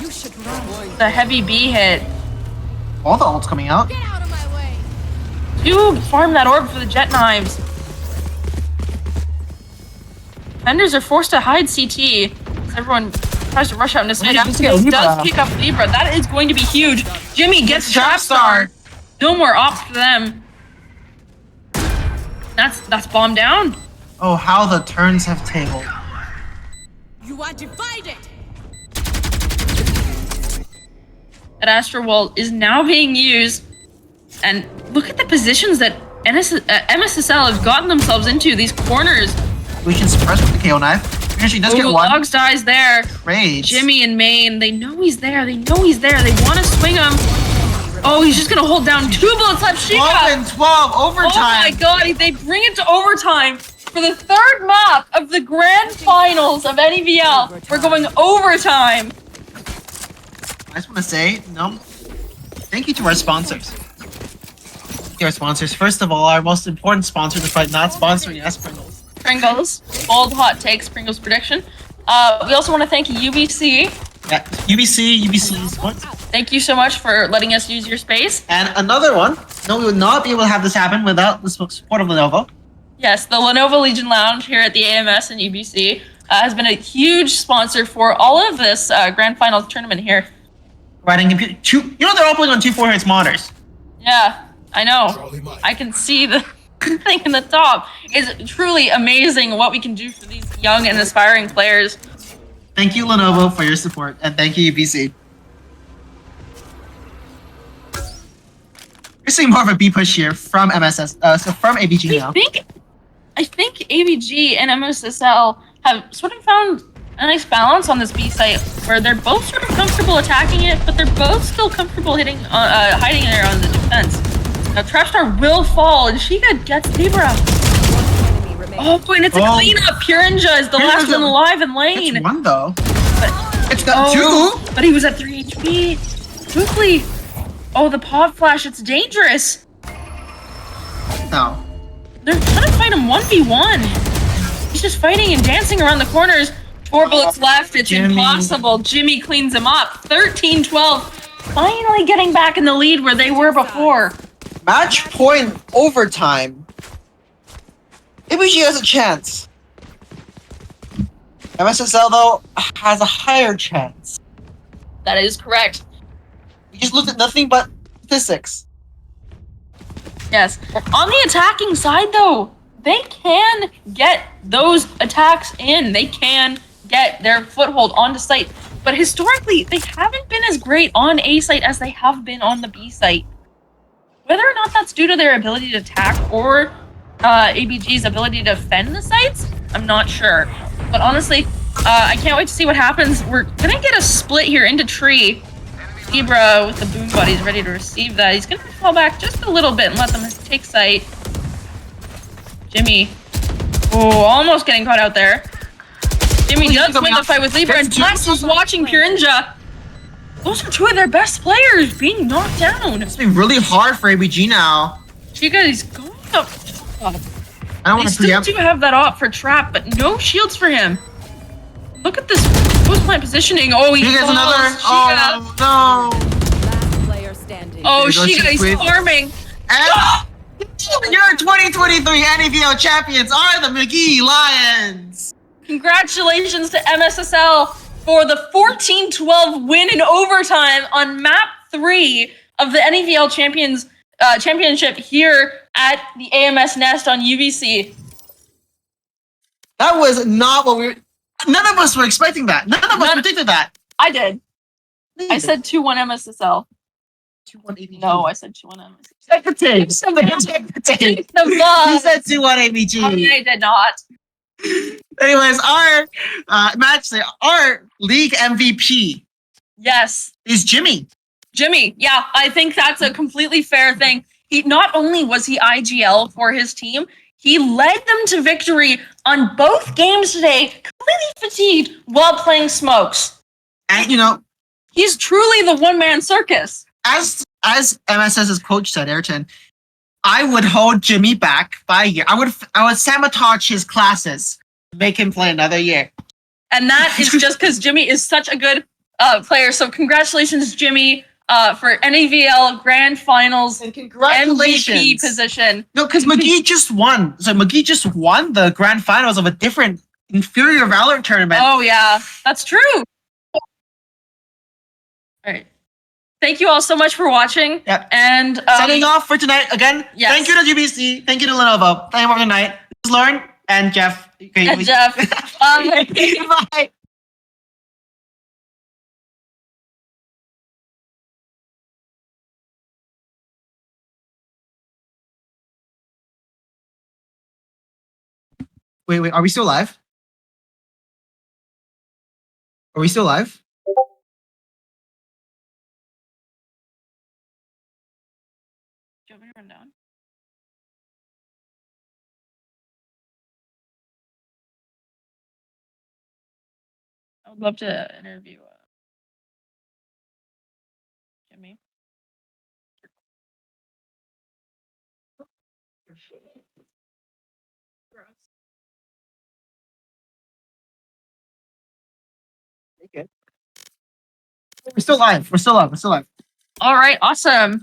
You should run. The heavy B hit. All the ults coming out. Get out of my way. Do farm that orb for the jet knives. Defenders are forced to hide CT. As everyone tries to rush out into space. Yeah, just get He Libra. does pick up Libra. That is going to be huge. Jimmy gets Trap Star. No more ops for them. That's bomb down. Oh, how the turns have tabled. You are divided. That Astro Wall is now being used. And look at the positions that MSSL have gotten themselves into. These corners. We can suppress with the KO knife. Actually, does get one. Logs dies there. Rage. Jimmy and Main, they know he's there. They know he's there. They want to swing him. Oh, he's just going to hold down 2 bullets left. 12-12 overtime. Oh my god, they bring it to overtime for the 3rd map of the grand finals of NEVL. We're going overtime. I just want to say, thank you to our sponsors. Thank you, our sponsors. First of all, our most important sponsor, despite not sponsoring us, Pringles. Pringles, bold hot takes, Pringles prediction. We also want to thank UBC. Yeah, UBC Esports. Thank you so much for letting us use your space. And another one. No, we would not be able to have this happen without the support of Lenovo. Yes, the Lenovo Legion Lounge here at the AMS and UBC has been a huge sponsor for all of this grand finals tournament here. Providing computer. You know they're all playing on 2 4Hz monitors. Yeah, I know. I can see the thing in the top. It's truly amazing what we can do for these young and aspiring players. Thank you, Lenovo, for your support, and thank you, UBC. We're seeing more of a B push here from from ABG now. I think ABG and MSSL have sort of found a nice balance on this B site where they're both sort of comfortable attacking it, but they're both still comfortable hiding there on the defense. Now Trapstar will fall, and Sheikah gets Libra. Oh, and it's a cleanup. Pirinja is the last one alive in lane. It's 1 though. But, It's got 2. but he was at 3 HP. Quickly. Oh, the pod flash. It's dangerous. No. They're trying to fight him 1v1. He's just fighting and dancing around the corners. 4 bullets left. It's Jimmy. impossible. Jimmy cleans him up. 13-12. Finally getting back in the lead where they were before. Match point overtime. ABG has a chance. MSSL, though, has a higher chance. That is correct. We just looked at nothing but statistics. Yes. On the attacking side, though, they can get those attacks in. They can get their foothold onto site. But historically, they haven't been as great on A site as they have been on the B site. Whether or not that's due to their ability to attack or ABG's ability to defend the sites, I'm not sure. But honestly, I can't wait to see what happens. We're gonna get a split here into tree. Libra with the boom buddies ready to receive that. He's gonna fall back just a little bit and let them take sight. Jimmy. Oh, almost getting caught out there. Jimmy does win the fight with Libra, and Flex is watching Purinja. Those are two of their best players being knocked down. It's been really hard for ABG now. Chica is going up. I don't want to Still preempt. do have that op for trap, but no shields for him. Look at this post plant positioning. Oh, he He gets falls. another. Shiga. Oh Last player standing. Oh, There goes Shiga is Shiga. farming. no! And your 2023 NEVL champions are the McGee Lions. Congratulations to MSSL for the 14-12 win in overtime on map 3 of the NEVL championship here at the AMS Nest on UBC. That was not what we were. None of us were expecting that. None of us predicted that. I did. I said 2-1 MSSL. 2-1 ABG. No, I said 2-1 MSSL. Check the tapes. Check the Check the tapes. The You vlog. said 2-1 ABG. I did not. Anyways, our our league MVP Yes. is Jimmy. Jimmy, yeah, I think that's a completely fair thing. He not only was he IGL for his team, he led them to victory on both games today, completely fatigued while playing smokes. And you know, He's truly the one-man circus. as MSS's coach said, Ayrton, I would hold Jimmy back by a year. I would sabotage his classes, make him play another year. And that is just because Jimmy is such a good player. So congratulations, Jimmy, for NEVL Grand Finals And congratulations. MVP position. No, because McGee just won. So McGee just won the grand finals of a different inferior Valorant tournament. Oh, yeah, that's true. All right. Thank you all so much for watching. Yep. And Signing off for tonight again. Yes. Thank you to GBC. Thank you to Lenovo. Thank you for tonight. This is Lauren and Jeff. Okay, and Jeff. Bye. Wait, are we still live? Are we still live? Do you want me to run down? I would love to interview Jimmy. Okay. We're still live. We're still live. We're still live. All right, awesome.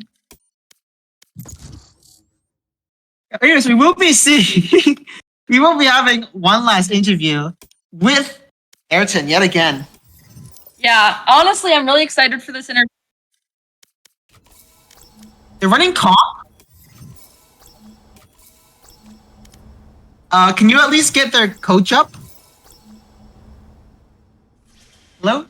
Anyways, we will be seeing. We will be having one last interview with Ayrton yet again. Yeah, honestly, I'm really excited for this interview. They're running comp. Can you at least get their coach up? Hello?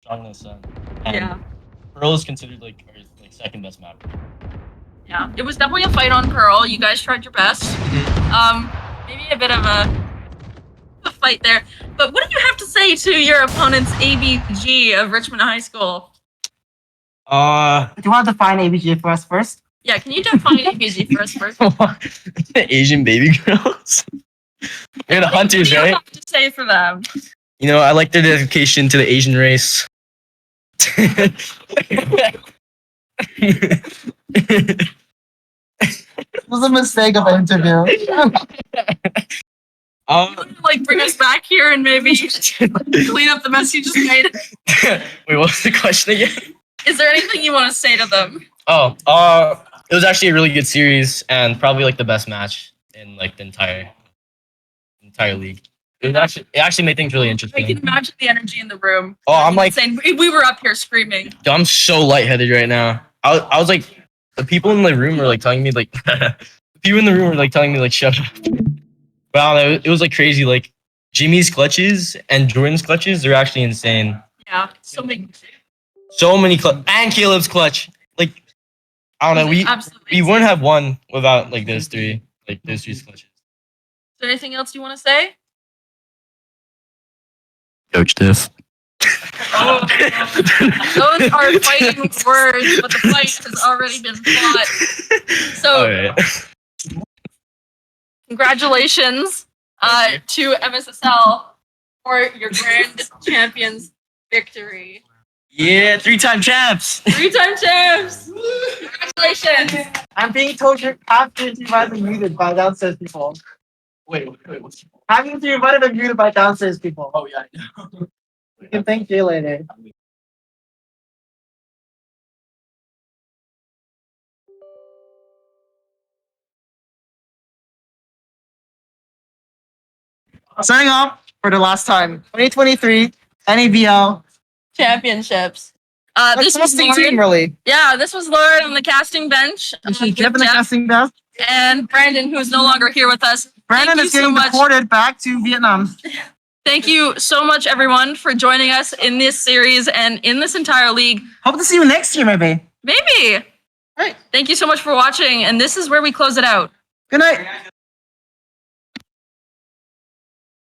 strong in the sun. And Yeah. Pearl is considered like our second best map. Yeah. It was definitely a fight on Pearl. You guys tried your best. Maybe a bit of a fight there. But what do you have to say to your opponent's ABG of Richmond High School? Do you want to define ABG for us first? Yeah, can you define ABG for us first? Asian baby girls. They're the hunters, What do you right? have to say for them? You know, I like their dedication to the Asian race. It was a mistake of an interview. You want to, like, bring us back here and maybe clean up the mess you just made? Wait, what was the question again? Is there anything you want to say to them? Oh, it was actually a really good series and probably like the best match in like the entire league. It actually made things really I interesting. can imagine the energy in the room. Oh, I'm like, Insane. We were up here screaming. dude, I'm so lightheaded right now. I was like, the people in the room were like telling me like, shut up. Wow, it was like crazy. Like Jimmy's clutches and Jordan's clutches, they're actually insane. Yeah, so many. And Caleb's clutch. Like, I don't know, we wouldn't have won without like those three clutches. Is there anything else you want to say? Coach Diff. Oh, those are fighting words, but the fight has already been fought. So, Alright. congratulations to MSSL for your grand champions victory. Yeah, 3-time champs. 3-time champs! Congratulations! I'm being told you have to be muted by downstairs people. Wait, what's Having to invite them muted by downstairs people. Oh yeah. You can thank you later. Starting off for the last time, 2023 NEVL. Championships. This was Casting team, Lauren. really. Yeah, this was Lauren on the casting bench. This is with Jeff in the Jeff casting bench. and Brandon, who's no longer here with us. Brandon Thank is you so getting much. deported back to Vietnam. Thank you so much, everyone, for joining us in this series and in this entire league. Hope to see you next year, maybe. Maybe. Right. Thank you so much for watching, and this is where we close it out. Good night.